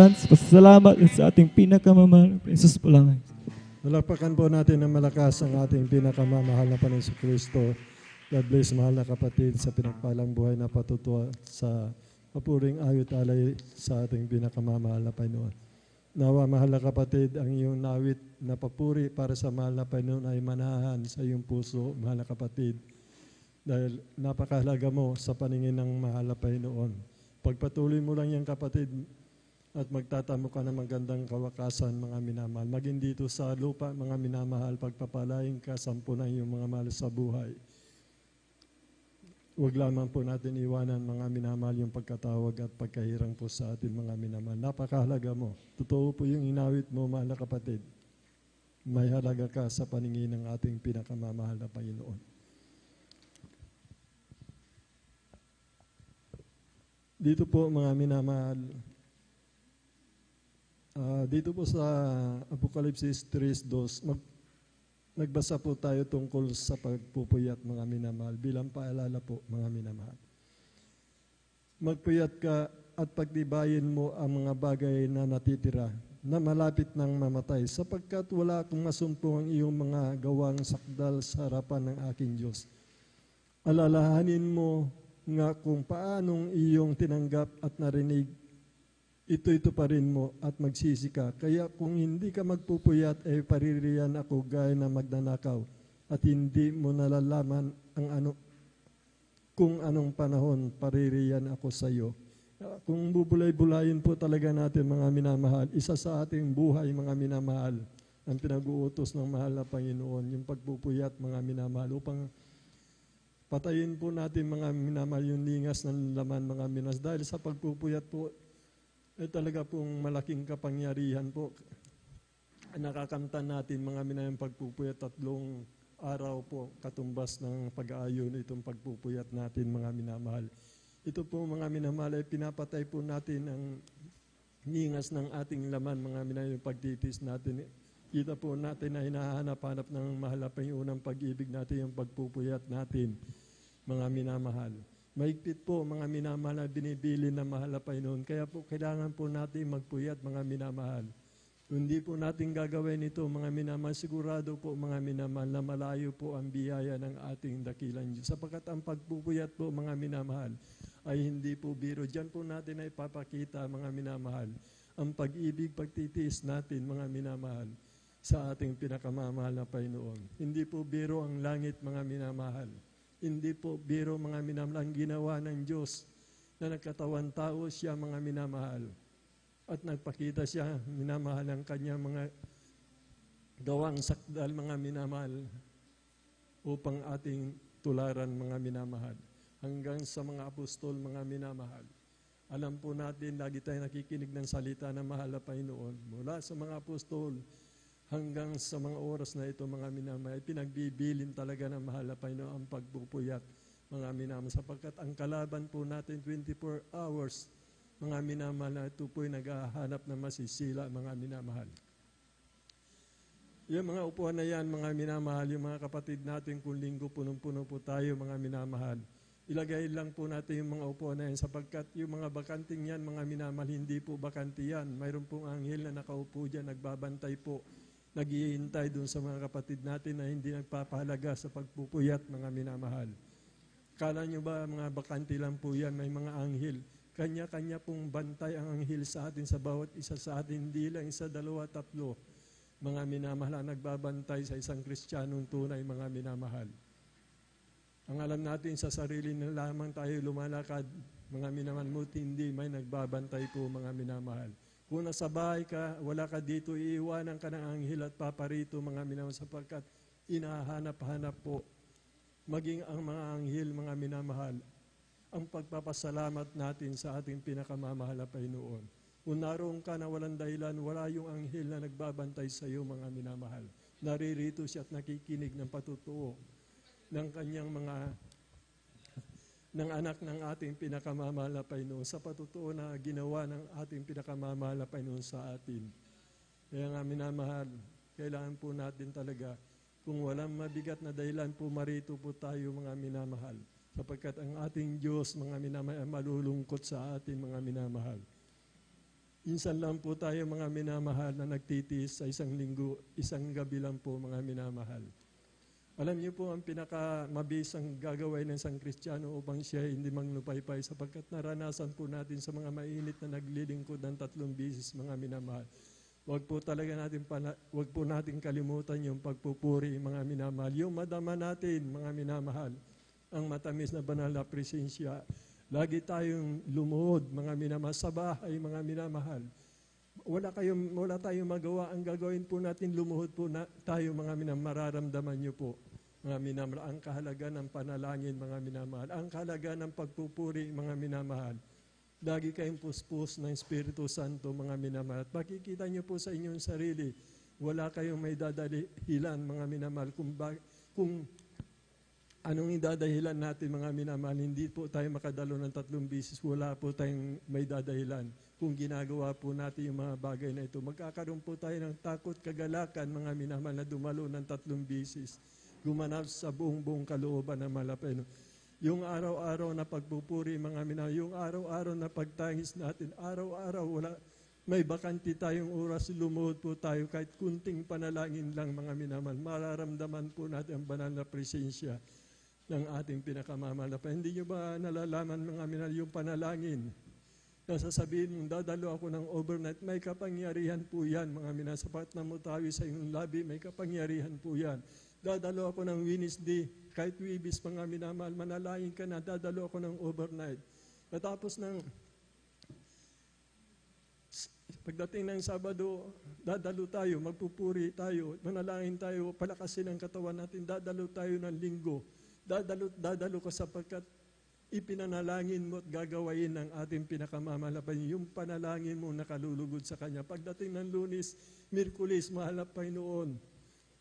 yan sa pasalamat at sa ating pinakamamahal na Princess Pulangay. Malakpakan po natin ng malakas ang ating pinakamamahal na Panginoon Kristo. God bless, mahal na kapatid, sa pinagpalang buhay na patutuwa sa mapuring awit alay sa ating pinakamamahal na Panginoon. Nawa, mahal na kapatid, ang iyong nawit na papuri para sa mahal na Panginoon ay manahan sa iyong puso, mahal na kapatid. Dahil napakahalaga mo sa paningin ng mahal na Panginoon. Pagpatuloy mo lang yan, kapatid, at magtatamo ka ng magandang kawakasan, mga minamahal. Maging dito sa lupa, mga minamahal, pagpapalain ka, sampunan yung mga mahal sa buhay. Huwag lamang po natin iwanan, mga minamahal, yung pagkatawag at pagkahirang po sa atin, mga minamahal. Napakahalaga mo. Totoo po yung inawit mo, mahal na kapatid. May halaga ka sa paningin ng ating pinakamamahal na Panginoon. Dito po, mga minamahal, dito po sa Apokalipsis 3:2, nagbasa po tayo tungkol sa pagpupuyat, mga minamahal, bilang paalala po, mga minamahal. Magpuyat ka at pagtibayin mo ang mga bagay na natitira, na malapit ng mamatay, sapagkat wala akong masumpong ang iyong mga gawang sakdal sa harapan ng aking Diyos. Alalahanin mo nga kung paanong iyong tinanggap at narinig, ito pa rin mo at magsisi ka. Kaya kung hindi ka magpupuyat, ay paririyan ako gaya na magnanakaw at hindi mo nalalaman kung anong panahon paririyan ako sa iyo. Kung bubulay-bulayin po talaga natin, mga minamahal, isa sa ating buhay, mga minamahal, ang pinag-uutos ng mahal na Panginoon, yung pagpupuyat, mga minamahal, upang patayin po natin, mga minamahal, yung lingas ng laman, mga minas. Dahil sa pagpupuyat po, ay talaga pong malaking kapangyarihan po. Nakakamtan natin, mga minamahal, pagpupuyat, 3 araw po katumbas ng pag-aayon itong pagpupuyat natin, mga minamahal. Ito po, mga minamahal, ay pinapatay po natin ang ningas ng ating laman, mga minamahal, yung pagtitis natin. Kita po natin na hinahanap-hanap ng mahal na Panginoon pag-ibig natin, yung pagpupuyat natin, mga minamahal. Mahigpit po, mga minamahal, na binibili ng mahal na Panginoon. Kaya po, kailangan po natin magpuyat, mga minamahal. Hindi po natin gagawin ito, mga minamahal, sigurado po, mga minamahal, na malayo po ang biyaya ng ating dakilang Diyos. Sapagkat ang pagpupuyat po, mga minamahal, ay hindi po biro. Diyan po natin ay papakita, mga minamahal, ang pag-ibig, pagtitiis natin, mga minamahal, sa ating pinakamamahal na Panginoon. Hindi po biro ang langit, mga minamahal. Hindi po biro, mga minamahal, ang ginawa ng Diyos na nagkatawan tao siya, mga minamahal. At nagpakita siya, minamahal, ang kanyang mga gawang sakdal, mga minamahal, upang ating tularan, mga minamahal. Hanggang sa mga apostol, mga minamahal. Alam po natin, lagi tayo nakikinig ng salita ng mahal na Panginoon. Mula sa mga apostol, hanggang sa mga oras na ito, mga minamahal, pinagbibilin talaga ng mahal na Panginoon ang pagpupuyat, mga minamahal, sapagkat ang kalaban po natin 24 hours, mga minamahal, na ito po'y naghahanap na masisila, mga minamahal. Yung mga upuan na yan, mga minamahal, yung mga kapatid natin, kung linggo punong-puno po tayo, mga minamahal, ilagay lang po natin yung mga upuan na yan, sapagkat yung mga bakanting yan, mga minamahal, hindi po bakanti yan. Mayroon pong anghel na nakaupo dyan, nagbabantay po, naghihintay doon sa mga kapatid natin na hindi nagpapahalaga sa pagpupuyat, mga minamahal. Kala nyo ba mga bakanti lang po yan, may mga anghel. Kanya-kanya pong bantay ang anghel sa atin, sa bawat isa sa atin, hindi lang 1, 2, 3, mga minamahal, nagbabantay sa isang Kristiyanong tunay, mga minamahal. Ang alam natin, sa sarili na lamang tayo lumalakad, mga minamahal, hindi may nagbabantay po, mga minamahal. Kung nasa bahay ka, wala ka dito, iiwanan ka ng anghel at paparito, mga minamahal, sapagkat inahanap-hanap po, maging ang mga anghel, mga minamahal, ang pagpapasalamat natin sa ating pinakamamahal na Panginoon. Kung naroon ka na walang dahilan, wala yung anghel na nagbabantay sa iyo, mga minamahal. Naririto siya at nakikinig ng patutuo ng kanyang ng anak ng ating pinakamamahal na Panginoon, sa patutuo na ginawa ng ating pinakamamahal na Panginoon sa atin. Kaya nga minamahal, kailangan po natin talaga, kung walang mabigat na dahilan po, marito po tayo, mga minamahal. Sapagkat ang ating Diyos, mga minamahal, malulungkot sa atin, mga minamahal. Minsan lang po tayo mga minamahal na nagtitiis sa isang linggo, isang gabi lang po mga minamahal. Alam niyo po ang pinakamabisang gagawin ng isang Kristiyano upang siya hindi manglupaypay sapagkat naranasan po natin sa mga mainit na naglilingkod ng 3 bisis mga minamahal. Wag po natin kalimutan yung pagpupuri mga minamahal. Yung madama natin mga minamahal, ang matamis na banal na presensya. Lagi tayong lumuhod mga minamahal sa bahay mga minamahal. Wala tayong magawa. Ang gagawin po natin, lumuhod po tayo mga minamahal. Mararamdaman niyo po mga minamahal ang kahalaga ng panalangin mga minamahal. Ang kahalaga ng pagpupuri mga minamahal. Lagi kayong puspos ng Espiritu Santo mga minamahal. At makikita niyo po sa inyong sarili, wala kayong may dadahilan mga minamahal. Kung anong idadahilan natin mga minamahal, hindi po tayo makadalo ng 3 bisis, wala po tayong may dadahilan. Kung ginagawa po natin yung mga bagay na ito, magkakaroon po tayo ng takot, kagalakan mga minamahal na dumalo ng 3 bisis. Gumanap sa buong kalooban ng malapay. Yung araw-araw na pagpupuri mga minamahal, yung araw-araw na pagtangis natin, araw-araw may bakanti tayong oras, lumuhod po tayo kahit kunting panalangin lang mga minamahal. Mararamdaman po natin ang banal na presensya ng ating pinakamamahal na Panginoon. Hindi nyo ba nalalaman mga minamahal yung panalangin? Nasasabihin mong dadalo ako ng overnight, may kapangyarihan po yan mga minamahal. Sapat na mo tayo sa iyong labi, may kapangyarihan po yan. Dadalo ako ng Wednesday, kahit Wibis mga minamahal, manalangin ka na, dadalo ako ng overnight. Natapos ng pagdating ng Sabado, dadalo tayo, magpupuri tayo, manalangin tayo, palakasin ang katawan natin, dadalo tayo ng Linggo. Dadalo ka sapagkat ipinanalangin mo at gagawain ng ating pinakamamalapan, yung panalangin mo nakalulugod sa Kanya. Pagdating ng Lunes, Miyerkules, mahal na Panginoon,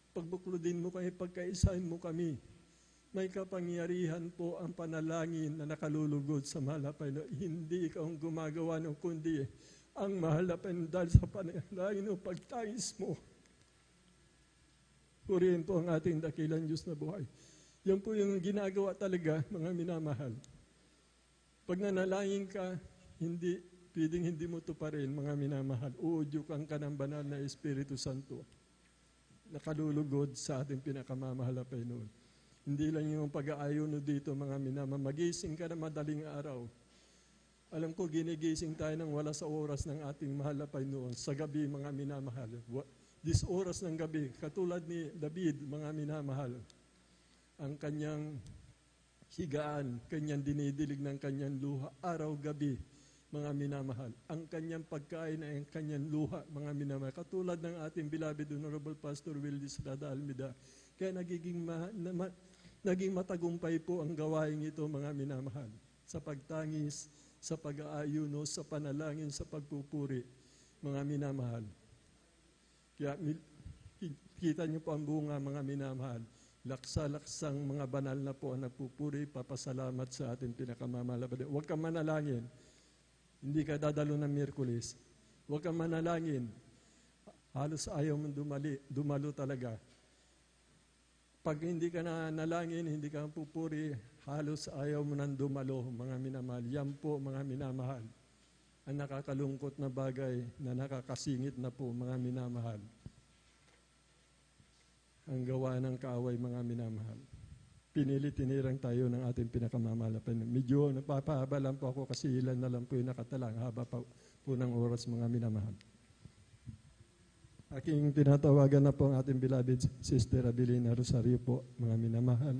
pagbuklodin mo kami, pagkaisahin mo kami. May kapangyarihan po ang panalangin na nakalulugod sa mahal na Panginoon. Hindi ikaw ang gumagawa ng kundi ang mahal na Panginoon dahil sa panalangin o pagtangis mo. Purihin po ang ating dakilang Diyos na buhay. Yan po yung ginagawa talaga, mga minamahal. Pag nanalangin ka, hindi mo tuparin, mga minamahal. Uudyukan ka ng banal na Espiritu Santo. Nakalulugod sa ating pinakamamahal na Panginoon. Hindi lang yung pag-aayon dito, mga minamahal. Magising ka na madaling araw. Alam ko, ginigising tayo ng wala sa oras ng ating mahal na Panginoon. Sa gabi, mga minamahal. This oras ng gabi, katulad ni David, mga minamahal. Ang kanyang higaan, kanyang dinidilig ng kanyang luha, araw-gabi, mga minamahal. Ang kanyang pagkain ay ang kanyang luha, mga minamahal. Katulad ng ating beloved Honorable Pastor Wildy Estrada Almeida. Kaya naging matagumpay po ang gawain ito, mga minamahal. Sa pagtangis, sa pag-aayuno, sa panalangin, sa pagpupuri, mga minamahal. Kaya kita niyo po ang bunga, mga minamahal. Laksa-laksang mga banal na po ang nagpupuri, papasalamat sa ating pinakamamahal. Huwag kang manalangin. Hindi ka dadalo ng Miyerkules. Huwag kang manalangin. Halos ayaw mong dumalo talaga. Pag hindi ka na nalangin, hindi ka pupuri, halos ayaw mo nang dumalo, mga minamahal. Yan po, mga minamahal. Ang nakakalungkot na bagay na nakakasingit na po, mga minamahal. Ang gawa ng kaaway, mga minamahal. Tinirang tayo ng ating pinakamamahal. Medyo napapahaba lang po ako kasi ilan na lang po yung nakatalang. Haba pa po ng oras, mga minamahal. Aking tinatawagan na po ang ating beloved Sister Abilina Rosario po, mga minamahal.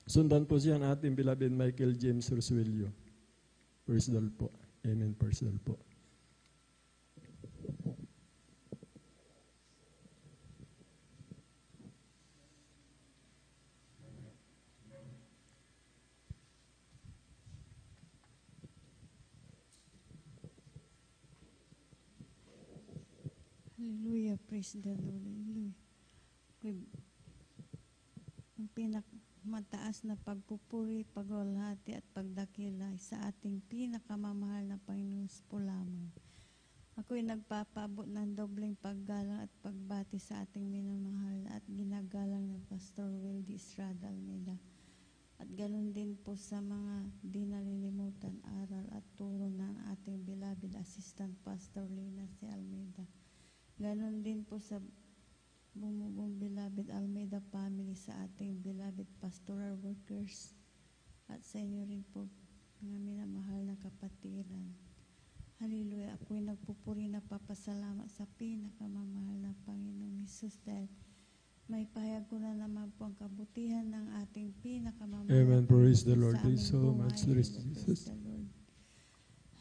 Sundan po siya ang ating beloved Michael James Rosuelio. Personal po. Amen, personal po. Hallelujah, praise the Lord. Hallelujah. Ang pinakamataas na pagpupuri, pagwalhati at pagdakila sa ating pinakamamahal na Panginoon po lamang. Ako'y nagpapabot ng dobleng paggalang at pagbati sa ating minamahal at ginagalang na Pastor Wildy Estrada Almeida At ganun din po sa mga di nalilimutan aral at turo ng ating beloved Assistant Pastor Lina C. Almeida. Ganun din po sa bumubong beloved Almeida family, sa ating beloved pastoral workers, at sa inyo rin po, mga minamahal na kapatiran. Hallelujah. Ako'y nagpupuri na papasalamat sa pinakamamahal na Panginoong Hesus dahil may pahayag ko na naman po ang kabutihan ng ating pinakamamahal. Amen. Praise the Lord. sa Thank you so aming much, buhay. Lord Praise Jesus. the Lord.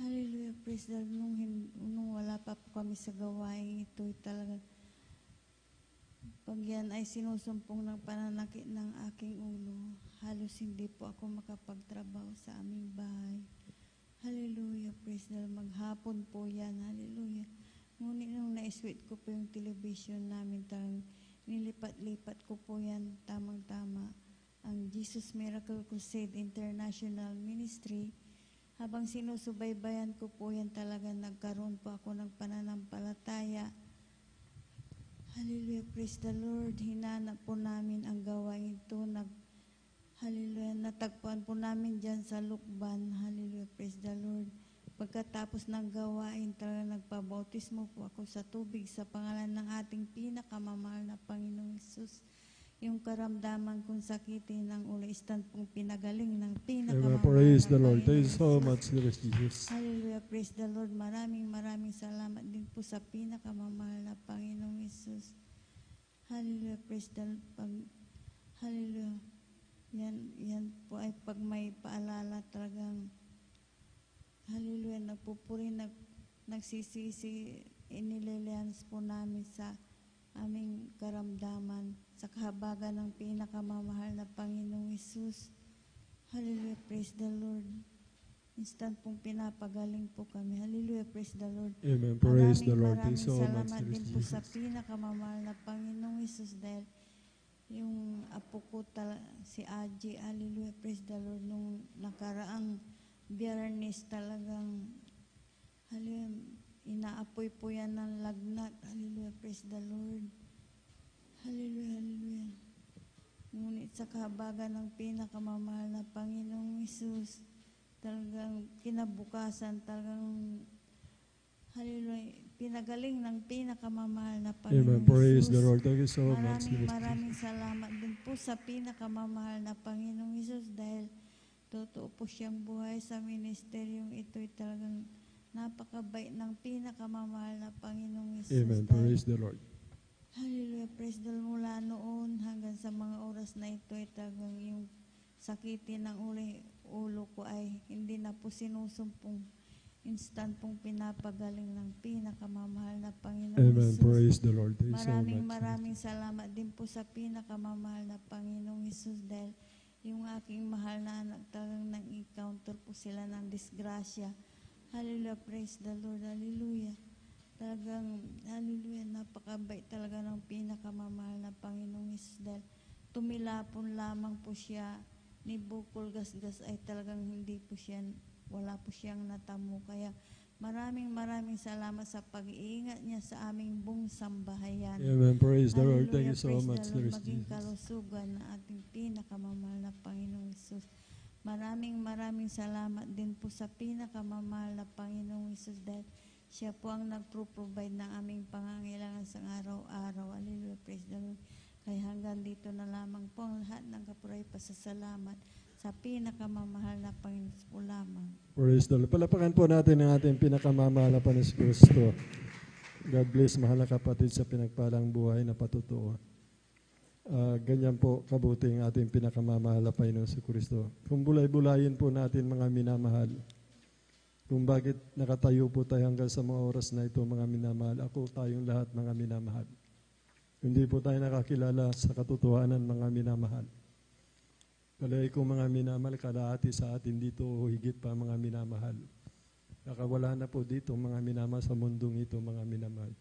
Hallelujah. Praise the Lord. Nung wala pa po kami sa gawain, ito'y talaga, pag yan ay sinusumpong ng pananakit ng aking ulo, halos hindi po ako makapagtrabaho sa aming bahay. Hallelujah. Praise the Lord. Maghapon po yan. Hallelujah. Ngunit nung na-sweet ko po yung television namin, talagang nilipat-lipat ko po yan tamang-tama. Ang Jesus Miracle Crusade International Ministry, habang sinusubaybayan ko po yan, talaga nagkaroon po ako ng pananampalataya. Hallelujah, praise the Lord. Hinanap po namin ang gawain ito. Hallelujah, natagpuan po namin dyan sa Lukban. Hallelujah, praise the Lord. Pagkatapos ng gawain, talaga nagpabautismo po ako sa tubig sa pangalan ng ating pinakamamahal na Panginoong Hesus. Yung karamdaman kong sakitin ng ulo, instant pong pinagaling ng Amen. pinakamamahal Praise na the Lord. Panginoong Thank you so Hesus. much, Lord Jesus. Hallelujah, praise the Lord. Maraming salamat din po sa pinakamamahal na Panginoong Hesus. Hallelujah, praise the Lord. Hallelujah. Yan po ay pag may paalala, talagang hallelujah, nagpupuri, nagsisisi, inililians po namin sa aming karamdaman sa kahabagan ng pinakamamahal na Panginoong Hesus. Hallelujah, praise the Lord. Instant pong pinapagaling po kami. Hallelujah, praise the Lord. Amen. Praise the Lord. Maraming Thank you so much, salamat Lord din po sa Jesus. pinakamamahal na Panginoong Hesus dahil yung apo ko si Aji, hallelujah, praise the Lord, nung nakaraang Biyernes talagang, hallelujah, inaapoy po yan ng lagnat. Hallelujah, praise the Lord. Hallelujah, hallelujah. Ngunit sa kahabagan ng pinakamamahal na Panginoong Hesus, talagang kinabukasan, talagang, hallelujah, pinagaling ng pinakamamahal na Panginoong Amen. Praise Hesus. the Lord. Thank you so much, Lord Maraming Jesus. salamat din po sa pinakamamahal na Panginoong Hesus dahil totoo po siyang buhay sa ministeryong ito'y talagang napakabait ng pinakamamahal na Panginoong Hesus. Amen. Praise the Lord. Hallelujah, praise the Lord. Mula noon hanggang sa mga oras na ito ay talagang yung sakitin ng ulo ko ay hindi na po sinusumpong. Instant pong pinapagaling ng pinakamamahal na Panginoong Amen. Hesus. Praise the Lord. Thank you so much. Maraming salamat din po sa pinakamamahal na Panginoong Hesus dahil yung aking mahal na anak talagang nang-encounter po sila ng disgrasya. Hallelujah, praise the Lord, hallelujah. Talagang, hallelujah, napakabait talaga ng pinakamamahal na Panginoong Hesus dahil tumilapon lamang po siya ni Bukol Gasgas ay talagang hindi po siya, wala po siyang natamo. Kaya maraming salamat sa pag-iingat niya sa aming buong sambahayan. Amen. Praise the Lord. Thank you so Praise much, the Lord. Lord Maging Jesus. kalusugan na ating pinakamamahal na Panginoong Hesus. Maraming salamat din po sa pinakamamahal na Panginoong Hesus dahil siya po ang nagpro-provide ng aming pangangailangan sa araw-araw. Hallelujah, praise the Lord. Kaya hanggang dito na lamang po ang lahat ng kapuray pasasalamat sa pinakamamahal na Panginoon po lamang. Praise the Lord. Palapakan po natin ang ating pinakamamahal na Panginoon Kristo. God bless, mahal na kapatid, sa pinagpalang buhay na patutuo. Ganyan po kabuti ang ating pinakamamahal na Panginoon Kristo. Kung bulay-bulayin po natin, mga minamahal, kung bakit nakatayo po tayo hanggang sa mga oras na ito, mga minamahal, ako tayong lahat, mga minamahal. Hindi po tayo nakakilala sa katotohanan, mga minamahal. Palagi kong mga minamahal, kalahati sa atin dito o higit pa, mga minamahal. Nakawala na po dito, mga minamahal, sa mundong ito, mga minamahal.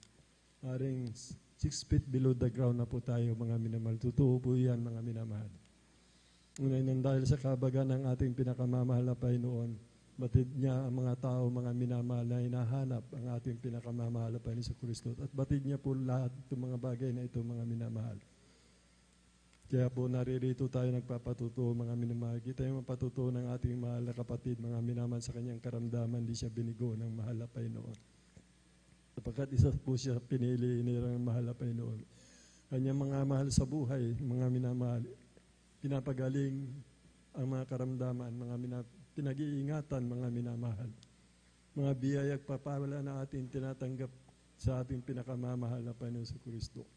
Aring 6 feet below the ground na po tayo, mga minamahal. Totoo po yan, mga minamahal. Ngayon, dahil sa kabagan ng ating pinakamamahal na Panginoon, batid niya ang mga tao, mga minamahal na hinahanap ang ating pinakamamahal na Panginoon sa Kristo. At batid niya po lahat itong mga bagay na ito, mga minamahal. Kaya po naririto tayo nagpapatuto mga minamahal. Kita yung mapatuto ng ating mahal na kapatid, mga minamahal sa kanyang karamdaman, di siya binigo ng mahal na Panginoon. Sapagkat isa po siya pinili ng mahal na Panginoon. Kanyang mga mahal sa buhay, mga minamahal, pinapagaling ang mga karamdaman, pinag-iingatan, mga minamahal. Mga biyayag papawala na ating tinatanggap sa ating pinakamamahal na Panginoon sa Kristo.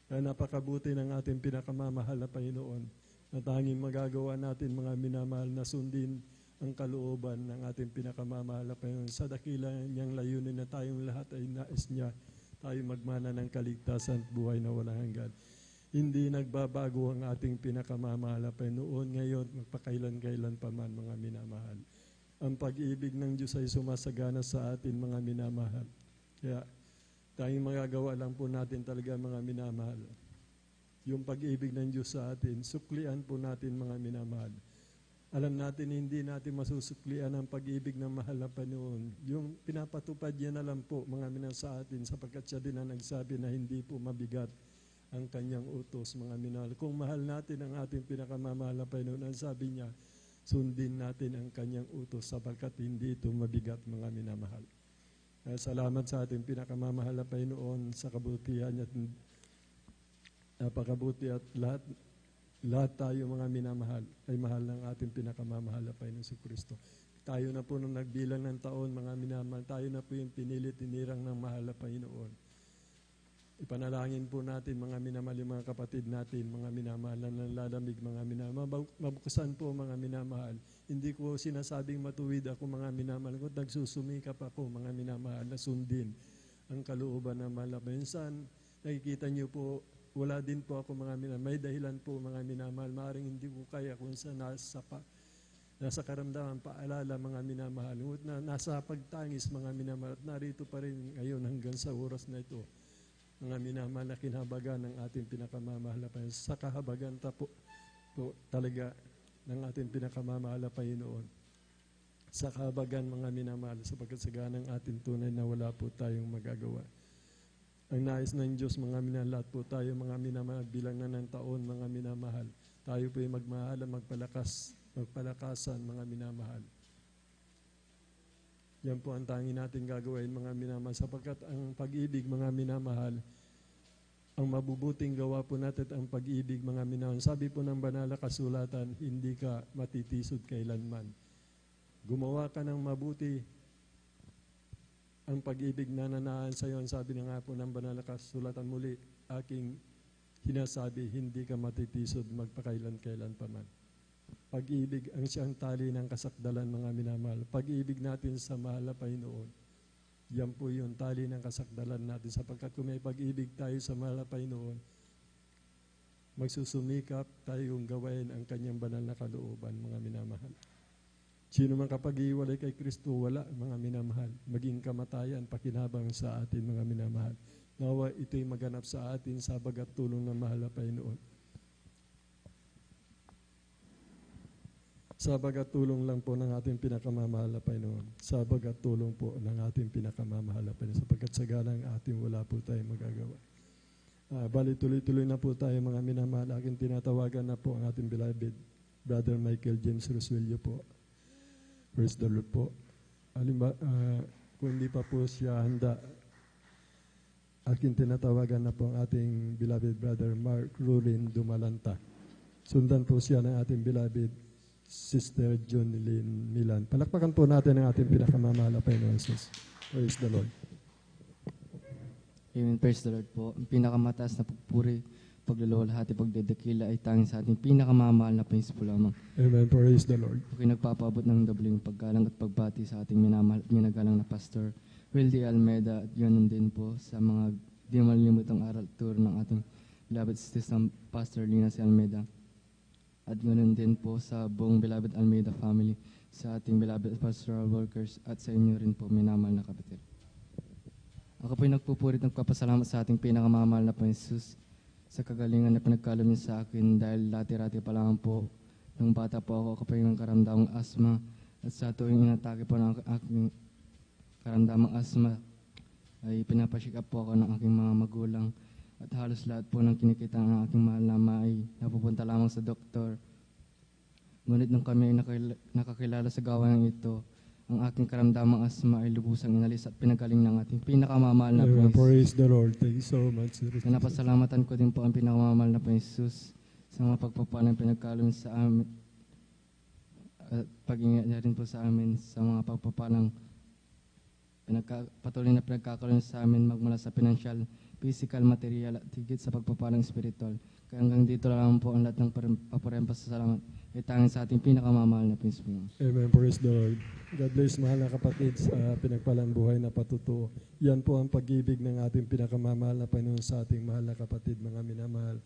Kaya napakabuti ng ating pinakamamahal na Panginoon na tanging magagawa natin mga minamahal na sundin ang kalooban ng ating pinakamamahal na Panginoon. Sa dakila niyang layunin na tayong lahat ay nais niya tayo magmana ng kaligtasan at buhay na walang hanggan. Hindi nagbabago ang ating pinakamamahal na Panginoon ngayon, magpakailan-kailan pa man mga minamahal. Ang pag-ibig ng Diyos ay sumasagana sa atin mga minamahal. Kaya tayong magagawa lang po natin talaga mga minamahal. Yung pag-ibig ng Diyos sa atin, suklian po natin mga minamahal. Alam natin hindi natin masusuklian ang pag-ibig ng mahal na Panginoon. Yung pinapatupad niya na lang po mga minamahal sa atin sapagkat siya din ang nagsabi na hindi po mabigat ang kanyang utos mga minamahal. Kung mahal natin ang ating pinakamamahal na Panginoon, ang sabi niya, sundin natin ang kanyang utos sapagkat hindi ito mabigat mga minamahal. Salamat sa ating pinakamamahal na Panginoon sa kabutihan niya at napakabuti at lahat tayo mga minamahal ay mahal ng ating pinakamamahal na Panginoon si Kristo. Tayo na po nung nagbilang ng taon mga minamahal, tayo na po yung pinilit tinirang ng mahal na Panginoon. Ipanalangin po natin mga minamahal yung mga kapatid natin, mga minamahal na nanlalamig, mga minamahal. Mabuksan po mga minamahal. Hindi ko sinasabing matuwid ako mga minamahal. Kung nagsusumikap ako mga minamahal na sundin ang kalooban ng mahal na Panginoon. Minsan nakikita niyo po, wala din po ako mga minamahal. May dahilan po mga minamahal. Maaaring hindi ko kaya kung sa nasa karamdaman, paalala mga minamahal. Na nasa pagtangis mga minamahal. At narito pa rin ngayon hanggang sa oras na ito. Mga minamahal na kinahabagan ng ating pinakamamahal na Panginoon. Sa kahabagan po talaga ng ating pinakamamahal na Panginoon. Sa kahabagan mga minamahal, sapagkat saganang ating tunay na wala po tayong magagawa. Ang nais ng Diyos mga minamahal, lahat po tayo mga minamahal, bilang na ng taon mga minamahal. Tayo po ay magmahal, magpalakasan mga minamahal. Yan po ang tanging natin gagawin mga minamahal sapagkat ang pag-ibig mga minamahal, ang mabubuting gawa po natin ang pag-ibig mga minamahal. Sabi po ng banal na kasulatan, hindi ka matitisod kailanman. Gumawa ka ng mabuti, ang pag-ibig na nanaan sa iyo. Sabi na nga po ng banal na kasulatan muli, aking sinasabi, hindi ka matitisod magpakailan-kailan pa man. Pag-ibig ang siyang tali ng kasakdalan mga minamahal. Pag-ibig natin sa mahal na Panginoon, yan po yung tali ng kasakdalan natin. Sapagkat kung may pag-ibig tayo sa mahal na Panginoon, magsusumikap tayong gawain ang kanyang banal na kalooban mga minamahal. Sino man kapag-iwalay kay Kristo, wala mga minamahal. Maging kamatayan, pakinabang sa atin mga minamahal. Nawa ito'y maganap sa atin sa bagat tulong ng mahal na Panginoon. Sa bagat tulong lang po ng ating pinakamamahal na Panginoon. Sa bagat tulong po ng ating pinakamamahal na Panginoon. Sapagkat sa galang ating wala po tayong magagawa. Bali tuloy-tuloy na po tayo mga minamahal. Aking tinatawagan na po ang ating beloved Brother Michael James Rosuelio po. Praise the Lord po. Kung hindi pa po siya handa, aking tinatawagan na po ang ating beloved Brother Mark Rulin Dumalanta. Sundan po siya ng ating beloved Sister Jonilyn Milan. Palakpakan po natin ang ating pinakamamahal na Panginoon Jesus. Praise the Lord. Amen. Praise the Lord po. Ang pinakamataas na pagpuri, pagluluwalhati, pagdedekila ay tanging sa ating pinakamamahal na Panginoon po lamang. Amen. Praise the Lord. Okay, nagpapaabot ng dobling paggalang at pagbati sa ating minamahal at minagalang na Pastor Wildy Almeida at ganoon din po sa mga di malilimutang aral tour ng ating beloved sister Pastor Lina C. Almeida. At ganoon din po sa buong beloved Almeida family, sa ating beloved pastoral workers at sa inyo rin po minamahal na kapatid. Ako po'y nagpupurit nagpapasalamat sa ating pinakamamahal na Panginoon Jesus sa kagalingan na pinagkaloob niya sa akin dahil dati-rati pa lang po nung bata po ako po'y ng karamdamang asma at sa tuwing inatake po ng aking karamdamang asma ay pinapasikap po ako ng aking mga magulang at halos lahat po ng kinikita ng aking mahal na ama ay napupunta lamang sa doktor. Ngunit nung kami ay nakakilala sa gawain ito, ang aking karamdamang asma ay lubusang inalis at pinagaling ng ating pinakamamahal na Amen. Panginoon. Praise the Lord. Thank you so much. Napasalamatan ko din po ang pinakamamahal na Panginoon Jesus sa mga pagpapalang pinagkaloob sa amin at pag-ingat niya rin po sa amin sa mga pagpapalang patuloy na pinagkakaroon sa amin magmula sa financial, physical, material at higit sa pagpapalang spiritual. Kaya hanggang dito lang po ang lahat ng paparempas sa salamat ay tanging sa ating pinakamamahal na Panginoon. Amen. Praise the Lord. God bless, mahal na kapatid, sa pinagpalang buhay na patutuo. Yan po ang pag-ibig ng ating pinakamamahal na Panginoon sa ating mahal na kapatid, mga minamahal.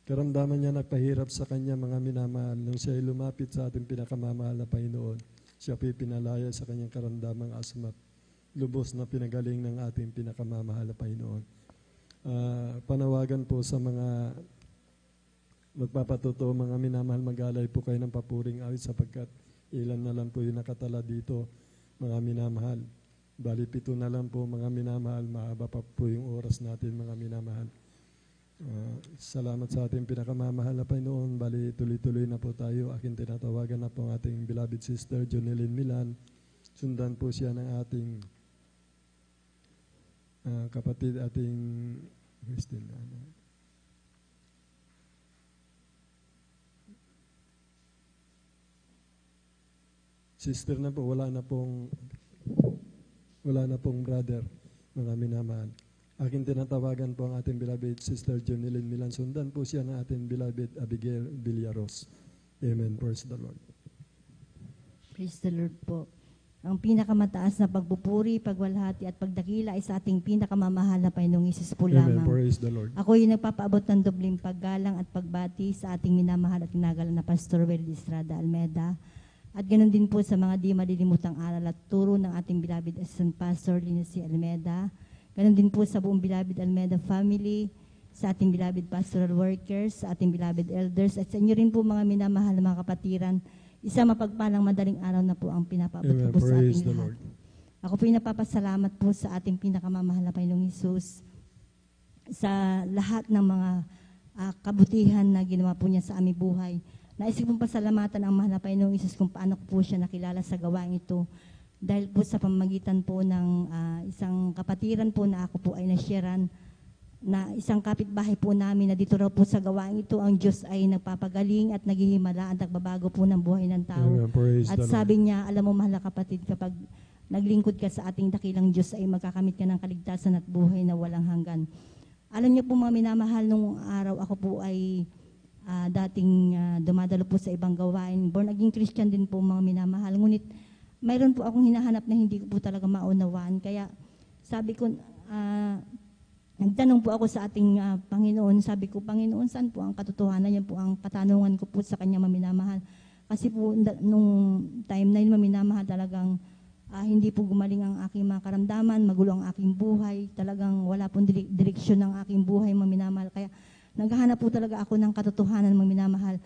Karamdaman niya nagpahirap sa kanya, mga minamahal. Nung siya ay lumapit sa ating pinakamamahal na Panginoon, siya po pinalaya sa kanyang karamdamang asma. Lubos na pinagaling ng ating pinakamamahal na Panginoon. Panawagan po sa mga magpapatuto, mga minamahal, mag-alay po kayo ng papuring awit sapagkat ilan na lang po yung nakatala dito, mga minamahal. Bali 7 na lang po, mga minamahal, mahaba pa po yung oras natin, mga minamahal. Salamat sa ating pinakamamahal na Panginoon. Bali tuloy-tuloy na po tayo. Aking tinatawagan na po ang ating beloved sister Jonelyn Milan. Sundan po siya ng ating kapatid, ating Christine. Sister na po, wala na pong brother, mga minamahal. Aking tinatawagan po ang ating beloved sister Jonelyn Milan. Sundan po siya ng ating beloved Abigail Villaros. Amen. Praise the Lord. Praise the Lord po. Ang pinakamataas na pagpupuri, pagwalhati at pagdakila ay sa ating pinakamamahal na Panginoong Hesus po Amen. lamang. Praise the Lord. Ako yung nagpapaabot ng dobling paggalang at pagbati sa ating minamahal at tinagalan na Pastor Weldy Estrada Almeda. At ganoon din po sa mga di malilimutang aral at turo ng ating beloved Assistant Pastor Lindsay Almeda. Ganoon din po sa buong beloved Almeda family, sa ating beloved pastoral workers, sa ating beloved elders, at sa inyo rin po mga minamahal na mga kapatiran. Isa mapagpalang madaling araw na po ang pinapaabot ko po sa ating lahat. Ako po napapasalamat po sa ating pinakamamahal na Panginoong Hesus sa lahat ng mga kabutihan na ginawa po niya sa aming buhay. Nais kong pasalamatan ang mahal na Panginoong Hesus kung paano ko po siya nakilala sa gawain ito. Dahil po sa pamamagitan po ng isang kapatiran po na ako po ay nasharean na isang kapitbahay po namin na dito raw po sa gawain ito, ang Diyos ay nagpapagaling at naghihimala at nagbabago po ng buhay ng tao. Amen. At sabi niya, alam mo mahal na kapatid, kapag naglingkod ka sa ating dakilang Diyos ay magkakamit ka ng kaligtasan at buhay na walang hanggan. Alam niyo po mga minamahal, nung araw ako po ay dating dumadalo po sa ibang gawain. Born again Christian din po mga minamahal. Ngunit mayroon po akong hinahanap na hindi ko po talaga maunawaan. Kaya sabi ko, nagtanong po ako sa ating Panginoon. Sabi ko, Panginoon, saan po ang katotohanan? Yan po ang katanungan ko po sa kanya maminamahal. Kasi po nung time na yun maminamahal talagang hindi po gumaling ang aking mga karamdaman, magulo ang aking buhay. Talagang wala pong direksyon ng aking buhay maminamahal. Kaya naghahanap po talaga ako ng katotohanan maminamahal.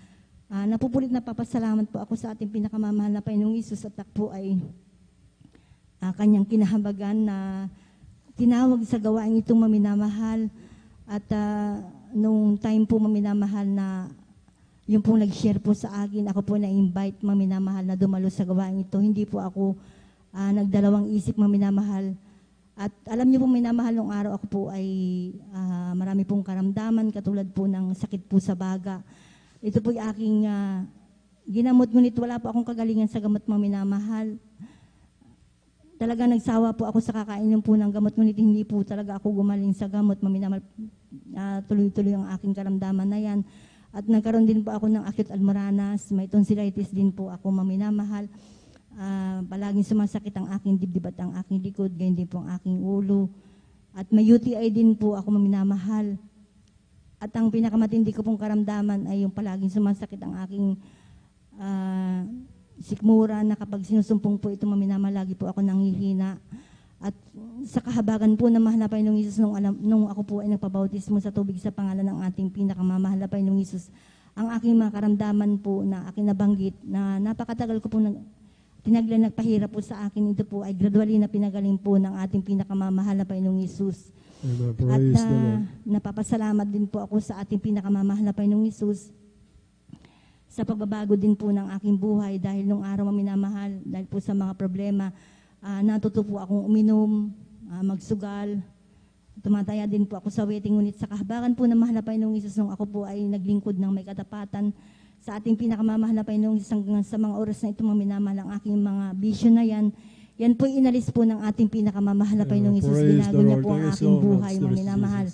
Napupulit na papasalamat po ako sa ating pinakamamahal na Panginoong Hesus at po ay kanyang kinahabagan na tinawag sa gawain itong maminamahal at nung time po maminamahal na yung pong nag-share po sa akin, ako po na-invite maminamahal na dumalo sa gawain ito. Hindi po ako nagdalawang isip maminamahal. At alam niyo po minamahal nung araw ako po ay marami pong karamdaman katulad po ng sakit po sa baga. Ito po yung aking ginamot, ngunit wala po akong kagalingan sa gamot maminamahal. Talaga nagsawa po ako sa kakainom po ng gamot, ngunit hindi po talaga ako gumaling sa gamot. Maminamahal, tuloy-tuloy ang aking karamdaman na yan. At nagkaroon din po ako ng acute almoranas, may tonsillitis din po ako maminamahal. Palaging sumasakit ang aking dibdib at ang aking likod, ganyan din po ang aking ulo. At may UTI din po ako maminamahal. At ang pinakamatindi ko pong karamdaman ay yung palaging sumasakit ang aking sikmura na kapag sinusumpong po ito maminamahal, lagi po ako nanghihina. At sa kahabagan po na mahal na Panginoong Hesus, nung ako po ay nagpabautismo sa tubig sa pangalan ng ating pinakamamahal na Panginoong Hesus, ang aking mga karamdaman po na aking nabanggit na napakatagal ko po tinaglan nagpahirap po sa akin, ito po ay gradually na pinagaling po ng ating pinakamamahal na Panginoong Hesus. Amen. At Praise the Lord. napapasalamat din po ako sa ating pinakamamahal na Panginoong Hesus sa pagbabago din po ng aking buhay dahil nung araw minamahal, dahil po sa mga problema, natuto po akong uminom, magsugal, tumataya din po ako sa waiting, ngunit sa kahabagan po ng mahal na Panginoong Hesus nung ako po ay naglingkod ng may katapatan sa ating pinakamamahal na Panginoong Hesus hanggang sa mga oras na ito mga minamahal ang aking mga bisyo na yan po inalis po ng ating pinakamamahal na Panginoong Hesus. Binago niya po ang aking buhay mga minamahal.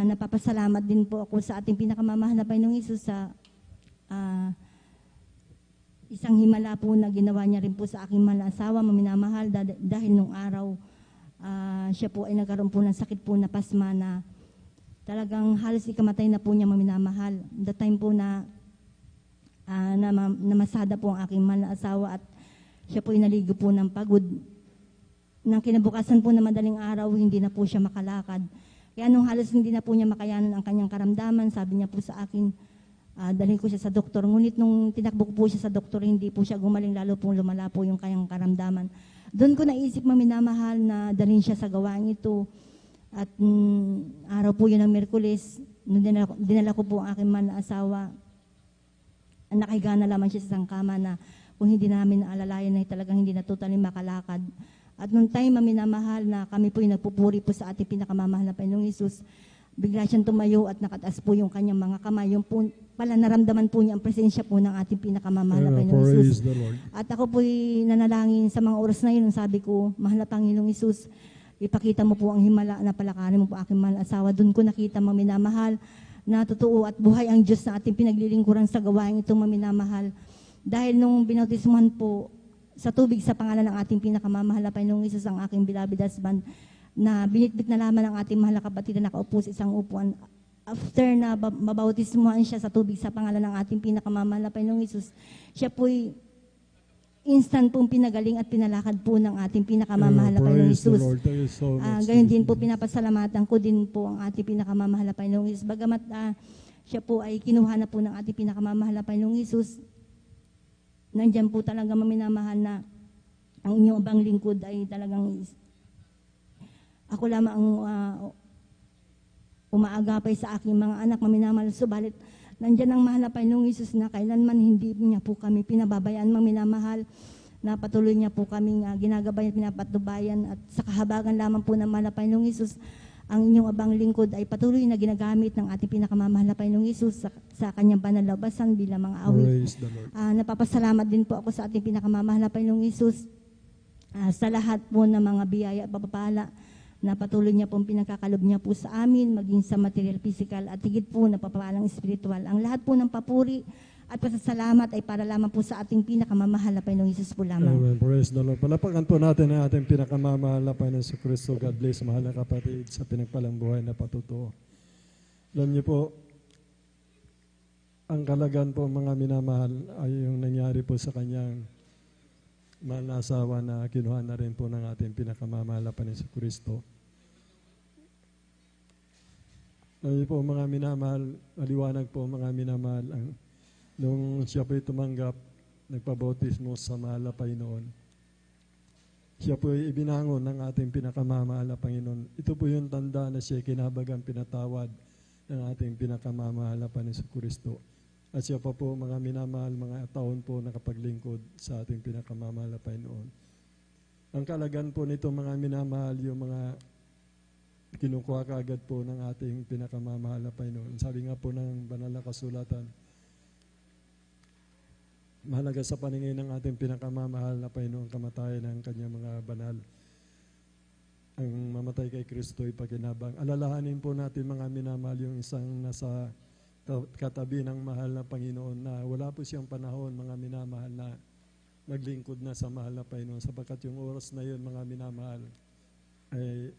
Napapasalamat din po ako sa ating pinakamamahal na Panginoong Hesus sa isang himala po na ginawa niya rin po sa aking mahal na asawa, maminamahal, dahil nung araw siya po ay nagkaroon po ng sakit po na pasma na talagang halos ikamatay na po niya maminamahal. The time po na namasada po ang aking mahal na asawa at siya po ay naligo po ng pagod. Nang kinabukasan po na madaling araw, hindi na po siya makalakad. Kaya nung halos hindi na po niya makayanan ang kanyang karamdaman, sabi niya po sa akin, dalhin ko siya sa doktor. Ngunit nung tinakbo ko po siya sa doktor, hindi po siya gumaling, lalo po lumala po yung kanyang karamdaman. Doon ko naisip maminamahal na dalhin siya sa gawain ito. At araw po yun ng Miyerkules, nung dinala ko po ang aking man na asawa, nakahiga na lamang siya sa isang kama na kung hindi namin naalalayan na talagang hindi na totally makalakad. At nung time maminamahal na kami po yung nagpupuri po sa ating pinakamamahal na Panginoong Hesus, bigla siyang tumayo at nakataas po yung kanyang mga kamay. Yung po, pala naramdaman po niya ang presensya po ng ating pinakamamahal na Panginoong Hesus. At ako po'y nanalangin sa mga oras na yun. Sabi ko, mahal na Panginoong Hesus, ipakita mo po ang himala na palakarin mo po aking mahal asawa. Doon ko nakita maminamahal na totoo at buhay ang Diyos na ating pinaglilingkuran sa gawain itong maminamahal. Dahil nung binautismuhan po sa tubig sa pangalan ng ating pinakamamahal na Panginoong Hesus ang aking beloved husband, na binitbit na lamang ang ating mahal na kapatid na nakaupo sa isang upuan. After na mabautismuhan siya sa tubig sa pangalan ng ating pinakamamahal na Panginoong Hesus, siya po'y instant pong pinagaling at pinalakad po ng ating pinakamamahal na Panginoong Hesus. Gayon din po pinapasalamatan ko din po ang ating pinakamamahal na Panginoong Hesus. Bagamat siya po ay kinuha na po ng ating pinakamamahal na Panginoong Hesus, nandiyan po talaga maminamahal na ang inyong abang lingkod ay talagang ako lamang ang umaagapay sa aking mga anak maminamahal. Subalit, nandiyan ang mahal na Panginoong Hesus na kailanman hindi niya po kami pinababayaan maminamahal, na patuloy niya po kaming ginagabayan, pinapatubayan, at sa kahabagan lamang po ng mahal na Panginoong Hesus, ang inyong abang lingkod ay patuloy na ginagamit ng ating pinakamamahal na Panginoong Hesus sa kanyang banal na labasan bilang mga awit. Napapasalamat din po ako sa ating pinakamamahal na Panginoong Hesus sa lahat po ng mga biyaya at papapala na patuloy niya pong pinagkakalob niya po sa amin, maging sa material, physical, at higit po na papalang spiritual. Ang lahat po ng papuri at pasasalamat ay para lamang po sa ating pinakamamahal na Panginoong Hesus po lamang. Amen. Praise the Lord. Palapakan po natin ang ating pinakamamahal na Panginoon sa Kristo. God bless, mahal na kapatid, sa pinagpalang buhay na patutuo. Alam niyo po, ang kalagan po mga minamahal ay yung nangyari po sa kanyang mahal na asawa na kinuha na rin po ng ating pinakamamahal na Panginoon sa Kristo. Alam niyo po mga minamahal, maliwanag po mga minamahal, nung siya po'y tumanggap, nagpabautismo sa mahal na Panginoon, siya po'y ibinangon ng ating pinakamamahal na Panginoon. Ito po yung tanda na siya kinabagang pinatawad ng ating pinakamamahal na Panginoon sa Kristo. At siya pa po mga minamahal, mga taon po nakapaglingkod sa ating pinakamamahal na Panginoon. Ang kalagan po nito mga minamahal, yung mga kinukuha kaagad po ng ating pinakamamahal na Panginoon. Sabi nga po ng banal na kasulatan, mahalaga sa paningin ng ating pinakamamahal na Panginoon kamatayan ng kanyang mga banal. Ang mamatay kay Kristo ay paginabang. Alalahanin po natin mga minamahal yung isang nasa katabi ng mahal na Panginoon na wala po siyang panahon mga minamahal na maglingkod na sa mahal na Panginoon, sapagkat yung oras na yun mga minamahal ay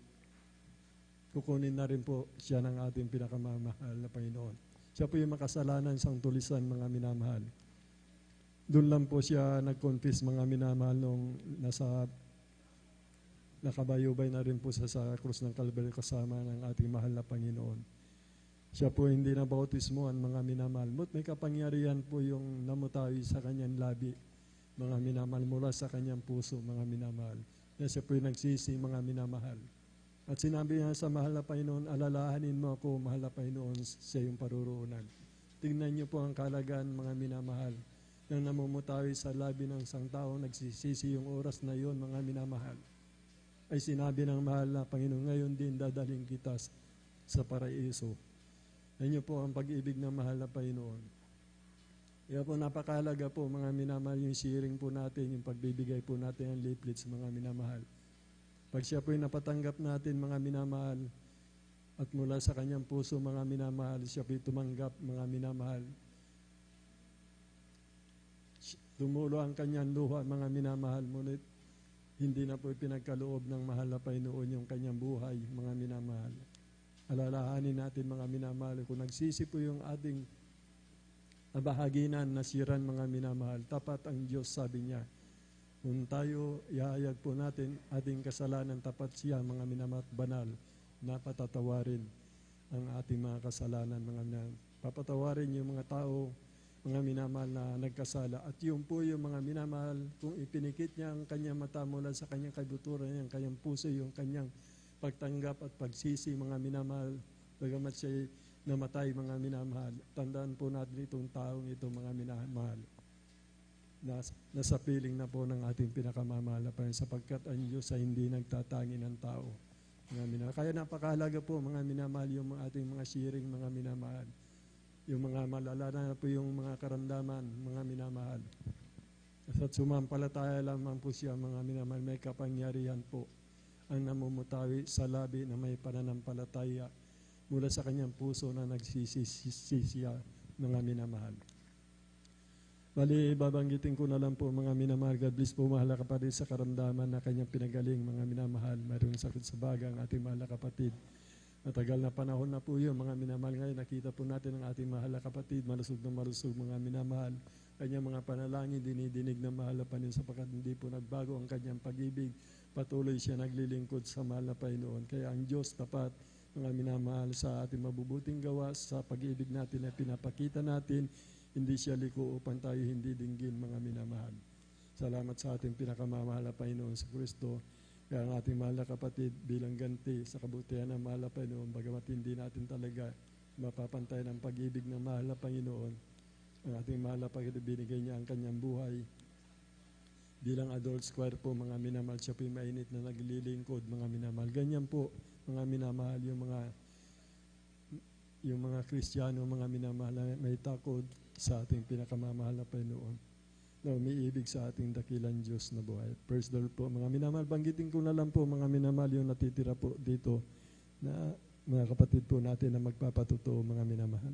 kukunin na rin po siya ng ating pinakamamahal na Panginoon. Siya po yung makasalanan sang tulisan mga minamahal. Doon lang po siya nag-confess mga minamahal nung nakabayubay na rin po sa krus ng Kalbaryo kasama ng ating mahal na Panginoon. Siya po hindi na bautismoan mga minamahal. May kapangyarihan po yung namutawi sa kanyang labi mga minamahal mula sa kanyang puso mga minamahal. Siya po yung nagsisi mga minamahal. At sinabi niya sa mahal na Panginoon, alalahanin mo ako, mahal na Panginoon, sa iyong paruroonan. Tingnan niyo po ang kalagaan, mga minamahal, nang namumutawi sa labi ng isang tao, nagsisisi yung oras na yon, mga minamahal. Ay sinabi ng mahal na Panginoon, ngayon din dadaling kita sa paraiso. Yan niyo po ang pag-ibig ng mahal na Panginoon. Kaya po napakahalaga po, mga minamahal, yung sharing po natin, yung pagbibigay po natin ng leaflets, mga minamahal. Pag siya po'y napatanggap natin, mga minamahal, at mula sa kanyang puso, mga minamahal, siya po'y tumanggap, mga minamahal. Tumulo ang kanyang luha, mga minamahal, ngunit hindi na po'y pinagkaloob ng mahal na Panginoon yung kanyang buhay, mga minamahal. Alalahanin natin, mga minamahal, kung nagsisi po yung ating bahaginan, nasiran, mga minamahal, tapat ang Diyos, sabi niya. Kung tayo ihayag po natin ating kasalanan, tapat siya, mga minamahal, banal, na patatawarin ang ating mga kasalanan, mga minamahal. Papatawarin yung mga tao, mga minamahal na nagkasala. At yun po yung mga minamahal, kung ipinikit niya ang kanyang mata mula sa kanyang kabuturan, ang kanyang puso, yung kanyang pagtanggap at pagsisi, mga minamahal, bagamat siya namatay, mga minamahal. Tandaan po natin itong taong ito, mga minamahal. Nasa piling na po ng ating pinakamamahal na Panginoon, sapagkat ang Diyos ay hindi nagtatangi ng tao. Mga minamahal. Kaya napakahalaga po, mga minamahal, yung ating mga sharing, mga minamahal. Yung mga malala na po yung mga karamdaman, mga minamahal. At sumampalataya lamang po siya, mga minamahal, may kapangyarihan po ang namumutawi sa labi na may pananampalataya mula sa kanyang puso na nagsisisiya, mga minamahal. Bali, babanggitin ko na lang po, mga minamahal, God bless po, mahal na kapatid, sa karamdaman na kanyang pinagaling, mga minamahal. Mayroong sakit sa baga ang ating mahal na kapatid. Matagal na panahon na po yun, mga minamahal. Ngayon, nakita po natin ang ating mahal na kapatid, malusog na malusog, mga minamahal. Kanyang mga panalangin, dinidinig ng mahal na Panginoon, sapagkat hindi po nagbago ang kanyang pag-ibig. Patuloy siya naglilingkod sa mahal na Panginoon. Kaya ang Diyos tapat, mga minamahal, sa ating mabubuting gawa, sa pag-ibig natin na pinapakita natin, hindi siya liko upang tayo hindi dinggin, mga minamahal. Salamat sa ating pinakamamahal na Panginoon sa Kristo. Kaya ang ating mahal na kapatid bilang ganti sa kabutihan ng mahal na Panginoon, bagamat hindi natin talaga mapapantay ng pag-ibig ng mahal na Panginoon, ang ating mahal na Panginoon, binigay niya ang kanyang buhay. Bilang adult square po, mga minamahal, siya po yung mainit na naglilingkod, mga minamahal. Ganyan po, mga minamahal, yung mga Kristiyano, mga minamahal, may takot sa ating pinakamamahal na Panginoon na umiibig sa ating dakilang Diyos na buhay. Praise the Lord po, mga minamahal. Banggitin ko na lang po, mga minamahal, yung natitira po dito na mga kapatid po natin na magpapatotoo, mga minamahal.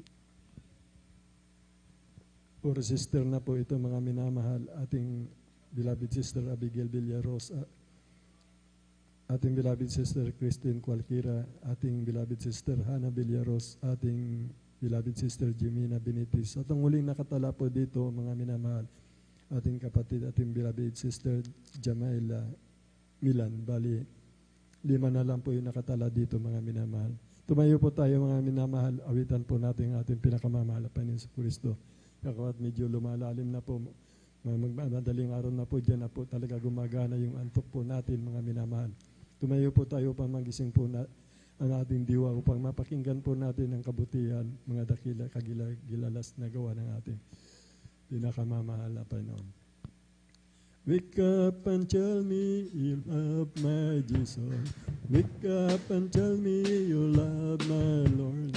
Or sister na po ito, mga minamahal, ating beloved sister Abigail Villaros, ating beloved sister Christine Cualquira, ating beloved sister Hannah Villaros, ating beloved sister Jimena Benitez. At ang huling nakatala po dito, mga minamahal, ating kapatid, ating beloved sister Jamaila Milan. Bali, 5 na lang po yung nakatala dito, mga minamahal. Tumayo po tayo, mga minamahal, awitan po natin ating pinakamamahal na Panginoon sa Kristo. At medyo lumalalim na po, madaling araw na po, dyan na po talaga gumagana yung antok po natin, mga minamahal. Tumayo po tayo upang magising po ang ating diwa upang mapakinggan po natin ang kabutihan, mga dakila, kagilalas na gawa ng ating pinakamamahal na Panginoon. Wake up and tell me you love my Jesus. Wake up and tell me you love my Lord.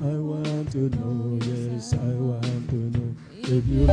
I want to know, yes, I want to know if you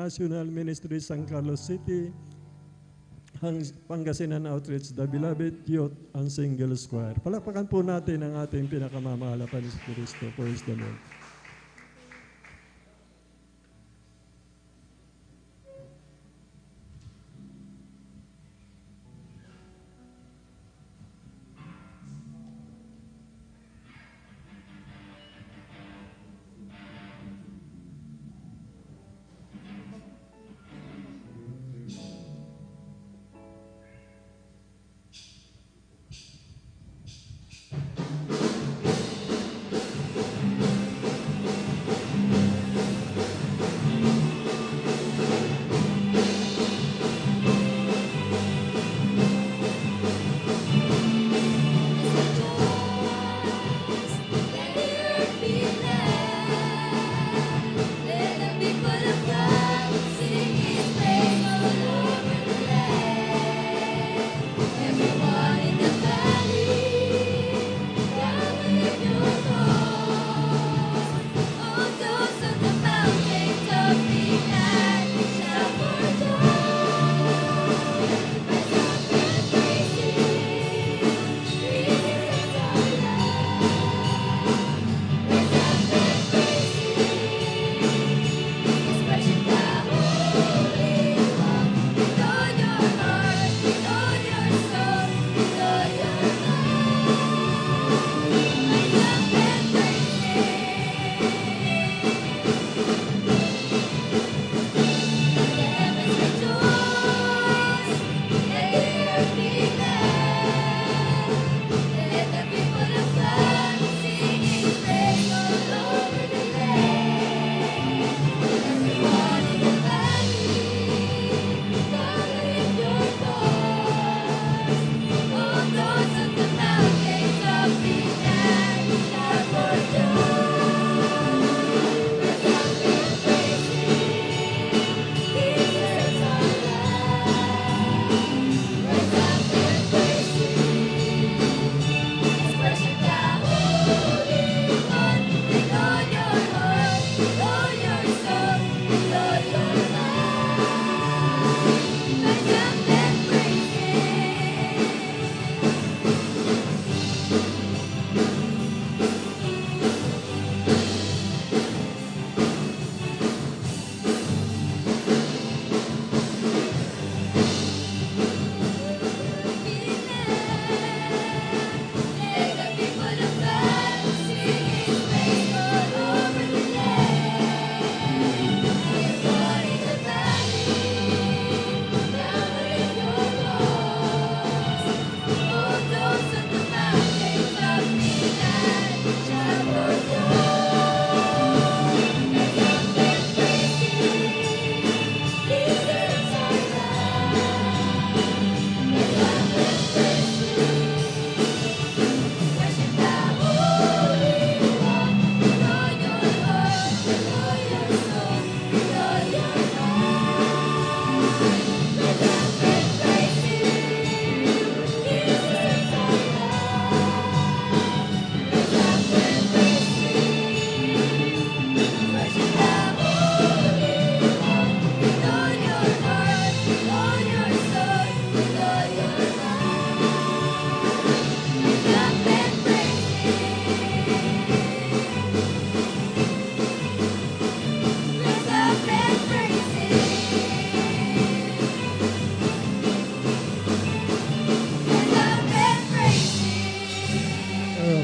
International Ministry San Carlos City, Pangasinan Outreach, The Beloved Youth and Single Square. Palakpakan po natin ang ating pinakamamahal na Panginoon Kristo. Praise the Lord.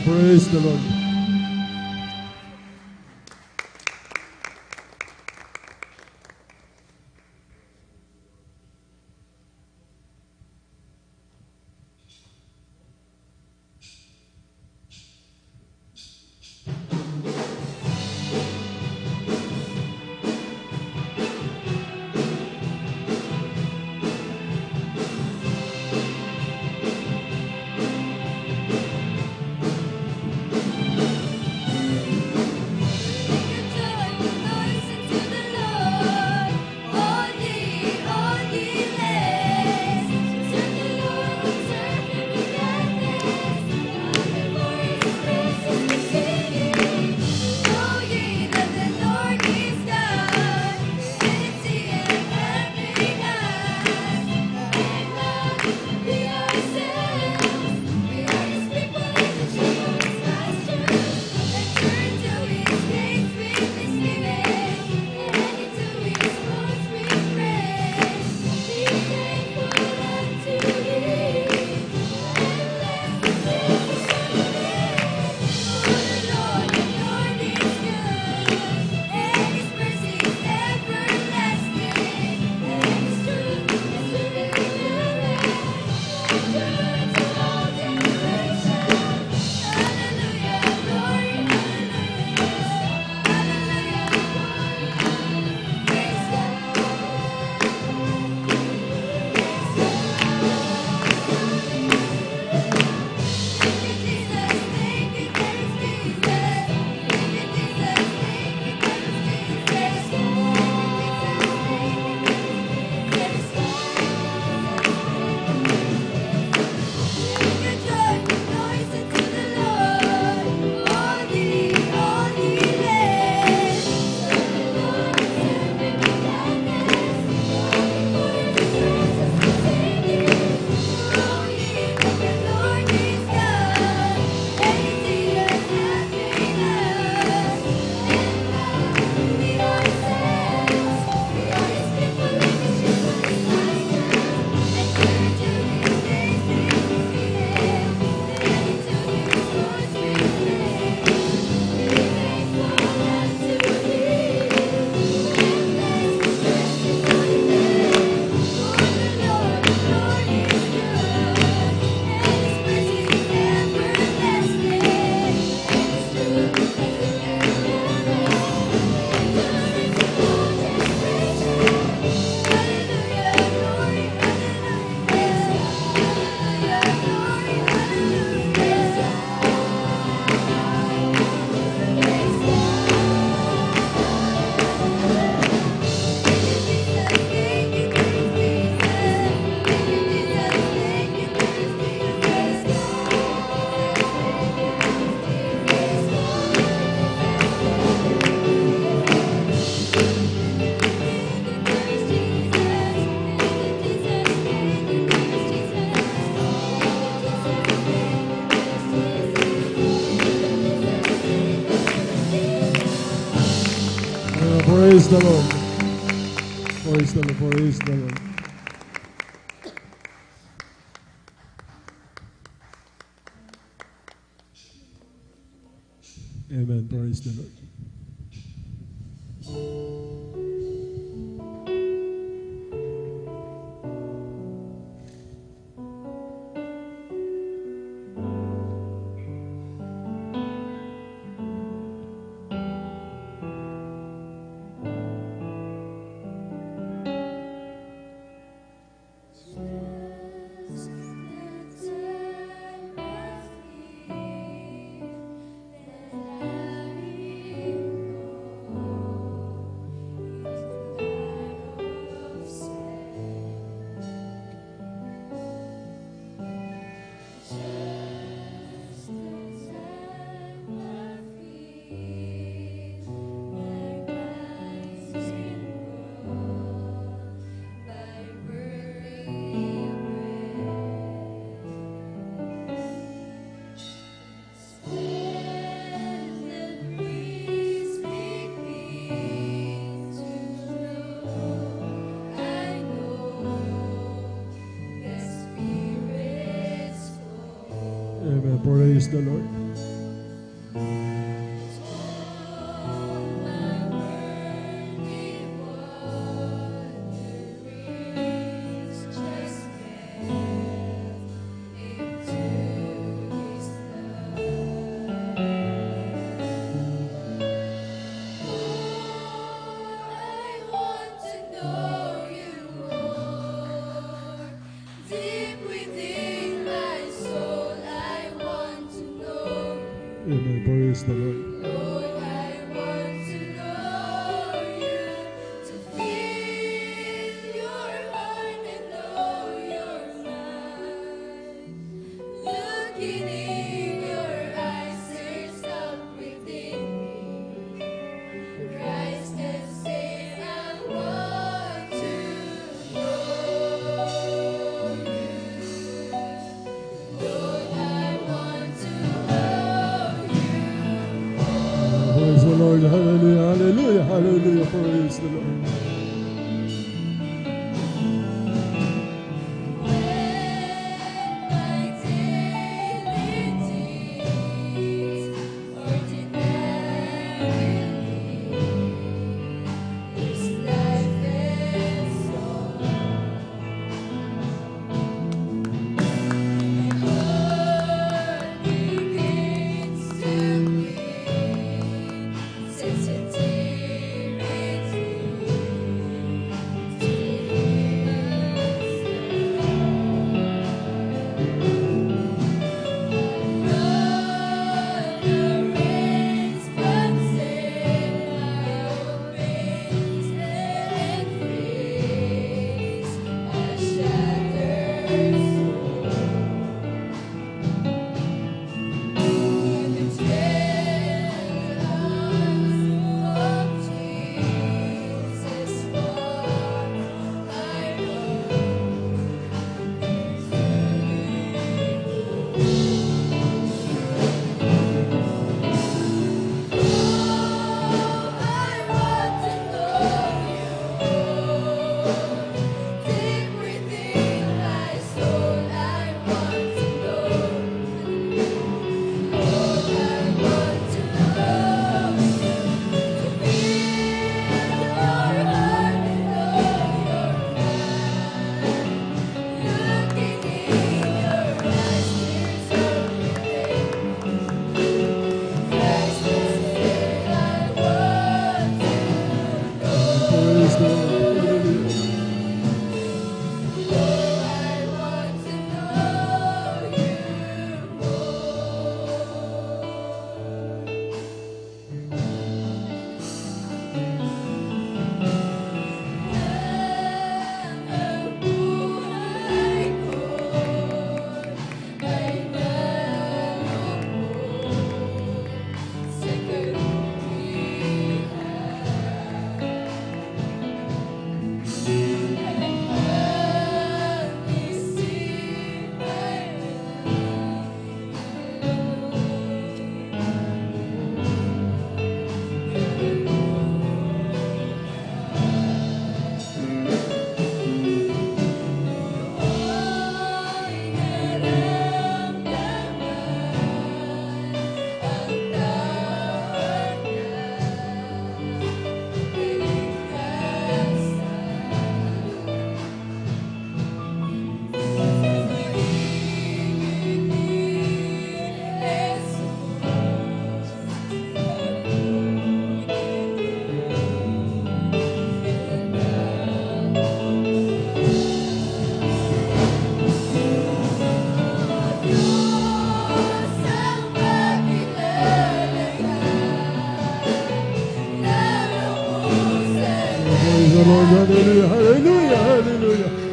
Praise the Lord. Praise the Lord. Praise the Lord. Praise the Lord. Amen. Praise the Lord. Amen. Praise the Lord. Amen. Praise the Lord. Praise the Lord. Hallelujah. Hallelujah. Hallelujah. Praise the Lord. Sensitivity Lord. Hallelujah, hallelujah, hallelujah.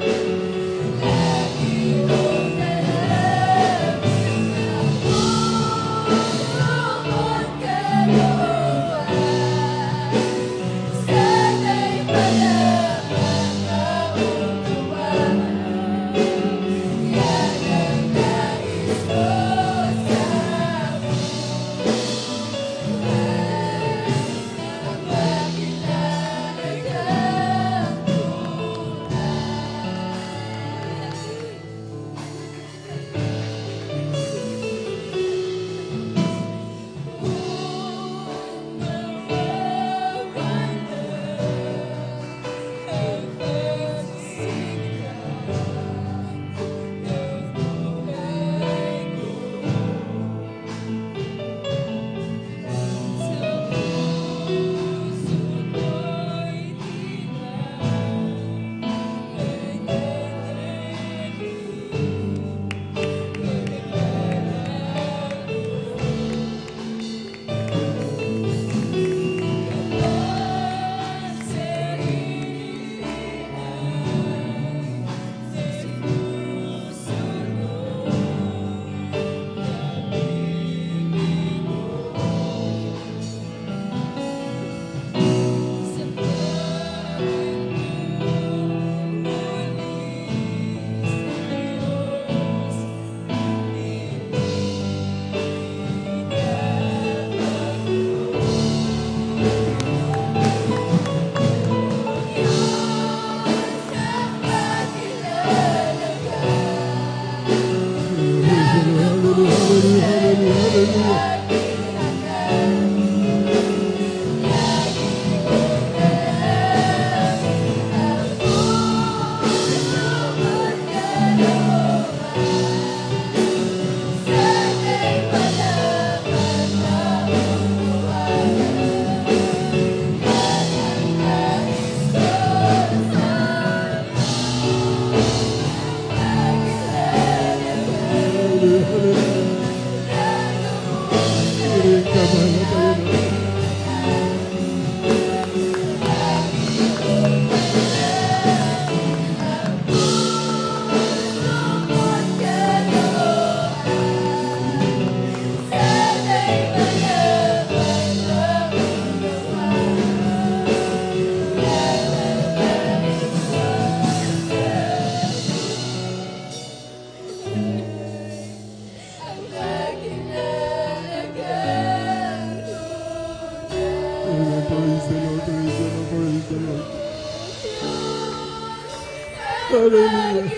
Hallelujah.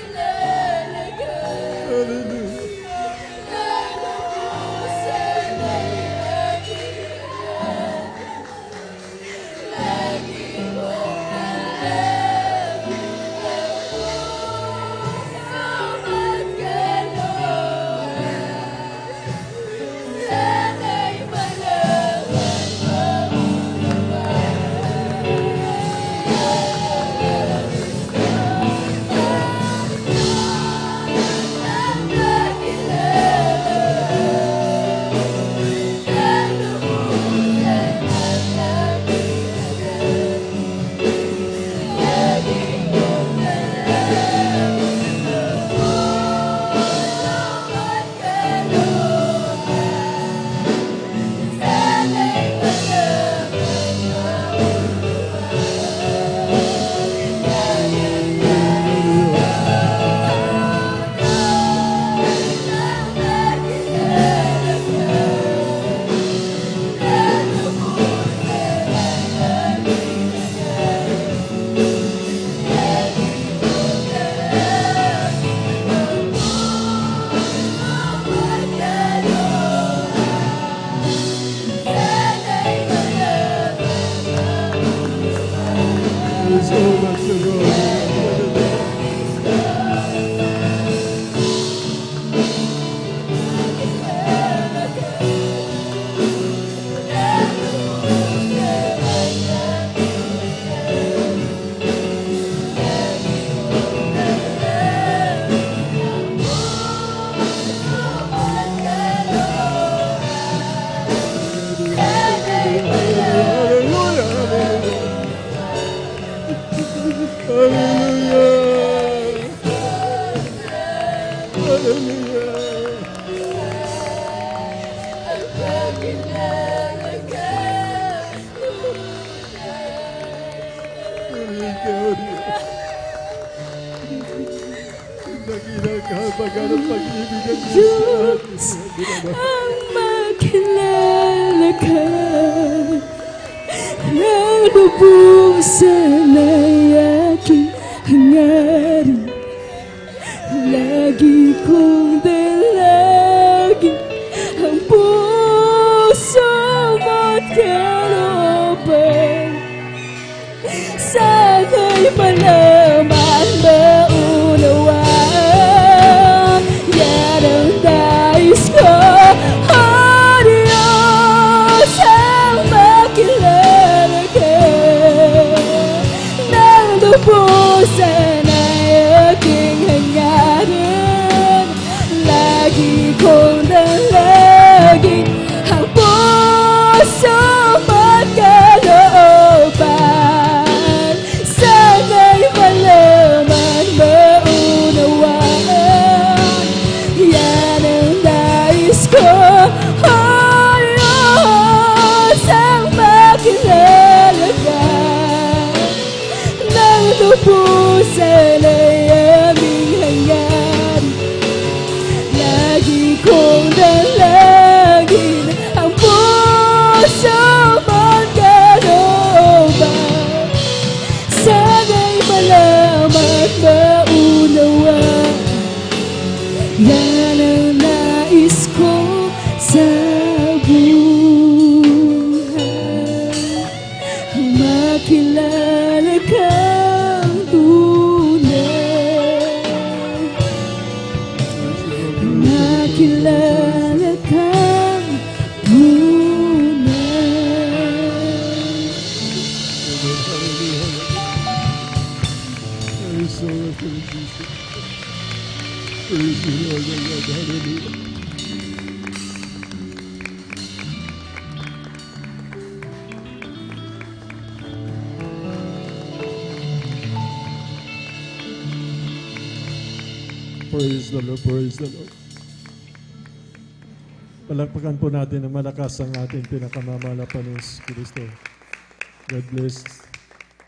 Hallelujah. paghanap pag-ibig ang Diyos ang makilala ka ng lubusan ay aking hangarin. Lagi kong dalangin ang puso mo't kalooban. Sana'y malaman, maunawaan, yan ang nais ko. Oh Diyos, ang makilala ka ng lubusan ay aking hangarin. Lagi kong dalangin ang puso mo't kalooban. Sana'y malaman, maunawaan, yan ang nais ko. Oh Diyos, ang makilala ka ng lubusan ay aming hangarin. Lagi kong dalangin ang puso mo't kalooban. Sana'y malaman, maunawaan, yan ang nais ko sa buhay. Makilala kang tunay, makilala kang tunay. Praise the Lord, Jesus. Praise the Lord, our God. Hallelujah. Praise the Lord, praise the Lord. Palakpakan po natin na malakas ang ating pinakamamahal na Panginoon Kristo. God bless.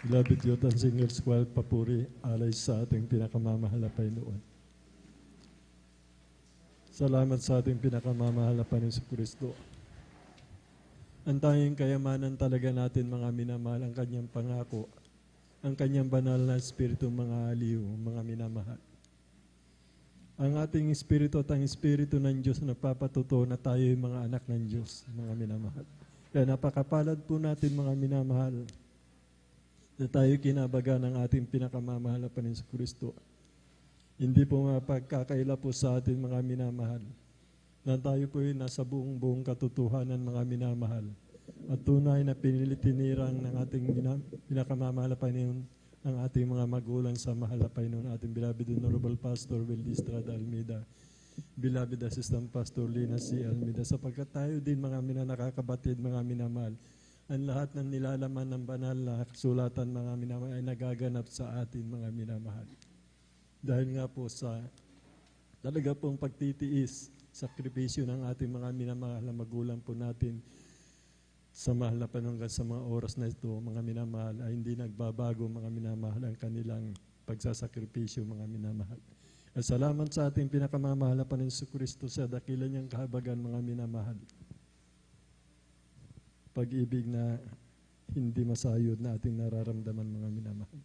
Beloved youth and singers, choir, papuri, alay sa ating pinakamamahal na Panginoon. Salamat sa ating pinakamamahal na Panginoon Kristo. Ang tanging kayamanan talaga natin, mga minamahal, ang kanyang pangako, ang kanyang banal na espiritu, mga aliw, mga minamahal. Ang ating espiritu at ang espiritu ng Diyos na nagpapatuto na tayo yung mga anak ng Diyos, mga minamahal. Kaya napakapalad po natin, mga minamahal, na tayo kinabaga ng ating pinakamamahal na Panginoon Kristo. Hindi po mapagkakaila po sa atin, mga minamahal, na tayo po yung nasa buong katotohanan, mga minamahal. At tunay na pinilitinirang ng ating pinakamamahal na Panginoon ang ating mga magulang sa mahal na Panginoon, ating beloved Honorable Pastor Wildy Estrada Almeida, beloved Assistant Pastor Lina C. Almeida, sapagkat tayo din, mga nakakabatid, mga minamahal, ang lahat ng nilalaman ng banal na kasulatan, mga minamahal, ay nagaganap sa atin, mga minamahal. Dahil nga po sa talaga pong pagtitiis, sakripisyo ng ating mga minamahal na magulang po natin, sa mahal na panunggan sa mga oras na ito, mga minamahal, ay hindi nagbabago, mga minamahal, ang kanilang pagsasakripisyo, mga minamahal. At salamat sa ating pinakamamahal na Panginoon Kristo sa dakilan niyang kahabagan, mga minamahal. Pag-ibig na hindi masayod na ating nararamdaman, mga minamahal.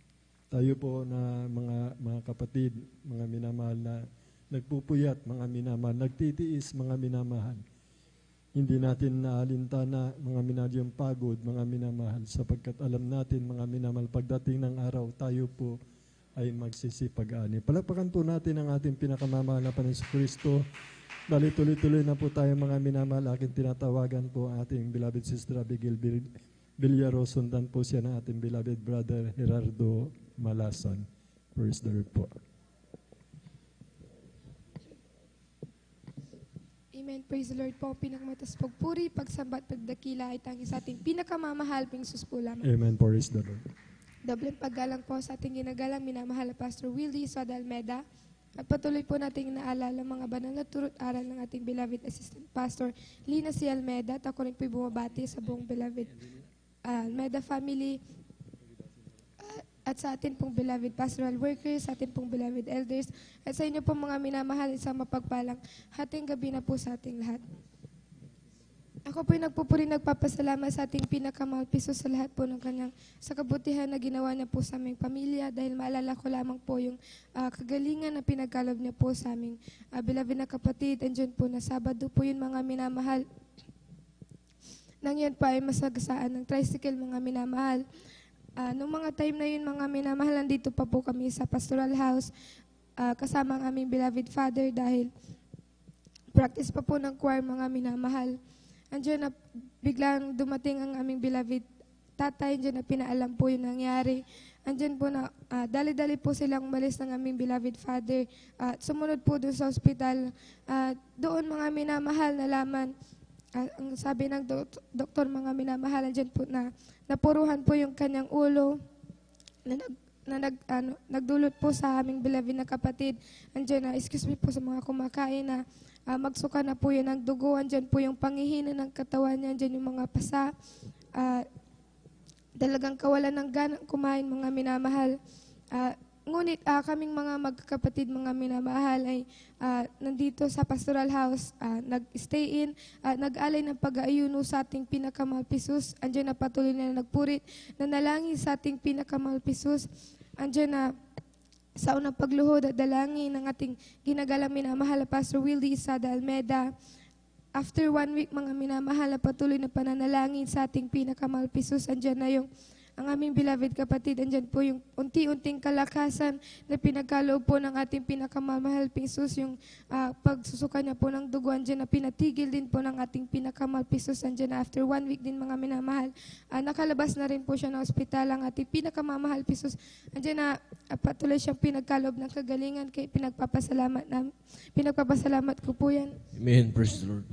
Tayo po na mga kapatid, mga minamahal na nagpupuyat, mga minamahal, nagtitiis, mga minamahal. Hindi natin naalintana, mga minamahal, yung pagod, mga minamahal, sapagkat alam natin, mga minamahal, pagdating ng araw, tayo po ay magsisipag-ani. Palakpakan po natin ang ating pinakamamahal na Panginoon Kristo. Dali tuloy-tuloy na po tayo, mga minamahal. Aking tinatawagan po ang ating beloved Sister Abigail Villaro. Sundan po siya ng ating beloved brother Gerardo Malasan. Praise the Lord po. Amen. Praise the Lord po. Pinagmatas pagpuri, pagsamba at pagdakila ay tangi sa ating pinakamamahal ping Sus po lamang. Amen. Praise the Lord. Dobleng paggalang po sa ating ginagalang minamahal na Pastor Wildy Estrada Almeida. At patuloy po nating naalala mga banal na turo't aral ng ating beloved Assistant Pastor Lina C. Almeida. At ako rin po'y bumabati sa buong beloved Almeida family. at sa atin pong beloved pastoral workers, sa atin pong beloved elders, at sa inyo pong mga minamahal, isang mapagpalang hating gabi na po sa ating lahat. Ako po'y nagpupuri, nagpapasalamat sa ating pinakamahal piso sa lahat po ng kanyang sa kabutihan na ginawa niya po sa aming pamilya, dahil maalala ko lamang po yung kagalingan na pinagkalob niya po sa aming beloved na kapatid. Andyan po na Sabado po yun, mga minamahal. Nang yan pa ay masagasaan ng tricycle, mga minamahal. Nung mga time na yun, mga minamahal, nandito pa po kami sa pastoral house kasama ang aming beloved father, dahil practice pa po ng choir, mga minamahal. Andiyan na biglang dumating ang aming beloved tatay, andiyan na pinaalam po yung nangyari. Andiyan po na dali-dali po silang umalis ng aming beloved father. Sumunod po doon sa ospital. Doon, mga minamahal, nalaman, ang sabi ng doktor, mga minamahal, andiyan po na napuruhan po yung kanyang ulo na nagdulot po sa aming beloved na kapatid. Andiyan na, excuse me po sa mga kumakain, na magsuka na po yun ng dugo. Andyan po yung pangihina ng katawan niya. Andyan yung mga pasa. Talagang kawalan ng ganang kumain, mga minamahal. Ngunit kaming mga magkakapatid, mga minamahal, ay nandito sa pastoral house, nag-stay in, nag-alay ng pag-aayuno sa ating pinakamahal pisus. Andyan na patuloy na nagpurit, nanalangin sa ating pinakamahal pisus. Andyan na sa unang pagluhod at dalangin ng ating ginagalang minamahal na Pastor Wildy Isada Almeda. After 1 week, mga minamahal, patuloy na pananalangin sa ating pinakamahal pisus. Andyan na yung ang aming beloved kapatid, andyan po yung unti-unting kalakasan na pinagkaloob po ng ating pinakamahal pisus, yung pagsusuka niya po ng dugo, andyan na pinatigil din po ng ating pinakamahal pisus. Andyan na after 1 week din, mga minamahal, nakalabas na rin po siya ng ospital, ang ating pinakamamahal pisus. Andyan na patuloy siyang pinagkaloob ng kagalingan, kaya pinagpapasalamat ko po yan. Amen. Praise the Lord.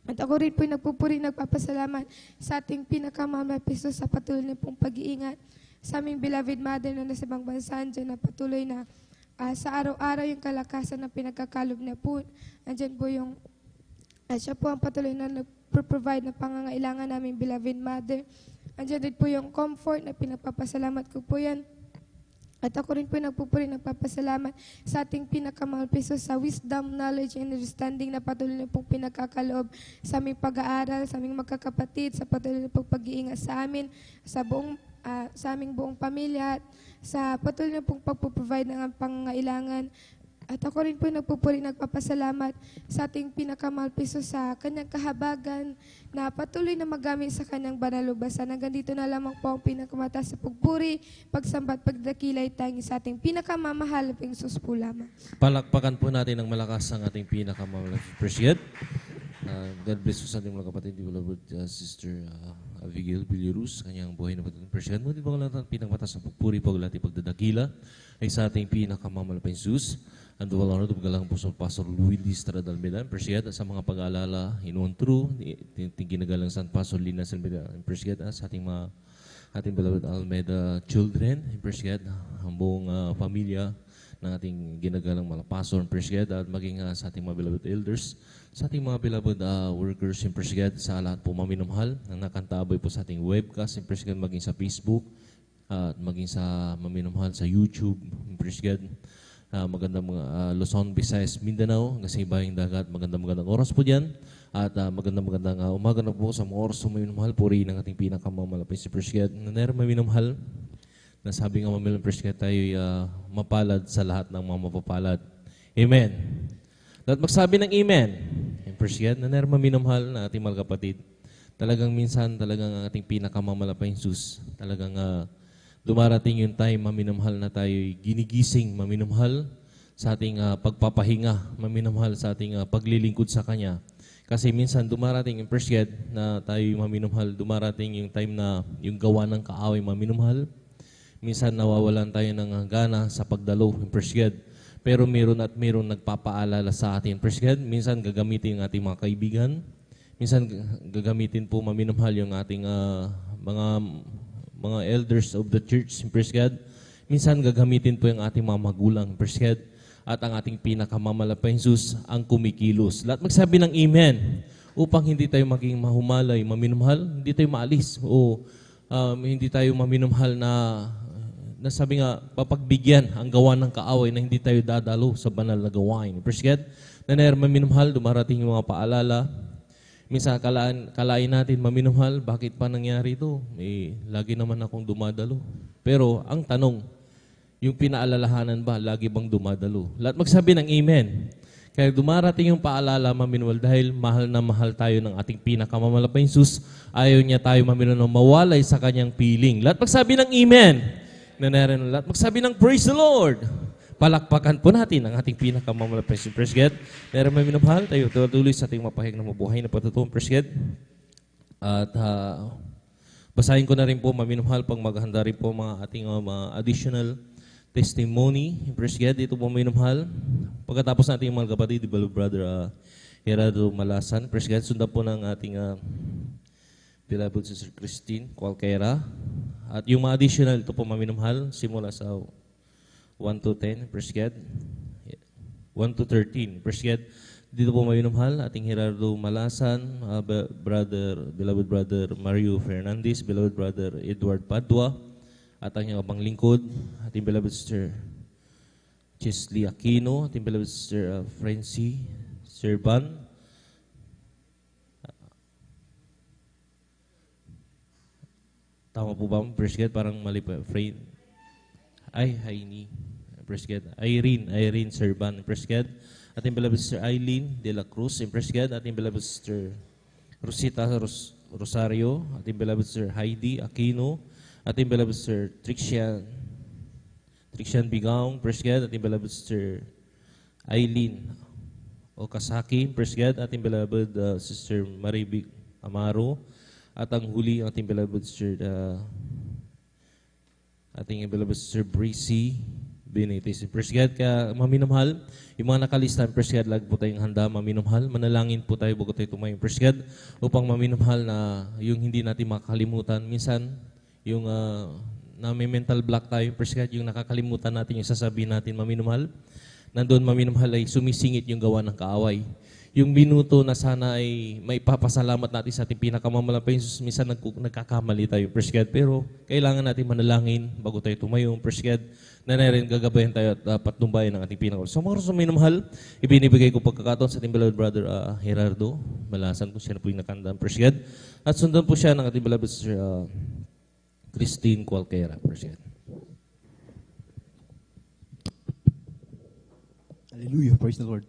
At ako rin po'y nagpupuri, nagpapasalamat sa ating pinakamamahal piso sa patuloy na pong pag-iingat sa aming beloved mother na nasa ibang bansa, dyan na patuloy na sa araw-araw yung kalakasan na pinagkakalob niya po. Andyan po yung, siya po ang patuloy na nag-provide na pangangailangan naming beloved mother. Andyan din po yung comfort na pinagpapasalamat ko po yan. At ako rin po nagpupuri, nagpapasalamat sa ating pinakamahal piso sa wisdom, knowledge, and understanding na patuloy na pong pinagkakaloob sa aming pag-aaral, sa aming magkakapatid, sa patuloy na pong pag-iingat sa amin, sa aming buong pamilya, at sa patuloy na pong pagpuprovide ng pangangailangan. At ako rin po nagpupuri, nagpapasalamat sa ating pinakamahal piso sa kanyang kahabagan na patuloy na magamit sa kanyang banal lubasan. Hanggang dito na lamang po ang pinakamataas sa pagpuri, pagsambat, pagdakilay tayo sa ating pinakamamahal na Jesus po lamang. Palakpakan po natin ng malakas ang ating pinakamamahal. Appreciate. God bless po sa ating mga kapatid, beloved Sister Abigail Villarus, kanyang buhay na patuloy. Appreciate mo, di ba lang ang pinakamataas sa pagpuri, paglati, pagdadakila ay sa ating pinakamamahal na Jesus. Ando wala na galang po sa Pastor Luis Estrada Almeda. Appreciate sa mga pag-aalala inuon true, ginagalang San Pastor Lina Almeda. Appreciate sa ating beloved Almeda children. Appreciate ang buong pamilya ng ating ginagalang mga pastor. Appreciate at maging sa ating mga beloved elders, sa ating mga beloved workers. Appreciate sa lahat po maminamahal na nakantabay po sa ating webcast. Appreciate maging sa Facebook at maging sa maminamahal sa YouTube. Appreciate magandang Luzon, Visayas, Mindanao, hanggang sa ibayang dagat. Magandang oras po dyan. At magandang umaga na po sa mga oras na maminamahal. Puri ng ating pinakamalapit si Prescott. Naner maminamahal. Nasabi nga mamilang Prescott tayo mapalad sa lahat ng mga mapapalad. Amen. At magsabi ng Amen. Prescott, naner maminamahal na ating mga kapatid. Talagang minsan, talagang ang ating pinakamamalapit Jesus. Talagang dumarating yung time, maminamahal na tayo ginigising, maminamahal sa ating pagpapahinga, maminamahal sa ating paglilingkod sa Kanya. Kasi minsan dumarating yung first God na tayo maminamahal, dumarating yung time na yung gawa ng kaaway maminamahal. Minsan nawawalan tayo ng gana sa pagdalo yung first God. Pero meron nagpapaalala sa atin first God. Minsan gagamitin yung ating mga kaibigan. Minsan gagamitin po maminamahal yung ating mga elders of the church, praise God. Minsan gagamitin po yung ating mga magulang, praise God. At ang ating pinakamamalapay Jesus, ang kumikilos. Lahat magsabi ng Amen. Upang hindi tayo maging mahumalay, maminamahal, hindi tayo maalis. O hindi tayo maminamahal na nasabi nga, papagbigyan ang gawa ng kaaway na hindi tayo dadalo sa banal na gawain. Praise God. Nanayar maminumhal, dumarating yung mga paalala. Minsan kalain natin, maminumhal, bakit pa nangyari ito? Lagi naman akong dumadalo. Pero ang tanong, yung pinaalalahanan ba, lagi bang dumadalo? Lahat magsabi ng amen. Kaya dumarating yung paalala, maminumhal, dahil mahal na mahal tayo ng ating pinakamamalaking Jesus, ayaw niya tayo maminumhal, mawalay sa kanyang piling. Lahat magsabi ng amen. Nanayar na lahat magsabi ng praise the Lord. Palakpakan po natin ang ating pinakamamalaking praise God. Meron may minamahal, tayo tuloy sa ating mapahayag na mabuhay na patutuong praise God. At basahin ko na rin po, maminamahal, pang maghanda rin po mga ating mga additional testimony. Praise God, dito po minamahal. Pagkatapos natin yung mga kapatid, beloved brother Gerardo Malasan, praise God, sundan po ng ating beloved sister Christine Cualquera. At yung mga additional, ito po maminamahal, simula sa 1 to 10, praise God. 1 to 13, praise God. Dito po maminamahal, ating Gerardo Malasan, beloved brother Mario Fernandez, beloved brother Edward Padua, at ang ibang lingkod, ating beloved sister Chesley Aquino, ating beloved sister Francie Serban, tama po ba? Praise God, parang mali pa. Haini. Praise God. Irene Serban. Praise God. Ating beloved sister Eileen de la Cruz. Praise God. Ating beloved sister Rosita Rosario. Ating beloved sister Heidi Aquino. Ating beloved sister Trixian Bigaong. Praise God. Ating beloved sister Eileen Okasaki. Praise God. Ating beloved sister Maribig Amaro. At ang huli, ating beloved sister Breezy Benitez. Praise God, kaya maminamahal, yung mga nakalistan, praise God, lagi po tayong handa, maminamahal, manalangin po tayo bago tayo tumayo, praise God, upang maminamahal na yung hindi natin makakalimutan. Minsan, yung na may mental block tayo, praise God, yung nakakalimutan natin, yung sasabihin natin, maminamahal, nandun maminamahal ay sumisingit yung gawa ng kaaway. Yung minuto na sana ay may papasalamat natin sa ating pinakamamalaking Jesus, minsan nagkakamali tayo, praise God. Pero kailangan natin manalangin bago tayo tumayo, praise God, na rin gagabayan tayo at patnumbayan ng ating pinakamal. So mga kasama minamahal, ibinibigay ko pagkakataon sa ating beloved brother Gerardo Malasan, kung siya na po yung nakandaan, praise God. At sundan po siya ng ating beloved sister Christine Cualquera, praise God. Hallelujah, praise the Lord.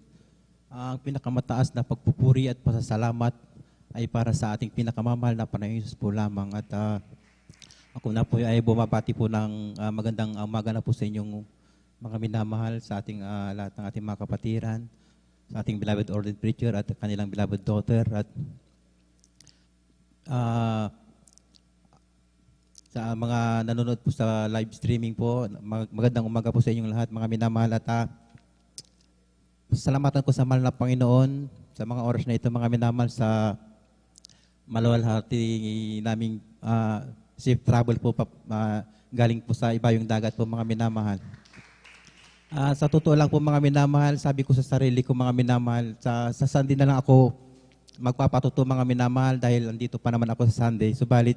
Ang pinakamataas na pagpupuri at pasasalamat ay para sa ating pinakamamahal na Panginoong Hesus po lamang. At ako na po ay bumabati po ng magandang umaga na po sa inyong mga minamahal, sa ating lahat ng ating mga kapatiran, sa ating beloved ordained preacher at kanilang beloved daughter. At sa mga nanonood po sa live streaming po, magandang umaga po sa inyong lahat, mga minamahal. At salamatan ko sa mahal na Panginoon sa mga oras na ito, mga minamahal, sa maluwalhati naming safe travel po galing po sa iba yung dagat po, mga minamahal. Sa totoo lang po, mga minamahal, sabi ko sa sarili ko, mga minamahal, sa Sunday na lang ako magpapatuto, mga minamahal, dahil andito pa naman ako sa Sunday. Subalit,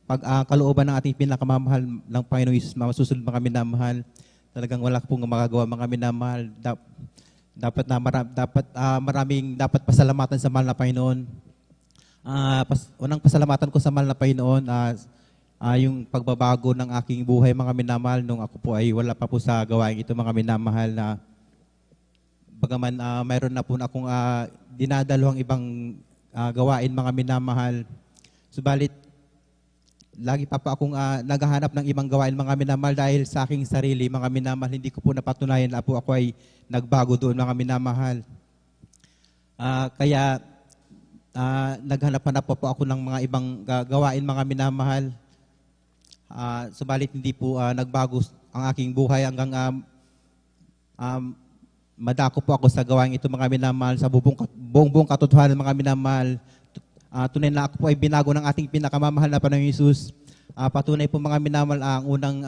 pag kalooban ng ating pinakamamahal ng Panginoon Hesus, masusunod, mga minamahal, talagang wala pong magagawa, mga minamahal. Dapat maraming dapat pasalamatan sa mahal na Panginoon. Unang pasalamatan ko sa mahal na Panginoon, yung pagbabago ng aking buhay, mga minamahal, nung ako po ay wala pa po sa gawain ito, mga minamahal, na bagaman mayroon na po akong dinadalawang ibang gawain, mga minamahal. Subalit, lagi pa akong naghahanap ng ibang gawain, mga minamahal, dahil sa aking sarili, mga minamahal, hindi ko po napatunayan na po ako ay nagbago doon, mga minamahal. Kaya naghanap-hanap po ako ng mga ibang gawain, mga minamahal. Subalit hindi po nagbago ang aking buhay hanggang madako po ako sa gawain ito, mga minamahal, sa buong katotohanan, mga minamahal. Tunay na ako po ay binago ng ating pinakamamahal na Panginoong Hesus. Patunay po, mga minamahal, ang unang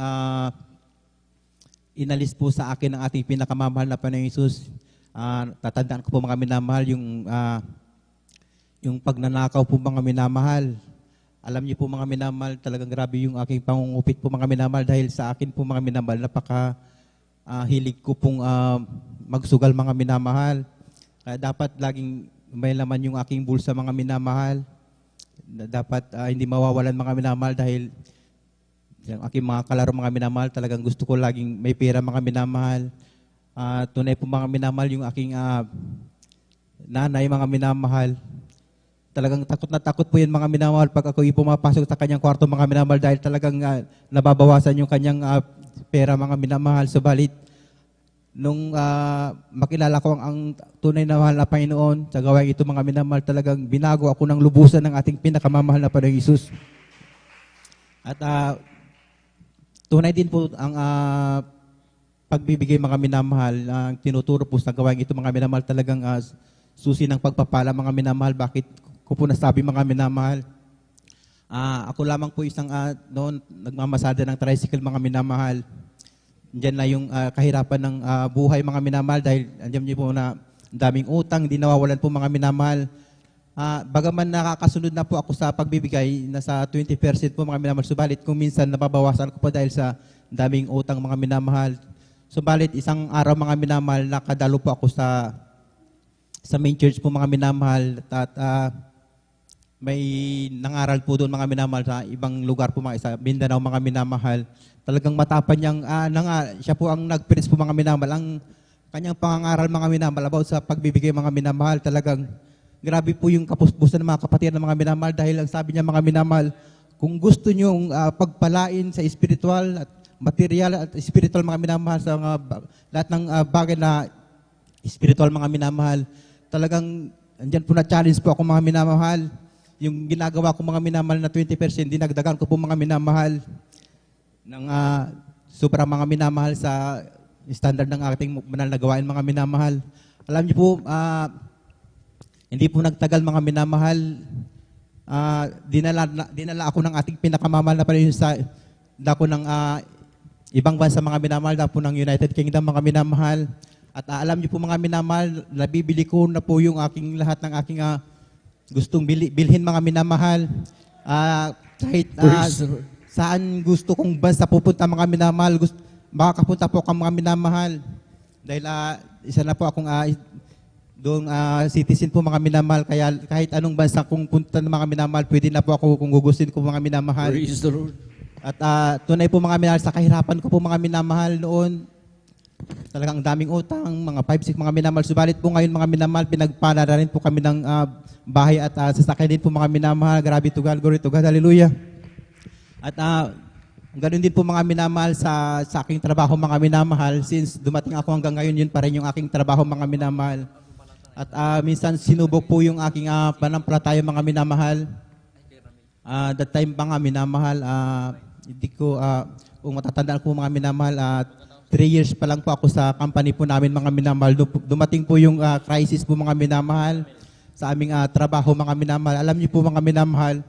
inalis po sa akin ng ating pinakamamahal na Panginoong Hesus. Tatandaan ko po, mga minamahal, yung pagnanakaw po, mga minamahal. Alam niyo po mga minamahal, talagang grabe yung aking pangungupit po mga minamahal dahil sa akin po mga minamahal, hilig ko pong magsugal mga minamahal. Kaya dapat laging may laman yung aking bulsa mga minamahal. Dapat hindi mawawalan mga minamahal dahil yung aking mga kalaro mga minamahal, talagang gusto ko laging may pera mga minamahal. Tunay po mga minamahal yung aking nanay mga minamahal. Talagang takot na takot po yan mga minamahal pag ako pumapasok sa kanyang kwarto mga minamahal dahil talagang nababawasan yung kanyang pera mga minamahal. Subalit, nung makilala ko ang tunay na mahal na Panginoon sa gawain ito mga minamahal, talagang binago ako ng lubusan ng ating pinakamamahal na Panginoong Hesus. At tunay din po ang pagbibigay mga minamahal, ang tinuturo po sa gawain ito mga minamahal, talagang susi ng pagpapala mga minamahal. Bakit ko po nasabi mga minamahal? Ako lamang po isang noon nagmamasada ng tricycle mga minamahal. Diyan na yung kahirapan ng buhay mga minamahal dahil andiyan niyo po na daming utang, di nawawalan po mga minamahal. Bagaman nakakasunod na po ako sa pagbibigay, nasa 20% po mga minamahal. Subalit kung minsan nababawasan ko po dahil sa daming utang mga minamahal. Subalit isang araw mga minamahal, nakadalo po ako sa main church po mga minamahal at may nangaral po doon mga minamahal sa ibang lugar po mga isa, Mindanao mga minamahal. Talagang matapang niyang, siya po ang nag-preach po mga minamahal. Ang kanyang pangangaral mga minamahal about sa pagbibigay mga minamahal, talagang grabe po yung kapuspusan ng mga kapatid ng mga minamahal dahil ang sabi niya mga minamahal, kung gusto niyong pagpalain sa spiritual at material at spiritual mga minamahal sa lahat ng bagay na spiritual mga minamahal, talagang andyan po na challenge po ako mga minamahal. Yung ginagawa ko mga minamahal na 20%, dinagdagan ko po mga minamahal ng sobra mga minamahal sa standard ng ating banal na gawain mga minamahal. Alam niyo po, hindi po nagtagal mga minamahal, dinala ako ng ating pinakamamahal na Panginoon sa dako ng ibang bansa mga minamahal, dako ng United Kingdom mga minamahal. At alam niyo po mga minamahal, nabibili ko na po yung aking lahat ng aking gustong bilhin mga minamahal. Kahit saan gusto kong bansa pupunta mga minamahal, makakapunta po ako mga minamahal. Dahil isa na po akong doon citizen po mga minamahal, kaya kahit anong bansa kung punta ng mga minamahal, pwede na po ako kung gugustuhin ko mga minamahal. Praise the Lord. At tunay po mga minamahal, sa kahirapan ko po mga minamahal noon, talagang daming utang, mga 5-6 mga minamahal. Subalit po ngayon mga minamahal, pinagpala na rin po kami ng bahay at sasakyan din po mga minamahal. Grabe to God, glory to God, hallelujah. At ganoon din po mga minamahal sa aking trabaho mga minamahal. Since dumating ako hanggang ngayon, yun pa rin yung aking trabaho mga minamahal. At minsan sinubok po yung aking panampalataya mga minamahal. That time mga minamahal, hindi ko, kung matatandaan ko mga minamahal, 3 years pa lang po ako sa company po namin mga minamahal. Dumating po yung crisis po mga minamahal sa aming trabaho mga minamahal. Alam niyo po mga minamahal,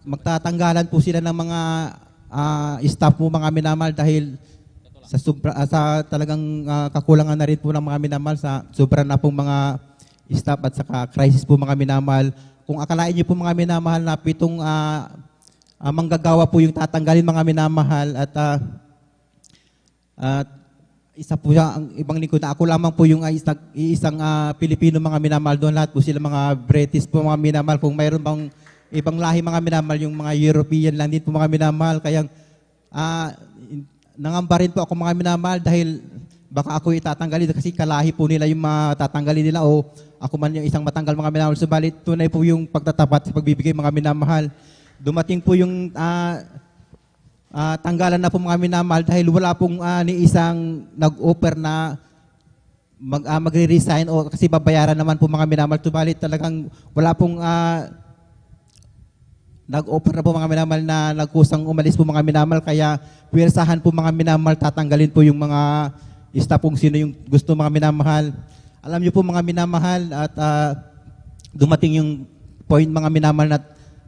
magtatanggalan po sila ng mga staff po mga minamahal dahil sa talagang kakulangan na rin po ng mga minamahal sa sobra na pong mga staff at saka crisis po mga minamahal. Kung akalain niyo po mga minamahal na 7 manggagawa po yung tatanggalin mga minamahal at isa po siya, ang ibang lingkod na ako lamang po yung isang Pilipino mga minamahal doon. Lahat po sila mga British po mga minamahal. Kung mayroon bang ibang lahi mga minamahal, yung mga European lang din po mga minamahal. Kaya nangamba rin po ako mga minamahal dahil baka ako itatanggalin kasi kalahi po nila yung matatanggalin nila o ako man yung isang matanggal mga minamahal. Subalit tunay po yung pagtatapat sa pagbibigay mga minamahal. Dumating po yung tanggalan na po mga minamahal dahil wala pong ni isang nag-offer na magre-resign o kasi babayaran naman po mga minamahal. Subalit talagang wala pong nag-offer na po mga minamahal na nagkusang umalis po mga minamahal. Kaya puwersahan po mga minamahal, tatanggalin po yung mga staff kung sino yung gusto mga minamahal. Alam niyo po mga minamahal at dumating yung point mga minamahal na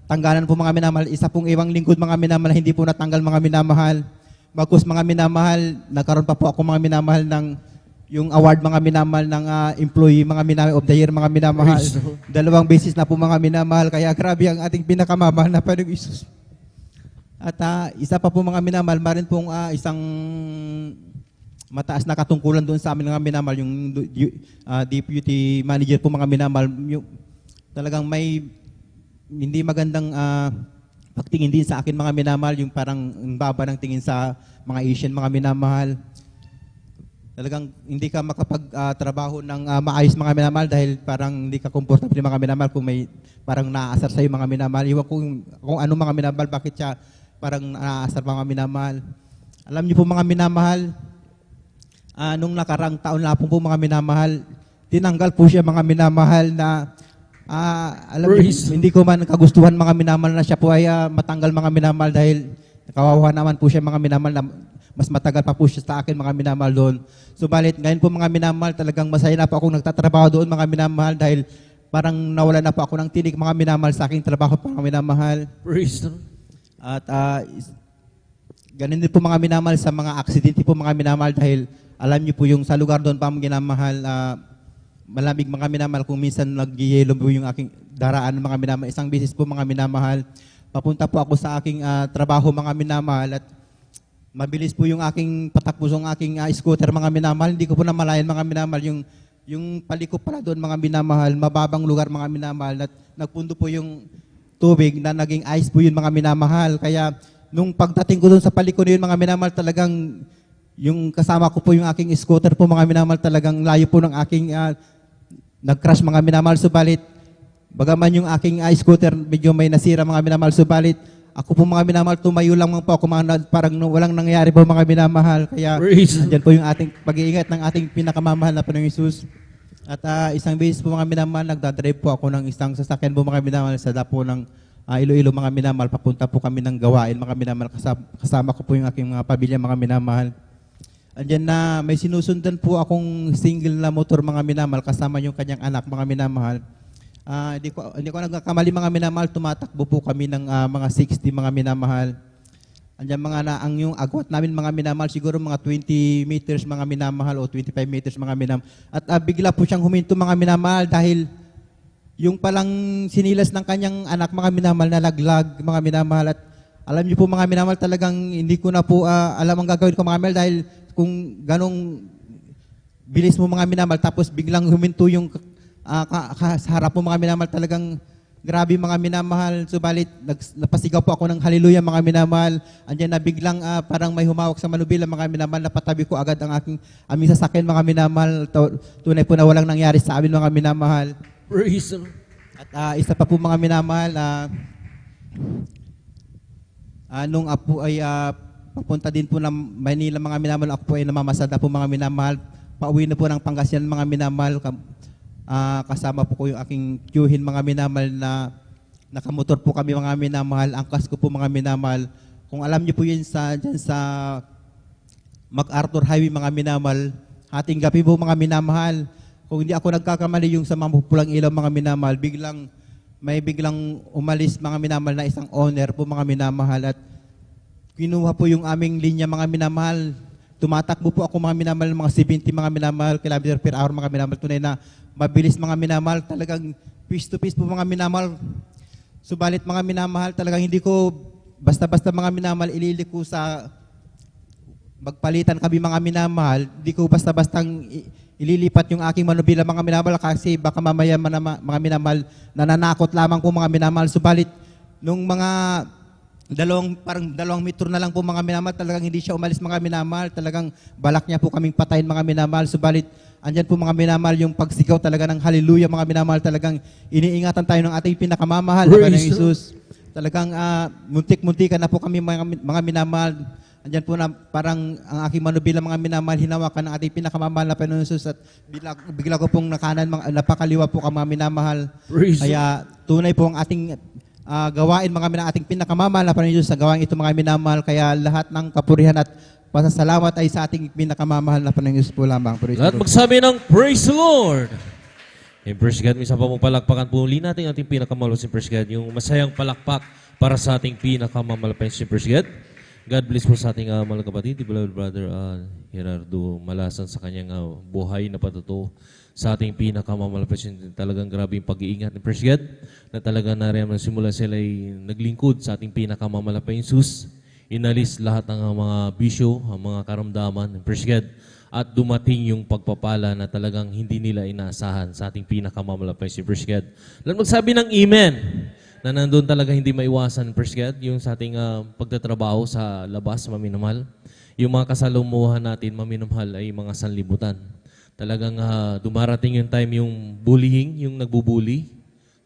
tanggalan po mga minamahal. Isa pong ibang lingkod mga minamahal hindi po natanggal mga minamahal. Bagkus mga minamahal, nagkaroon pa po ako mga minamahal ng yung award mga minamahal ng employee mga minamahal of the year mga minamahal. 2 beses na po mga minamahal, kaya grabe ang ating pinakamamahal na Panginoong Isus. At isa pa po mga minamahal, marin pong isang mataas na katungkulan doon sa amin mga minamahal, yung deputy manager po mga minamahal, yung talagang may hindi magandang pagtingin din sa akin mga minamahal, yung parang baba ng tingin sa mga Asian mga minamahal. Talagang hindi ka makapagtrabaho ng maayos mga minamahal dahil parang hindi ka komportable mga minamahal kung may parang naaasar sa iyo mga minamahal. Iwan kung ano mga minamahal, bakit siya parang naaasar mga minamahal. Alam niyo po mga minamahal, nung nakarang taon na po mga minamahal, tinanggal po siya mga minamahal na alam niyo, hindi ko man kagustuhan mga minamahal na siya po ay matanggal mga minamahal dahil kawawa naman po siya mga minamahal na mas matagal pa po siya sa akin mga minamahal doon. Subalit ngayon po mga minamahal, talagang masaya na po akong nagtatrabaho doon mga minamahal dahil parang nawala na po ako ng tinig mga minamahal sa aking trabaho mga minamahal. Praise the Lord. At ganun din po mga minamahal sa mga aksidente po mga minamahal dahil alam niyo po yung sa lugar doon pa mga minamahal, malamig mga minamahal, kung minsan nag-yelo po yung aking daraan mga minamahal. Isang beses po mga minamahal, papunta po ako sa aking trabaho mga minamahal at mabilis po yung aking patakbo ng aking scooter mga minamahal. Hindi ko po namalayan mga minamahal yung paliko pala doon mga minamahal, mababang lugar mga minamahal at nagpundo po yung tubig na naging ice po yun mga minamahal. Kaya nung pagdating ko doon sa paliko na yun mga minamahal, talagang yung kasama ko po yung aking scooter po mga minamahal, talagang layo po ng aking nag-crash mga minamahal. Subalit bagaman yung aking scooter medyo may nasira mga minamahal, subalit ako po mga minamahal, tumayo lang po ako parang walang nangyari po mga minamahal. Kaya andyan po yung ating pag-iingat ng ating pinakamamahal na Panginoong Hesus. At isang beses po mga minamahal, nagdadrive po ako ng isang sasakyan po mga minamahal sa dapo ng Iloilo mga minamahal. Papunta po kami ng gawain mga minamahal. Kasama ko po yung aking mga pamilya mga minamahal. Andyan na may sinusundan po akong single na motor mga minamahal kasama yung kanyang anak mga minamahal. Hindi ko nagkakamali mga minamahal, tumatakbo po kami ng mga 60 mga minamahal. Andiyan ang yung agwat namin mga minamahal, siguro mga 20 meters mga minamahal o 25 meters mga minamahal. At bigla po siyang huminto mga minamahal dahil yung palang sinilas ng kanyang anak mga minamahal na laglag mga minamahal. At alam niyo po mga minamahal, talagang hindi ko na po alam ang gagawin ko mga minamahal dahil kung ganong bilis mo mga minamahal tapos biglang huminto yung sa harap mo mga minamahal, talagang grabe mga minamahal. Subalit napasigaw po ako ng hallelujah mga minamahal. Andiyan na biglang parang may humawak sa manubila mga minamahal, napatabi ko agad ang aming sasakyan mga minamahal. Tunay po na walang nangyari sa amin mga minamahal. Praise the Lord. At isa pa po mga minamahal, nung apo ay papunta din po ng Manila mga minamahal, ako po ay namamasada po mga minamahal. Pauwi na po ng Pangasinan mga minamahal. Kasama po ko yung aking tiyuhin mga minamahal na nakamotor po kami mga minamahal. Angkas ko po mga minamahal. Kung alam niyo po yun dyan sa MacArthur Highway mga minamahal, hating gabi po mga minamahal. Kung hindi ako nagkakamali, yung sa mapupulang ilaw mga minamahal, may biglang umalis mga minamahal na isang owner po mga minamahal at kinuha po yung aming linya mga minamahal. Tumatakbo po ako mga minamahal, mga 70 mga minamahal, kilometer per hour mga minamahal. Tunay na mabilis mga minamahal, talagang piece to piece po mga minamahal. Subalit mga minamahal, talagang hindi ko basta-basta mga minamahal ililiko sa magpalitan kami mga minamahal. Hindi ko basta-bastang ililipat yung aking manubila mga minamahal kasi baka mamaya mga minamahal nananakot lamang po mga minamahal. Subalit nung mga dalawang metro na lang po mga minamahal, talagang hindi siya umalis mga minamahal. Talagang balak niya po kaming patayin mga minamahal. Subalit andyan po mga minamahal yung pagsigaw talaga ng hallelujah mga minamahal. Talagang iniingatan tayo ng ating pinakamamahal na Panginoong Hesus. Talagang muntik-muntikan na po kami mga minamahal. Andyan po na parang ang aking manubila mga minamahal, hinawakan ng ating pinakamamahal na Panginoong Hesus at bigla ko pong napakaliwa po mga minamahal. Kaya tunay po ang ating gawain mga ating pinakamamahal na Panginoong Hesus sa gawain ito mga minamahal. Kaya lahat ng kapurihan at pasasalamat ay sa ating pinakamamahal na Panginoong Hesus po lamang. Lahat magsabi ng Praise the Lord! And praise God, minsan pa mong palakpakan po uli natin ating pinakamamahal si Praise God, yung masayang palakpak para sa ating pinakamamahal si Praise God. God bless po sa ating mga kapatid, beloved brother Gerardo Malasan sa kanyang buhay na patuto sa ating pinakamamalapit. Talagang grabe yung pag-iingat ni Praise God na talaga nariyan simula sila ay naglingkod sa ating pinakamamalapit Jesus. Inalis lahat ng mga bisyo, ang mga karamdaman. Praise God. At dumating yung pagpapala na talagang hindi nila inaasahan sa ating pinakamamalapit si Praise God. Lang magsabi ng amen na nandun talaga hindi maiwasan, praise God, yung sa ating pagtatrabaho sa labas, maminamahal. Yung mga kasalumuhan natin, maminamahal, ay mga sanlibutan. Talagang dumarating yung time yung bullying, yung nagbubuli.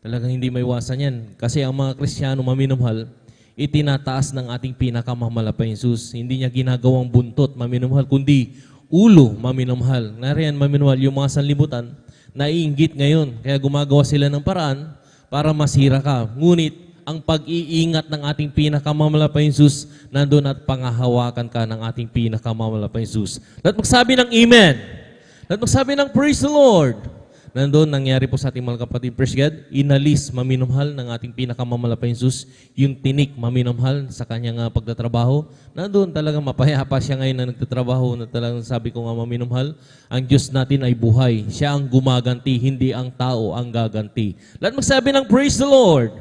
Talagang hindi maiwasan yan. Kasi ang mga Kristiyano, maminamahal, itinataas ng ating pinakamahal pa Jesus. Hindi niya ginagawang buntot, maminamahal, kundi ulo, maminamahal. Nariyan, maminamahal, yung mga sanlibutan, naiinggit ngayon. Kaya gumagawa sila ng paraan para masira ka. Ngunit, ang pag-iingat ng ating pinakamamalapay Jesus, nandun at pangahawakan ka ng ating pinakamamalapay Jesus. At magsabi ng amen. At magsabi ng praise the Lord. Nandun, nangyari po sa ating mga kapatid, praise God, inalis, maminamahal ng ating pinakamamalapay Jesus, yung tinik, maminamahal sa kanyang pagtatrabaho. Nandun talagang mapayapa siya ngayon na nagtatrabaho na talagang sabi ko nga maminamahal, ang Diyos natin ay buhay. Siya ang gumaganti, hindi ang tao ang gaganti. Lahat magsabi ng praise the Lord.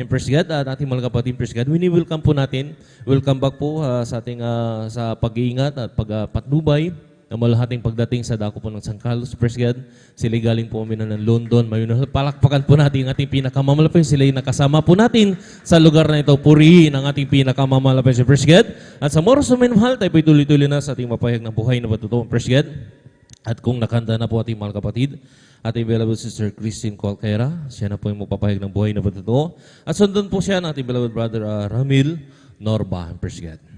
And praise God, at ating mga kapatid, praise God, welcome po natin. Welcome back po sa ating sa pag-iingat at pagpatnubay na malahating pagdating sa dako po ng San Carlos. Praise God. Sila galing po kami ng London. Palakpakan po natin ang ating pinakamamalapay. Sila yung nakasama po natin sa lugar na ito. Purihin ang ating pinakamamalapay. Praise God. At sa moros na minamahal, tayo po'y tuloy-tuloy na sa ating mapahayag ng buhay na patutuwa. Praise God. At kung nakanda na po ating mga kapatid, ating beloved sister Christine Colquera, siya na po yung magpapahayag ng buhay na patutuwa. At sundan po siya ng ating beloved brother Ramil Norba. Praise God.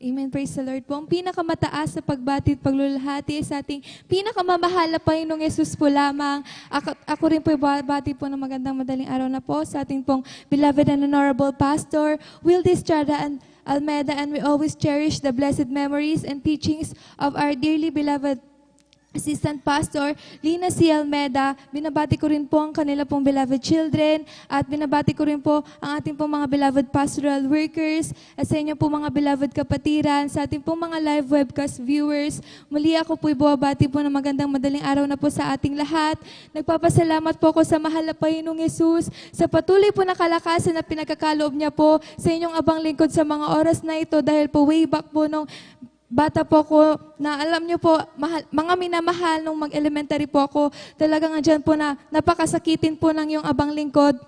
Amen. Praise the Lord po. Ang pinakamataas sa pagbati at paglulahati sa ating pinakamamahal na Panginoong Yesus po lamang. Ako rin po ibabati po ng magandang madaling araw na po sa ating pong beloved and honorable Pastor Wildy Estrada and Almeida, and we always cherish the blessed memories and teachings of our dearly beloved Assistant Pastor Lina C. Almeida. Binabati ko rin po ang kanila pong beloved children at binabati ko rin po ang ating pong mga beloved pastoral workers at sa inyo po mga beloved kapatiran, sa ating pong mga live webcast viewers. Muli ako po ibabati po ng magandang madaling araw na po sa ating lahat. Nagpapasalamat po ako sa mahal na Panginoong Yesus sa patuloy po na kalakasan na pinagkakaloob niya po sa inyong abang lingkod sa mga oras na ito, dahil po way back po nung bata po ko, na alam niyo po, mga minamahal, nung mag-elementary po ako, talagang andyan po na napakasakitin po ng yung abang lingkod.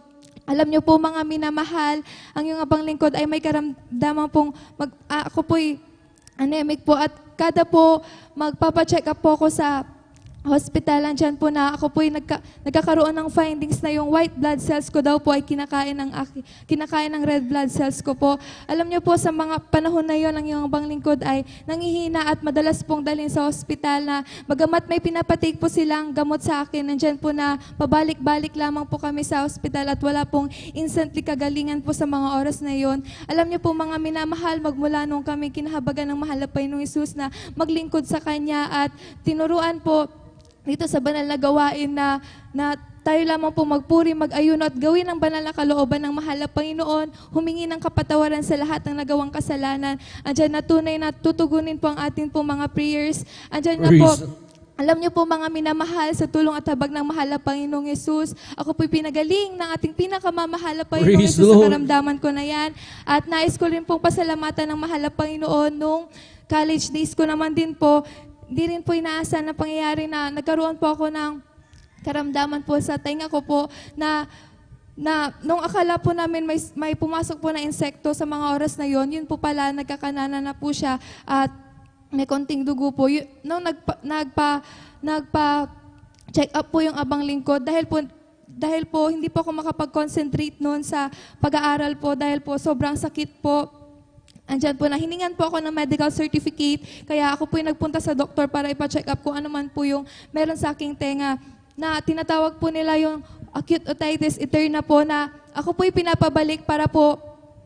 Alam niyo po mga minamahal, ang yung abang lingkod ay may karamdaman pong, ako po'y anemic po, at kada po magpapacheck up po ako sa hospital, andyan po na ako po'y nagkakaroon ng findings na yung white blood cells ko daw po ay kinakain ng red blood cells ko po. Alam niyo po, sa mga panahon na yon, ang yung abang lingkod ay nangihina at madalas pong dalhin sa hospital na bagamat may pinapatake po silang gamot sa akin, andyan po na pabalik-balik lamang po kami sa hospital at wala pong instantly kagalingan po sa mga oras na yon. Alam niyo po mga minamahal, magmula nung kami kinahabagan ng mahal na Panginoong Hesus na maglingkod sa Kanya at tinuruan po dito sa banal na gawain na tayo lamang po magpuri, mag-ayuno at gawin ang banal na kalooban ng mahal na Panginoon, humingi ng kapatawaran sa lahat ng nagawang kasalanan. Andyan na tunay na tutugunin po ang ating po mga prayers. Andyan na po, alam niyo po mga minamahal, sa tulong at habag ng mahal na Panginoong Yesus, ako po'y pinagaling ng ating pinakamamahal na Panginoong Yesus sa karamdaman ko na yan. At nais ko rin pong pasalamatan ng mahal na Panginoon nung college days ko naman din po. Hindi rin po inaasahan na pangyayari na nagkaroon po ako ng karamdaman po sa tenga ko po na nung akala po namin may pumasok po na insekto sa mga oras na yon, yun po pala nagkakanana na po siya at may konting dugo po. Nung nagpa-check up po yung abang lingkod, dahil po hindi po ako makapag-concentrate noon sa pag-aaral po dahil po sobrang sakit po. Andyan po na hiningan po ako ng medical certificate, kaya ako po yung nagpunta sa doktor para ipa-check up kung ano man po yung meron sa aking tenga, na tinatawag po nila yung acute otitis interna po, na ako po yung pinapabalik para po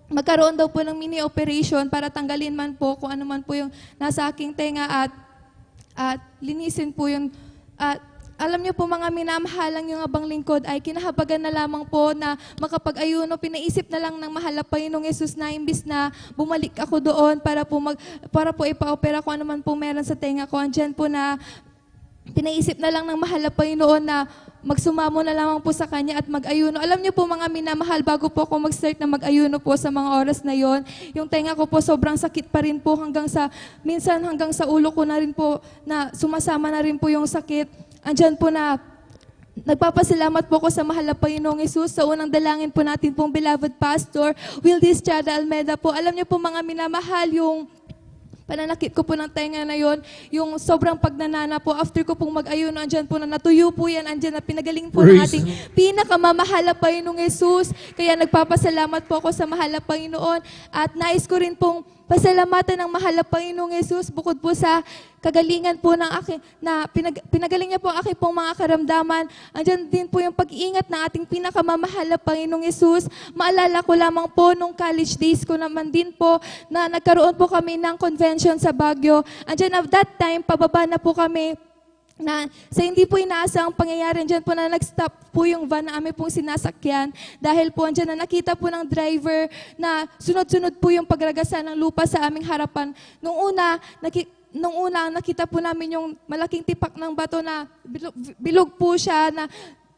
magkaroon daw po ng mini operation para tanggalin man po kung ano man po yung nasa aking tenga at linisin po yung alam niyo po mga minamahalang yung abang lingkod ay kinahabagan na lamang po na makapag-ayuno. Pinaisip na lang ng mahal na Panginoong Yesus na imbis na bumalik ako doon para po ipa-opera ko ano man po meron sa tenga ko. Andyan po na pinaisip na lang ng mahal na Panginoon na magsumamo na lamang po sa Kanya at mag-ayuno. Alam niyo po mga minamahal, bago po ako mag-start na mag-ayuno po sa mga oras na yon, yung tenga ko po sobrang sakit pa rin po minsan hanggang sa ulo ko na rin po na sumasama na rin po yung sakit. Andyan po na nagpapasalamat po ako sa mahal na Panginoong Yesus sa unang dalangin po natin pong beloved pastor, Wildy Estrada Almeida po. Alam niyo po mga minamahal, yung pananakit ko po ng tenga na yon, yung sobrang pagnanana po, after ko pong mag-ayuno, andyan po na natuyo po yan, andyan na pinagaling po ng ating pinakamamahal na Panginoong Yesus. Kaya nagpapasalamat po ako sa mahal na Panginoon at nais ko rin pong pasalamatan ng mahal na Panginoong Yesus bukod po sa kagalingan po ng aking, na pinagaling niya po ang aking pong mga karamdaman. Andyan din po yung pag-iingat ng ating pinakamamahal na Panginoong Yesus. Maalala ko lamang po nung college days ko naman din po na nagkaroon po kami ng convention sa Baguio. Andyan at that time, pababa na po kami na sa hindi po inaasang pangyayari, andyan po na nag-stop po yung van na amin pong sinasakyan dahil po andyan na nakita po ng driver na sunod-sunod po yung pagragasa ng lupa sa aming harapan. Nung una, nakita po namin yung malaking tipak ng bato na bilog po siya na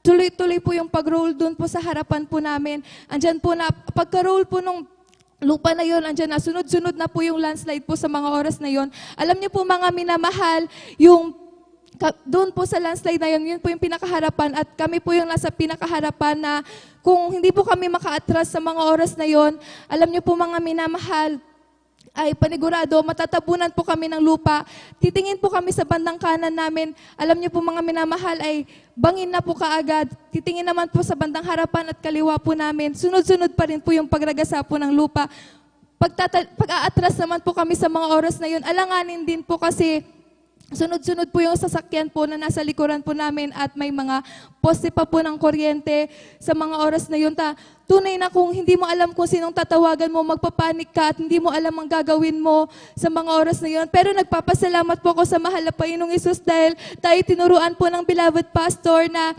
tuloy-tuloy po yung pag-roll doon po sa harapan po namin. Andyan po na pagka-roll po nung lupa na yon, andyan na sunod-sunod na po yung landslide po sa mga oras na yon. Alam niyo po mga minamahal, yung doon po sa landslide na yun po yung pinakaharapan at kami po yung nasa pinakaharapan na kung hindi po kami maka-atras sa mga oras na yon, alam niyo po mga minamahal, ay panigurado, matatabunan po kami ng lupa. Titingin po kami sa bandang kanan namin, alam niyo po mga minamahal, ay bangin na po kaagad. Titingin naman po sa bandang harapan at kaliwa po namin, sunod-sunod pa rin po yung pagragasa po ng lupa. Pag-aatras naman po kami sa mga oras na yun, alanganin din po kasi sunod-sunod po yung sasakyan po na nasa likuran po namin at may mga poste pa po ng kuryente sa mga oras na yun. Tunay na kung hindi mo alam kung sinong tatawagan mo, magpapanik ka at hindi mo alam ang gagawin mo sa mga oras na yun. Pero nagpapasalamat po ako sa mahal na Panginoong Yesus dahil tayo tinuruan po ng beloved pastor na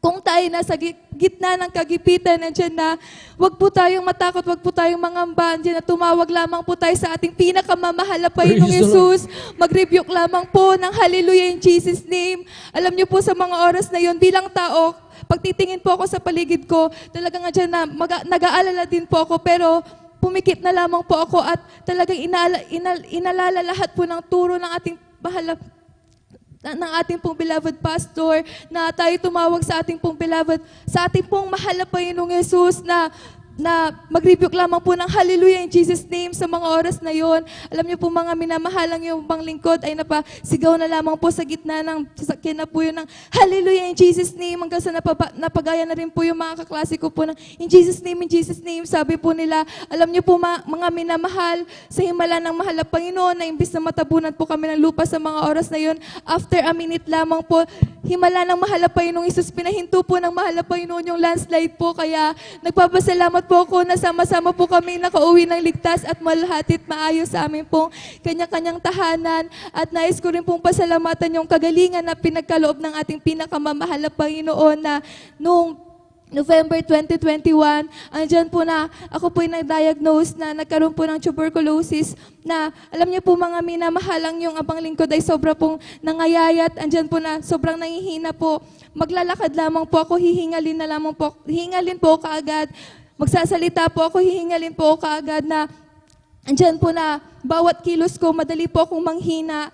kung tayo nasa gitna ng kagipitan, nandiyan na, wag po tayong matakot, wag po tayong mangamba, nandiyan na tumawag lamang po tayo sa ating pinakamamahal na Panginoong Yesus. Mag-rebuke lamang po ng hallelujah in Jesus' name. Alam niyo po sa mga oras na yon, bilang tao, pag titingin po ako sa paligid ko, talagang nandiyan na nag-aalala din po ako, pero pumikit na lamang po ako at talagang inalala lahat po ng turo ng ating mahal ng ating pong beloved pastor na tayo tumawag sa ating pong mahal na Panginoong Yesus na mag-rebuke lamang po ng hallelujah in Jesus' name sa mga oras na yon. Alam niyo po mga minamahalang yung bang lingkod ay napasigaw na lamang po sa gitna ng sasakyan na po yun ng hallelujah in Jesus' name hanggang sa napagaya na rin po yung mga kaklase ko po ng in Jesus' name, sabi po nila. Alam niyo po mga minamahal, sa himala ng mahal na Panginoon na imbis na matabunan po kami ng lupa sa mga oras na yon, after a minute lamang po, himala ng mahal na Panginoong Isus, pinahinto po ng mahal na Panginoon yung landslide po. Kaya nagpapasalamat po ako na sama-sama po kami nakauwi ng ligtas at malhatit maayos sa amin pong kanya-kanyang tahanan. At nais ko rin pong pasalamatan yung kagalingan na pinagkaloob ng ating pinakamamahal na Panginoon na nung November 2021, andyan po na ako po yung nag-diagnose na nagkaroon po ng tuberculosis na alam niyo po mga minamahalang yung abang lingkod ay sobra pong nangayayat. Andyan po na sobrang nangihina po. Maglalakad lamang po ako, hihingalin po kaagad. Magsasalita po ako, hihingalin po kaagad na andyan po na bawat kilos ko, madali po akong manghina.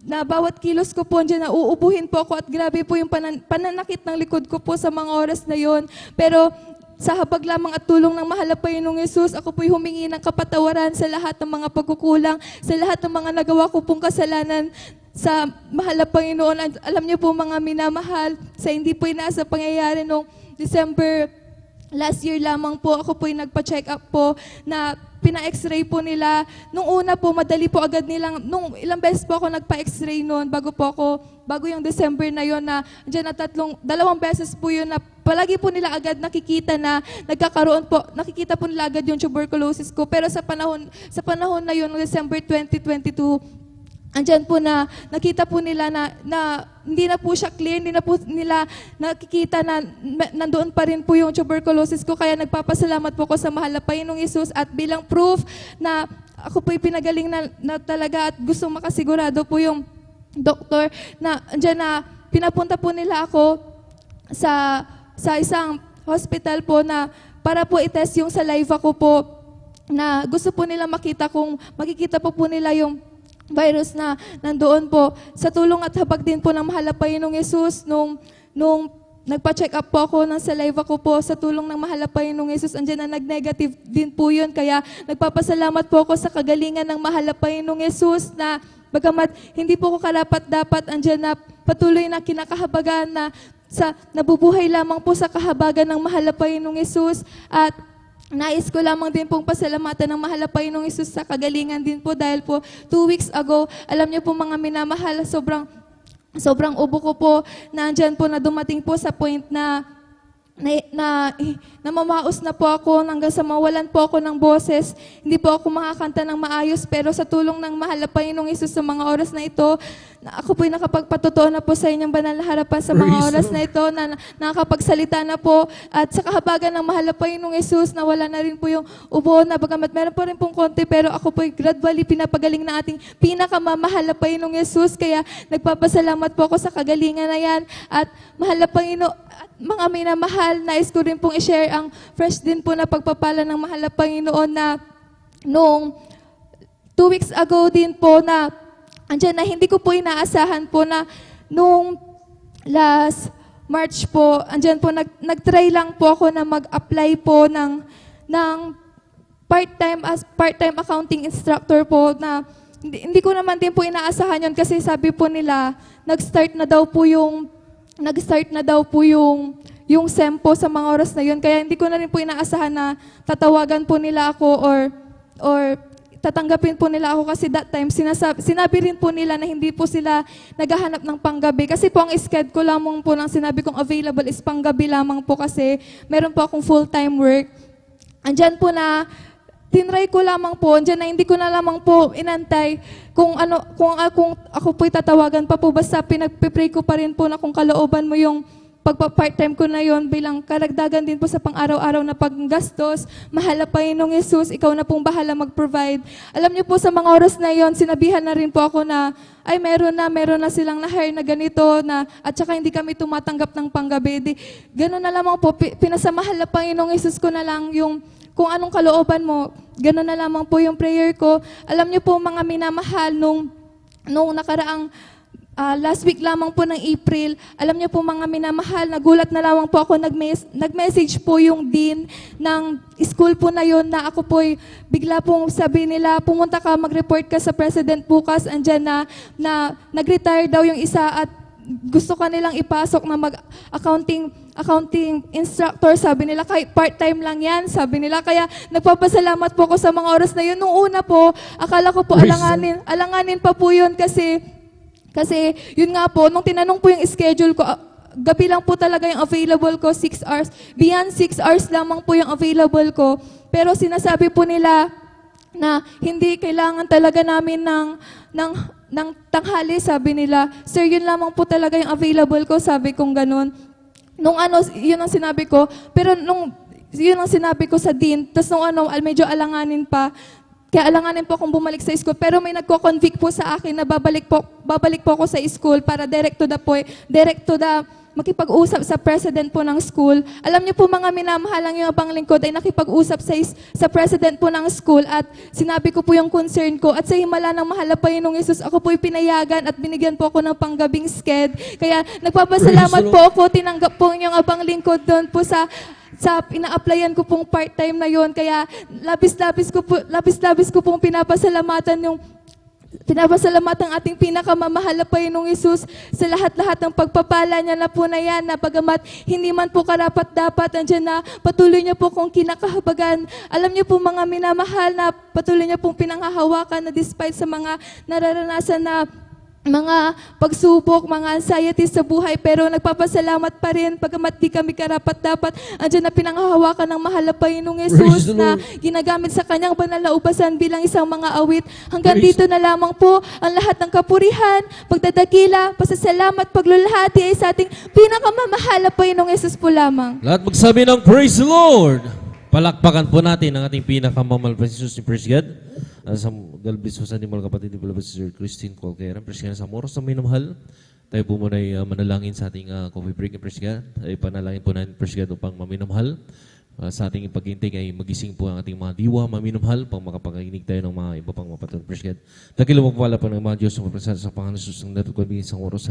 Na bawat kilos ko po, andyan na uubuhin po ako at grabe po yung pananakit ng likod ko po sa mga oras na yon. Pero sa habag lamang at tulong ng mahal na Panginoong Yesus, ako po'y humingi ng kapatawaran sa lahat ng mga pagkukulang, sa lahat ng mga nagawa ko pong kasalanan sa mahal na Panginoon. Alam niyo po mga minamahal, sa hindi po inaasa pangyayari noong December last year lamang po, ako po'y nagpa-check up po na pina-x-ray po nila. Nung una po, madali po agad nilang, nung ilang beses po ako nagpa-x-ray noon, bago yung December na yon na dyan na dalawang beses po yun na palagi po nila agad nakikita na nakikita po nila agad yung tuberculosis ko. Pero sa panahon na yun, December 2022, andyan po na nakita po nila na hindi na po siya clear, hindi na po nila nakikita na nandoon pa rin po yung tuberculosis ko. Kaya nagpapasalamat po ko sa mahal na Panginoong Hesus, at bilang proof na ako po'y pinagaling na talaga, at gustong makasigurado po yung doktor na andyan na pinapunta po nila ako sa isang hospital po na para po i-test yung saliva ko po, na gusto po nila makita kung makikita po nila yung virus na nandoon po. Sa tulong at habag din po ng mahal na Panginoong Hesus, nung nagpa-check up po ako ng saliva ko po, sa tulong ng mahal na Panginoong Hesus, andyan na nag-negative din po yun. Kaya nagpapasalamat po ako sa kagalingan ng mahal na Panginoong Hesus, na bagamat hindi po ko karapat-dapat, andyan na patuloy na kinakahabagan na nabubuhay lamang po sa kahabagan ng mahal na Panginoong Hesus. At nais ko lamang din pong pasalamatan ng mahal na Panginoong Hesus sa kagalingan din po, dahil po 2 weeks ago, alam niyo po mga minamahal, sobrang ubo ko po, na andyan po na dumating po sa point na namamaos na po ako hanggang sa mawalan po ako ng boses. Hindi po ako makakanta ng maayos, pero sa tulong ng mahal na Panginoong Hesus sa mga oras na ito, ako po'y nakapagpatotoo na po sa inyong banal na harapan sa mga oras na ito, na nakakapagsalita na po, at sa kahabagan ng mahal na Panginoong Hesus, na wala na rin po yung ubo, na bagamat meron po rin pong konti, pero ako po'y gradually pinapagaling na ating pinakamamahal na Panginoong Hesus. Kaya nagpapasalamat po ako sa kagalingan na yan. At mahal na Panginoon, mga minamahal, nais ko rin pong i-share ang fresh din po na pagpapala ng mahal na Panginoon, na noong 2 weeks ago din po, na andyan na hindi ko po inaasahan po, na noong last March po, andyan po nag-try lang po ako na mag-apply po ng part-time accounting instructor po, na hindi ko naman din po inaasahan yun, kasi sabi po nila nag-start na daw po yung SEM po sa mga oras na yun. Kaya hindi ko na rin po inaasahan na tatawagan po nila ako or tatanggapin po nila ako, kasi that time sinabi rin po nila na hindi po sila naghahanap ng panggabi. Kasi po ang schedule ko lamang po, ng sinabi kong available is panggabi lamang po, kasi meron po akong full-time work. Andyan po na tinry ko lamang po, andyan na hindi ko na lamang po inantay kung ako po'y tatawagan pa po, basta pinagpipray ko pa rin po na kung kalooban mo yung pagpa-part-time ko na yon bilang karagdagan din po sa pang-araw-araw na panggastos. Mahal na Panginoong Hesus, ikaw na pong bahala mag-provide. Alam niyo po, sa mga oras na yon, sinabihan na rin po ako na, ay meron na silang na-hire na ganito, at saka hindi kami tumatanggap ng panggabi. Gano'n na lamang po, pinasamahal na Panginoong Hesus ko na lang yung kung anong kalooban mo, gano'n na lamang po yung prayer ko. Alam niyo po mga minamahal, nung nakaraang last week lamang po ng April, alam niyo po mga minamahal, nagulat na lamang po ako, nag-message po yung dean ng school po na yon, na ako po'y bigla pong sabi nila, pumunta ka, mag-report ka sa president bukas, andyan na nag-retire daw yung isa, at gusto ka nilang ipasok na mag-accounting instructor, sabi nila, kahit part-time lang yan, sabi nila. Kaya nagpapasalamat po ako sa mga oras na yun. Nung una po, akala ko po alanganin pa po yun, kasi yun nga po, nung tinanong po yung schedule ko, gabi lang po talaga yung available ko, 6 hours. Beyond 6 hours lamang po yung available ko. Pero sinasabi po nila na hindi kailangan talaga namin ng tanghali, sabi nila. Sir, yun lamang po talaga yung available ko, sabi kong ganun. Yun ang sinabi ko. Pero yun ang sinabi ko sa dean. Tapos medyo alanganin pa. Kaya alanganin po akong bumalik sa school. Pero may nagko-convict po sa akin na babalik po ako sa school para direct to the makipag-usap sa president po ng school. Alam niyo po mga minamahalang yung panglingkod ay nakipag-usap sa president po ng school, at sinabi ko po yung concern ko, at sa himala ng mahal na Panginoong Hesus, ako po'y pinayagan at binigyan po ako ng panggabing sked. Kaya nagpapasalamat po ako, tinanggap po yung abang lingkod doon po sa ina-applyan ko pong part-time na yon. Kaya labis-labis ko pong pinapasalamatan ang ating pinakamamahal na Panginoong Hesus sa lahat-lahat ng pagpapala niya na po na yan, na bagamat hindi man po karapat-dapat, andyan na patuloy niya po kung kinakahabagan. Alam niyo po mga minamahal, na patuloy niya pong pinanghahawakan, na despite sa mga nararanasan mga pagsubok, mga anxiety sa buhay, pero nagpapasalamat pa rin, pagamat di kami karapat-dapat, andyan na pinanghahawakan ng mahal na Panginoong Praise Yesus the na Lord. ginagamit sa kanyang banal na ubasan bilang isang mga awit. Hanggang Praise dito na lamang po ang lahat ng kapurihan, pagdadakila, pasasalamat, paglulahati ay sa ating pinakamamahal na Panginoong Yesus po lamang. Lahat magsabi ng Praise the Lord. Palakpakan po natin ang ating pinakamamahal na Jesus ni Praise God. Sa galbis po sa ating mga kapatid, palabas si Sir Christine Colqueran. Praise God, sa oras na minamahal. Tayo po muna ay manalangin sa ating coffee break. Praise God. Ay panalangin po natin, Praise God, upang maminamahal. Sa ating paginting ay magising po ang ating mga diwa, maminamahal, pang makapakinig tayo ng mga iba pang mapatulong. Praise God. Dakilo mo pala po ng mga Diyos sa maprasad sa Panginoon Jesus ng dato ko sa oras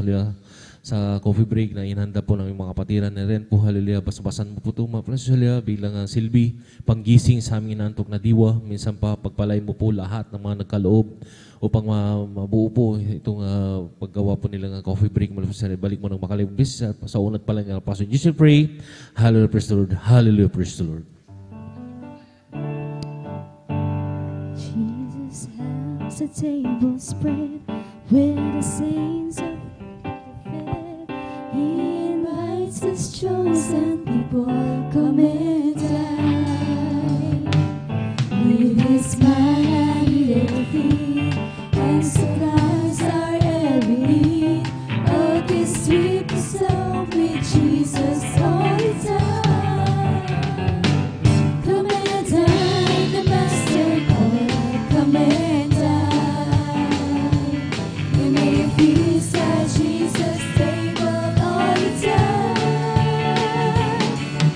sa coffee break na inhanda po ng mga kapatiran na rin po, hallelujah, basabasan mo po ito, hallelujah, bilang silbi, panggising sa aming inantok na diwa, minsan pa pagpalain mo po lahat ng mga nagkaloob upang mabuo po itong paggawa po nila ng coffee break. Balik mo ng makalibong bis sa unat pala ng Pastor Jesus, pray, hallelujah, praise the Lord, hallelujah, praise the Lord. Jesus has a table spread where the saints of He invites His chosen people, come and dine. With His man He will feed and supplies our every need. Oh, this sweet sound with Jesus all the time. Come and dine, the Master called, come and dine. We may feast at Jesus' table all the time.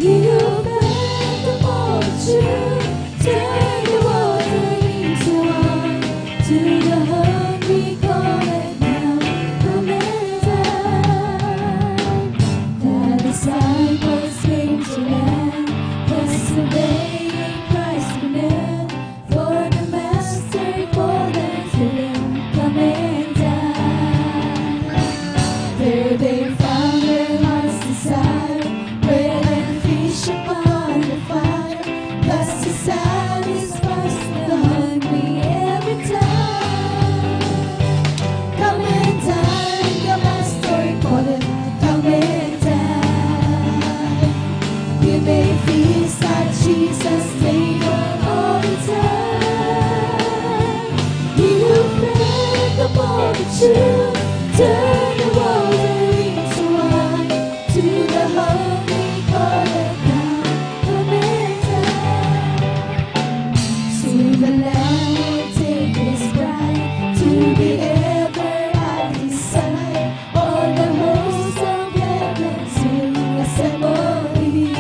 He who fed the multitude, turn the water into wine. To the hungry call it now, come and dine. The disciples came to land, disobeying Christ's command. For the Master called them to them, come and dine. There they found their heart's desire, bread and fish upon the fire. Thus He satisfies the hungry every time. Come and dine, the Master called them, come and dine. We may feast at Jesus' table all the time. He who fed the multitude, turn the water into wine. To the hungry call it now, come and dine. To the Lamb will take His bride, to be ever at His side. All the hosts of heaven sing assembly.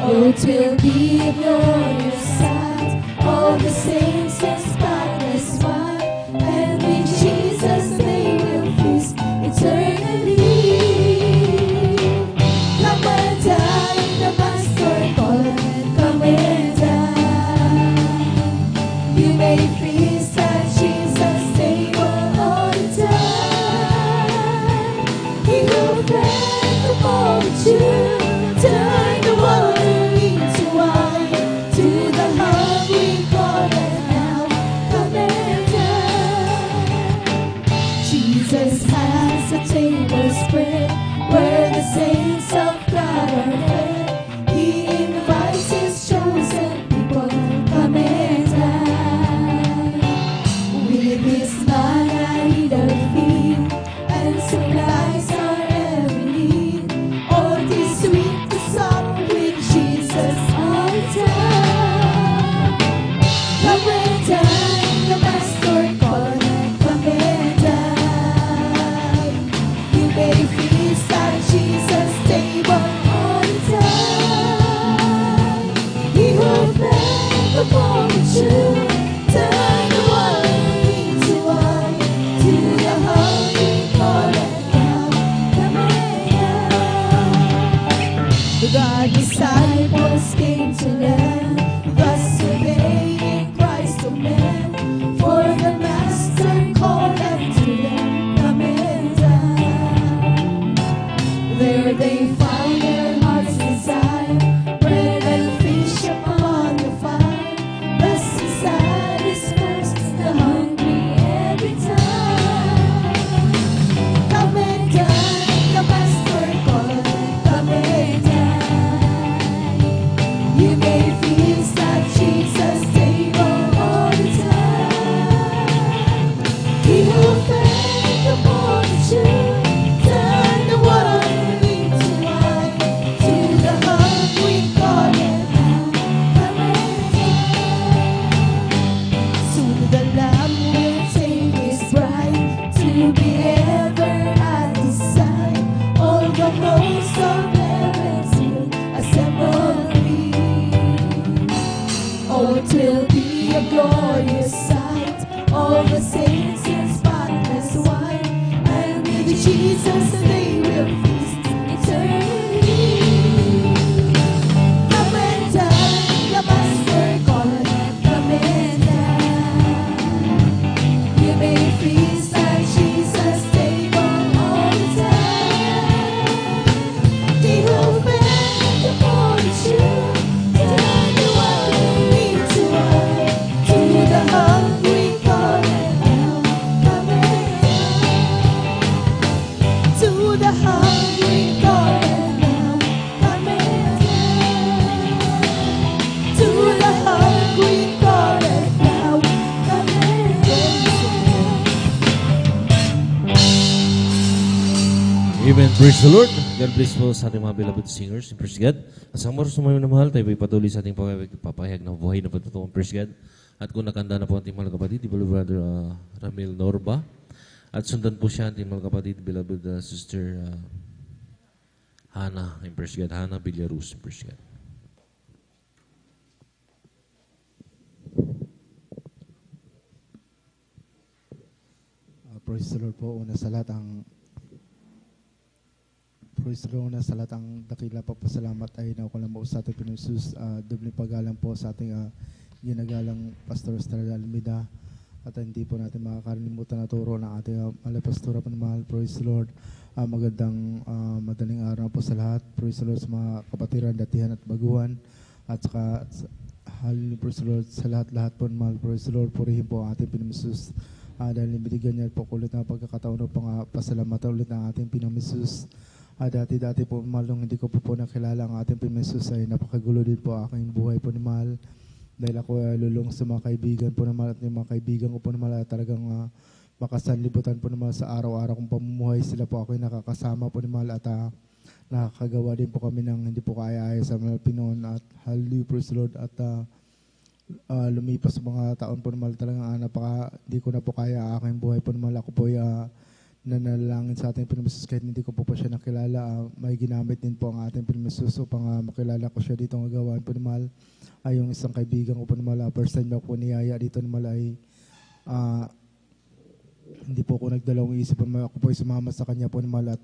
Oh, 'twill be a glorious sight, all the saints in spotless white, and with Jesus they will feast eternally. Come and dine, the Master calleth, come and dine. You may feast at Jesus' table all the time. He who fed the multitude, turn the water into wine. To the hungry call it now, come and dine. Jesus has a table spread where the saints of God are fed. He invites His chosen people, come and dine. With His manna He doth feed and supplies our every need. Oh, 'tis sweet to sup with Jesus all the time. Come and dine, the Master calleth, come and dine. You may feast at Jesus' table all the time. He who fed the multitude, turn the water into wine. To the hungry call it now, come and dine. The disciples came to them, thus obeying Christ's command. For the Master called them to them, come and dine. There they found their heart's desire, bread and fish upon the fire. Thus He satisfies the hungry every time. of heaven sing assembly. Oh, it will be a glorious sight, all the saints in spotless white, and with Jesus they will feast eternally. Come and dine, the Master calleth, come and dine. You may feast at Jesus' table all the time. He will bend the fortune, turn the water into wine. To the hungry calleth now, come and dine. To the hungry calleth now, come and dine. To the hungry calleth now, come and Amen. Praise the Lord. God bless po sa ating mga beloved singers. Praise God. Kasama rin sa mga minamahal, tayo patuloy sa ating papahayag ng buhay na patutuwang. Praise God. At kung nakanda na po ating mga kapatid, beloved Brother Ramil Norba. At sundan po siya ating mga kapatid, beloved Sister Hannah. Praise God. Hannah Villaruz. Praise God. Praise the Lord po. Una sa lahat ang dakila papasalamat ay nakukulang po sa ating Pinoy Dubling paggalang po sa ating ginagalang Pastor Estrella Almeida. At hindi po natin makakalimutan na turo ng ating Pastora Panamahal. Praise the Lord. Magandang madaling araw po sa lahat. Praise the Lord sa mga kapatiran, datihan at baguhan. At saka hallelujah, praise the Lord sa lahat-lahat po mahal. Praise the Lord. Purihin po ang ating Pinoy dahil binigyan niya po ulit ng pagkakataon ng pasalamatan ulit ng ating Pinoy. Dati-dati po mahal nung hindi ko po nakilala ang ating Pinoy ay napakagulo din po aking buhay po ni mahal. Dahil ako lulong sa mga kaibigan po naman at yung mga kaibigan ko po naman talagang makasanlibutan po naman sa araw-araw kong pamumuhay. Sila po ako yung nakakasama po ni mahal at nakakagawa din po kami ng hindi po kaya-aya sa mga Pinoon. At hallelujah, praise the Lord. At lumipas mga taon po naman talagang hindi ko na po kaya aking buhay po naman. Ako po nanalangin sa ating Pinoy kahit hindi ko po siya nakilala. May ginamit din po ang ating Pinoy upang makilala ko siya dito ng gawaan po naman. Yung isang kaibigan ko po naman, first time ako niyaya dito naman ay hindi po ako nagdalawang isip po naman. Ako po ay sumama sa kanya po naman at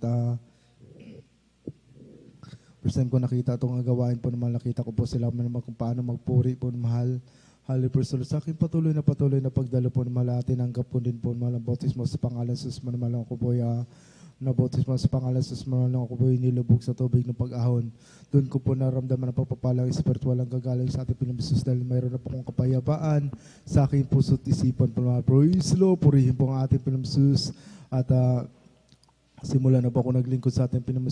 first time ko nakita itong gawain po naman, nakita ko po sila naman kung paano magpuri po mahal. Hallelujah. Sa akin patuloy na pagdalo po naman at tinanggap po din po naman ang bautismo sa pangalan sa Jesus naman ako po nabautismo sa pangalan sa Jesus naman ako po nilubog sa tubig ng pag-ahon. Doon ko po naramdaman ang pagpapalang espiritual ang gagaling sa ating Pinoy dahil mayroon na po akong kapayapaan sa aking puso't isipan po naman. Praise the Lord. Purihin po ang ating Pinoy at simula na po ako naglingkod sa ating Pinoy.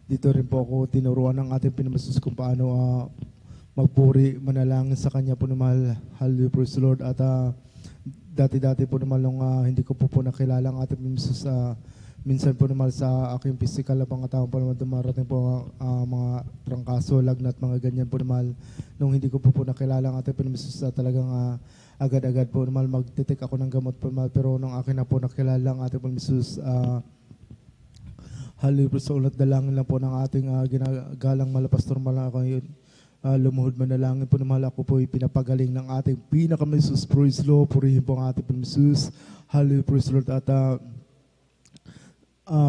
Dito rin po ako tinuruan ng ating Pinoy kung paano magpuri, manalangin sa Kanya po naman. Hallelujah, praise the Lord. At dati-dati po naman nung hindi ko po nakilala ang ating Pinoy minsan po naman sa aking physical na pangatawang po naman dumarating po mga trangkaso, lagnat, mga ganyan po naman. Nung hindi ko po nakilala ang ating Pinoy talagang agad-agad po naman magtitik ako ng gamot po naman. Pero nung akin na po nakilala ang ating Pinoy hallelujah, sa ulat dalangin lang po ng ating ginagalang malapastor malaki yun. Lumuhod manalangin po naman ako po pinapagaling ng ating pinaka-Jesus. Praise Lord, purihin po ang ating Jesus. Hallelujah, praise Lord. At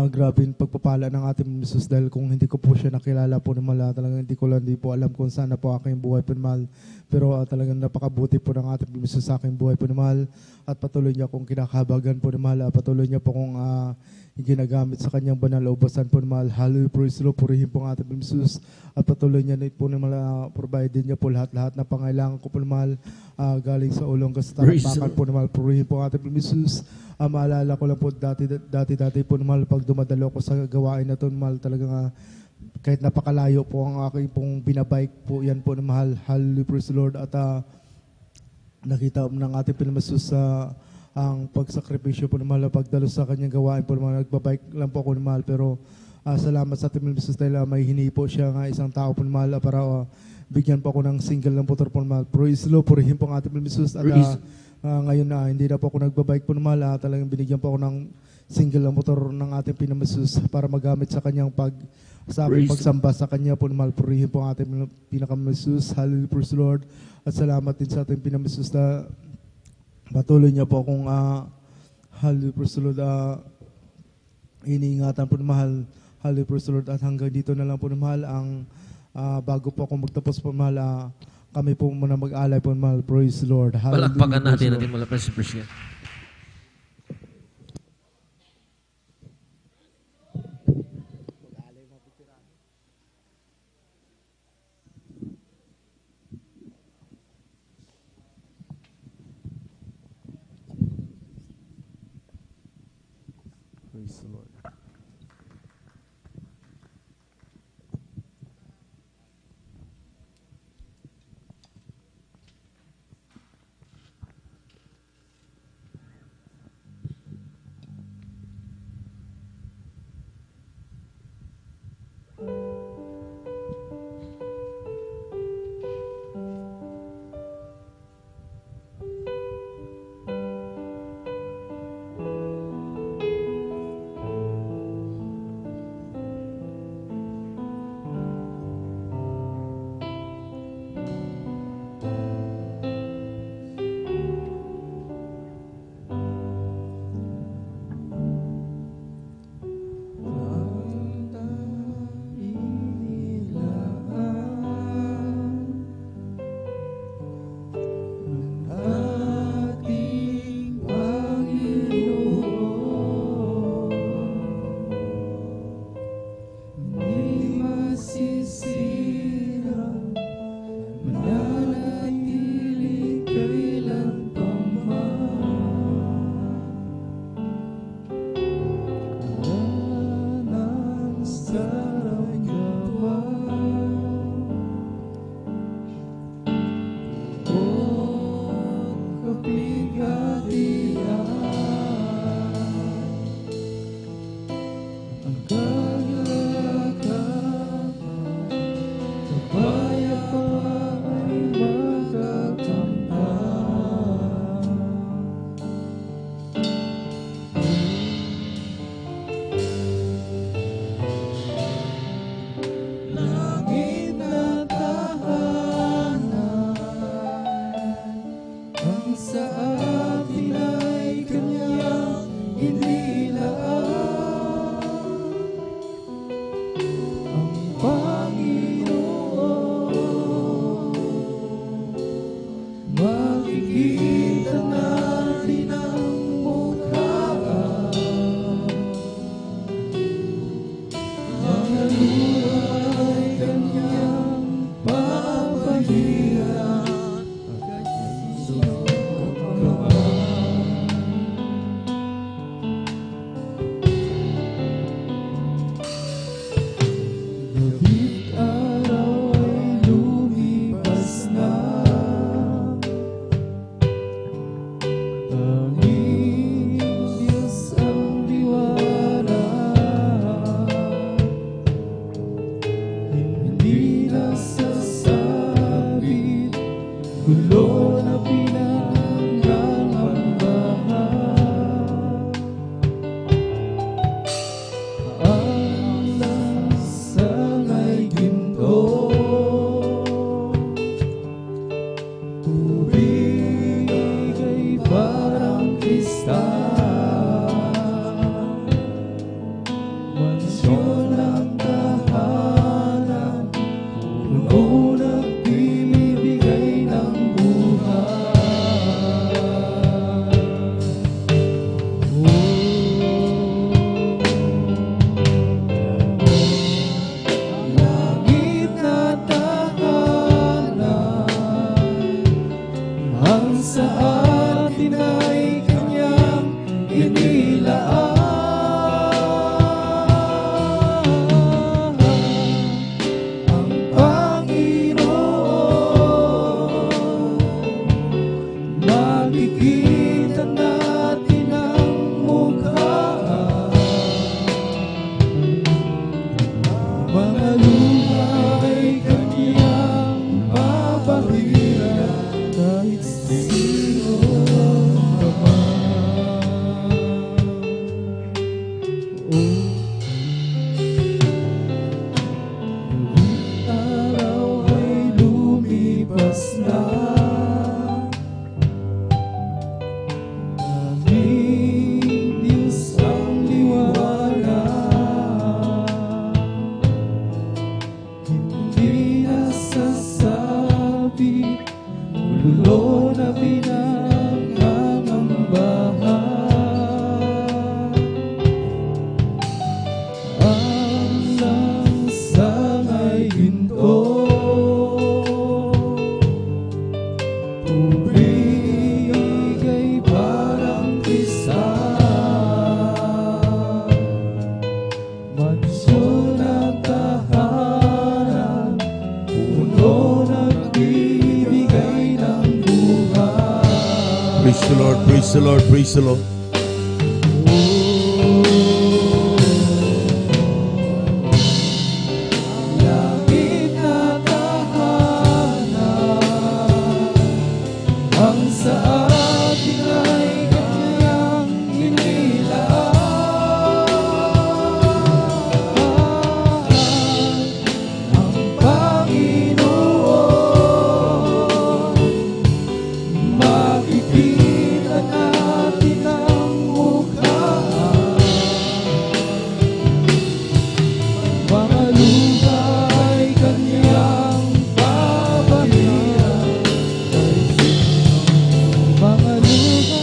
grabe yung pagpapala ng ating Jesus dahil kung hindi ko po siya nakilala po naman talagang hindi po alam kung saan na po aking buhay po naman. Pero talagang napakabuti po ng ating Jesus sa aking buhay po naman. At patuloy niya kung kinakabagan po naman. Patuloy niya po kung ginagamit sa kanyang banal na ubasan po naman. Hallelujah, praise Lord, purihin po ang ating Jesus. At patuloy niya na po naman provide niya po lahat na pangailangan ko po naman galing sa ulong kasatapakan po naman. Purihin po ang ating Jesus. Maalala ko lang po dati po naman pag dumadalo ko sa gawain na ito naman talagang kahit napakalayo po ang aking pong binabike po yan po na mahal. Hallelujah, praise the Lord. At nakita ng ating Pinoy ang pagsakripisyo po naman, pagdalo sa kanyang gawain po naman, nagbabike lang po ako naman, pero salamat sa ating Pinoy dahil may hini po siya nga isang tao po naman para bigyan po ako ng single ng motor po naman. Praise the Lord, purihin po ang ating Pinoy at ngayon na hindi na po ako nagbabike po naman, talagang binigyan po ako ng single na motor ng ating pinamasus para magamit sa kanyang sa aking pagsamba sa kanya po mahal. Purihin po ang ating pinakamasus. Hallelujah, praise the Lord. At salamat din sa ating pinamasus na patuloy niya po akong hallelujah, praise the Lord, iniingatan po ng mahal. Hallelujah, praise the Lord. At hanggang dito na lang po ng mahal ang bago po ako magtapos po mahal, kami po muna mag-alay po mahal. Praise the Lord. Hallelujah, Palakpakan praise natin the natin Lord. mula Prince Priscilla. Praise the Lord. Praise the Lord, praise the Lord, praise the Lord. Langit na tahanan, ang sa atin ay kanyang inilaan. Ang Panginoon, makikita natin ang mukha. Mga lupa ay kanyang papahiran. Mga lupa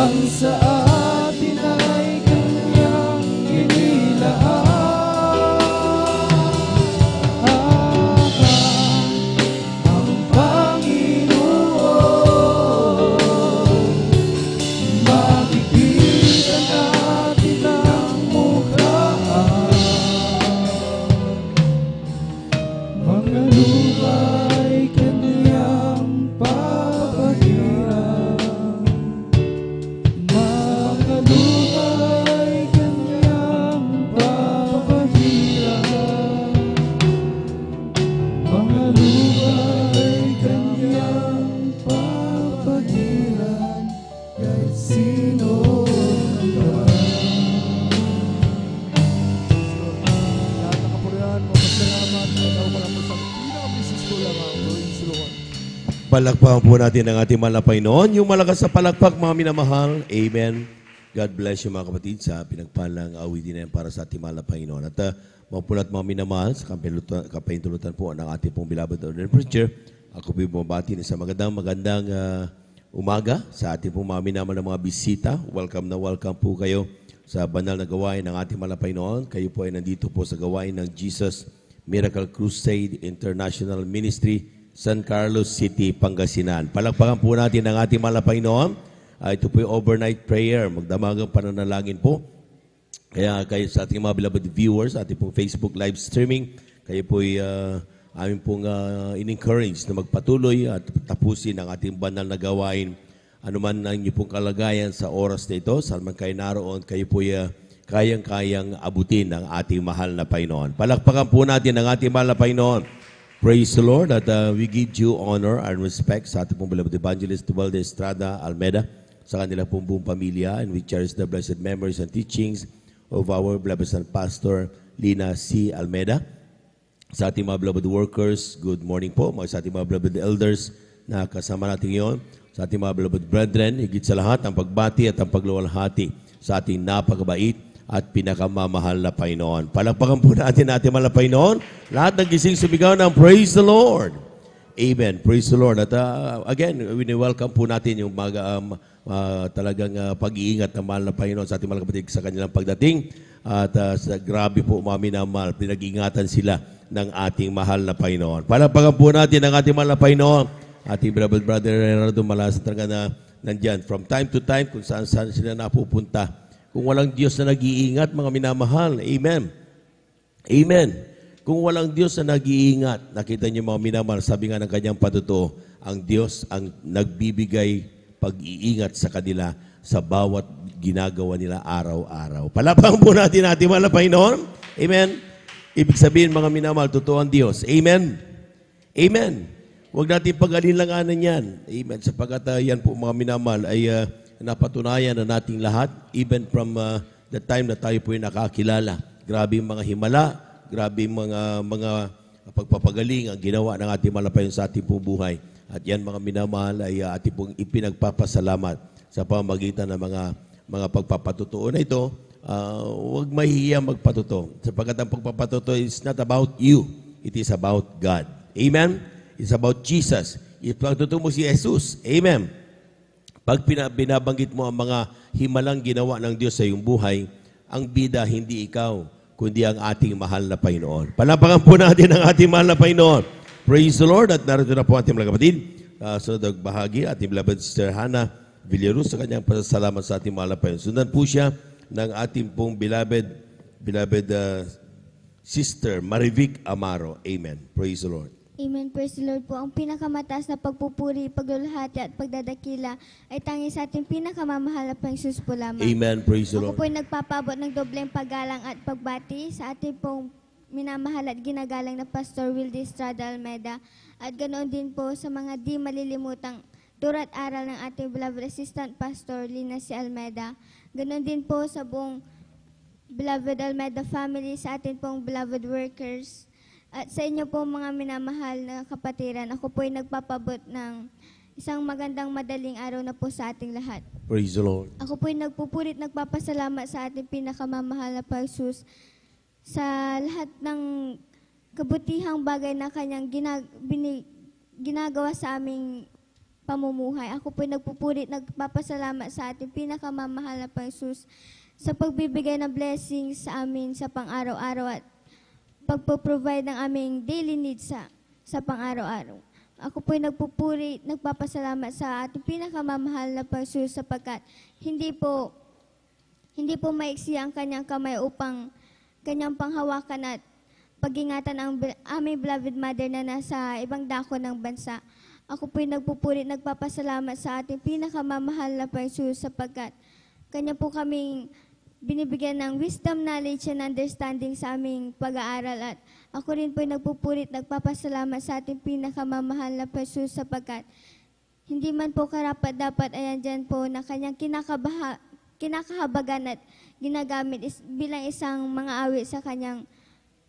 ang sa atin ay kanyang inilaan. Ang Panginoon, makikita natin ang mukha. Mga lupa ay kanyang papahiran. Mga lupa ay kanyang papahiran. Mga lupa ay kanyang papahiran. Kahit sino man ba. Lahat ng kapurihan, magpasalamat at ako lang po sa pinaka-business ko lang ang Praise the Lord. Palakpakan po natin ang ating mahal na Panginoon. Yung malakas sa palakpak, mga minamahal. Amen. God bless you mga kapatid sa pinagpalang awitin na yan para sa ating mahal na Panginoon. At mga pulat mga minamahal, sa kapahintulutan po ng ating pong beloved ordinary preacher, ako po bumabati sa magandang umaga sa ating pong mga minamahal na mga bisita. Welcome na welcome po kayo sa banal na gawain ng ating mahal na Panginoon. Kayo po ay nandito po sa gawain ng Jesus Miracle Crusade International Ministry, San Carlos City, Pangasinan. Palakpakan po natin ang ating mahal na Panginoon. Ito po yung overnight prayer, magdamagang pananalangin po. Kaya kayo sa ating mga beloved viewers, ating pong Facebook live streaming, kayo po ay amin pong in-encourage na magpatuloy at tapusin ang ating banal na gawain. Ano man ang inyong pong kalagayan sa oras na ito, saan man kayo naroon, kayo po ay kayang-kayang abutin ng ating mahal na Panginoon. Palakpakan po natin ang ating mahal na Panginoon. Praise the Lord that we give due honor and respect sa ating pong beloved evangelist Duvalde Estrada Almeda, sa kanila pong buong pamilya, and we cherish the blessed memories and teachings of our beloved son Pastor Lina C. Almeda. Sa ating mga beloved workers, good morning po. Sa ating mga beloved elders na kasama natin ngayon, sa ating mga beloved brethren, higit sa lahat ang pagbati at ang pagluwalhati sa ating napakabait at pinakamamahal na Panginoon. Palakpakan po natin mahal na Panginoon. Lahat ng gising sumigaw ng Praise the Lord. Amen. Praise the Lord. At again, welcome po natin yung talagang pag-iingat ng mahal na Panginoon sa ating mga kapatid sa kanilang pagdating. At grabe po mga minamahal, pinag-ingatan sila ng ating mahal na Panginoon. Palakpakan po natin ang ating mahal na Panginoon. Ating beloved brother Leonardo Malasa talaga na nandyan. From time to time, kung saan sila napupunta. Kung walang Diyos na nag-iingat, mga minamahal. Amen. Amen. Kung walang Diyos na nag-iingat, nakita niyo mga minamahal, sabi nga ng kanyang patuto, ang Diyos ang nagbibigay pag-iingat sa kanila sa bawat ginagawa nila araw-araw. Palapang po natin mahal na Panginoon. Amen. Ibig sabihin mga minamahal, totoo ang Diyos. Amen. Amen. Huwag natin pag-alilanganan yan. Amen. Sapagkat yan po mga minamahal ay napatunayan na nating lahat, even from the time na tayo po ay nakakilala. Grabe yung mga himala, grabe yung mga pagpapagaling ang ginawa ng ating malapayon sa ating pong buhay. At yan mga minamahal ay ating pong ipinagpapasalamat sa pamamagitan ng mga pagpapatutuo na ito. Huwag mahihiya magpatuto. Sapagkat ang pagpapatuto is not about you. It is about God. Amen? It's about Jesus. Ipagtuto mo si Jesus. Amen? Pag binabanggit mo ang mga himalang ginawa ng Diyos sa iyong buhay, ang bida hindi ikaw, kundi ang ating mahal na Panginoon. Palapakan po natin ang ating mahal na Panginoon. Praise the Lord. At narito na po ating mga kapatid. Sunod bahagi, ating beloved Sister Hannah Villaruz sa kanyang pasasalamat sa ating mahal na Panginoon. Sundan po siya ng ating pong beloved Sister Marivic Amaro. Amen. Praise the Lord. Amen. Praise the Lord po. Ang pinakamataas na pagpupuri, paglulahati at pagdadakila ay tangi sa ating pinakamamahal na Panginoon po lamang. Amen. Praise the Ako Lord. po ay nagpapabot ng dobleng paggalang at pagbati sa ating pong minamahal at ginagalang na Pastor Wildy Estrada Almeida at ganoon din po sa mga di malilimutang turo at aral ng ating beloved Assistant Pastor Lina C. Almeida. Ganoon din po sa buong beloved Almeida family, sa ating pong beloved workers, at sa inyo po mga minamahal na kapatiran. Ako po ay nagpapabot ng isang magandang madaling araw na po sa ating lahat. Praise the Lord. Ako po ay nagpupurit, nagpapasalamat sa ating pinakamamahal na Panginoon sa lahat ng kabutihang bagay na kanyang ginagawa sa aming pamumuhay. Ako po ay nagpupurit, nagpapasalamat sa ating pinakamamahal na Panginoon sa pagbibigay ng blessings sa amin sa pang-araw-araw at pagpo-provide ng aming daily needs sa pang-araw-araw. Ako po ay nagpupuri, nagpapasalamat sa ating pinakamamahal na Panginoon sapagkat hindi po maiksi ang kanyang kamay upang kanyang panghawakan at pag-ingatan ang aming beloved mother na nasa ibang dako ng bansa. Ako po ay nagpupuri, nagpapasalamat sa ating pinakamamahal na Panginoon sapagkat kanya po kaming binibigyan ng wisdom, knowledge, and understanding sa aming pag-aaral. At ako rin po ay nagpupurit, nagpapasalamat sa ating pinakamamahal na Panginoon sapagkat hindi man po karapat-dapat ay andyan po na kanyang kinakahabagan at ginagamit bilang isang mga awit sa kanyang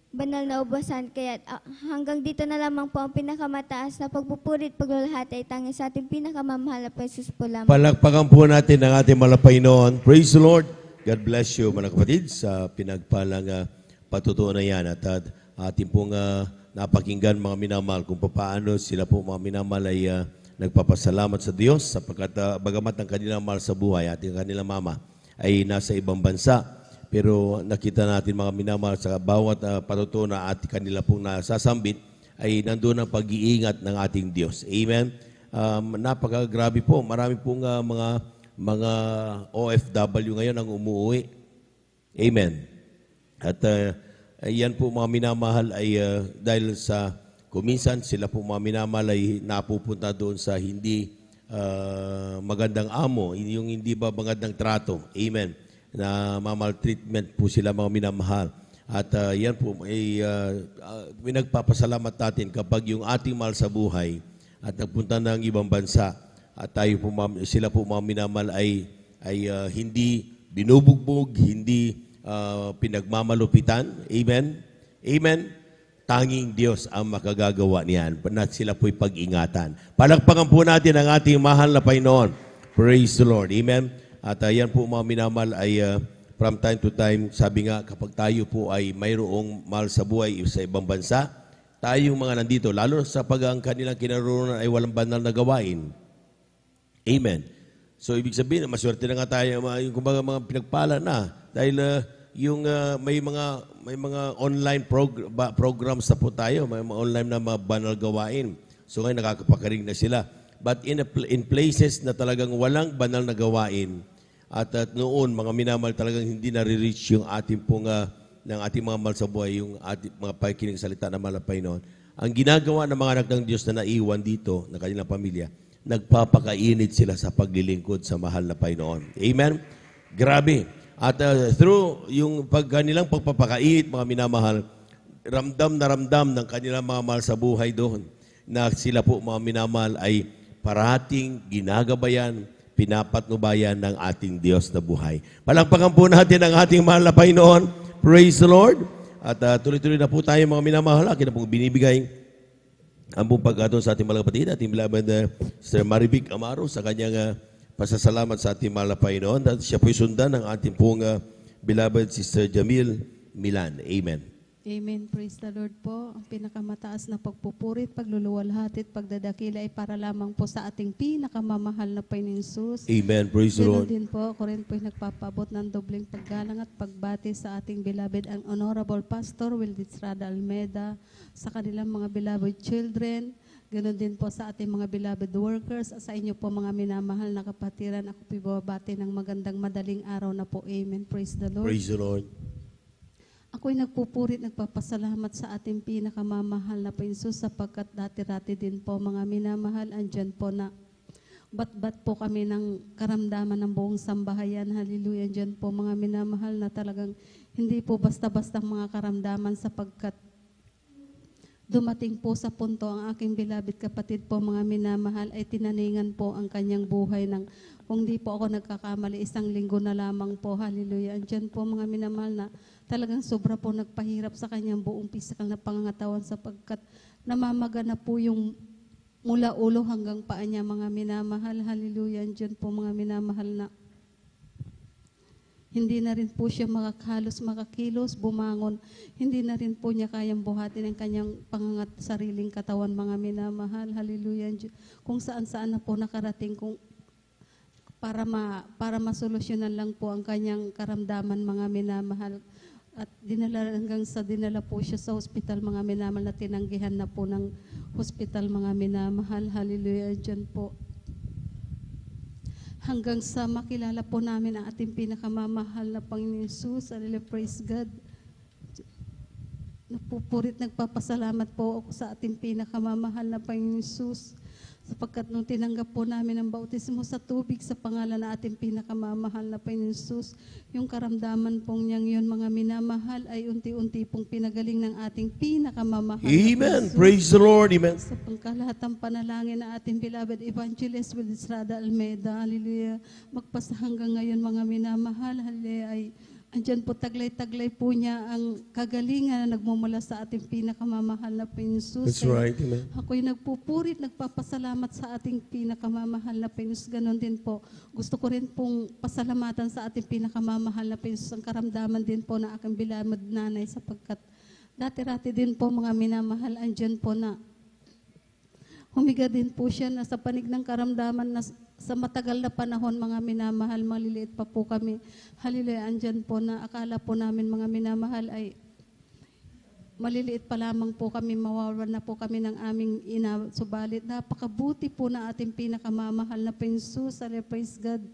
banal na ubasan. Kaya hanggang dito na lamang po ang pinakamataas na pagpupurit, paglulahati ay tanging sa ating pinakamamahal na Panginoon po lamang. Palakpakan po natin ang ating malapaynoon. Praise the Lord. God bless you, mga kapatid, sa pinagpalang patutuo na yan. At ating pong napakinggan, mga minamahal, kung paano sila po, mga minamahal, ay nagpapasalamat sa Diyos sapagkat bagamat ang kanilang mahal sa buhay, ating kanilang mama, ay nasa ibang bansa. Pero nakita natin, mga minamahal, sa bawat patutuo na ating kanila pong nasasambit, ay nandun ang pag-iingat ng ating Diyos. Amen? Napakagrabe po. Marami pong mga OFW ngayon ang umuwi. Amen. At yan po, mga minamahal, ay dahil sa kuminsan sila po, mga minamahal, ay napupunta doon sa hindi magandang amo, yung hindi ba magandang trato. Amen. Na mamaltreatment po sila, mga minamahal. At yan po ay pinagpapasalamat natin kapag yung ating mahal sa buhay at nagpunta ng ibang bansa at tayo po, sila po, mga minamahal, ay hindi binubugbog, hindi pinagmamalupitan. Amen? Amen? Tanging Diyos ang makagagawa niyan. At sila po'y pag-ingatan. Palakpakan po natin ang ating mahal na Panginoon. Praise the Lord. Amen? At yan po, mga minamahal, ay from time to time, sabi nga, kapag tayo po ay mayroong mahal sa buhay sa ibang bansa, tayong mga nandito, lalo sa pag ang kanilang kinaroroonan ay walang banal na gawain. Amen. So, ibig sabihin, maswerte na nga tayo, yung kumbaga mga pinagpala na. Dahil may mga online programs na po tayo, may mga online na mga banal gawain. So, ngayon nakakapakaring na sila. But in places na talagang walang banal na gawain, at noon, mga minamahal, talagang hindi nare-reach yung ating pong, ng ating mga mahal sa buhay, yung ating mga pakikinig salita na malapay noon. Ang ginagawa ng mga anak ng Diyos na naiwan dito, na kanilang pamilya, nagpapakainit sila sa paglilingkod sa mahal na Panginoon. Amen? Grabe. At through yung kanilang pagpapakainit, mga minamahal, ramdam na ramdam ng kanilang mga mahal sa buhay doon na sila po, mga minamahal, ay parating ginagabayan, pinapatnubayan ng ating Diyos na buhay. Palakpakan po natin ang ating mahal na Panginoon. Praise the Lord. At tuloy-tuloy na po tayo, mga minamahal. Akin na pong binibigay ang buong pagkataon sa ating mga kapatid, ating beloved Sister Marivic Amaro sa kanyang pasasalamat sa ating mahal na Panginoon. At siya po'y sundan ng ating pong beloved Sister Jamil Milan. Amen. Amen. Praise the Lord po. Ang pinakamataas na pagpupurit, pagluluwalhati at pagdadakila ay para lamang po sa ating pinakamamahal na Panginoon Jesus. Amen. Praise the Lord. Din po, ako rin po ay nagpapabot ng dobleng paggalang at pagbati sa ating beloved and honorable Pastor Wildy Estrada Almeida, sa kanilang mga beloved children, Ganon din po sa ating mga beloved workers, at sa inyo po mga minamahal na kapatiran. Ako po ibabati ng magandang madaling araw na po. Amen. Praise the Lord. Praise the Lord. Ako'y nagpupurit, nagpapasalamat sa ating pinakamamahal na Panginoon sapagkat dati-dati din po mga minamahal, andyan po na bat-bat po kami ng karamdaman ng buong sambahayan. Hallelujah. Andyan po mga minamahal na talagang hindi po basta-basta mga karamdaman sapagkat dumating po sa punto ang aking beloved kapatid po mga minamahal ay tinaningan po ang kanyang buhay ng kung di po ako nagkakamali 1 linggo na lamang po. Hallelujah. Andyan po mga minamahal na talagang sobra po nagpahirap sa kanyang buong physical na pangangatawan sapagkat namamaga na po yung mula ulo hanggang paa niya mga minamahal. Hallelujah. Andyan po mga minamahal na hindi na rin po siya makakilos, bumangon. Hindi na rin po niya kayang buhatin ang kanyang sariling katawan, mga minamahal. Hallelujah. Kung saan-saan na po nakarating para masolusyonan lang po ang kanyang karamdaman, mga minamahal. At dinala po siya sa hospital, mga minamahal, na tinanggihan na po ng hospital, mga minamahal. Hallelujah. Diyan po. Hanggang sa makilala po namin ang ating pinakamamahal na Panginoon Jesus. Hallelujah, praise God. Napupurit, nagpapasalamat po ako sa ating pinakamamahal na Panginoon Jesus. Sapagkat nung tinanggap po namin ang bautismo sa tubig sa pangalan na ating pinakamamahal na Panginoon Jesus, yung karamdaman pong niyang yun, mga minamahal, ay unti-unti pong pinagaling ng ating pinakamamahal. Amen. Praise the Lord. Amen. Sa pangkalahatang panalangin na ating beloved evangelist Will Estrada Almeida, hallelujah, magpasa hanggang ngayon mga minamahal, hallelujah, ay andyan po taglay-taglay po niya ang kagalingan na nagmumula sa ating pinakamamahal na Panginoon. That's right. Amen. Ako'y nagpupurit, nagpapasalamat sa ating pinakamamahal na Panginoon. Ganon din po. Gusto ko rin pong pasalamatan sa ating pinakamamahal na Panginoon. Ang karamdaman din po na aking beloved nanay sapagkat dati-rati din po mga minamahal, andyan po na humiga din po siya na sa panig ng karamdaman na sa matagal na panahon, mga minamahal, maliliit pa po kami. Hallelujah, andyan po na akala po namin mga minamahal ay maliliit pa lamang po kami, mawawalan na po kami ng aming ina. Subalit, napakabuti po na ating pinakamamahal na Panginoon. Hallelujah, praise God.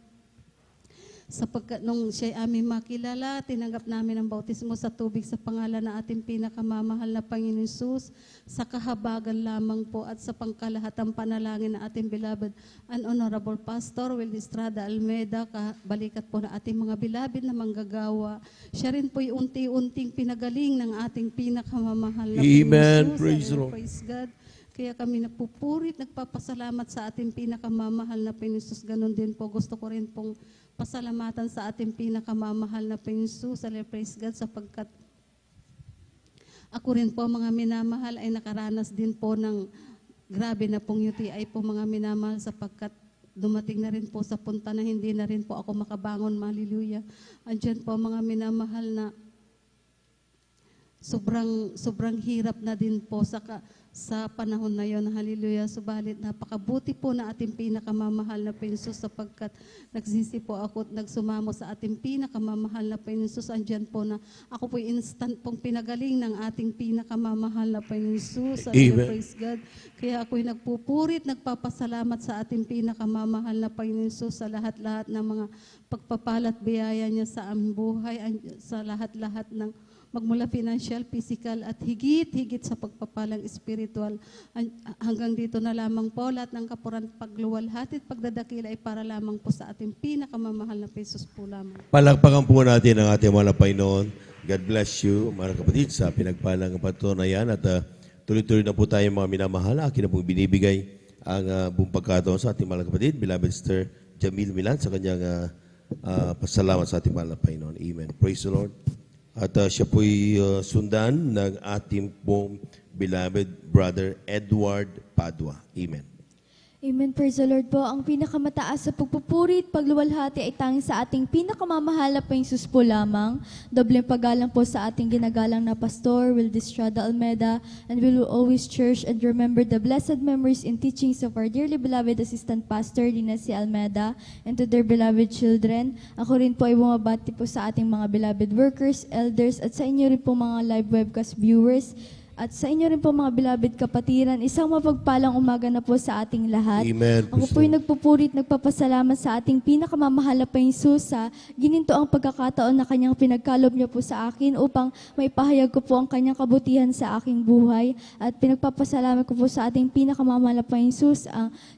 Sapagkat nung siya'y aming makilala, tinanggap namin ang bautismo sa tubig sa pangalan na ating pinakamamahal na Panginoon Jesus, sa kahabagan lamang po at sa pangkalahatang panalangin na ating beloved and honorable Pastor Will Estrada Almeida, balikat po na ating mga beloved na manggagawa. Siya rin po'y unti-unting pinagaling ng ating pinakamamahal na Amen. Panginoon Jesus. Praise the Lord. Praise God. Kaya kami nagpupurit, nagpapasalamat sa ating pinakamamahal na Panginoon Jesus. Ganon din po, gusto ko rin pong pasalamatan sa ating pinakamamahal na Panginoon Jesus. Praise God, sapagkat ako rin po mga minamahal ay nakaranas din po ng grabe na pong UTI po mga minamahal sapagkat dumating na rin po sa punta na hindi na rin po ako makabangon. Hallelujah. Andyan po mga minamahal na sobrang hirap na din po sa panahon na yon. Hallelujah. Subalit napakabuti po na ating pinakamamahal na Panginoon sapagkat nagsisi po ako at nagsumamo sa ating pinakamamahal na Panginoon. Andyan po na ako po instant pong pinagaling ng ating pinakamamahal na Panginoon. Praise God. Kaya ako'y nagpupurit, nagpapasalamat sa ating pinakamamahal na Panginoon sa lahat-lahat ng mga pagpapalat biyaya niya sa aming buhay, sa lahat-lahat ng magmula financial, physical, at higit-higit sa pagpapalang spiritual. Hanggang dito na lamang po, lahat ng kapuran, pagluwalhati at pagdadakila ay para lamang po sa ating pinakamamahal na Jesus po lamang. Palakpakan po natin ang ating mga Panginoon. God bless you, mga kapatid, sa pinagpalang patunayan. At tuloy-tuloy na po tayo mga minamahal. Akin na pong binibigay ang buong pagkataon sa ating mga kapatid, beloved Sister Jamil Milan, sa kanyang pasalamat sa ating mga Panginoon. Amen. Praise the Lord. At siya po'y sundan ng ating pong beloved brother Edward Padua. Amen. Amen. Praise the Lord po. Ang pinakamataas sa pagpupuri at pagluwalhati ay tanging sa ating pinakamamahal na Panginoon po lamang. Dobleng paggalang po sa ating ginagalang na Pastor Will Estrada Almeida, and we will always cherish and remember the blessed memories and teachings of our dearly beloved Assistant Pastor Lina C. Almeida and to their beloved children. Ako rin po ay bumabati po sa ating mga beloved workers, elders, at sa inyo rin po mga live webcast viewers. At sa inyo rin po mga beloved kapatiran, isang mapagpalang umaga na po sa ating lahat. Amen. Ako po'y nagpupurit, nagpapasalamat sa ating pinakamamahal na Jesus sa gininto ang pagkakataon na kanyang pinagkalob niya po sa akin upang maipahayag ko po ang kanyang kabutihan sa aking buhay. At pinagpapasalamat ko po sa ating pinakamamahal na Jesus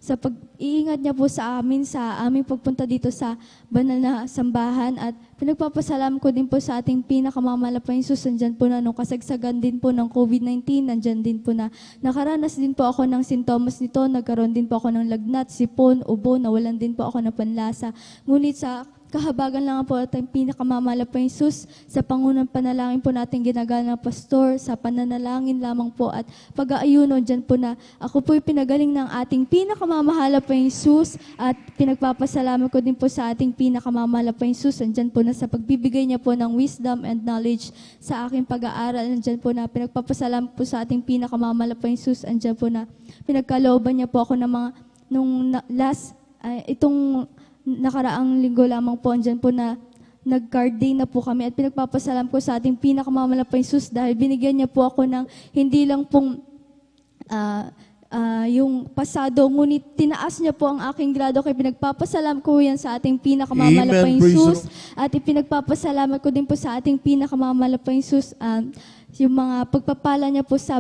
sa pag-iingat niya po sa amin sa aming pagpunta dito sa banal na sambahan. At pinagpapasalamat ko din po sa ating pinakamamahal na Jesus. Nandyan po na nung kasagsagan din po ng COVID-19, nandyan din po na nakaranas din po ako ng sintomas nito, nagkaroon din po ako ng lagnat, sipon, ubo, nawalan din po ako ng panlasa. Ngunit sa kahabagan lang po at ang pinakamamahal po Jesus, sa pangunang panalangin po natin ginagawa ng pastor, sa pananalangin lamang po at pag-aayuno dyan po na ako po'y pinagaling ng ating pinakamamahal po Jesus at pinagpapasalamat ko din po sa ating pinakamamahal po Jesus. Andyan po na sa pagbibigay niya po ng wisdom and knowledge sa aking pag-aaral. Andyan po na pinagpapasalamat po sa ating pinakamamahal po Jesus. Andyan po na pinagkalooban niya po ako ng mga itong nakaraang linggo lamang po, andyan po na nag-card day na po kami at pinagpapasalam ko sa ating pinakamamahal po Jesus dahil binigyan niya po ako ng hindi lang pong yung pasado, ngunit tinaas niya po ang aking grado kaya pinagpapasalam ko yan sa ating pinakamamahal po Jesus at ipinagpapasalamat ko din po sa ating pinakamamahal po Jesus yung mga pagpapala niya po sa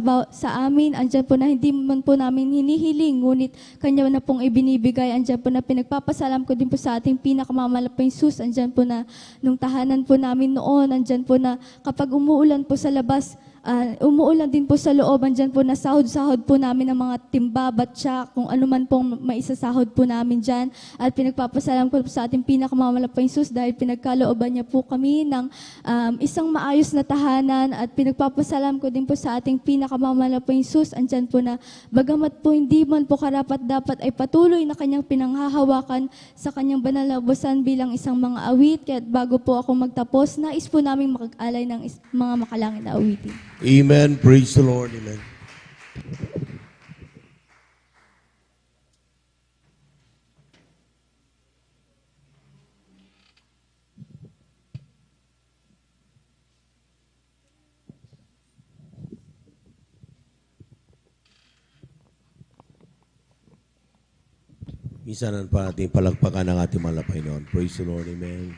amin, andyan po na hindi man po namin hinihiling, ngunit kanya na pong ibinibigay, andyan po na pinagpapasalam ko din po sa ating pinakamamahal po Jesus, andyan po na nung tahanan po namin noon, andyan po na kapag umuulan po sa labas, umuulan din po sa loob, andyan po na sahod-sahod po namin ng mga timba, batya, kung ano man pong maisasahod po namin dyan. At pinagpapasalam ko po sa ating pinakamamahal po Jesus dahil pinagkalooban niya po kami ng isang maayos na tahanan at pinagpapasalam ko din po sa ating pinakamamahal po Jesus. Andyan po na bagamat po hindi man po karapat-dapat ay patuloy na kanyang pinanghahawakan sa kanyang banal na ubusan bilang isang mga awit. Kaya bago po ako magtapos, nais po namin makag-alay ng mga makalangit na awitin. Amen. Praise the Lord. Amen. Minsanan pa natin palagpakan ng ating mahal na Panginoon. Praise the Lord. Amen.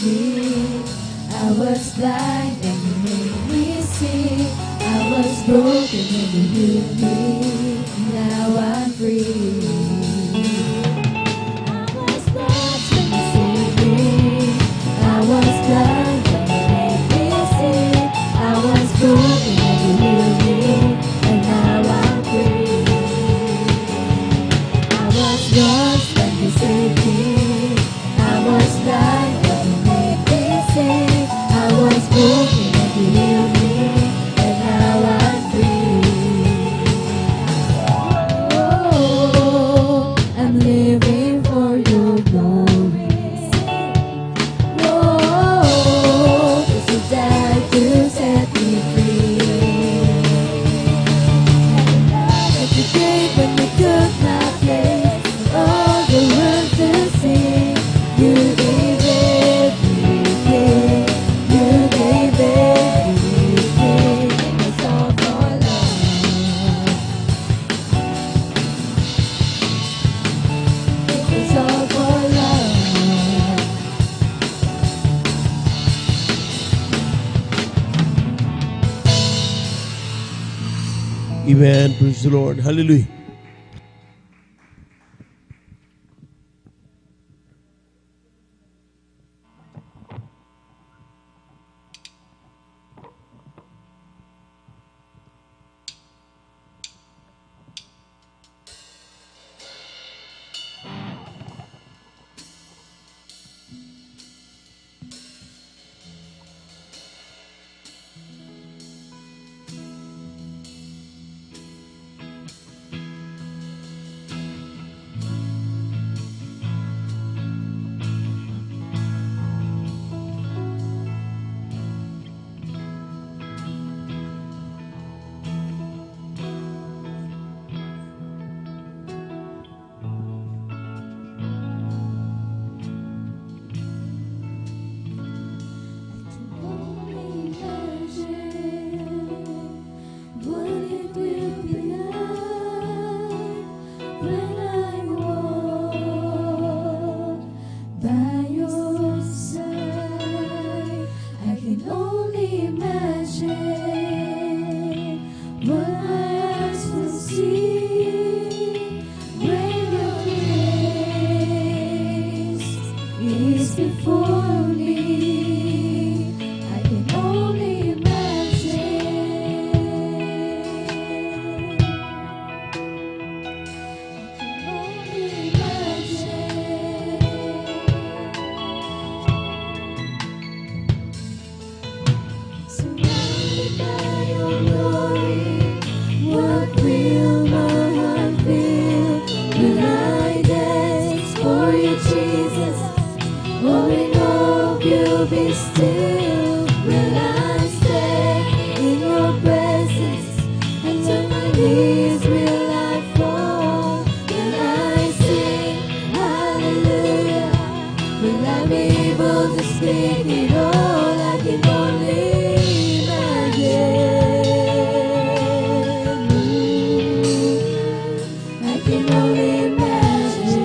me. I was blind and you made me see. I was broken and you healed me. Now I'm free. I was lost when you saved me. I was blind and you made me see. I was broken and you healed me. And now I'm free. I was lost when you saved me. I was blind and you made me see. I was broken and you healed me. And now I'm free. Oh, I'm living for your glory. Oh, 'cause you died to set me free. That you gave when you took my place, all the world to see. You gave everything. You gave everything. It's all for love. It's all for love. Amen. Praise the Lord. Hallelujah. Before me, I can only Surrounded by your glory, what will my heart feel when I dance for you, Jesus? Oh, in hope you'll be still. Will I stay in your presence and to my knees will I fall? Will I sing hallelujah? Will I be able to speak it all? I can only imagine. I can only imagine.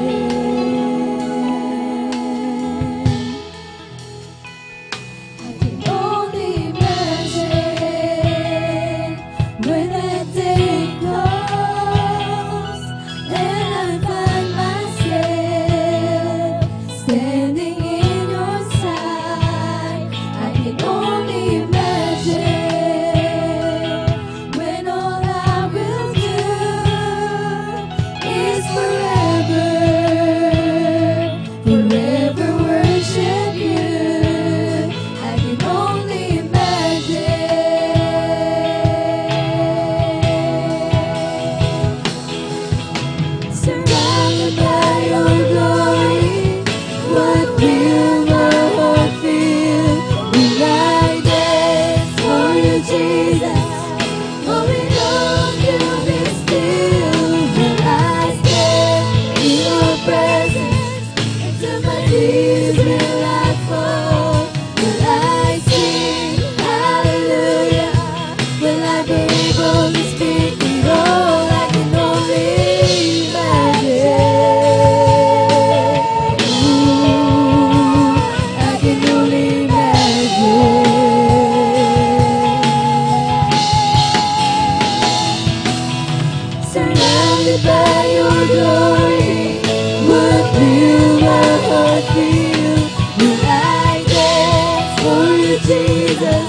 I surrounded by your glory. What will my heart feel? Will I dance for you, Jesus?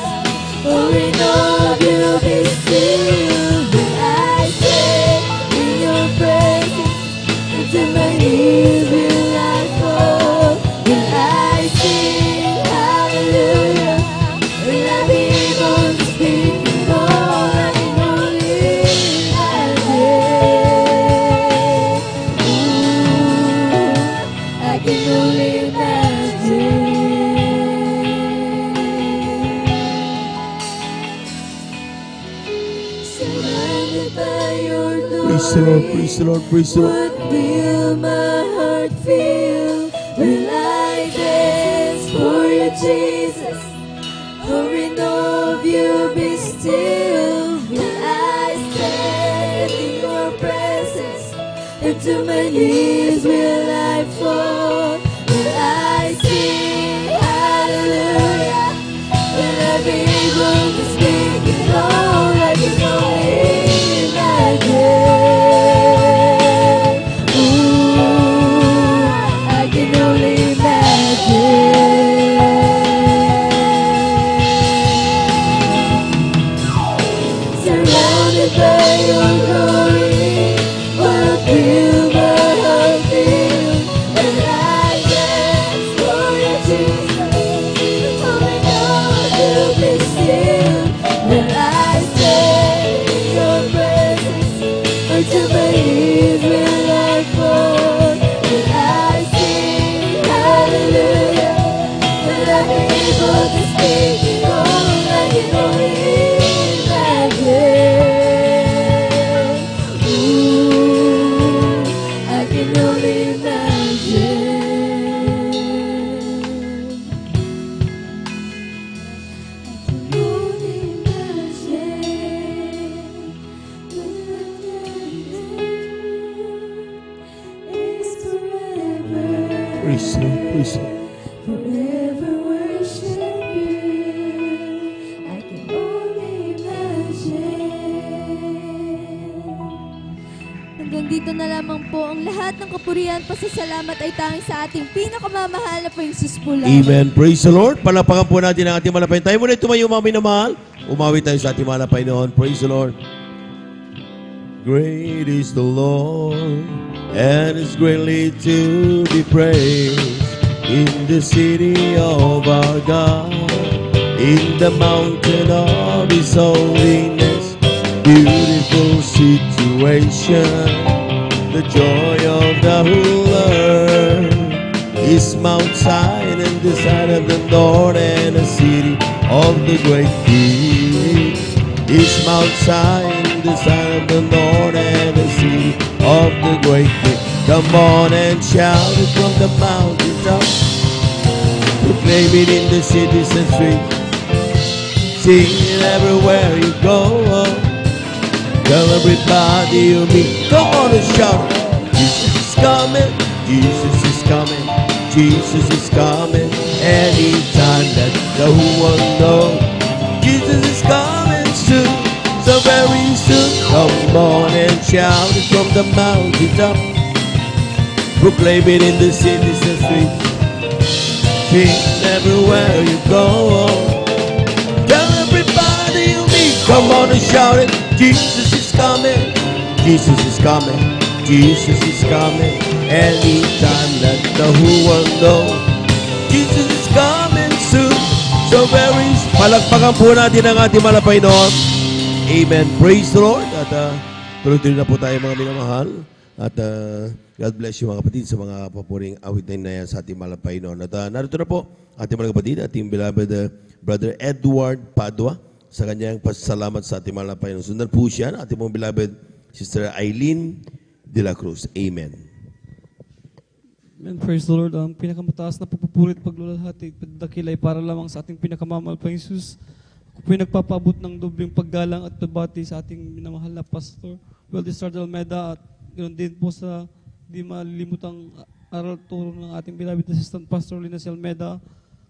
Or in all of you be still? Will I stay in your presence? Until my knees will I fall? Will I sing hallelujah? Will I be able to speak in all I can only imagine? Ooh, I can only imagine. Surrounded by your glory. Praise the Lord, praise the Lord, praise the Lord. What will my heart feel? Will I dance for you, Jesus? Or in all of you be still? Will I stand in your presence? And to my knees will I fall? Will I sing hallelujah? Will I be able to speak it all I can only imagine? Ooh, I can only imagine. Surrounded by your glory, what will my heart feel? Will I dance for you, Jesus? Oh, I know you'll be still. Will I stay in your presence? Or to my knees will I fall? Will I sing hallelujah? Will I be able to speak it all I can only imagine? Ooh, I can only imagine. I can only imagine. It's forever. Praise the Lord, praise the Lord. Forever worship you. I can only imagine. Hanggang dito na lamang po ang lahat ng kapurihan, pasasalamat ay tanging sa ating pinakamamahal na po yung Jesus po lamang. Amen. Praise the Lord. Palapakan po natin ang ating malapay. Tayo muna tumayo, mga minamahal. Umawi tayo sa ating malapay noon. Praise the Lord. Great is the Lord, and is greatly to be praised in the city of our God, in the mountain of His holiness. Beautiful situation, the joy of the whole earth is Mount Zion and the side of the Lord, and the city of the great King is Mount Zion, the side of the Lord, and the city of the great King. Come on and shout it from the mountaintop, proclaim it in the cities and streets, sing it everywhere you go. Tell everybody you meet, come on and shout it. Jesus is coming, Jesus is coming, Jesus is coming. Anytime that no one knows, Jesus is coming soon, so very soon. Come on and shout it from the mountaintop, proclaim it in the cities and streets, sing everywhere you go. Tell everybody you meet, come on and shout it. Jesus is coming, Jesus is coming, Jesus is coming. Anytime that the whole world knows, Jesus is coming soon, so very soon. Palakpakan po natin ang ating malapay noon. Amen. Praise the Lord. At tuloy-tuloy na po tayo, mga minamahal. At God bless you, mga kapatid, sa mga papuring awitin na yan sa ating malapay noon. At narito na po ating mga kapatid, ating beloved Brother Edward Padua, sa kanyang pasalamat sa ating malapay noon. Sundan po siya, ating mga beloved Sister Eileen de la Cruz. Amen. Amen. Praise the Lord. Ang pinakamataas na pagpupulit, paglulahati, pagdakil ay para lamang sa ating pinakamamahal pa Jesus. Ako po nagpapabot ng dobling paggalang at pagbati sa ating minamahal na Pastor Wildy Almeida, at ganoon din po sa di malilimutang aral turo ng ating beloved Assistant Pastor Lina C. Almeida.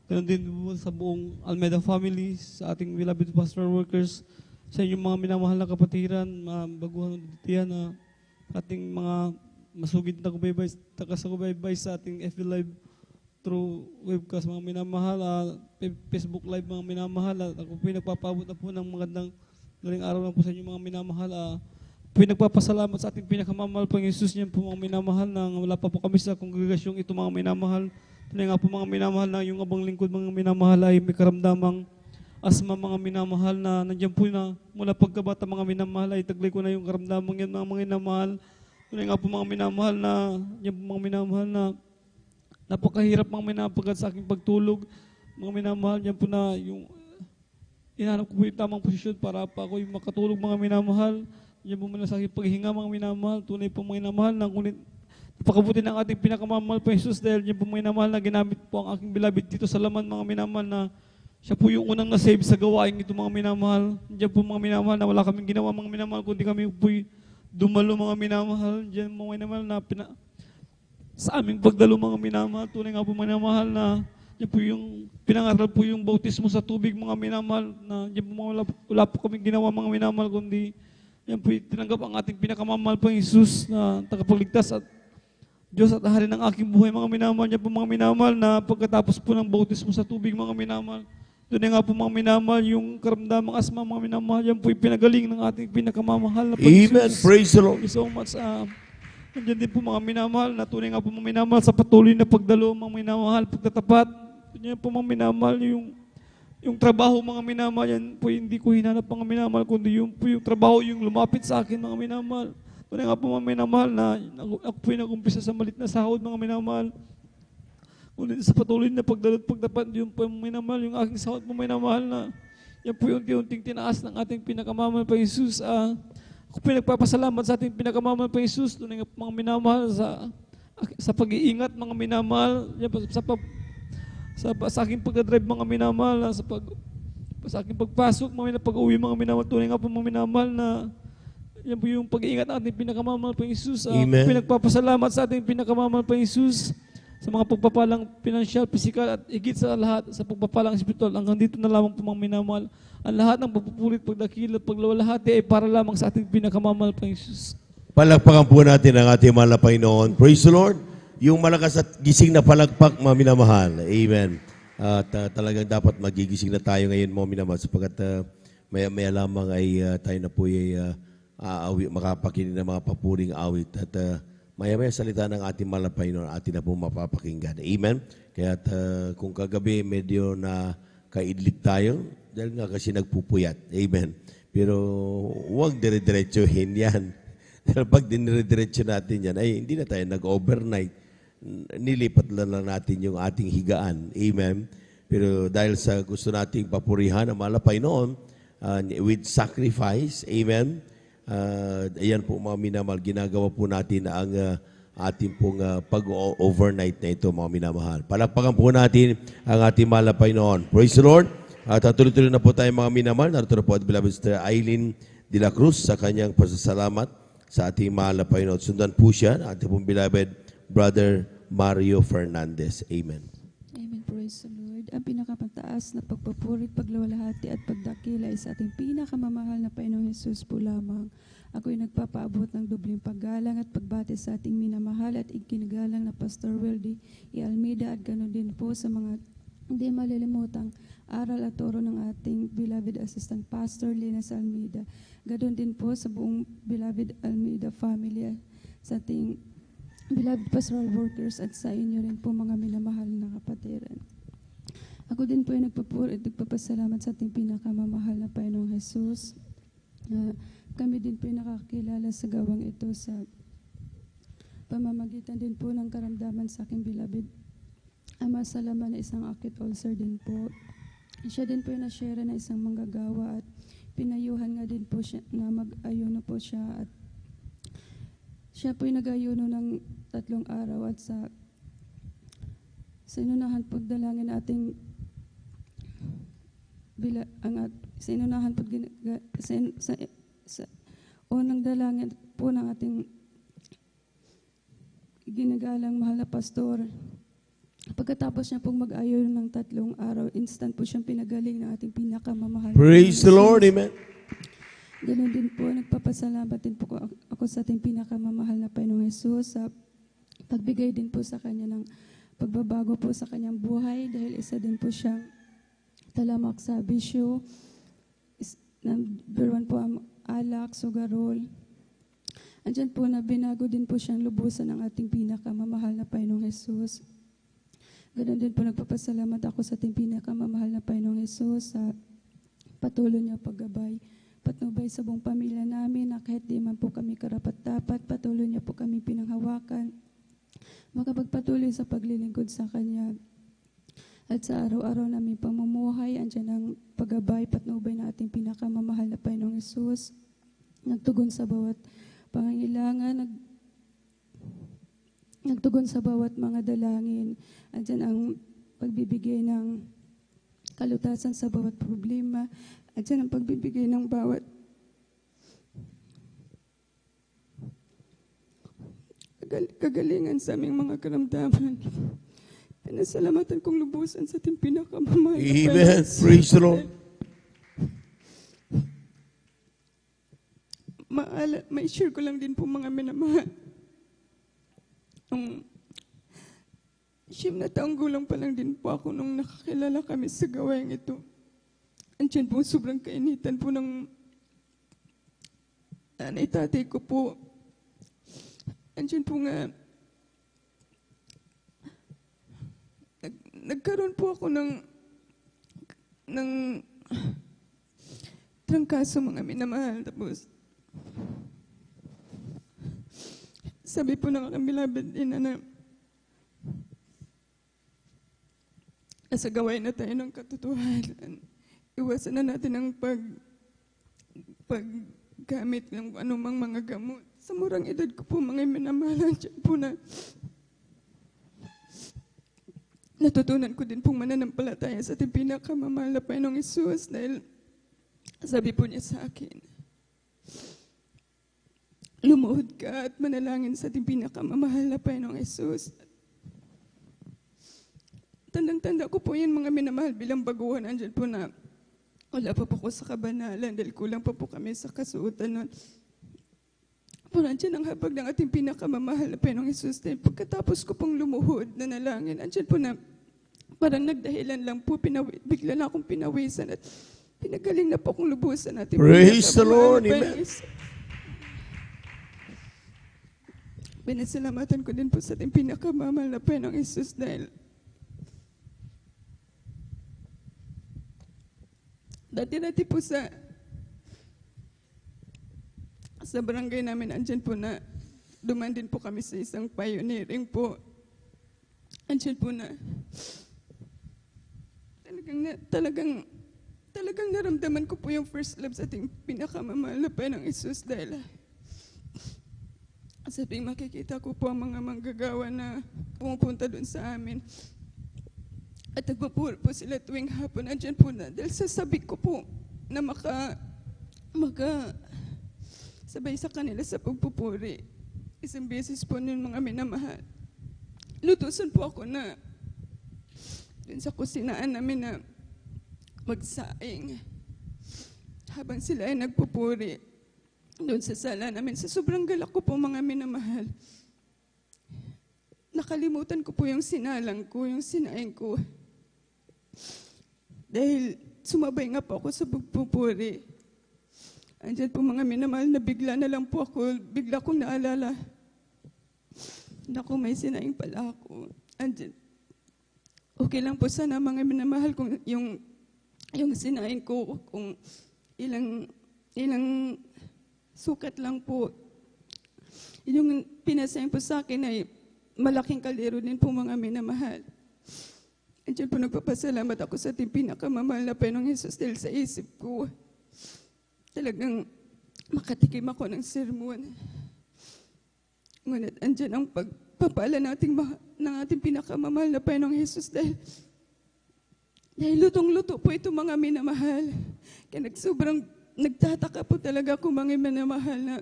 Ganoon din po sa buong Almeida family, sa ating beloved pastor workers, sa inyong mga minamahal na kapatiran, mga baguhan na ating mga masugid na taga-subaybay sa ating FB Live through webcast, mga minamahal, Facebook Live, mga minamahal. Ako po nagpapabot na po ng magandang daling araw na po sa inyo, mga minamahal. Pinagpapasalamat sa ating pinakamamahal pang Jesus niyan po, mga minamahal, na wala pa po kami sa kongregasyong ito, mga minamahal. Tunay nga po, mga minamahal, na yung abang lingkod, mga minamahal, ay may karamdamang asma, mga minamahal, na nandiyan po na mula pagkabata, mga minamahal, ay taglay ko na yung karamdamang yan, mga minamahal. Tunay nga po, mga minamahal, na yan po, mga minamahal, na napakahirap, mga minamahal, sa aking pagtulog, mga minamahal, yan po na yung inahanap ko po yung tamang posisyon para pa ako yung makatulog, mga minamahal. Yan po muna sa aking paghinga, mga minamahal. Tunay po, mga minamahal, na ngunit napakabuti ng ating pinakamamahal pa Jesus, dahil yan po, mga minamahal, na ginamit po ang aking beloved dito sa laman, mga minamahal, na siya po yung unang na-save sa gawain ito, mga minamahal. Diyan po, mga minamahal, na wala kaming ginawa, mga minamahal, kundi kami po dumalo, mga minamahal. Diyan, mga minamahal, na sa aming pagdalo, mga minamahal. Tunay nga po, mga minamahal, na yan po yung pinangaral po yung bautismo sa tubig, mga minamahal, na yan po, wala po kaming ginawa, mga minamahal, kundi yan po tinanggap ang ating pinakamamahal pang Jesus na tagapagligtas at Diyos at hari ng aking buhay, mga minamahal. Yan po, mga minamahal, na pagkatapos po ng bautismo sa tubig, mga minamahal, tunay nga po, mga minamahal, yung karamdamang asma, mga minamahal, yan po yung pinagaling ng ating pinakamamahal na pang Jesus. Amen. Praise the Lord. Thank you so much. Nandiyan din po, mga minamahal, na tunay nga po, mga minamahal, sa patuloy na pagdalo, mga minamahal, pagtatapat. Yan po, mga minamahal, yung trabaho, mga minamahal, yan po hindi ko hinanap, mga minamahal, kundi yung po yung trabaho, yung lumapit sa akin, mga minamahal. Tunay nga po, mga minamahal, na ako po yung nag-umpisa sa malit na sahod, mga minamahal. Kundi sa patuloy na pagdalo at pagtapat, yung po, mga minamahal, yung aking sahod, mga minamahal, na yan po yung unti-unting tinaas ng ating pinakamamahal pa Jesus. Ako po yung nagpapasalamat sa ating pinakamamahal pa Jesus. Tunay nga po, mga minamahal, sa pag-iingat, mga minamahal, yan po, sa aking pagdadrive, mga minamahal, sa aking pagpasok, mga pag-uwi, mga minamahal. Tunay nga po, mga minamahal, na yan po yung pag-iingat ng ating pinakamamahal pa Jesus. Amen. Pinagpapasalamat sa ating pinakamamahal pa Jesus sa mga pagpapalang pinansyal, pisikal, at higit sa lahat sa pagpapalang espiritual. Hanggang dito na lamang po, mga minamahal. Ang lahat ng pagpupulit, pagdakil, at paglawalhati ay para lamang sa ating pinakamamahal pa Jesus. Palakpakan po natin ang ating mahal na Panginoon. Praise the Lord. Yung malakas at gising na palakpak, mga minamahal. Amen. At talagang dapat magigising na tayo ngayon, mga minamahal, sapagkat maya-maya lamang ay tayo na po ay makapakinig ng mga papuring awit. At maya-maya salita ng ating mahal na Panginoon, atin na po mapapakinggan. Amen. Kaya kung kagabi medyo na kaidlip tayo, dahil nga kasi nagpupuyat. Amen. Pero huwag dire-diretsuhin yan. Dahil pag dinire-diretso natin yan, ay hindi na tayo nag-overnight. Nilipat lang natin yung ating higaan. Amen. Pero dahil sa gusto nating papurihan ang mahal na Panginoon with sacrifice, amen, ayan po, mga minamahal, ginagawa po natin ang ating pong pag-overnight na ito, mga minamahal. Palakpakan po natin ang ating mahal na Panginoon. Praise the Lord. At tuloy-tuloy na po tayo, mga minamahal. Narito na po at beloved Sister Aileen de la Cruz sa kanyang pasasalamat sa ating mahal na Panginoon. Sundan po siya, ating pong beloved Brother Mario Fernandez. Amen. Amen. Praise the Lord. Ang pinakamataas na pagpapurit, paglawalhati at pagdakila ay sa ating pinakamamahal na Panginoong Jesus po lamang. Ako'y nagpapaabot ng dobling paggalang at pagbati sa ating minamahal at ikinagalang na Pastor Wildy E. Almeida at ganoon din po sa mga hindi malilimutang aral at turo ng ating beloved assistant Pastor Lina Almeida. Ganoon din po sa buong beloved Almeida family, sa ating beloved pastoral workers at sa inyo rin po, mga minamahal na kapatiran. Ako din po ay nagpapasalamat sa ating pinakamamahal na Panginoong Jesus. Kami din po ay nakakilala sa gawang ito sa pamamagitan din po ng karamdaman sa aking beloved ama sa laman na isang acute ulcer din po. Siya din po ay na-share na isang manggagawa at pinayuhan nga din po siya na mag-ayuno po siya at siya po'y nag-ayuno ng 3 araw at sa inunahan po dalangin ating sa unang dalangin po ng ating ginagalang mahal na pastor. Pagkatapos niya pong mag-ayuno ng 3 araw, instant po siyang pinagaling ng ating pinakamamahal. Praise the Lord. Amen. Ganun din po, nagpapasalamat din po ako sa ating pinakamamahal na Panginoong Jesus sa pagbigay din po sa Kanya ng pagbabago po sa Kanyang buhay dahil isa din po siyang talamak sa bisyo. Number 1 po ang alak, sugarol. Andyan po na binago din po siyang lubusan ng ating pinakamamahal na Panginoong Jesus. Ganun din po nagpapasalamat ako sa ating pinakamamahal na Panginoong Jesus sa patuloy niya paggabay, patnubay sa buong pamilya namin na kahit di man po kami karapat-dapat, patuloy niya po kami pinanghawakan, makapagpatuloy sa paglilingkod sa Kanya. At sa araw-araw namin pamumuhay, andyan ang paggabay, patnubay na ating pinakamamahal na Panginoong Jesus. Nagtugon sa bawat pangangailangan, nagtugon sa bawat mga dalangin. Andyan ang pagbibigay ng kalutasan sa bawat problema. Andyan ang pagbibigay ng bawat kagalingan sa aming mga karamdaman. Pinasalamatan kong lubusan sa ating pinakamamahal. Amen. Praise the Lord. May share ko lang din po mga minamahal. Siyam na taong gulang pa lang din po ako nung nakakilala kami sa gawain ito. Andiyan po sobrang kainitan po ng nanay tatay ko po. Andiyan po nga nagkaroon po ako ng trangkaso mga minamahal. Tapos sabi po ng aking beloved ina na nasa gawain na tayo ng katotohanan. Iwasan na natin ang paggamit ng anumang mga gamot. Sa murang edad ko po, mga minamahal, dyan po na natutunan ko din pong mananampalataya sa ating pinakamamahal na Panginoong Hesus dahil sabi po niya sa akin, lumuhod ka at manalangin sa ating pinakamamahal na Panginoong Hesus. Tandang-tanda ko po yan mga minamahal bilang baguhan. Andyan po na wala pa po ko sa kabanalan dahil kulang pa po kami sa kasuotan nun. Po andyan ang habag ng ating pinakamamahal na Panginoong Hesus. Dahil pagkatapos ko pong lumuhod na nalangin, andyan po na parang nagdahilan lang po, bigla na akong pinawisan at pinagaling na po akong lubusan natin. Praise the Lord. Amen. Pinasalamatan ko din po sa ating pinakamamahal na Panginoong Hesus dahil dati-dati po sa barangay namin, andyan po na duman din po kami sa isang pioneering po. Andyan po na talagang naramdaman ko po yung first love sa ating pinakamamahal na Panginoong Hesus dahil sabing makikita ko po ang mga manggagawa na pumupunta doon sa amin. At nagpupuro po sila tuwing hapon. Andyan po na. Dahil sasabi ko po na sabay sa kanila sa pagpupuri. Isang beses po nun mga minamahal. Lutusan po ako na dun sa kusinaan namin na magsaing. Habang sila ay nagpupuri doon sa sala namin. Sa sobrang galak ko po mga minamahal. Nakalimutan ko po yung sinalang ko, yung sinaing ko. Dahil sumabay nga po ako sa pagpupuri. Andyan po mga minamahal na bigla na lang po ako, bigla kong naalala. Naku, may sinaing pala ako. Andyan. Okay lang po sana mga minamahal kung yung sinaing ko, kung ilang sukat lang po. Yung pinasayin po sa akin ay malaking kaldero din po mga minamahal. Andiyan po nagpapasalamat ako sa ating pinakamamahal na Panginoong Hesus dahil sa isip ko, talagang makatikim ako ng sermon. Ngunit andyan ang pagpapala ng ating pinakamamahal na Panginoong Hesus dahil lutong-luto po ito mga minamahal. Kaya sobrang nagtataka po talaga ako mga minamahal na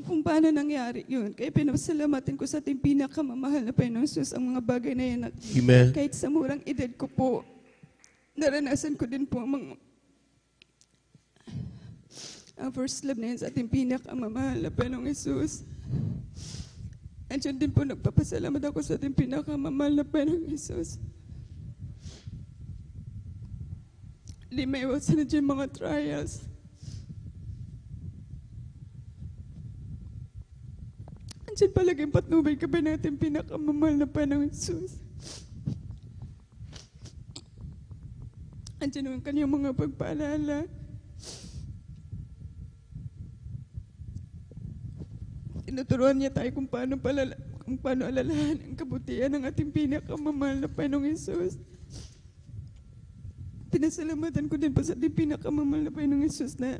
kung paano nangyari yun. Kaya pinasalamatin ko sa ating pinakamamahal na Panginoong Hesus ang mga bagay na yan. Amen. Kahit sa murang edad ko po, naranasan ko din po ang first love na yun sa ating pinakamamahal na Panginoong Hesus. Andiyan din po nagpapasalamat ako sa ating pinakamamahal na Panginoong Hesus. Hindi may iwasan na dyan mga trials. Andiyan palaging patnubay ka ba natin pinakamamahal na Panginoong Hesus? Andiyan ang kanyang mga pagpaalala. Tinuturuan niya tayo kung paano alalahan ang kabutihan ng ating pinakamamahal na Panginoong Hesus. Pinasalamatan ko din po sa ating pinakamamahal na Panginoong Hesus na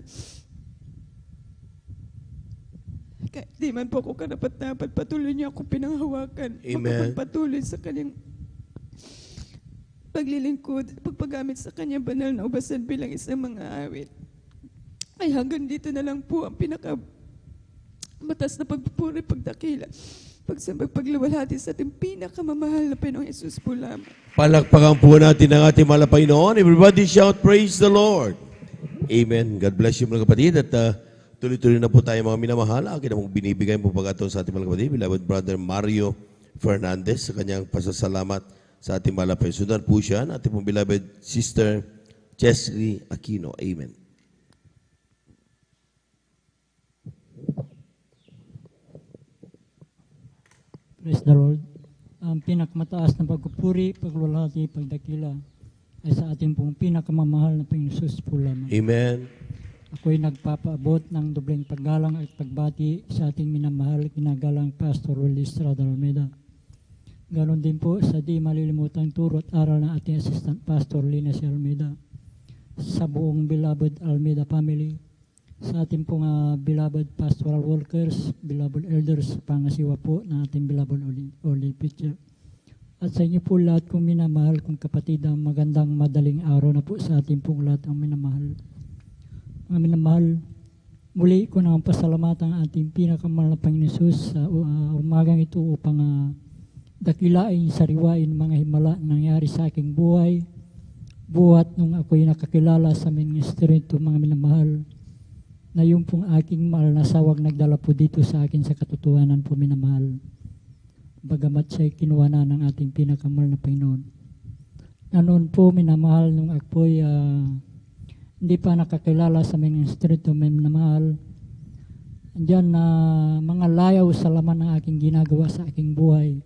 kahit di man po ako karapat-dapat, patuloy niya ako pinanghawakan. Amen. Patuloy sa kanyang paglilingkod, pagpagamit sa kanyang banal na ubasan bilang isang mga awit. Ay hanggang dito na lang po ang matas na pagpupuri, pagdakila, pagsambag, pagluwalhati sa ating pinakamamahal na Panginoong Hesus po lamang. Palakpakan po natin ang ating mahal na Panginoon. Everybody shout, praise the Lord. Amen. God bless you mga kapatid. At tuloy-tuloy na po tayo mga minamahal. Akin namang binibigay po pagkataon sa ating mga kapatid. Beloved Brother Mario Fernandez sa kanyang pasasalamat sa ating mahal na Panginoon. Sundan po siya ng ating pong beloved Sister Chesley Aquino. Amen. Praise the Lord. Ang pinakamataas na pagpupuri, pagluwalhati, pagdakila ay sa ating pong pinakamamahal na Panginoon Hesus po lamang. Amen. Ako'y nagpapaabot ng dobleng paggalang at pagbati sa ating minamahal, ginagalang Pastor Willie Estrada Almeida. Ganon din po sa di malilimutang turo at aral ng ating Assistant Pastor Lina C. Almeida, sa buong beloved Almeida family, sa ating pong beloved pastoral workers, beloved elders, pangasiwa po ng ating beloved Oli Pitcher. At sa inyo po lahat kong minamahal, kong kapatid, ang magandang madaling araw na po sa ating pong lahat ang minamahal. Mga minamahal, muli ko na pasalamatan ang ating pinakamahal na Panginoon Hesus sa umagang ito upang dakilain, sariwain mga himala nangyari sa aking buhay, buhat nung ako'y nakakilala sa ministry ito mga minamahal, na yung pong aking mahal na sawag nagdala po dito sa akin sa katotohanan po minamahal. Bagamat siya'y kinuha na ng ating pinakamahal na Panginoon. Na noon po minamahal nung ako'y hindi pa nakakilala sa ministry ito minamahal, andyan na mga layaw sa laman ng aking ginagawa sa aking buhay.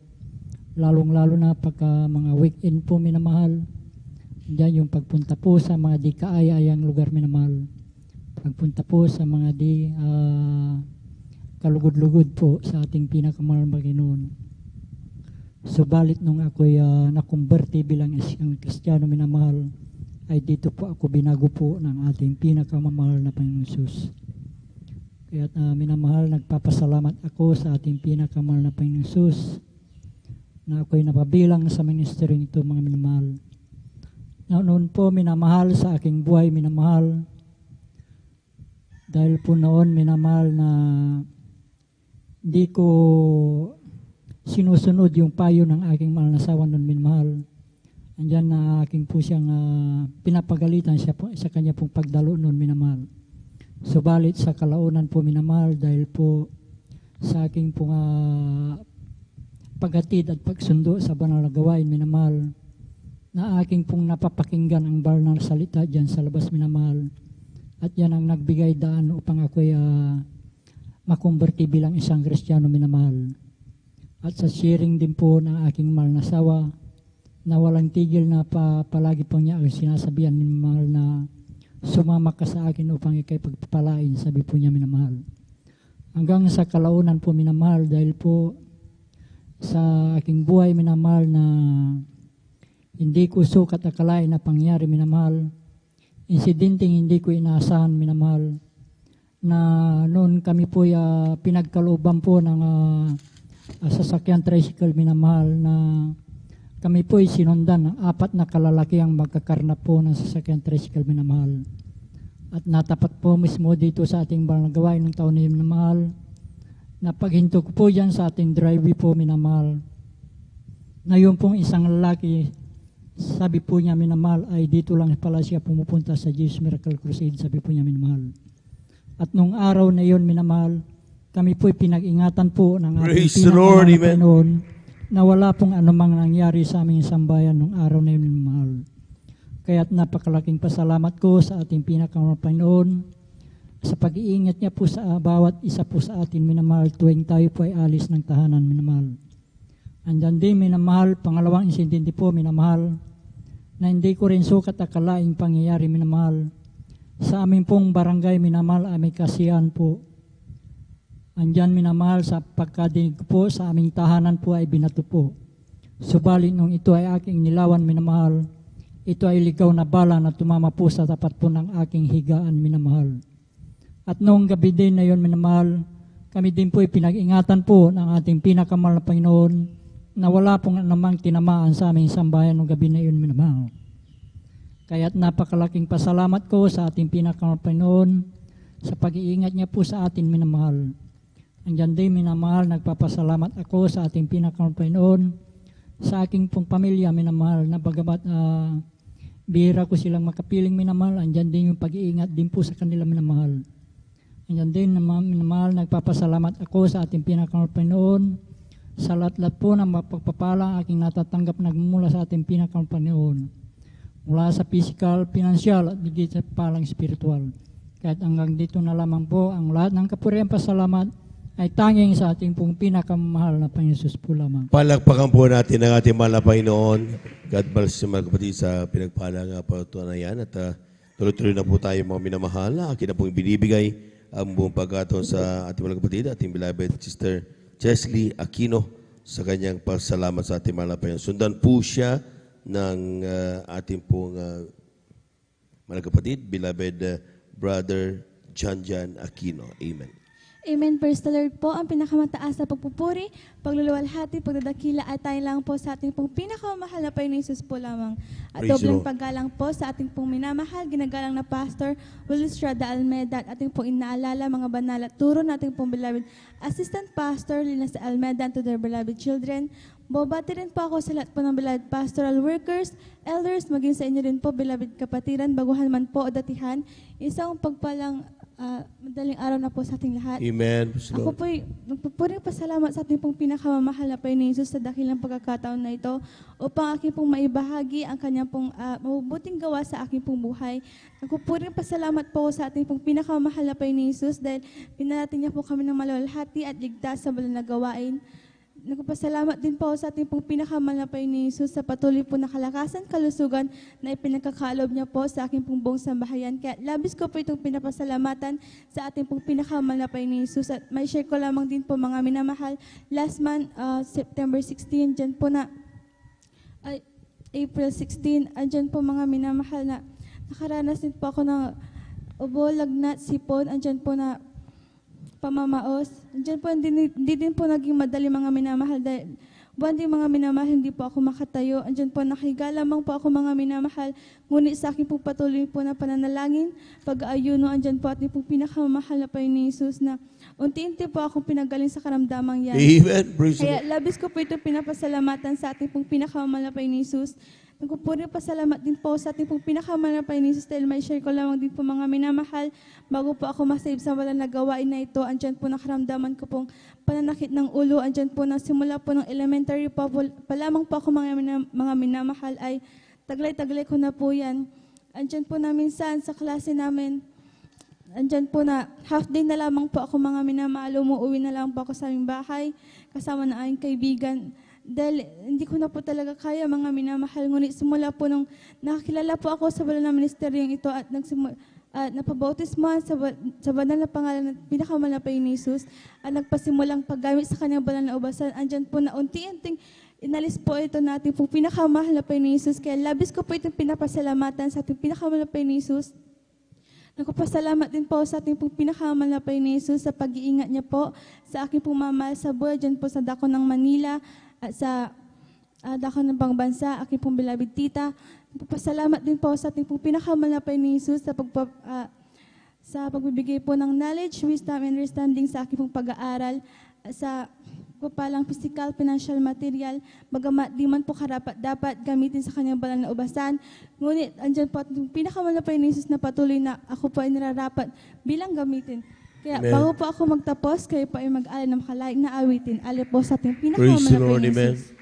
Lalong-lalo na pagka mga weekend po minamahal, andyan yung pagpunta po sa mga di kaaya-ayang lugar minamahal. Pagpunta po sa mga di kalugod-lugod po sa ating pinakamahal na Panginoon. Subalit nung ako'y nakumberte bilang isang Kristiyano minamahal, ay dito po ako binago po ng ating pinakamamahal na Panginoon Hesus. Kaya minamahal, nagpapasalamat ako sa ating pinakamahal na Panginoon Hesus na ako'y napabilang sa ministry nito mga minamahal. Noon po minamahal sa aking buhay minamahal, dahil po noon minamahal na hindi ko sinusunod yung payo ng aking mahal na asawa noon minamahal. Andyan na aking po siyang pinapagalitan siya po, sa kanya pong pagdalo noon minamahal. Subalit sa kalaunan po minamahal, dahil po sa aking pong paghatid at pagsundo sa banal na gawain minamahal, na aking pong napapakinggan ang banal na salita dyan sa labas minamahal. At yan ang nagbigay daan upang ako'y makumberte bilang isang Kristiyano minamahal. At sa sharing din po ng aking mahal na asawa, na walang tigil na palagi po niya ang sinasabihan ni mahal na sumama ka sa akin upang ikay pagpapalain, sabi po niya minamahal. Hanggang sa kalaunan po minamahal, dahil po sa aking buhay minamahal na hindi ko sukat akalain na pangyari minamahal, insidenteng hindi ko inaasahan minamahal, na noon kami po pinagkalooban po ng sasakyan tricycle minamahal, na kami po sinundan ng 4 na kalalaki ang magkakarnap po ng sasakyan tricycle minamahal. At natapat po mismo dito sa ating banal na gawain ng taon na minamahal, na paghinto ko po dyan sa ating driveway po minamahal, na yung pong isang lalaki, sabi po niya minamahal, ay dito lang pala siya pumupunta sa Jesus Miracle Crusade, sabi po niya minamahal. At nung araw na iyon, minamahal, kami po'y pinag-ingatan po ng ating Praise the Lord, pinakamahal na amen. Panginoon na wala pong anumang nangyari sa aming sambayan nung araw na iyon, minamahal. Kaya't napakalaking pasalamat ko sa ating pinakamahal na Panginoon sa pag-iingat niya po sa bawat isa po sa atin, minamahal, tuwing tayo po ay alis ng tahanan, minamahal. Andyan din, minamahal, pangalawang insidente po, minamahal, na hindi ko rin sukat akalaing pangyayari, minamahal. Sa amin pong barangay, minamahal, aming kasiyahan po. Andyan, minamahal, sa pagkadinig po sa aming tahanan po ay binato po. Subalit nung ito ay aking nilawan, minamahal, ito ay ligaw na bala na tumama po sa tapat po ng aking higaan, minamahal. At noong gabi din na yun, minamahal, kami din po ay pinag-ingatan po ng ating pinakamahal na Panginoon na wala pong namang tinamaan sa aming sambayan noong gabi na yun, minamahal. Kaya't napakalaking pasalamat ko sa ating pinakamahal na Panginoon sa pag-iingat niya po sa atin, minamahal. Andyan din, minamahal, nagpapasalamat ako sa ating pinakamahal na Panginoon sa aking pong pamilya, minamahal, na bagamat bihira ko silang makapiling, minamahal, andyan din yung pag-iingat din po sa kanila, minamahal. Andyan din, minamahal, nagpapasalamat ako sa ating pinakamahal na Panginoon sa lahat-lahat po ng mapagpapala aking natatanggap nagmula sa ating pinakamahal na Panginoon. Mula sa physical, financial at higit sa palang spiritual. Kahit hanggang dito na lamang po, ang lahat ng kapurihan pasalamat ay tanging sa ating pong pinakamahal na Panginoon Jesus po lamang. Palakpakan po natin ang ating mahal na Panginoon. God bless you mga kapatid sa pinagpalang patutunan na yan. At tuloy-tuloy na po tayo mga minamahal. Akin na pong binibigay ang buong pagkataon sa ating mga kapatid, ating beloved Sister Chesley Aquino sa kanyang pasalamat sa ating mahal na Panginoon. Sundan po siya ng ating pong mga kapatid, beloved Brother Janjan Aquino. Amen. Amen. Praise the Lord po. Ang pinakamataas na pagpupuri, pagluluwalhati, pagdadakila at tayo lang po sa ating pong pinakamahal na Panginoon Jesus po lamang. At Praise dobleng Lord. paggalang po sa ating pong minamahal, ginagalang na Pastor Willie Estrada Almeda at ating pong inaalala mga banal at turo nating pong beloved Assistant Pastor Lina Almeda and to their beloved children. Bobati rin po ako sa lahat po ng beloved pastoral workers, elders, maging sa inyo rin po, beloved kapatiran, baguhan man po o datihan. Isang pagpalang madaling araw na po sa ating lahat. Amen. Ako po'y nagpupuring pasalamat sa ating pong pinakamamahal na Panginoon Jesus sa dakilang pagkakataon na ito upang aking pong maibahagi ang kanyang pong mabubuting gawa sa aking pong buhay. Nagpupuring pasalamat po sa ating pong pinakamamahal na Panginoon Jesus dahil pinarating niya po kami ng maluwalhati at ligtas sa balang na gawain. Nagpapasalamat din po sa ating pong pinakamahal na Panginoon Jesus sa patuloy po na kalakasan, kalusugan na ipinagkakalob niya po sa aking pong buong sambahayan. Kaya labis ko po itong pinapasalamatan sa ating pong pinakamahal na Panginoon Jesus. At may share ko lamang din po mga minamahal. Last month, September 16, dyan po na, April 16, andyan po mga minamahal na nakaranas din po ako ng ubo, lagnat, sipon, andyan po na pamamaos. Diyan po, hindi din po naging madali mga minamahal dahil buwan din mga minamahal, hindi po ako makatayo. Andiyan po, nakahiga lamang po ako mga minamahal. Ngunit sa akin po patuloy po na pananalangin, pag-aayuno, andyan po ating pong pinakamahal na Panginoon Jesus na unti-unti po akong pinagaling sa karamdamang yan. Amen. Praise Kaya the Lord. labis ko po ito pinapasalamatan sa ating pong pinakamahal na Panginoon Jesus. Nagpupuri pasalamat din po sa ating pong pinakamahal na Panginoon Jesus dahil may share ko lamang din po mga minamahal bago po ako masave sa walang nagawain na ito. Andyan po nakaramdaman ko pong pananakit ng ulo. Andyan po na simula po ng elementary pa lamang po ako mga minamahal ay taglay-taglay ko na po yan. Andyan po na minsan sa klase namin, andyan po na half day na lamang po ako mga minamahal. Umuwi na lang po ako sa aming bahay kasama na aking kaibigan. Dahil hindi ko na po talaga kaya mga minamahal. Ngunit simula po nung nakakilala po ako sa banal na ministeryong ito at napabautismohan sa banal na pangalan ng pinakamahal na Panginoon Jesus at nagpasimulang paggamit sa kanyang banal na ubasan. Andyan po na unti-unting inalis po ito natin po pinakamahal na Panginoon Jesus. Kaya labis ko po itong pinapasalamatan sa ating pinakamahal na Panginoon Jesus. Nagpapasalamat din po sa ating pong pinakamahal na Panginoon Jesus sa pag-iingat niya po sa aking pong mamahal sa buhay dyan po sa dako ng Manila at sa dako ng bang bansa, aking pong beloved tita. Nagpapasalamat din po sa ating pong pinakamahal na Panginoon Jesus sa pagbibigay po ng knowledge, wisdom, and understanding sa aking pong pag-aaral. Sa pagpapalang physical, financial, material, bagamat di man po karapat dapat gamitin sa kanyang banal na ubasan. Ngunit andyan po yung pinakamalapay ni Jesus na patuloy na ako po ay nararapat bilang gamitin. Kaya Amen. bago po ako magtapos, kayo po ay mag-alay ng makalaing na awitin. Ali po sa ating Praise the pinakamalapay Lord. ni Amen. Jesus.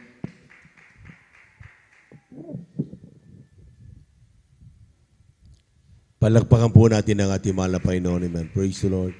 Palakpakan po natin ang ating mahal na Panginoon. Amen. Praise the Lord.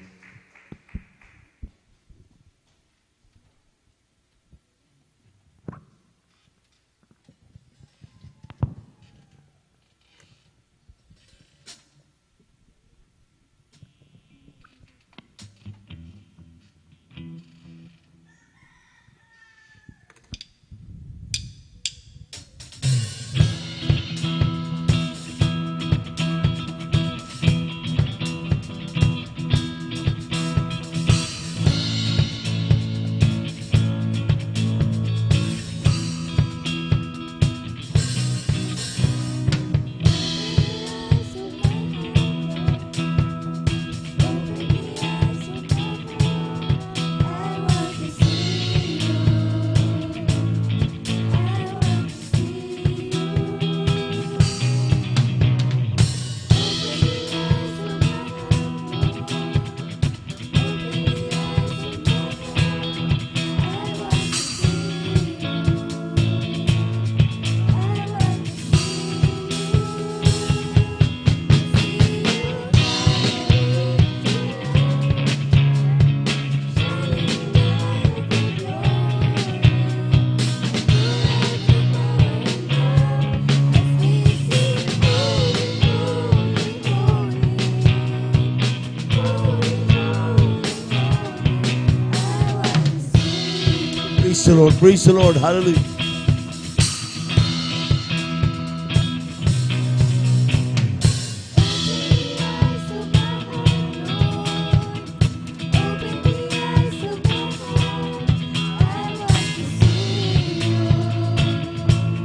Praise the Lord. Praise the Lord. Hallelujah.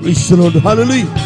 Praise the Lord. Hallelujah.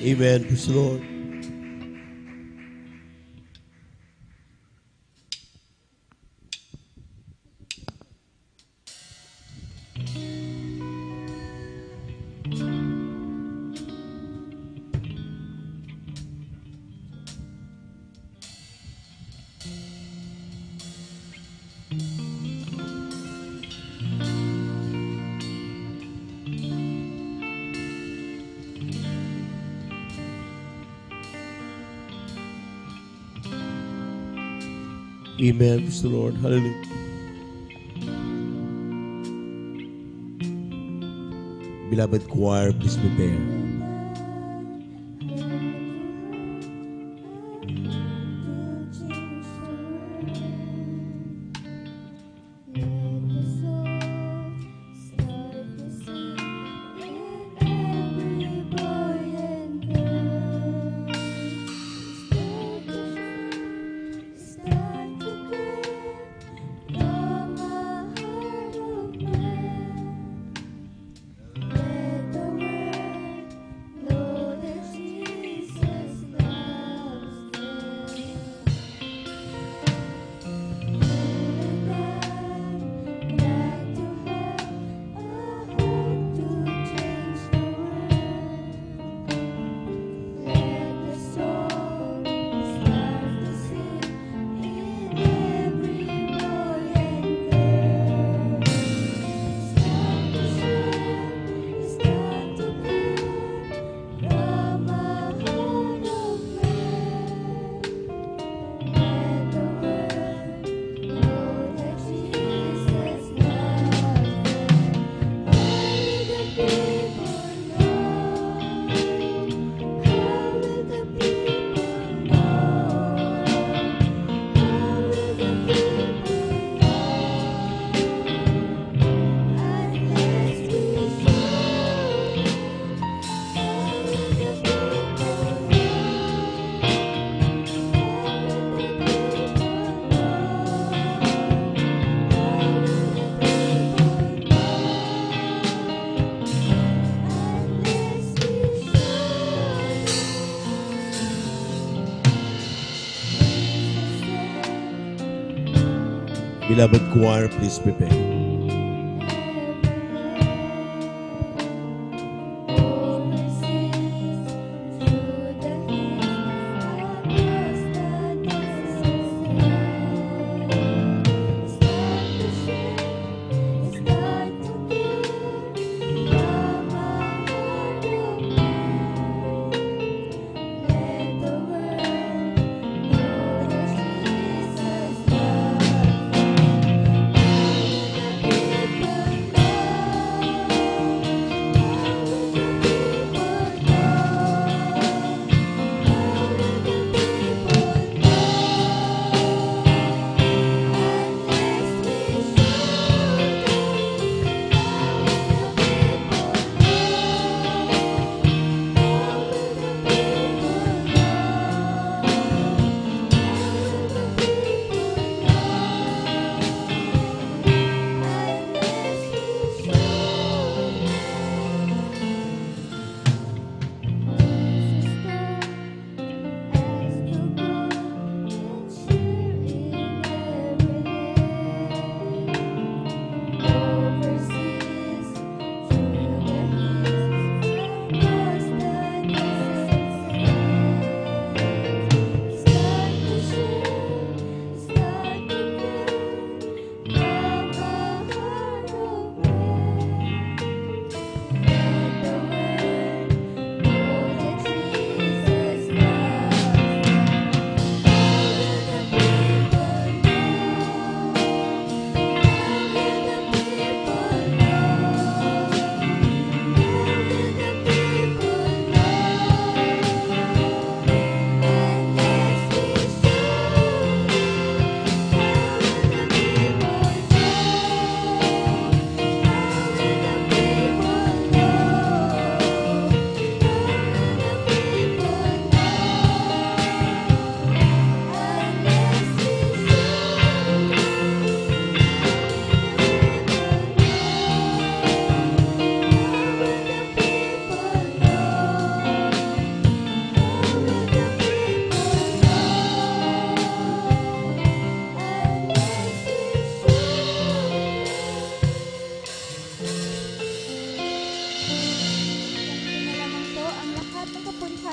Amen. Praise the Lord. Amen. Praise the Lord. Hallelujah. Beloved choir, please prepare. Beloved choir, please prepare.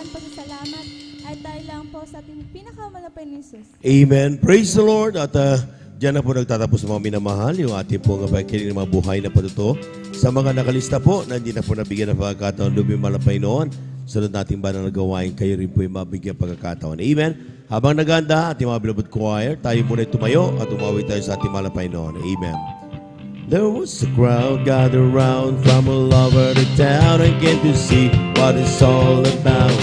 Pasasalamat ay dahil lang po sa ating pinakamalapay ni Jesus. Amen. Praise the Lord. At diyan na po nagtatapos mga minamahal yung ating pong kiling mga buhay na patuto. Sa mga nakalista po na hindi na po nabigyan ng pagkakataon lumimalapay noon, sunod natin ba na nagawain, kayo rin po yung mabigyan pagkakataon. Amen. Habang naganda ating mga beloved choir, tayo muna tumayo at umawit tayo sa ating malapay noon. Amen. There was a crowd gathered around from all over the town and came to see what it's all about.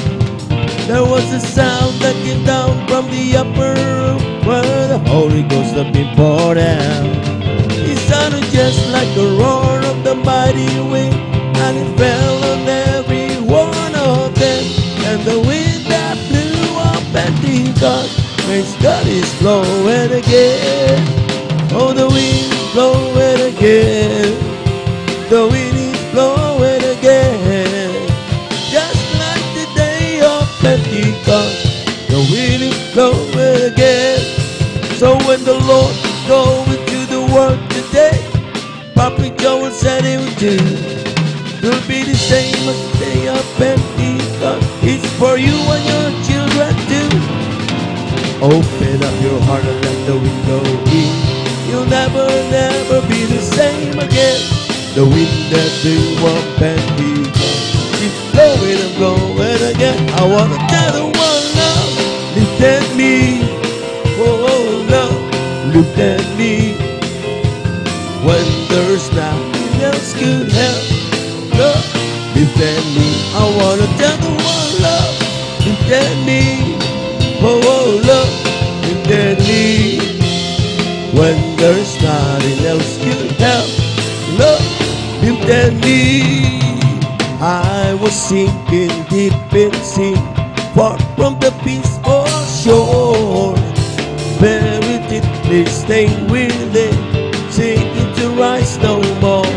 There was a sound that came down from the upper room where the Holy Ghost had been poured out. It sounded just like the roar of the mighty wind, and it fell on every one of them. And the wind that blew up Pentecost, praise God is blowing again. Oh, the wind is blowing again. The wind is blowing again. Just like the day of Pentecost, the wind is blowing again. So when the Lord go into the world today, Prophet Joel said it would do. It'll be the same as the day of Pentecost. It's for you and your children too. Open up your heart and let the wind go in. You'll never, never be the same again. The wind that blew up Pentecost is blowing and blowing again. I wanna tell the one love, look at me. Oh, love, look at me. When there's nothing else could help, love, look at me. I wanna tell the one love, look at me. Oh, love, look at me. When there's nothing else could help, love, look at me. I was sinking deep in sin, far from the peaceful shore. Very deeply staying within, sinking to rise no more.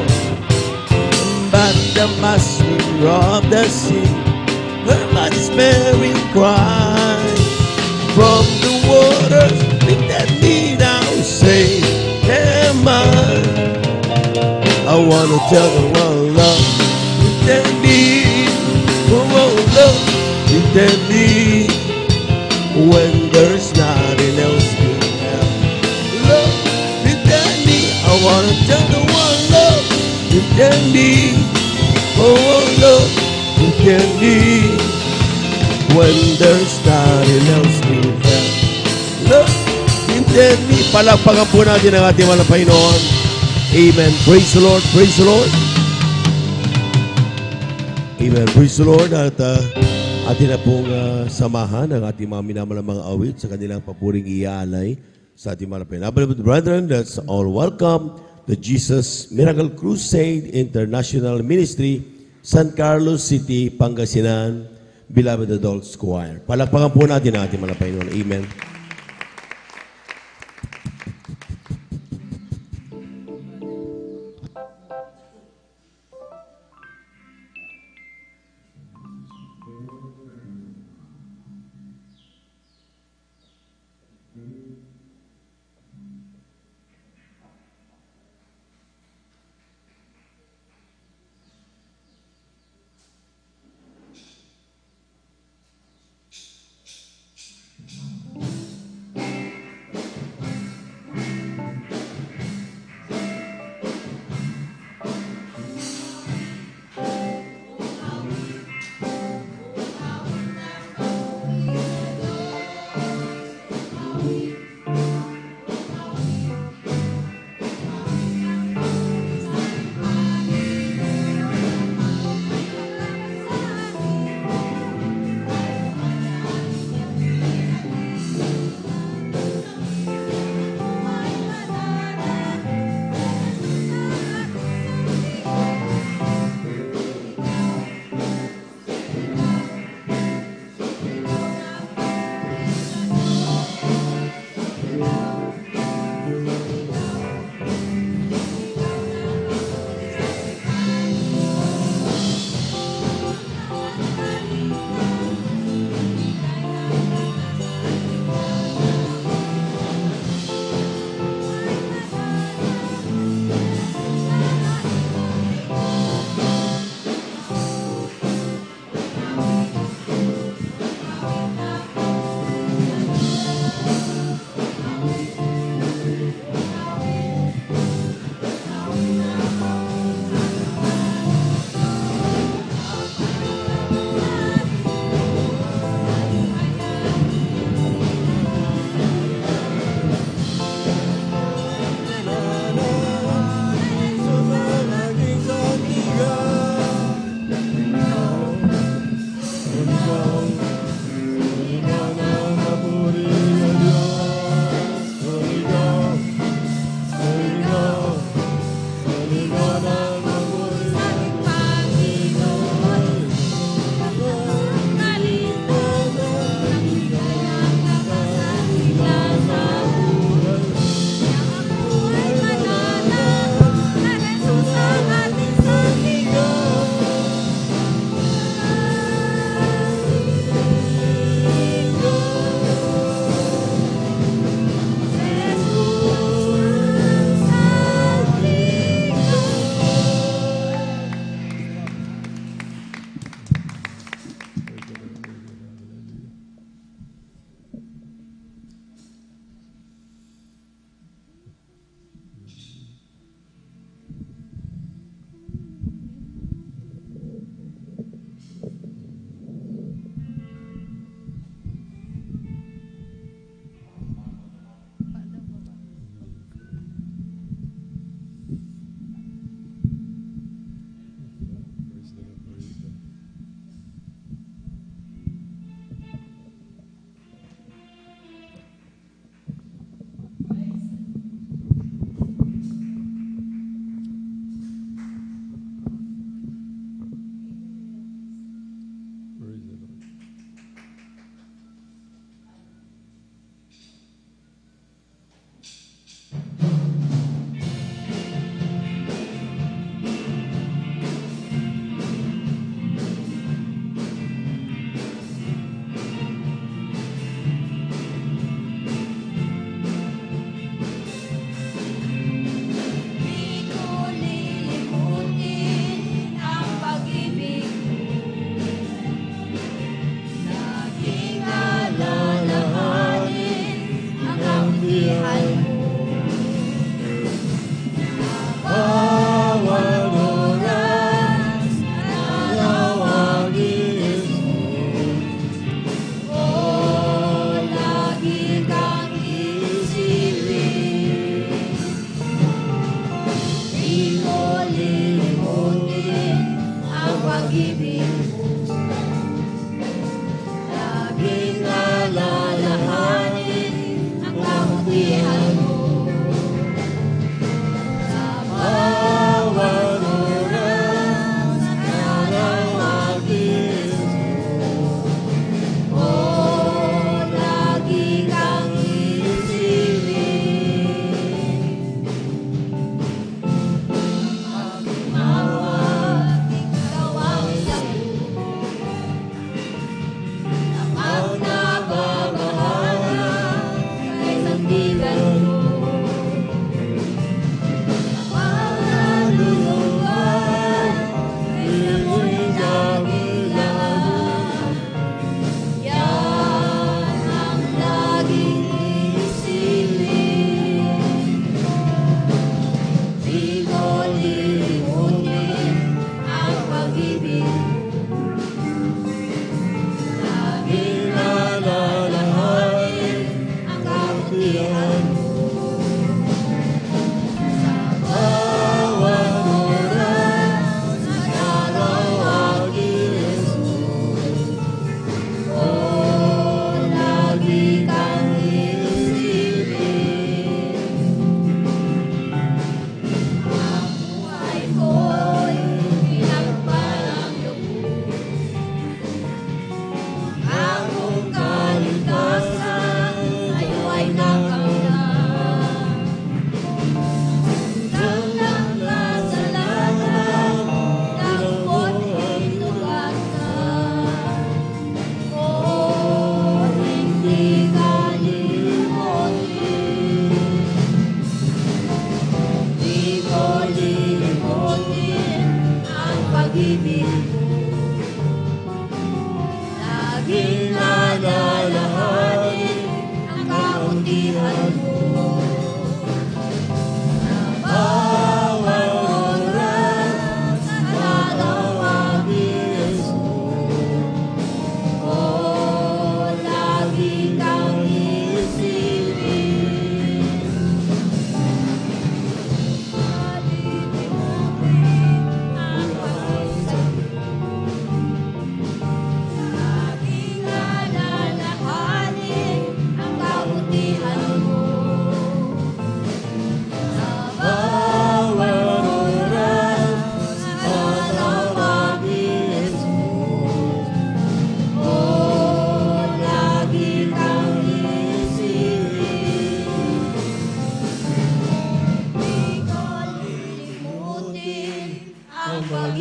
But the master of the sea heard my despairing cry. From the waters, look at me now, say, wanna tell the world love intended. Oh, love intended. When there's nothing else to have. Love intended. I wanna tell the world love intended. Oh, love intended. When there's nothing else to have. Love intended. Palakpakan po natin ang ating mahal na Panginoon. Amen. Praise the Lord. Praise the Lord. Amen. Praise the Lord. At atin na pong samahan ang ating mga minamalang mga awit sa kanilang papuring iaalay sa ating mga Panginoon. Beloved brethren, let's all welcome the Jesus Miracle Crusade International Ministry, San Carlos City, Pangasinan, Beloved Adults Choir. Palakpakan po natin ang ating mga Panginoon. Amen.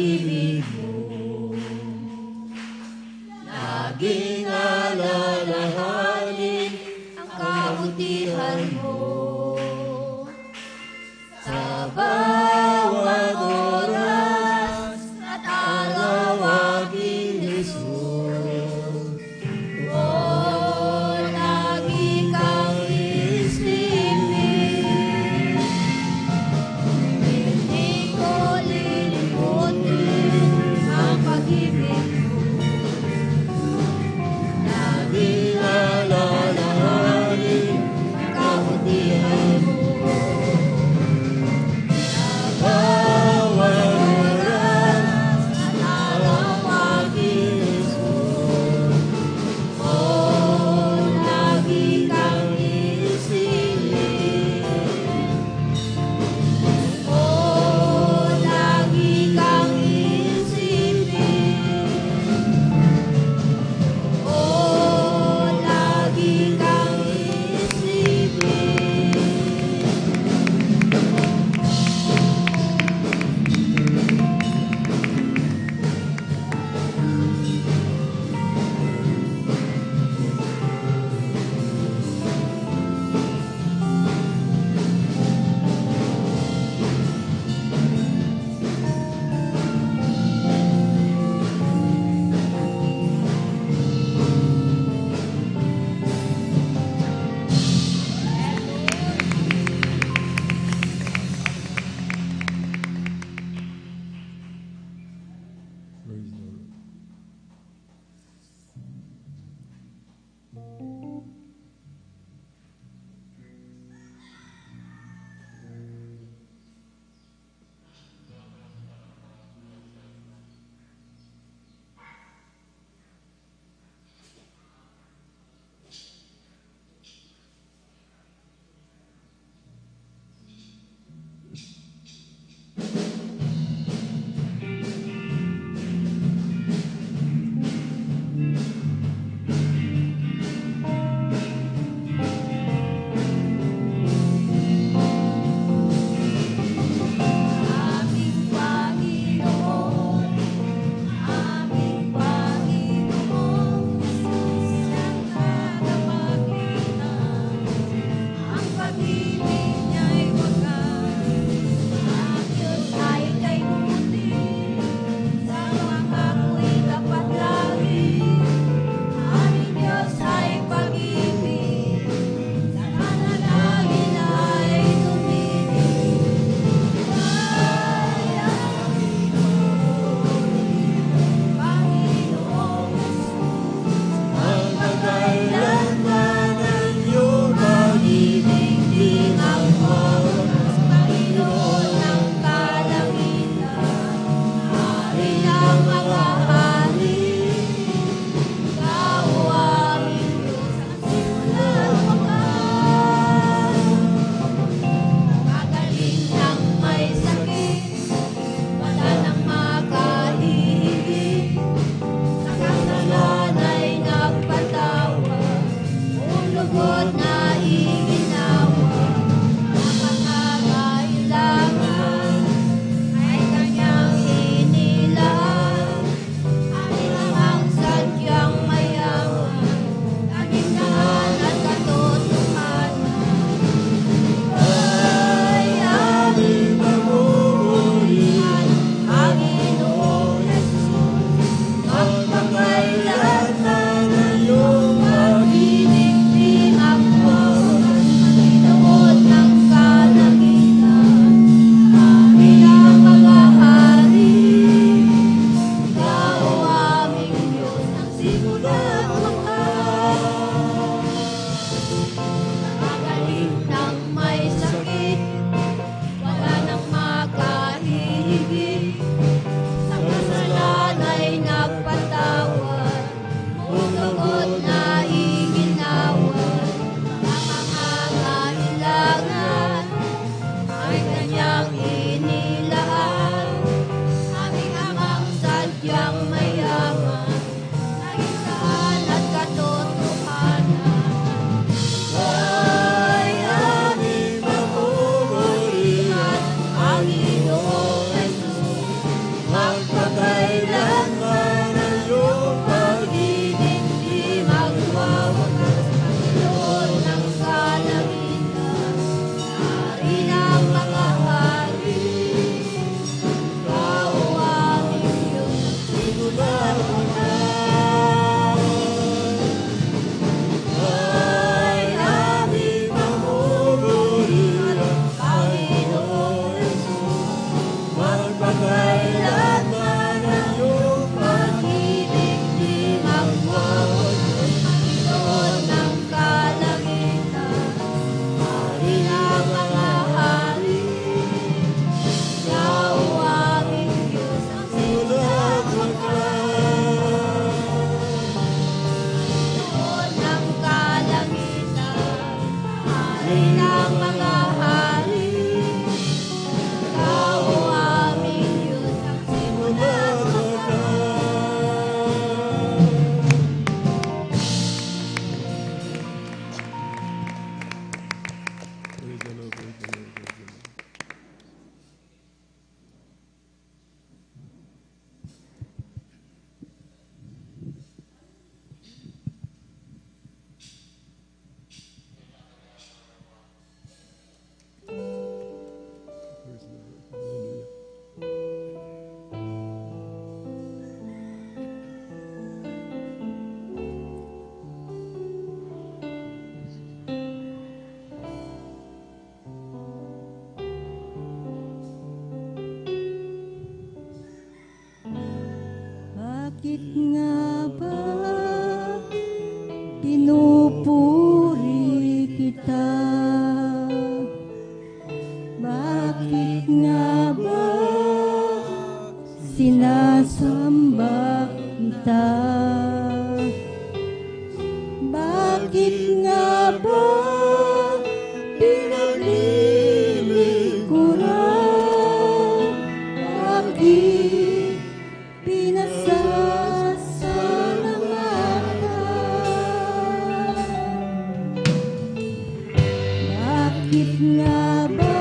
pag-ibig mo. Laging alalahanin ang kabutihan mo. Sa bawat oras at araw aking Jesus, lagi kang isipin. Hindi ko lilimutin the Lord, praise the Lord, praise the Lord. Praise the Lord. Hallelujah. Bakit nga ba pinupuri kita? Bakit nga ba sinasamba kita? Bakit nga ba pinaglilingkuran? Bakit pinasasalamatan? Bakit nga ba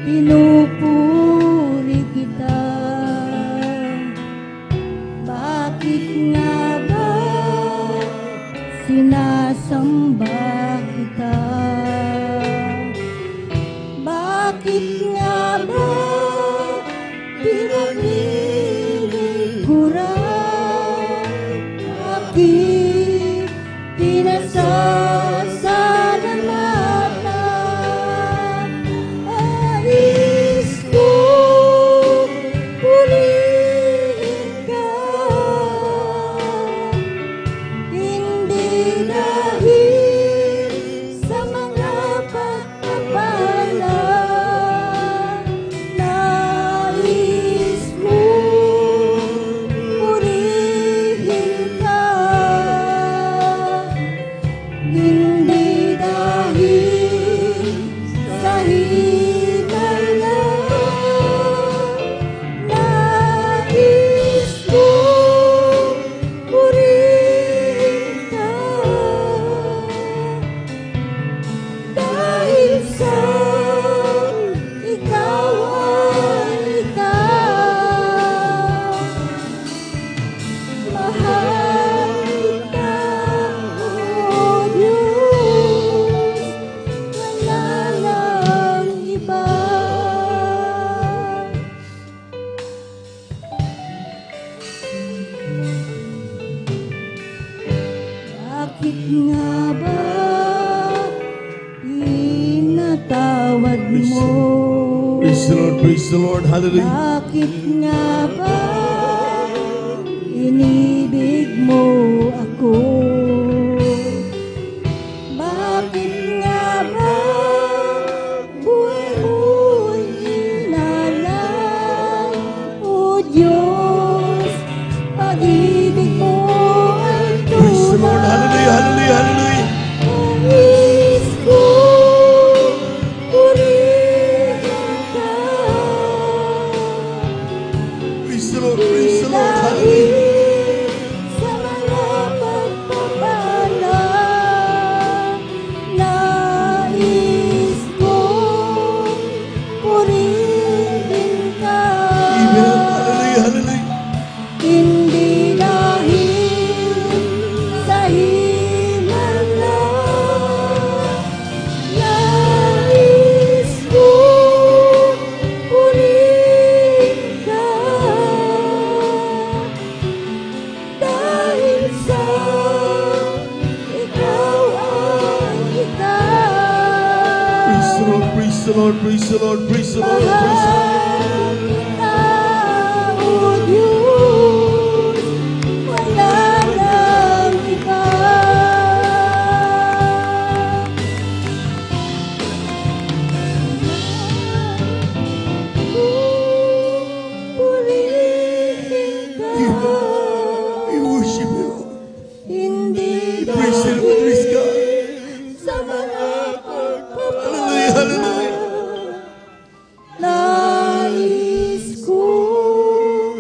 pinupuri kita? Bakit nga ba sinasamba kita? Bakit nga ba pinaglilingkuran? Bakit pinasasalamatan? Nais kong purihin ka, hindi dahil sa mga pagpapala. Nais kong purihin ka, hindi dahil sa himala. Nais kong purihin ka, dahil sa ikaw ay ikaw. Mahal kita, O Diyos, wala nang iba. Bakit nga ba pinatawad mo? Praise the Lord, praise the Lord, hallelujah. Bakit nga ba inibig mo ako? Bakit nga ba buhay mo'y inalay? O Diyos, pag-ibig mo ay Praise the Lord, hallelujah, hallelujah, hallelujah. Nais kong purihin ka, Praise the Lord, hallelujah. sa mga pagpapala. Nais kong purihin ka, Amen, hallelujah, hallelujah. hindi dahil sa himala. Nais kong purihin ka, dahil sa ikaw ay ikaw. Praise the Lord, praise the Lord, praise the Lord, praise the Lord, praise the Lord. Mahal kita, O Diyos, wala nang iba. Purihin ka, We worship you, Lord. hindi Praise the Lord, praise God. sa mga Hallelujah, hallelujah. nais kong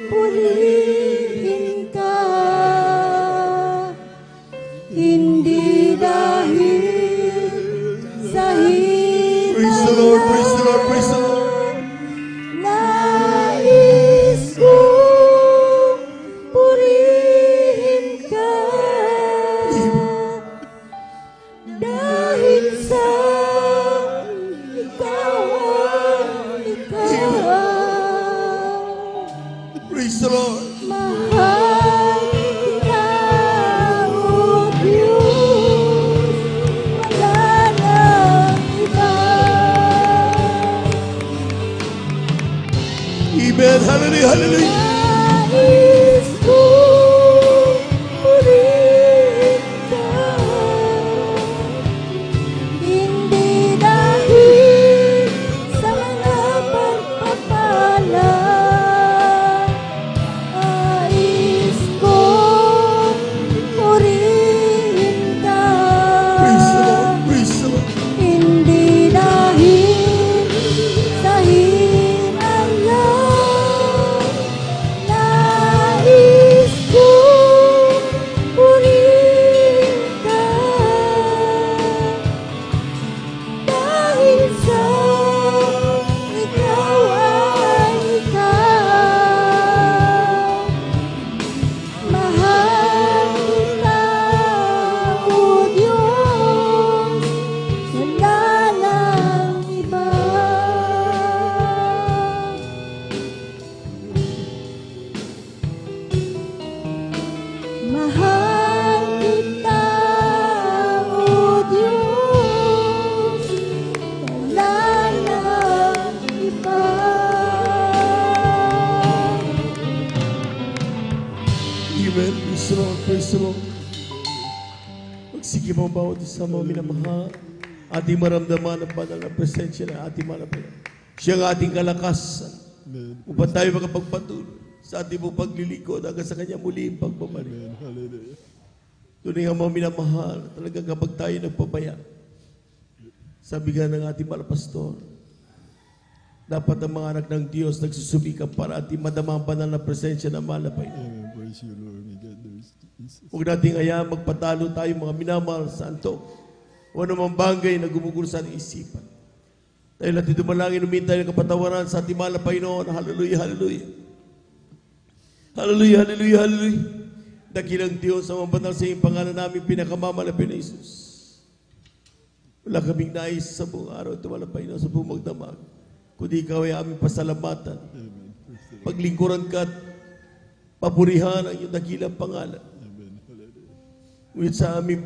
purihin ka, hindi dahil Praise the Lord, praise the Lord, praise the Lord. Nais kong purihin ka dahil sa ikaw ang ikaw. Praise the Lord. Mahal kita, O Diyos, wala nang iba. Amen. Hallelujah, hallelujah. Nais kong purihin ka, hindi dahil sa mga pagpapala. Nais kong purihin ka, Praise the Lord, praise the Lord. hindi dahil sa hinala. Nais kong purihin ka dahil sa ikaw ay ikaw. Mahal kita, O Diyos, wala nang iba. Mahal kita, O Diyos, wala nang iba. Amen. Praise the Lord, praise the Lord. Magsige mo bawat isa mo minamahal. Ating maramdaman ang banal na presensya na ating malapayan. Siya ang ating kalakasan. Upang tayo makapagpatuloy sa ating mong paglilingkod hanggang sa kanya muli ang pagbabalik. Tunay nga mga minamahal, talagang kapag tayo nagpabaya, sabi nga ng ating malapastor, dapat ang mga anak ng Diyos nagsusumikap para ating madama ang banal na presensya na malapay. Praise you, Lord. May God knows Jesus. Huwag nating hayaan magpatalo tayo mga minamahal sa antok o anumang bagay na gumugulo sa ating isipan. Dahil natin dumalangin, umintay ng kapatawaran sa ating mahal na Panginoon. Hallelujah, hallelujah. Hallelujah, hallelujah, hallelujah. Dakilang Diyos sa mga banal sa iyong pangalan namin pinakamamalapin na Jesus. Wala kaming nais sa buong araw ito malapay na sa buong magdamag. Kundi ikaw ay aming pasalamatan. Paglingkuran ka at papurihan ang iyong dakilang pangalan. Ngunit sa aming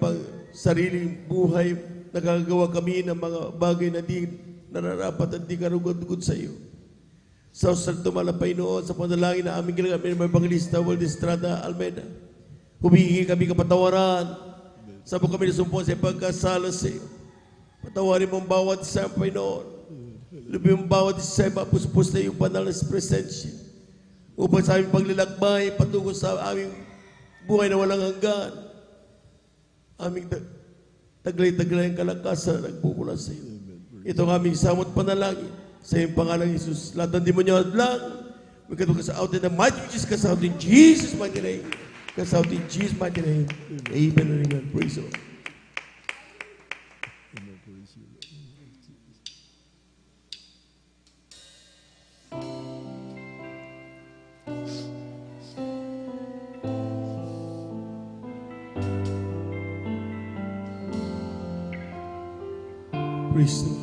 sariling buhay, nagagawa kami ng mga bagay na di nararapat at di karugod-gud sa iyo. Sa Santo Malapay noon, sa panalangin na aming ginagamit ng Evangelista Waldo Estrada Almeida, humingi kami kapatawaran. Sabo kami nasumpon sa pagkasala sa iyo. Patawarin mo ang bawat isa, Panginoon. Lubi mo ang bawat isa, mapusupos na iyong banal na presensya. Upang sa aming paglalakbay, patungo sa aming buhay na walang hanggan. Aming taglay-taglay ang kalakasan na nagmumula sa iyo. Ito ang aming samot panalangin. Sa iyong pangalang Jesus, lahat ng demonyo at lang, we can cast out in the mighty Jesus, cast out in Jesus' mighty name. Cast out in Jesus' mighty name. Amen and amen. Praise the Lord. Praise the Lord.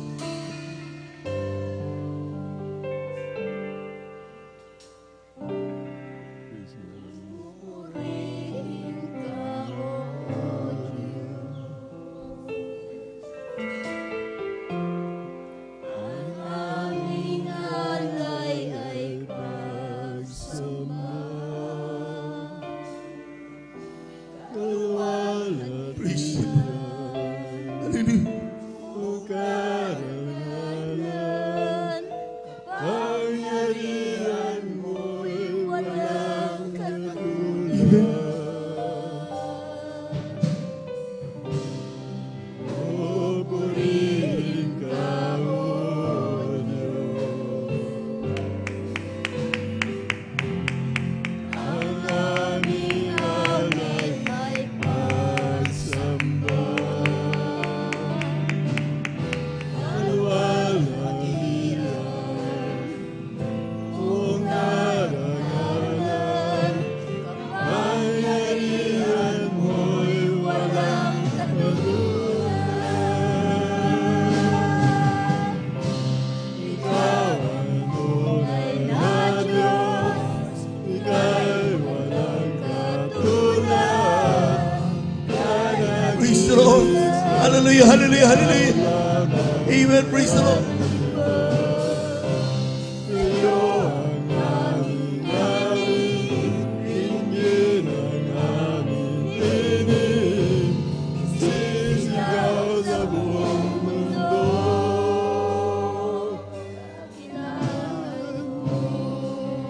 Amen. Praise the Lord.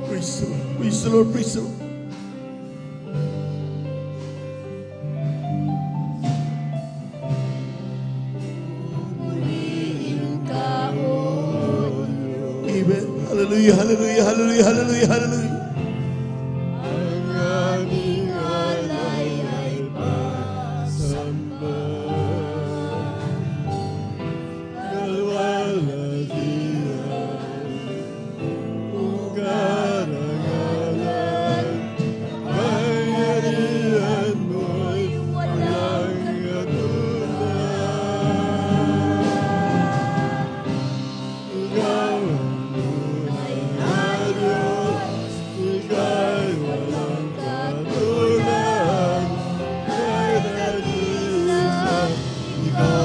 Praise the Lord. Praise the Lord. Praise the Lord. Amen. Hallelujah, hallelujah, hallelujah, hallelujah, hallelujah.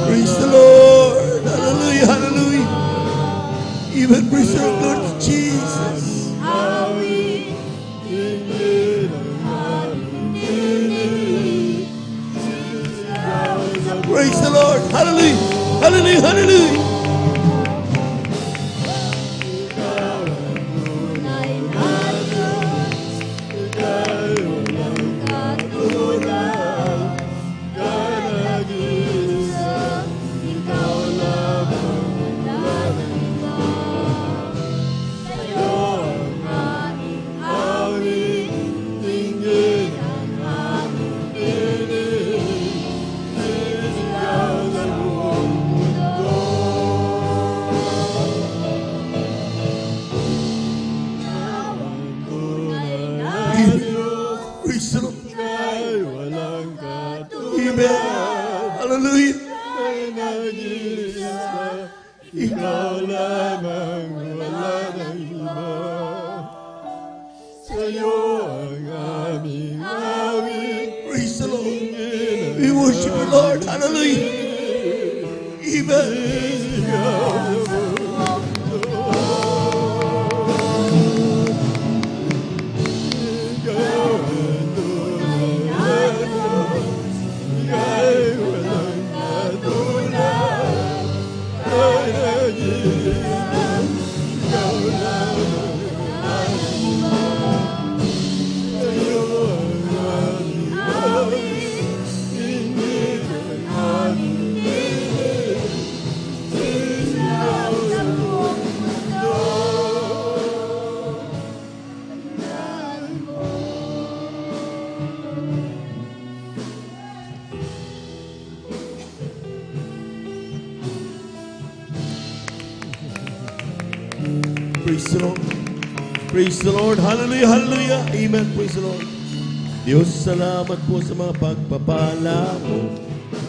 Praise the Lord. Hallelujah, hallelujah. Even praise the Lord Jesus. Praise the Lord. Hallelujah, hallelujah, hallelujah. Praise the Lord. Amen. Hallelujah. Ikaw lamang, wala nang iba. Sa'yo ang aming awit. Praise the Lord. We worship you, Lord. Hallelujah. Amen. Praise the Lord. Praise the Lord. Hallelujah, hallelujah. Amen. Praise the Lord. Diyos, salamat po sa mga pagpapala mo.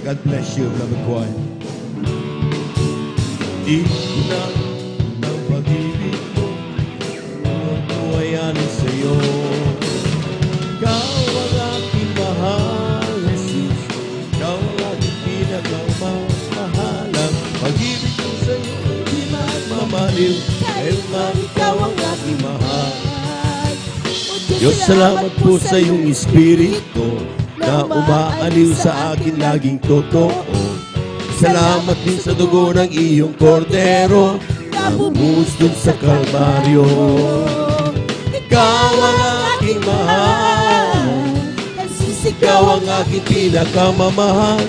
God bless you, beloved choir. Di na ang pag-ibig mo, magkuhayanin sa iyo. Ikaw ang aking mahal, Jesus. Ikaw ang aking pinakamamahalang. Pag-ibig ko sa iyo, hindi magmamaliw. Dahil man ikaw ang aking mahal. Diyos, salamat po sa iyong Espiritu na umaaliw sa akin laging totoo. Salamat din sa dugo ng iyong kordero na bumuhos dun sa Kalbaryo. Ikaw ang aking mahal, ikaw ang aking pinakamamahal.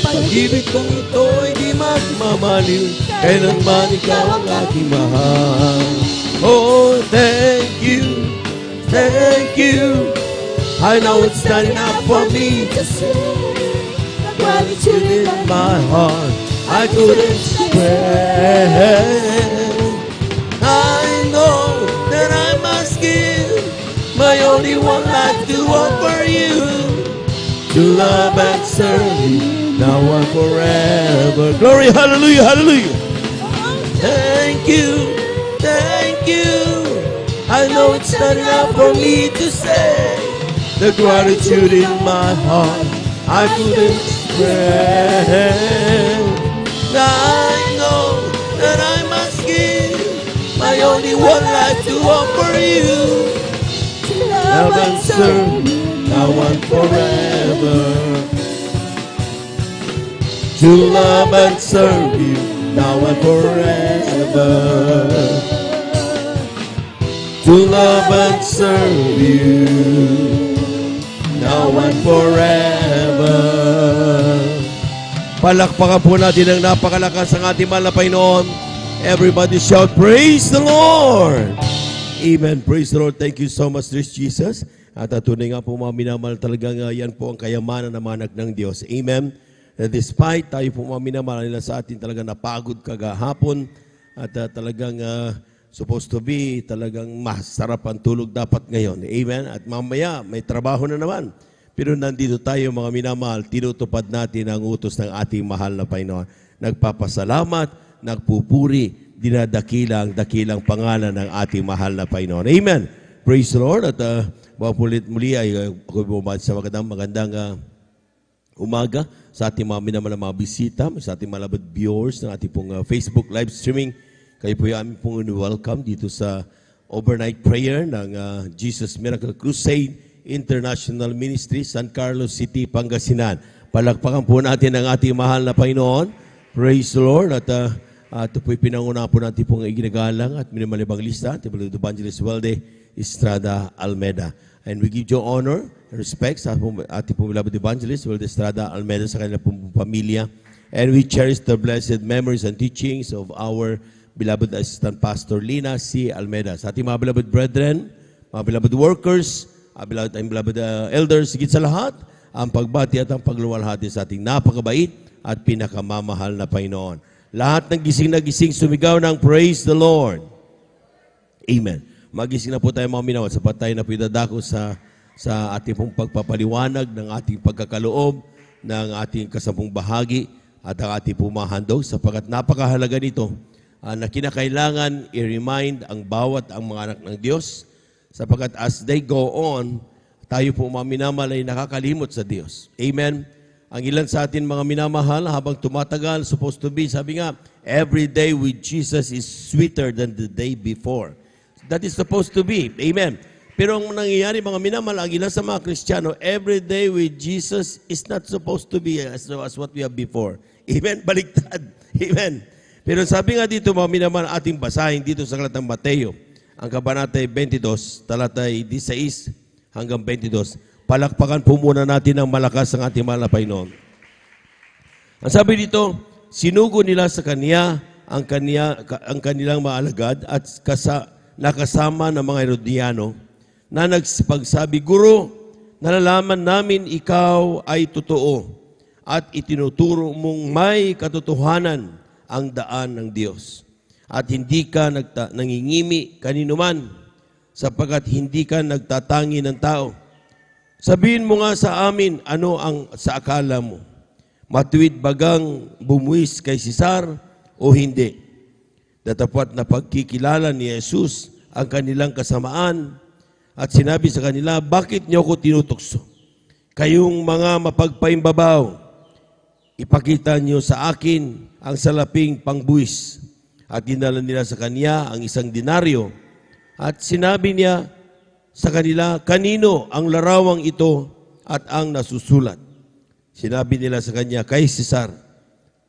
Pag-ibig kong ito ay di magmamaliw, kailanman ikaw ang aking mahal. Oh, thank you, thank you. I know it's not enough for me to say the gratitude in my heart I couldn't express. I know that I must give my only one life to offer you, to love and serve you now and forever. Glory, hallelujah, hallelujah. Thank you, thank you. I know it's not enough for me to say the gratitude in my heart I couldn't express. I know that I must give my only one life to offer you. Love and serve now and forever. To love and serve you now and forever. To love and serve you now and forever. Palakpakan po natin ang napakalakas ng ating mahal na Panginoon. Everybody shout, praise the Lord! Amen. Praise the Lord. Thank you so much, Lord Jesus. At tunay nga po mga minamahal, talagang yan po ang kayamanan ng mga anak ng Diyos. Amen. Na despite tayo po mga minamahal nila sa atin, talagang napagod kagahapon at talagang supposed to be, talagang masarap ang tulog dapat ngayon. Amen. At mamaya, may trabaho na naman. Pero nandito tayo mga minamahal, tinutupad natin ang utos ng ating mahal na Panginoon. Nagpapasalamat, nagpupuri, dinadakila ang dakilang pangalan ng ating mahal na Panginoon. Amen. Praise the Lord. At mapulit muli ay ako bumabati sa magandang umaga sa ating mga minamahal na mga bisita, sa ating malabad viewers ng ating pong Facebook live streaming. Kayo po yung aming pong welcome dito sa overnight prayer ng Jesus Miracle Crusade International Ministry, San Carlos City, Pangasinan. Palakpakan po natin ang ating mahal na Panginoon. Praise the Lord. At ito po'y pinanguna po natin pong iginagalang at minimalibang lista, Beloved Evangelist Welde Estrada Almeda. And we give you honor and respect sa ating pong Beloved Evangelist Welde Estrada Almeda sa kanilang pong pamilya. And we cherish the blessed memories and teachings of our beloved Assistant Pastor Lina C. Almeda. Sa ating mga beloved brethren, mga beloved workers, beloved elders, higit sa lahat, ang pagbati at ang pagluwalhati sa ating napakabait at pinakamamahal na Panginoon. Lahat ng gising na gising, sumigaw ng praise the Lord. Amen. Magising na po tayo mga minawat, sapat tayo na pinadako sa ating pong pagpapaliwanag ng ating pagkakaloob, ng ating kasampung bahagi at ang ating pong mahandog, sapagkat napakahalaga nito na kinakailangan i-remind ang bawat ang mga anak ng Diyos, sapagkat as they go on, tayo po mga minamahal ay nakakalimot sa Diyos. Amen. Ang ilan sa atin mga minamahal, habang tumatagal, supposed to be, sabi nga, every day with Jesus is sweeter than the day before. That is supposed to be. Amen. Pero ang nangyayari mga minamahal, ang ilan sa mga Kristiyano, every day with Jesus is not supposed to be as what we have before. Amen. Baliktad. Amen. Pero sabi nga dito mga minamahal, ating basahin dito sa Aklat ng Mateo, ang kabanata 22, talatay 16 hanggang 22. Palakpakan po muna natin ang malakas ng ating mahal na Panginoon. Ang sabi dito, sinugo nila sa Kanya ang kanilang mga alagad at nakasama ng mga Herodiano na nagsipagsabi, Guro, nalalaman namin ikaw ay totoo at itinuturo mong may katotohanan ang daan ng Diyos. At hindi ka nangingimi kanino man, sapagkat hindi ka nagtatangi ng tao. Sabihin mo nga sa amin ano ang sa akala mo. Matuwid bagang bumuwis kay Cesar o hindi? Datapwat na pagkikilala ni Jesus ang kanilang kasamaan at sinabi sa kanila, bakit niyo ako tinutukso? Kayong mga mapagpaimbabaw, ipakita niyo sa akin ang salaping pangbuwis. At dinala nila sa kanya ang isang denaryo. At sinabi niya sa kanila, kanino ang larawang ito at ang nasusulat? Sinabi nila sa kanya, kay Cesar.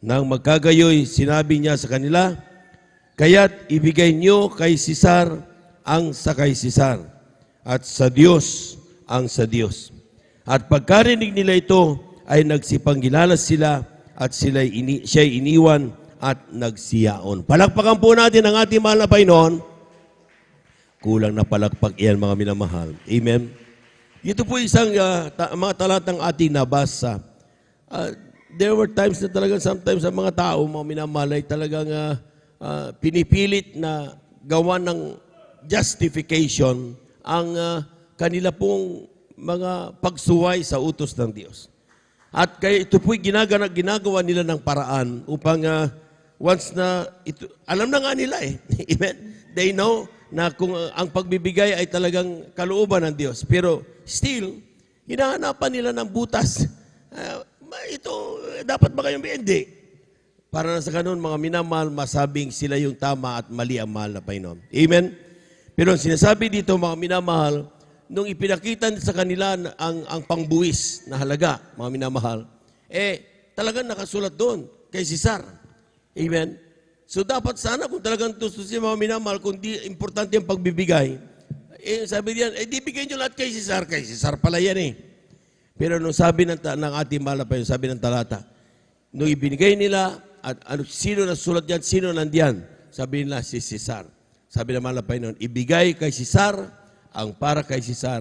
Nang magkagayoy, sinabi niya sa kanila, kaya't ibigay niyo kay Cesar ang sa kay Cesar at sa Diyos ang sa Diyos. At pagkarinig nila ito, ay nagsipanggilalas sila at siya'y iniwan at nagsiyaon. Palakpakan po natin ang ating mahal na Panginoon. Kulang na palakpak iyan mga minamahal. Amen. Ito po isang mga talatang ating nabasa. There were times na talagang sometimes ang mga tao, mga minamahal, ay talagang pinipilit na gawa ng justification ang kanila pong mga pagsuway sa utos ng Diyos. At kaya ito po'y ginagawa nila ng paraan upang once na ito, alam na nga nila eh. Amen? They know na kung ang pagbibigay ay talagang kalooban ng Diyos. Pero still, hinahanapan nila ng butas. Ito, dapat ba kayong hindi? Para na sa ganun, mga minamahal, masabing sila yung tama at mali ang mahal na Panginoon. Amen? Pero ang sinasabi dito, mga minamahal, nung ipinakita sa kanila ang pangbuwis na halaga, mga minamahal, talagang nakasulat doon kay Cesar. Amen? So dapat sana kung talagang tustusin mga minamahal, kung di importante ang pagbibigay, sabi diyan, di bigay nyo lahat kay Cesar pala yan eh. Pero nung sabi ng ating mahal na Panginoon, sabi ng talata, nung ibinigay nila, at sino nasulat yan, sino nandiyan? Sabi nila, si Cesar. Sabi ng mahal na Panginoon, ibigay kay Cesar ang para kay Cesar,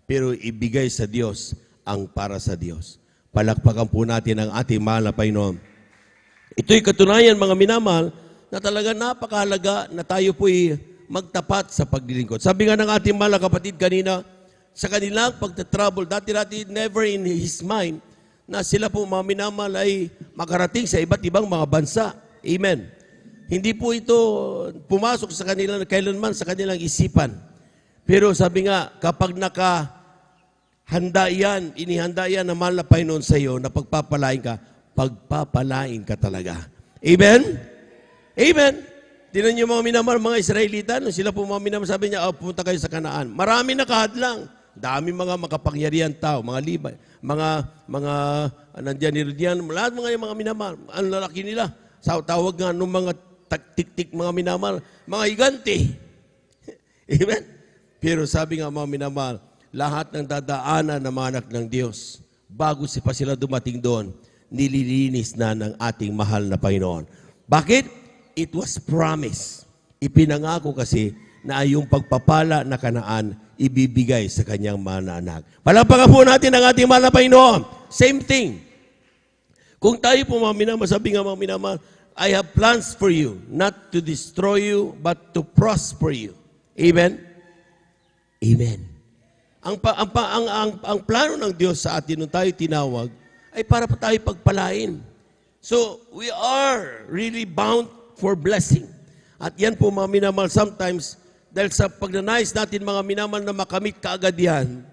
pero ibigay sa Diyos ang para sa Diyos. Palakpakan po natin ang ating mahal na Panginoon. Ito'y katunayan, mga minamahal, na talaga napakahalaga na tayo po'y magtapat sa paglilingkod. Sabi nga ng ating mahal na kapatid kanina, sa kanilang pagtatravel, dati never in his mind na sila po mga minamahal ay makarating sa iba't ibang mga bansa. Amen. Hindi po ito pumasok sa kanilang kailanman sa kanilang isipan. Pero sabi nga, kapag inihanda yan na mahal na Panginoon sa iyo, na pagpapalain ka talaga. Amen? Amen? Tinan niyo mga minamahal, mga Israelita, nung sila po mga minamahal, sabi niya, pumunta kayo sa Kanaan. Marami nakahadlang. Dami mga makapangyarihan tao, mga libay, mga nandiyan, lahat mga minamahal. Ang lalaki nila. Tawag nga nung mga tik-tik mga minamahal, mga higante. Amen? Pero sabi nga mga minamahal, lahat ng dadaanan ng mga anak ng Diyos, bago pa sila dumating doon, nililinis na ng ating mahal na Panginoon. Bakit? It was promised. Ipinangako kasi na yung pagpapala na Kanaan, ibibigay sa kanyang mahal na anak. Palakpakan po natin ang ating mahal na Panginoon. Same thing. Kung tayo po mga minamahal, sabi nga mga minamahal, I have plans for you, not to destroy you, but to prosper you. Amen? Amen. Ang plano ng Diyos sa atin nung tayo tinawag, ay para pa tayo pagpalain. So, we are really bound for blessing. At yan po mga minamahal, sometimes, dahil sa pagnanais natin mga minamahal na makamit kaagad yan,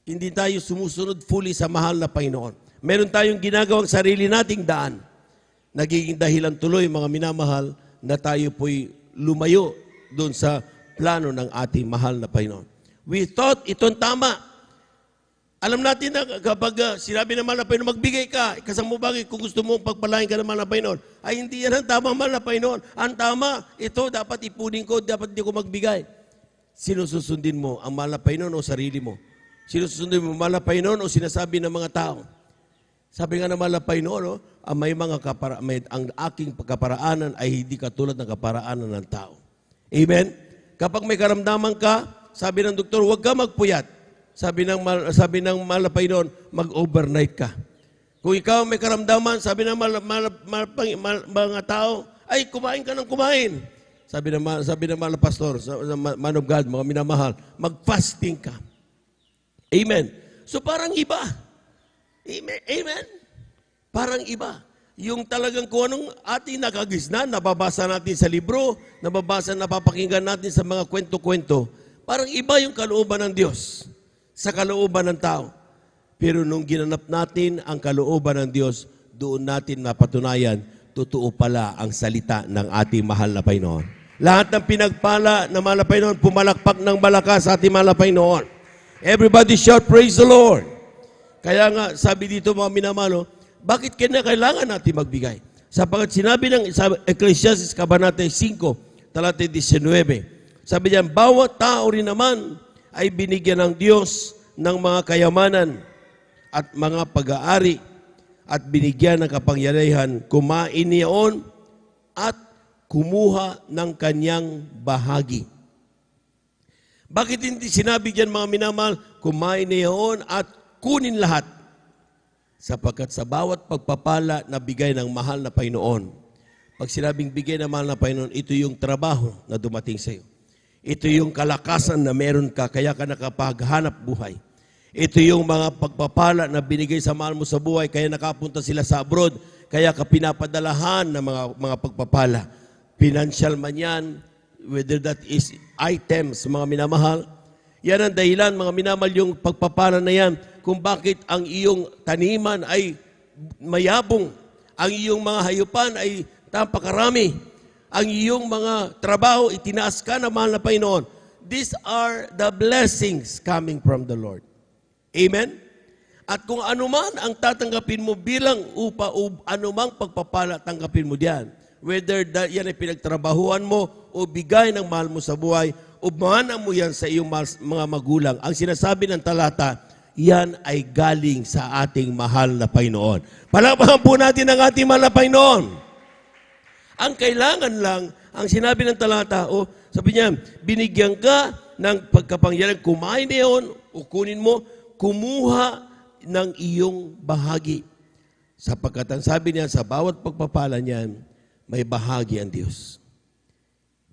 hindi tayo sumusunod fully sa mahal na Panginoon. Meron tayong ginagawang sarili nating daan. Nagiging dahilan tuloy mga minamahal na tayo po'y lumayo doon sa plano ng ating mahal na Panginoon. We thought itong tama. Alam natin na kapag sinabi ng mahal na Panginoon, magbigay ka, ikasang mo bagay kung gusto mo pagpalain ka ng mahal na Panginoon, ay hindi yan ang tama mahal na Panginoon. Ang tama, ito dapat ipunin ko, dapat hindi ko magbigay. Sino susundin mo? Ang mahal na Panginoon o sarili mo? Sino susundin mo? Mahal na Panginoon o sinasabi ng mga tao? Sabi nga ng mahal na Panginoon, ang aking pagkaparaanan ay hindi katulad ng kaparaanan ng tao. Amen? Kapag may karamdaman ka, sabi ng doktor, huwag ka magpuyat. Sabi ng mahal na Panginoon, mag-overnight ka. Kung ikaw may karamdaman, sabi ng mga tao, ay kumain ka ng kumain. Sabi ng mahal na pastor, man of God, mga minamahal, mag-fasting ka. Amen. So parang iba. Amen. Parang iba. Yung talagang kung anong ating nakagisnan, nababasa natin sa libro, napapakinggan natin sa mga kwento-kwento, parang iba yung kalooban ng Diyos sa kalooban ng tao. Pero nung ginanap natin ang kalooban ng Diyos, doon natin napatunayan, totoo pala ang salita ng ating mahal na Panginoon. Lahat ng pinagpala ng mahal na Panginoon, pumalakpak ng malakas sa ating mahal na Panginoon. Everybody shout, praise the Lord. Kaya nga, sabi dito mga minamalo, bakit kailangan natin magbigay? Sapagat sinabi ng Ecclesiastes Kabanata 5, talata 19, sabi diyan, bawat tao rin naman ay binigyan ng Diyos ng mga kayamanan at mga pag-aari at binigyan ng kapangyarihan kumain niyaon at kumuha ng kanyang bahagi. Bakit hindi sinabi diyan mga minamahal, kumain niyaon at kunin lahat? Sapagkat sa bawat pagpapala na bigay ng mahal na Panginoon, pag sinabing bigay ng mahal na Panginoon, ito yung trabaho na dumating sa iyo. Ito yung kalakasan na meron ka, kaya ka nakapaghanap buhay. Ito yung mga pagpapala na binigay sa mahal mo sa buhay, kaya nakapunta sila sa abroad, kaya ka pinapadalahan ng mga pagpapala. Financial man yan, whether that is items, mga minamahal. Yan ang dahilan, mga minamahal, yung pagpapala na yan, kung bakit ang iyong taniman ay mayabong, Ang iyong mga hayupan ay napakarami. Ang iyong mga trabaho, itinaas ka na mahal na Panginoon. These are the blessings coming from the Lord. Amen? At kung anuman ang tatanggapin mo bilang upa o anumang pagpapala, tanggapin mo diyan. Whether yan ay pinagtrabahuan mo o bigay ng mahal mo sa buhay, o mana mo yan sa iyong mga magulang. Ang sinasabi ng talata, yan ay galing sa ating mahal na Panginoon. Palakpakan po natin ang ating mahal na Panginoon. Ang kailangan lang, ang sinabi ng talata, sabi niya, binigyan ka ng pagkapangyarihan, kumain na yun, o kunin mo, kumuha ng iyong bahagi. Sapagkat ang sabi niya, sa bawat pagpapala niyan, may bahagi ang Diyos.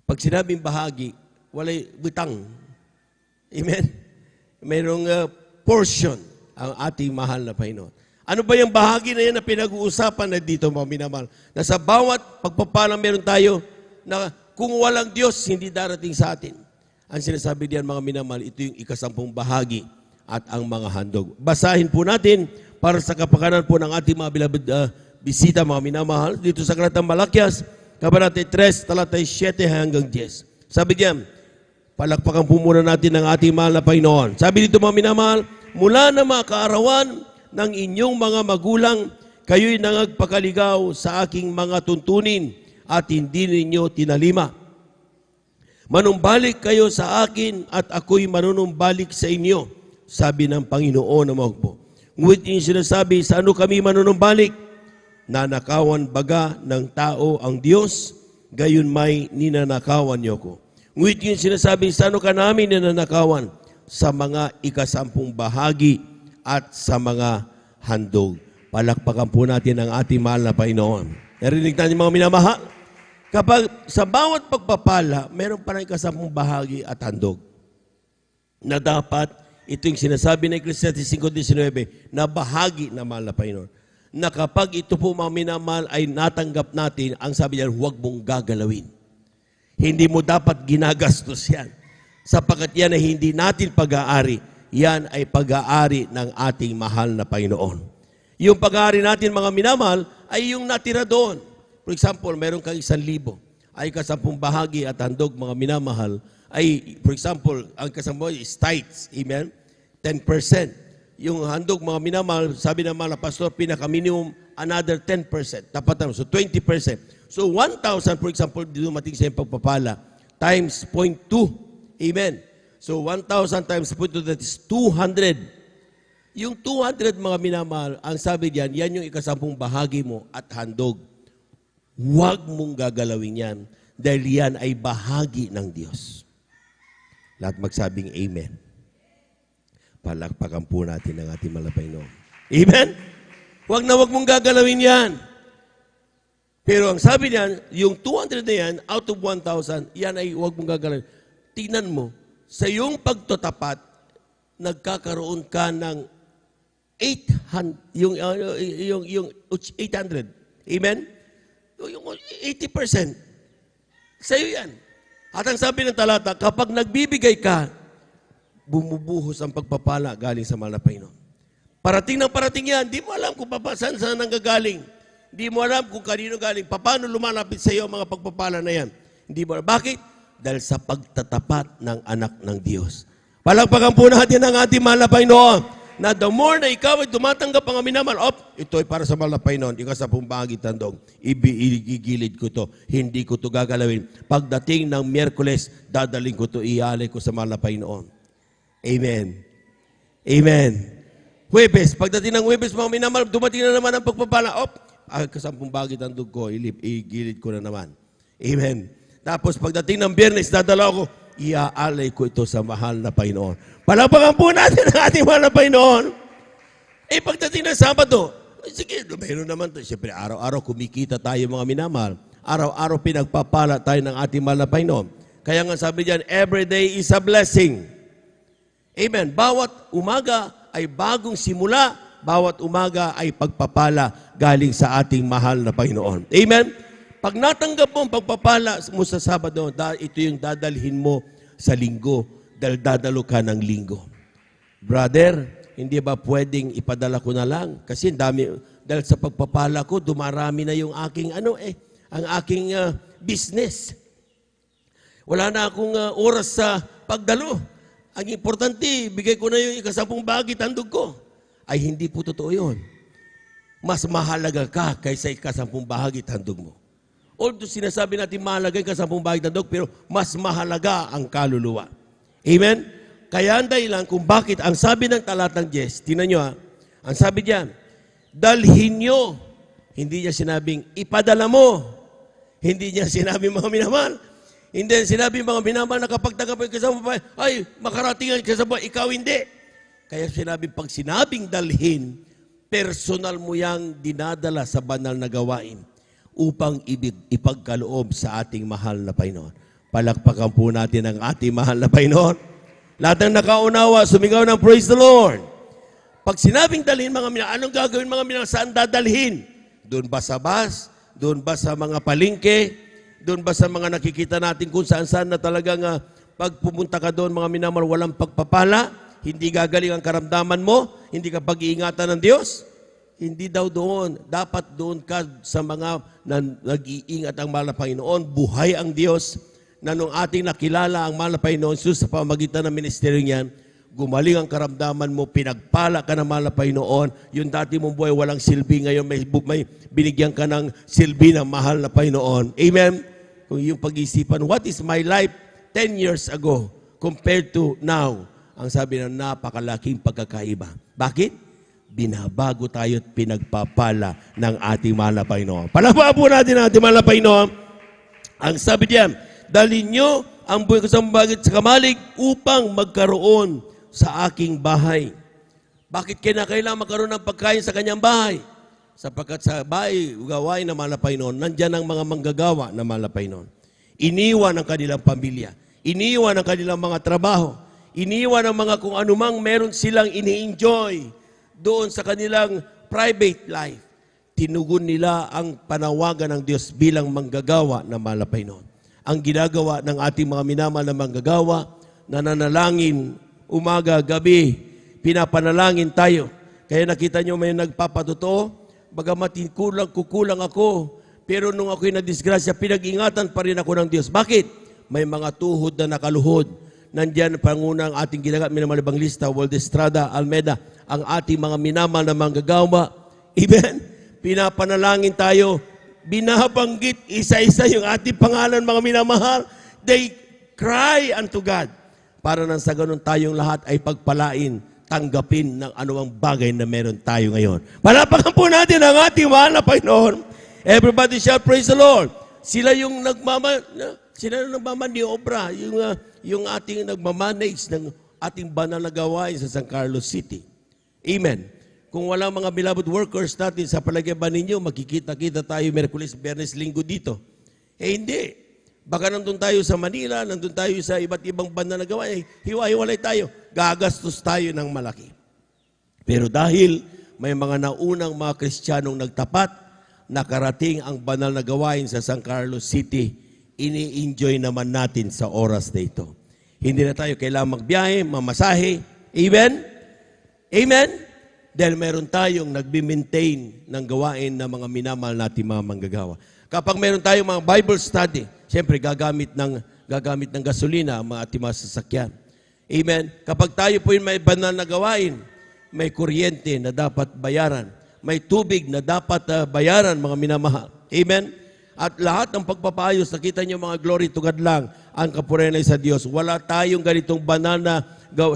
Pag sinabing bahagi, walay butang. Amen? Mayroong portion ang ating mahal na Panginoon. Ano ba yung bahagi na yan na pinag-uusapan na dito, mga minamahal? Na sa bawat pagpapala meron tayo na kung walang Diyos, hindi darating sa atin. Ang sinasabi diyan, mga minamahal, ito yung ikasampung bahagi at ang mga handog. Basahin po natin para sa kapakanan po ng ating mga beloved bisita, mga minamahal, dito sa Kalatang Malakias, Kabanata 3, talatay 7 hanggang 10. Sabi diyan, palakpakan po muna natin ang ating mahal na Panginoon. Sabi dito, mga minamahal, mula na mga kaarawan ng inyong mga magulang, kayo'y nangagpakaligaw sa aking mga tuntunin at hindi ninyo tinalima. Manumbalik kayo sa akin at ako'y manunumbalik sa inyo, sabi ng Panginoon na mahugpo. Ngunit yung sinasabi, sa ano kami manunumbalik? Nanakawan baga ng tao ang Diyos, gayon may ninanakawan niyo ko. Ngunit yung sinasabi, sa ano ka namin ninanakawan? Sa mga ikasampung bahagi at sa mga handog. Palakpakan po natin ang ating mahal na Panginoon. Narinig natin mga minamahal? Kapag sa bawat pagpapala, meron pa ng ikasampung bahagi at handog. Na dapat, ito yung sinasabi ng Ecclesiastes 5:19, na bahagi na mahal na Panginoon. Na kapag ito po mga minamahal ay natanggap natin, ang sabi niya, huwag mong gagalawin. Hindi mo dapat ginagastos yan. Sapagkat yan ay hindi natin pag-aari. Yan ay pag-aari ng ating mahal na Panginoon. Yung pag-aari natin, mga minamahal, ay yung natira doon. For example, meron kang 1,000, ay kasampung bahagi at handog, mga minamahal, ay, for example, ang kasampung is tithes, amen? 10%. Yung handog, mga minamahal, sabi ng mga pastor, pinaka-minimum, another 10%. Tapat naman, so 20%. So 1,000, for example, dumating sa iyong pagpapala, times 0.2. Amen. So 1,000 times 0.2, that is 200. Yung 200, mga minamahal, ang sabi diyan, yan yung ikasampung bahagi mo at handog. Huwag mong gagalawin yan dahil yan ay bahagi ng Diyos. Lahat magsabing amen. Palakpakan po natin ang ating malapay noon. Amen? Huwag mong gagalawin yan. Pero ang sabi niyan, yung 200 na yan, out of 1,000, yan ay huwag mong gagalawin. Tingnan mo, sa iyong pagtatapat, nagkakaroon ka ng 800, yung 800. Amen? Yung 80%. Sa iyo yan. At ang sabi ng talata, kapag nagbibigay ka, bumubuhos ang pagpapala galing sa mahal na Panginoon. Parating ng parating yan, di mo alam kung saan nanggagaling. Di mo alam kung kanino galing. Paano lumalapit sa iyo ang mga pagpapala na yan? Hindi mo alam. Bakit? Dahil sa pagtatapat ng anak ng Diyos. Palakpakan po natin ang ating mahal na Panginoon. Na the more na ikaw ay tumatanggap ang minamahal, ito ay para sa mahal na Panginoon, ikasampung bahagi tandog, igigilid ko to, hindi ko to gagalawin. Pagdating ng Miyerkules, dadaling ko to, ialay ko sa mahal na Panginoon. Amen. Amen. Huwebes, pagdating ng Huwebes, mga minamahal, dumating na naman ang pagpapala, kasampung bahagi tandog ko, igilid ko na naman. Amen. Tapos pagdating ng Biyernes, dadala ko, iaalay ko ito sa mahal na Panginoon. Palakpakan po natin ang ating mahal na Panginoon. Pagdating ng Sabado, sige, mayroon naman ito. Siyempre, araw-araw kumikita tayo mga minamahal. Araw-araw pinagpapala tayo ng ating mahal na Panginoon. Kaya nga sabi diyan, every day is a blessing. Amen. Bawat umaga ay bagong simula. Bawat umaga ay pagpapala galing sa ating mahal na Panginoon. Amen. Pag natanggap mo ang pagpapala mo sa Sabado, ito yung dadalhin mo sa linggo dahil dadalo ka ng linggo. Brother, hindi ba pwedeng ipadala ko na lang? Kasi Dahil sa pagpapala ko, dumarami na yung aking ang aking business. Wala na akong oras sa pagdalo. Ang importante, bigay ko na yung ika-10 bahagi tandog ko. Ay hindi po totoo yun. Mas mahalaga ka kaysa ika-10 bahagi tandog mo. Although sinasabi natin mahalaga yung ika-10 bahagi tandog, pero mas mahalaga ang kaluluwa. Amen? Kaya ang dahilan kung bakit ang sabi ng talatang 10, tingnan nyo ang sabi diyan, dalhin nyo. Hindi niya sinabing ipadala mo. Hindi niya sinabing mga minamahal. Hindi sinabi mga minamahal na kapag tagapag kasama pa, ay, makaratingan kasama, ikaw hindi. Kaya sinabi, pag sinabing dalhin, personal mo yang dinadala sa banal na gawain upang ipagkaloob sa ating mahal na Panginoon. Palakpakan po natin ang ating mahal na Panginoon. Lahat ng nakaunawa, sumigaw ng praise the Lord. Pag sinabing dalhin mga minamahal, anong gagawin mga minamahal? Saan dadalhin? Doon ba sa bus? Doon ba sa mga palengke? Doon ba sa mga nakikita natin kung saan-saan na talagang pag pumunta ka doon, mga minamahal, walang pagpapala, hindi gagaling ang karamdaman mo, hindi ka pag-iingatan ng Diyos? Hindi daw doon. Dapat doon ka sa mga nag-iingat ang mahal na Panginoon. Buhay ang Diyos na nung ating nakilala ang mahal na Panginoon Jesus sa pamagitan ng ministeryo niyan, gumaling ang karamdaman mo, pinagpala ka ng mahal na Panginoon, yung dati mong buhay walang silbi, ngayon may binigyan ka ng silbi ng mahal na Panginoon. Amen? Kung yung pag-isipan, what is my life 10 years ago compared to now? Ang sabi na napakalaking pagkakaiba. Bakit? Binabago tayo at pinagpapala ng ating mahal na Panginoon. Palakpakan po natin ang ating mahal na Panginoon. Ang sabi diyan, dalhin nyo ang buhay ko sa bagit sa kamalig upang magkaroon sa aking bahay. Bakit kinakailangan magkaroon ng pagkain sa kanyang bahay? Sapagkat sa bahay, gawain ng mahal na Panginoon, nandyan ang mga manggagawa ng mahal na Panginoon. Iniwan ang kanilang pamilya. Iniwan ang kanilang mga trabaho. Iniwan ang mga kung anumang meron silang ini-enjoy doon sa kanilang private life. Tinugon nila ang panawagan ng Diyos bilang manggagawa ng mahal na Panginoon. Ang ginagawa ng ating mga minamahal na manggagawa, nananalangin, umaga, gabi, pinapanalangin tayo. Kaya nakita nyo may nagpapatotoo, bagamat kukulang ako, pero nung ako'y nadisgrasya, pinag-ingatan pa rin ako ng Diyos. Bakit? May mga tuhod na nakaluhod. Nandyan pangunang ating ginagawa, minamahal evangelista, Waldo Estrada Almeida, ang ating mga minamahal na manggagawa. Amen? Pinapanalangin tayo, binabanggit isa-isa yung ating pangalan, mga minamahal. They cry unto God. Para nang sa ganun tayong lahat ay pagpalain, tanggapin ng anumang bagay na meron tayo ngayon. Palapakan po natin ang ating mahal na Panginoon. Everybody shall praise the Lord. Sila yung nagmamaniobra, yung ating nagmamanage ng ating banal na gawain sa San Carlos City. Amen. Kung walang mga beloved workers natin sa palagyaban ninyo, makikita-kita tayo Merkulis, Biyernes, Linggo dito. Eh hindi. Baka nandun tayo sa Manila, nandun tayo sa iba't ibang banda na gawain, hiwa-hiwalay tayo. Gagastos tayo ng malaki. Pero dahil may mga naunang mga Kristiyanong nagtapat, nakarating ang banal na gawain sa San Carlos City, ini-enjoy naman natin sa oras na ito. Hindi na tayo kailangang magbiyahe, mamasahe. Amen? Amen? Dahil meron tayong nagbi-maintain ng gawain ng mga minamahal natin mga manggagawa. Kapag meron tayong mga Bible study, siyempre gagamit ng gasolina ang mga ating mga sasakyan. Amen? Kapag tayo po may banal na gawain, may kuryente na dapat bayaran. May tubig na dapat bayaran, mga minamahal. Amen? At lahat ng pagpapayos, nakita niyo mga glory to God lang, ang kapurihan ay sa Diyos. Wala tayong ganitong banal na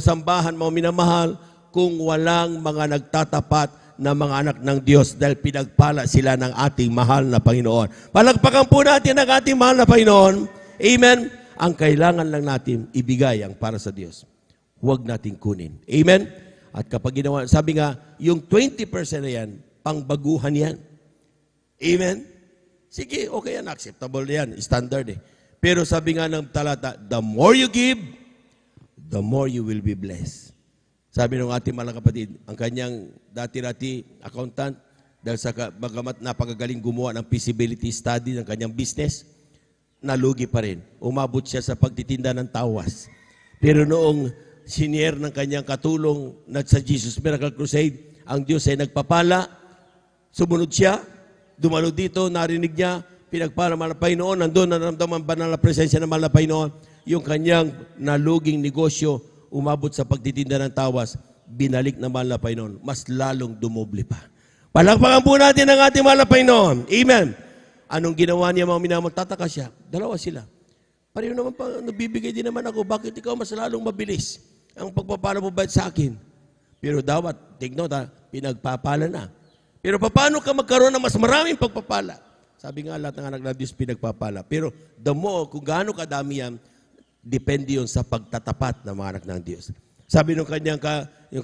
sambahan, mga minamahal, kung walang mga nagtatapat na mga anak ng Diyos dahil pinagpala sila ng ating mahal na Panginoon. Palakpakan po natin ang ating mahal na Panginoon. Amen? Ang kailangan lang natin ibigay ang para sa Diyos. Huwag nating kunin. Amen? At kapag ginawa, sabi nga, yung 20% na yan, pangbaguhan yan. Amen? Sige, okay yan, acceptable yan, standard eh. Pero sabi nga ng talata, the more you give, the more you will be blessed. Sabi ng ating mga kapatid, ang kanyang dati-dati accountant, dahil sa bagamat napakagaling gumawa ng feasibility study ng kanyang business, nalugi pa rin. Umabot siya sa pagtitinda ng tawas. Pero noong sinier ng kanyang katulong sa Jesus Miracle Crusade, ang Diyos ay nagpapala, Sumunod siya, dumalo dito, narinig niya, pinagpala mahal na Panginoon, nandun naramdaman banal na presensya ng mahal na Panginoon, yung kanyang naluging negosyo, umabot sa pagtitinda ng tawas, binalik na mahal na Panginoon, mas lalong dumoble pa. Palakpakan po natin ang ating mahal na Panginoon. Amen. Anong ginawa niya mga minamahal? Tataka siya. Dalawa sila. Pareho naman pa, nagbibigay din naman ako. Bakit ikaw mas lalong mabilis? Ang pagpapala mo ba sa akin? Pero dapat, take note ha, pinagpapala na. Pero paano ka magkaroon ng mas maraming pagpapala? Sabi nga lahat ng anak ng Diyos pinagpapala. Pero the more, kung gaano kadami yan, depende yun sa pagtatapat ng mga anak ng Diyos. Sabi yung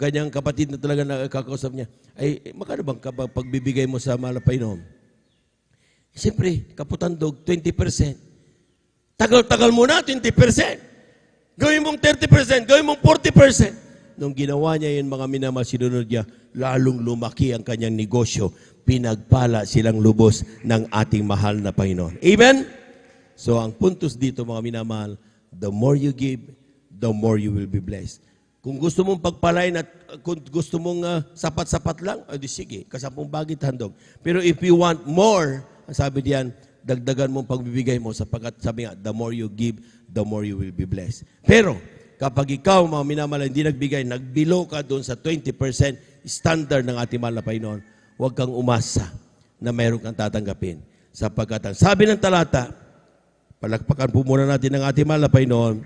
kanyang kapatid na talaga nakakausap niya, ay magkano bang pagbibigay mo sa mahal na Panginoon? Siyempre, kaputandog, 20%. Tagal-tagal mo na, 20%. Gawin mong 30%, gawin mong 40%. Nung ginawa niya yun, mga minamahal, sinunod niya, lalong lumaki ang kanyang negosyo. Pinagpala silang lubos ng ating mahal na Panginoon. Amen? So, ang puntos dito, mga minamahal, the more you give, the more you will be blessed. Kung gusto mong pagpalain at kung gusto mong sapat-sapat lang, edi sige, kasampung bagit handog. Pero if you want more, ang sabi diyan, dagdagan mong pagbibigay mo sapagkat sabi nga, the more you give, the more you will be blessed. Pero, kapag ikaw, mga minamahal, hindi nagbigay, nagbilo ka doon sa 20% standard ng ating mahal na Panginoon, huwag kang umasa na mayroon kang tatanggapin. Sapagkat ang sabi ng talata, palakpakan po muna natin ang ating mahal na Panginoon,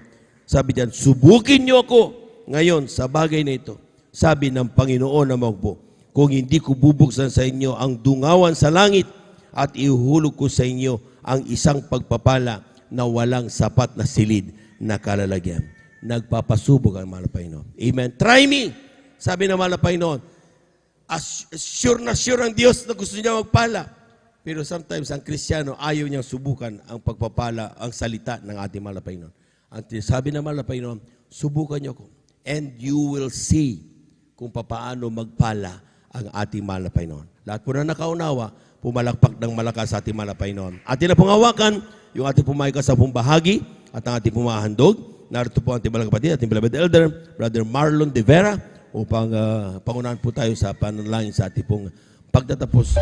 sabi diyan, subukin niyo ako ngayon sa bagay na ito. Sabi ng Panginoon na magpo, kung hindi ko bubuksan sa inyo ang dungawan sa langit at ihulog ko sa inyo ang isang pagpapala na walang sapat na silid na kalalagyan. Nagpapasubok ang mahal na Panginoon. Amen. Try me, sabi ng mahal na Panginoon. Sure na sure ang Diyos na gusto niya magpala. Pero sometimes ang Kristiyano ayaw niyang subukan ang pagpapala, ang salita ng ating mahal na Panginoon. Ang sabi ng mahal na Panginoon, subukan niyo ako. And you will see kung paano magpala ang ating mahal na Panginoon. Lahat po na nakaunawa, pumalakpak ng malakas sa ating mahal na Panginoon. Atin na pong hawakan yung ating pumayag sa pong bahagi at ang ating pumahandog. Narito po ang ating mga kapatid, ating beloved elder, Brother Marlon De Vera, upang pangunahan po tayo sa panalangin sa ating pong pagtatapos.